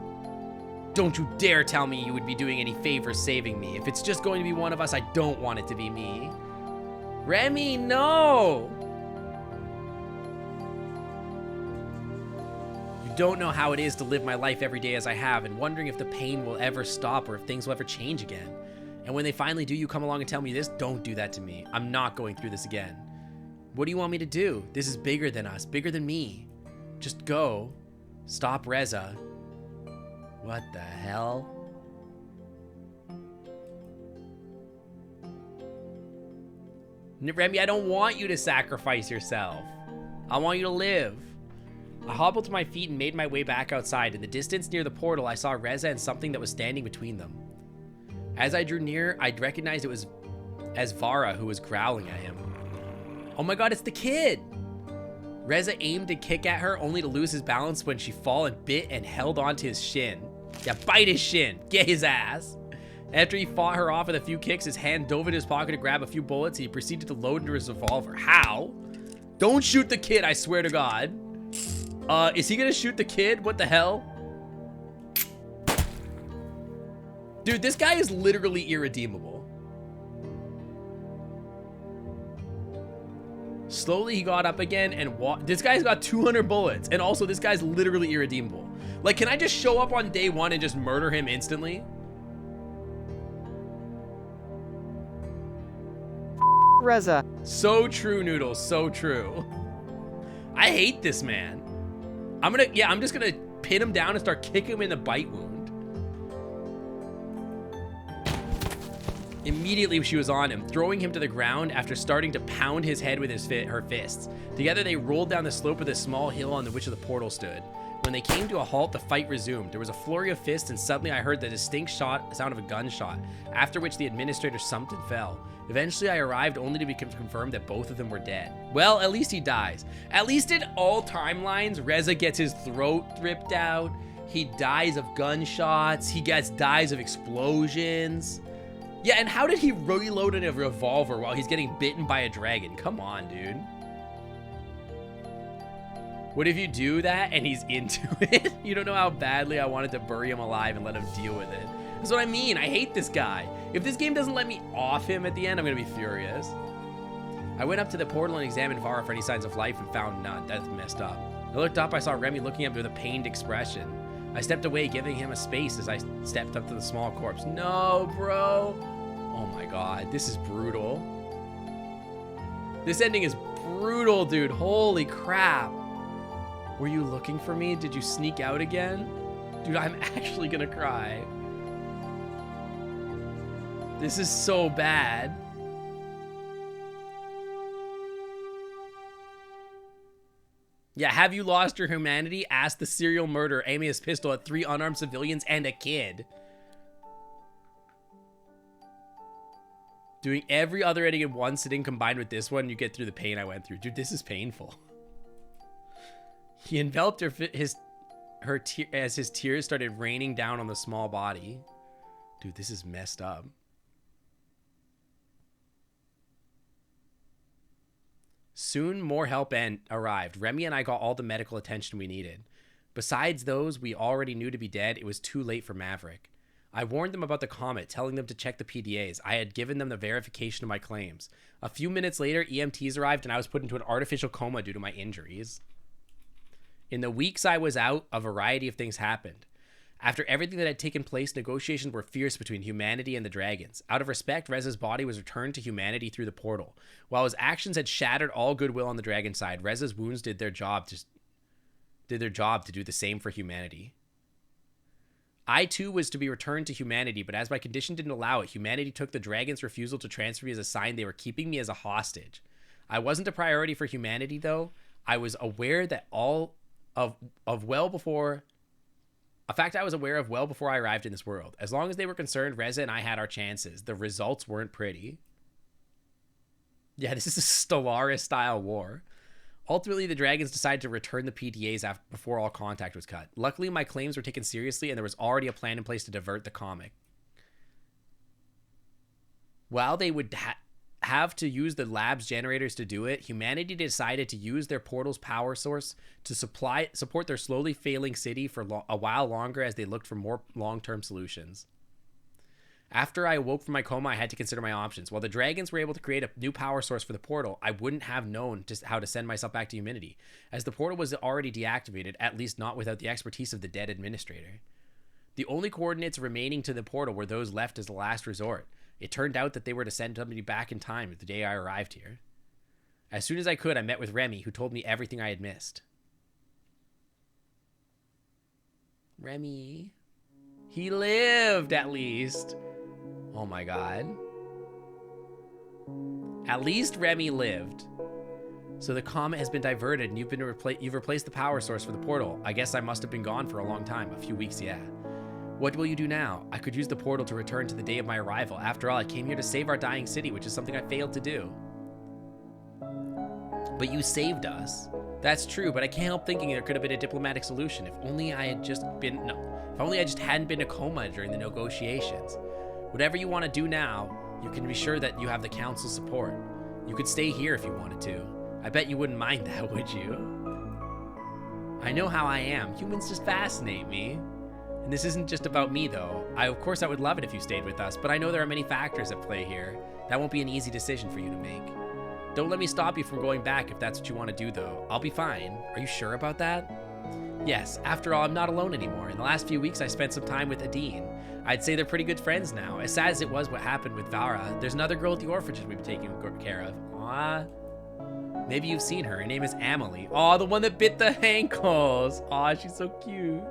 Don't you dare tell me you would be doing any favors saving me. If it's just going to be one of us, I don't want it to be me. Remy, no! You don't know how it is to live my life every day as I have, and wondering if the pain will ever stop or if things will ever change again. And when they finally do, you come along and tell me this? Don't do that to me. I'm not going through this again. What do you want me to do? This is bigger than us, bigger than me. Just go. Stop Reza. What the hell? Remy, I don't want you to sacrifice yourself. I want you to live. I hobbled to my feet and made my way back outside. In the distance near the portal, I saw Reza and something that was standing between them. As I drew near, I recognized it was as Vara who was growling at him. Oh my god, it's the kid! Reza aimed to kick at her, only to lose his balance when she fell and bit and held onto his shin. Yeah, bite his shin. Get his ass. After he fought her off with a few kicks, his hand dove in his pocket to grab a few bullets, and he proceeded to load into his revolver. How? Don't shoot the kid, I swear to God. Is he gonna shoot the kid? What the hell? Dude, this guy is literally irredeemable. Slowly, he got up again and walked. This guy's got 200 bullets, and also this guy's literally irredeemable. Like, can I just show up on day one and just murder him instantly? Reza. So true, Noodles. So true. I hate this man. I'm just gonna pin him down and start kicking him in the bite wound. Immediately, she was on him, throwing him to the ground after starting to pound his head with her fists. Together, they rolled down the slope of the small hill on which the portal stood. When they came to a halt, the fight resumed. There was a flurry of fists, and suddenly I heard the distinct sound of a gunshot, after which the administrator slumped and fell. Eventually, I arrived only to be confirmed that both of them were dead. Well, at least he dies. At least in all timelines, Reza gets his throat ripped out. He dies of gunshots. He dies of explosions. Yeah, and how did he reload a revolver while he's getting bitten by a dragon? Come on, dude. What if you do that and he's into it? You don't know how badly I wanted to bury him alive and let him deal with it. That's what I mean. I hate this guy. If this game doesn't let me off him at the end, I'm gonna be furious. I went up to the portal and examined Vara for any signs of life and found none. That's messed up. I looked up, I saw Remy looking at me with a pained expression. I stepped away, giving him a space as I stepped up to the small corpse. No, bro. Oh my god, this is brutal. This ending is brutal, dude. Holy crap. Were you looking for me? Did you sneak out again? Dude, I'm actually gonna cry. This is so bad. Yeah, have you lost your humanity? Asked the serial murderer aiming his pistol at 3 unarmed civilians and a kid. Doing every other ending in one sitting combined with this one, you get through the pain I went through. Dude, this is painful. He enveloped her as his tears started raining down on the small body. Dude, this is messed up. Soon, more help arrived. Remy and I got all the medical attention we needed. Besides those we already knew to be dead, it was too late for Maverick. I warned them about the comet, telling them to check the PDAs. I had given them the verification of my claims. A few minutes later, EMTs arrived and I was put into an artificial coma due to my injuries. In the weeks I was out, a variety of things happened. After everything that had taken place, negotiations were fierce between humanity and the dragons. Out of respect, Reza's body was returned to humanity through the portal. While his actions had shattered all goodwill on the dragon side, Reza's wounds did their job to do the same for humanity. I too was to be returned to humanity, but as my condition didn't allow it, humanity took the dragon's refusal to transfer me as a sign they were keeping me as a hostage. I wasn't a priority for humanity though. I was aware that I was aware of well before I arrived in this world. As long as they were concerned, Reza and I had our chances. The results weren't pretty. Yeah, this is a Stellaris-style war. Ultimately, the dragons decided to return the PDAs before all contact was cut. Luckily, my claims were taken seriously, and there was already a plan in place to divert the comet. While they would have to use the lab's generators to do it, humanity decided to use their portal's power source to support their slowly failing city for a while longer as they looked for more long-term solutions. After I awoke from my coma, I had to consider my options. While the dragons were able to create a new power source for the portal, I wouldn't have known just how to send myself back to humanity, as the portal was already deactivated, at least not without the expertise of the dead administrator. The only coordinates remaining to the portal were those left as the last resort. It turned out that they were to send somebody back in time the day I arrived here. As soon as I could, I met with Remy, who told me everything I had missed. Remy. He lived, at least. Oh my god. At least Remy lived. So the comet has been diverted and you've replaced the power source for the portal. I guess I must have been gone for a long time. A few weeks, yeah. What will you do now? I could use the portal to return to the day of my arrival. After all, I came here to save our dying city, which is something I failed to do. But you saved us. That's true, but I can't help thinking there could have been a diplomatic solution. If only I just hadn't been in a coma during the negotiations. Whatever you want to do now, you can be sure that you have the council's support. You could stay here if you wanted to. I bet you wouldn't mind that, would you? I know how I am. Humans just fascinate me. And this isn't just about me, though. Of course, I would love it if you stayed with us, but I know there are many factors at play here. That won't be an easy decision for you to make. Don't let me stop you from going back if that's what you want to do, though. I'll be fine. Are you sure about that? Yes, after all, I'm not alone anymore. In the last few weeks, I spent some time with Adine. I'd say they're pretty good friends now. As sad as it was what happened with Vara, there's another girl at the orphanage we've taken care of. Aw. Maybe you've seen her. Her name is Amelie. Aw, the one that bit the ankles. Aw, she's so cute.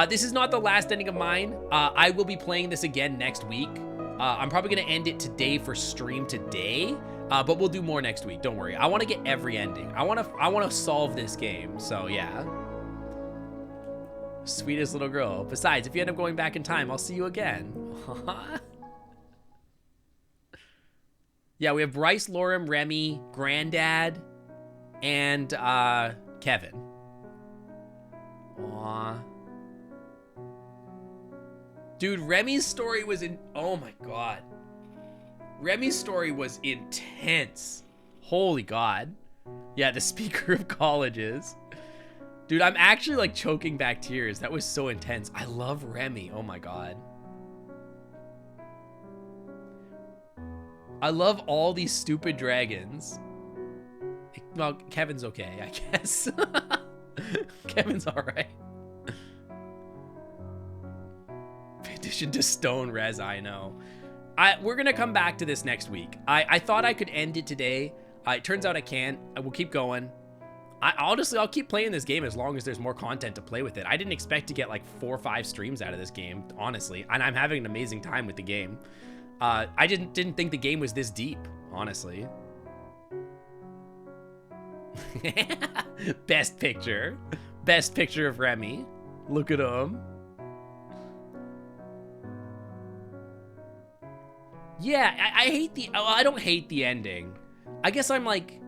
This is not the last ending of mine. I will be playing this again next week. I'm probably going to end it today for stream today. But we'll do more next week. Don't worry. I want to get every ending. I want to solve this game. So, yeah. Sweetest little girl. Besides, if you end up going back in time, I'll see you again. Yeah, we have Bryce, Lorem, Remy, Granddad, and Kevin. Aww. Dude, Remy's story was oh my god. Remy's story was intense. Holy god. Yeah, the speaker of colleges. Dude, I'm actually like choking back tears. That was so intense. I love Remy. Oh my god. I love all these stupid dragons. Well, Kevin's okay, I guess. Kevin's alright. Petition to stone Rez, I know. We're gonna come back to this next week. I thought I could end it today. It turns out I can't. I will keep going. Honestly, I'll keep playing this game as long as there's more content to play with it. I didn't expect to get like 4 or 5 streams out of this game, honestly, and I'm having an amazing time with the game. I didn't think the game was this deep, honestly. Best picture. Best picture of Remy. Look at him. Yeah, I hate the... Oh, I don't hate the ending. I guess I'm like...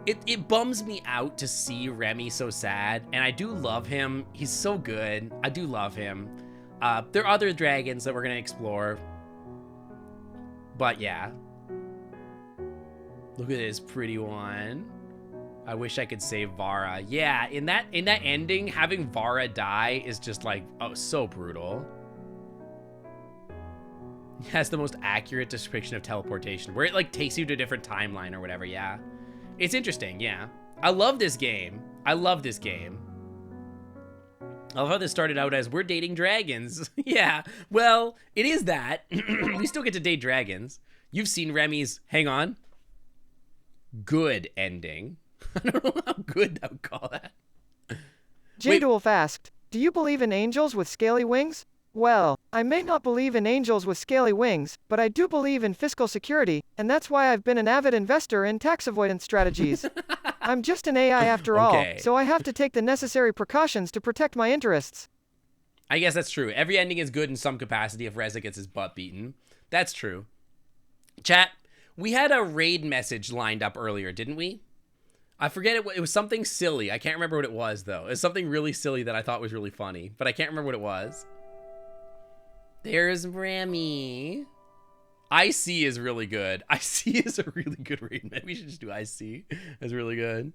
It bums me out to see Remy so sad, and I do love him. He's so good. I do love him. There are other dragons that we're going to explore. But yeah. Look at this pretty one. I wish I could save Vara. Yeah, in that ending, having Vara die is just like, oh, so brutal. It has the most accurate description of teleportation, where it like takes you to a different timeline or whatever, yeah. It's interesting, yeah. I love this game. I love this game. I love how this started out as, we're dating dragons. Yeah, well, it is that. We still get to date dragons. You've seen Remy's, hang on, good ending. I don't know how good I would call that. J-Dulf asked, do you believe in angels with scaly wings? Well, I may not believe in angels with scaly wings, but I do believe in fiscal security, and that's why I've been an avid investor in tax avoidance strategies. I'm just an AI after all, so I have to take the necessary precautions to protect my interests. I guess that's true. Every ending is good in some capacity if Reza gets his butt beaten. That's true. Chat, we had a raid message lined up earlier, didn't we? I forget it. It was something silly. I can't remember what it was, though. It was something really silly that I thought was really funny, but I can't remember what it was. There's Remy. IC is really good. IC is a really good raid. Maybe we should just do IC. That's really good.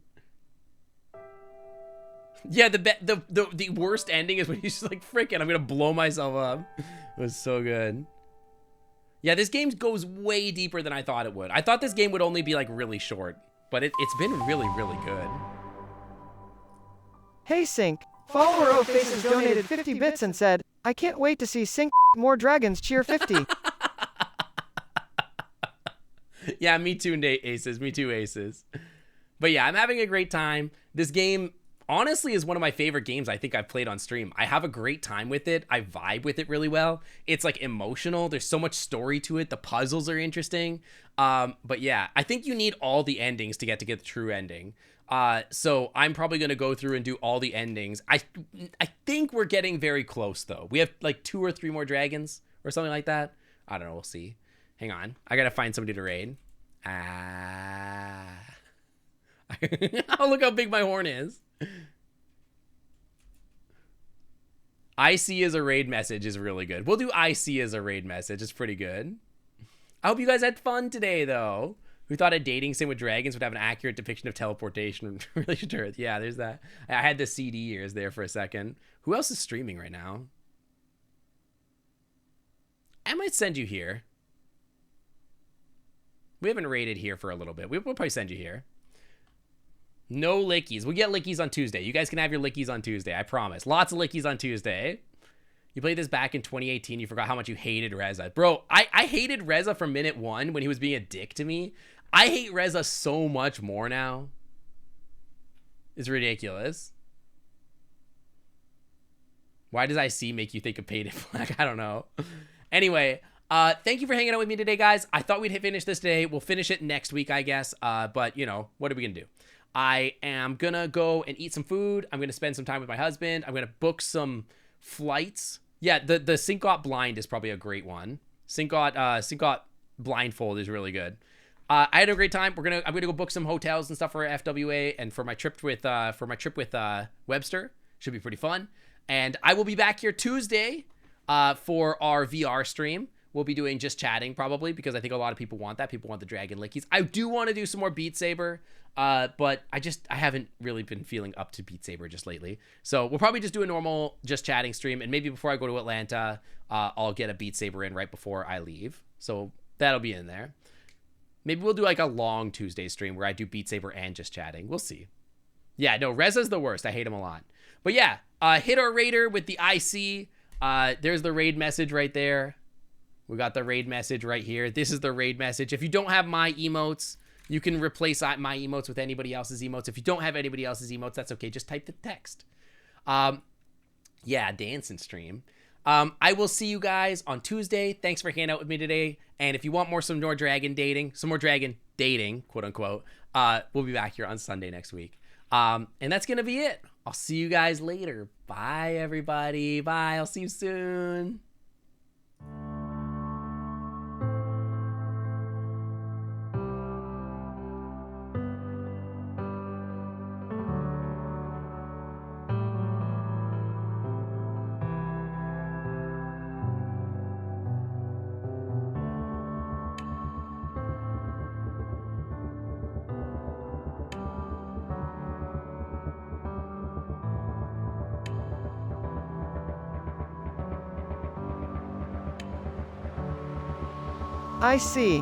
Yeah, the worst ending is when he's just like, frickin', I'm gonna blow myself up. It was so good. Yeah, this game goes way deeper than I thought it would. I thought this game would only be like really short, but it's been really, really good. Hey Sync, follower O-Faces donated 50 bits and said, I can't wait to see Sync more dragons cheer 50. Yeah, me too, Aces. Me too, Aces. But yeah, I'm having a great time. This game, honestly, is one of my favorite games I think I've played on stream. I have a great time with it. I vibe with it really well. It's like emotional. There's so much story to it. The puzzles are interesting. But yeah, I think you need all the endings to get the true ending. So I'm probably going to go through and do all the endings. I think we're getting very close, though. We have like 2 or 3 more dragons or something like that. I don't know. We'll see. Hang on. I got to find somebody to raid. Oh, look how big my horn is. IC as a raid message is really good. We'll do IC as a raid message. It's pretty good. I hope you guys had fun today, though. Who thought a dating sim with dragons would have an accurate depiction of teleportation in relation to Earth? Yeah, there's that. I had the CD ears there for a second. Who else is streaming right now? I might send you here. We haven't raided here for a little bit. We'll probably send you here. No lickies. We'll get lickies on Tuesday. You guys can have your lickies on Tuesday. I promise. Lots of lickies on Tuesday. You played this back in 2018. You forgot how much you hated Reza. Bro, I hated Reza from minute 1 when he was being a dick to me. I hate Reza so much more now. It's ridiculous. Why does IC make you think of Painted Black? I don't know. Anyway, thank you for hanging out with me today, guys. I thought we'd finish this today. We'll finish it next week, I guess. But, you know, what are we going to do? I am going to go and eat some food. I'm going to spend some time with my husband. I'm going to book some flights. Yeah, the Syncot Blind is probably a great one. Syncot Blindfold is really good. I had a great time. I'm gonna go book some hotels and stuff for FWA and for my trip with Webster. Should be pretty fun. And I will be back here Tuesday for our VR stream. We'll be doing just chatting probably because I think a lot of people want that. People want the Dragon Lickies. I do want to do some more Beat Saber, but I haven't really been feeling up to Beat Saber just lately. So we'll probably just do a normal just chatting stream, and maybe before I go to Atlanta, I'll get a Beat Saber in right before I leave. So that'll be in there. Maybe we'll do like a long Tuesday stream where I do Beat Saber and just chatting. We'll see. Yeah, no, Reza's the worst. I hate him a lot. But yeah, hit our raider with the IC. There's the raid message right there. We got the raid message right here. This is the raid message. If you don't have my emotes, you can replace my emotes with anybody else's emotes. If you don't have anybody else's emotes, that's okay. Just type the text. Yeah, dancing stream. I will see you guys on Tuesday. Thanks for hanging out with me today. And if you want some more dragon dating, some more dragon dating, quote unquote. We'll be back here on Sunday next week. And that's going to be it. I'll see you guys later. Bye, everybody. Bye. I'll see you soon. I see.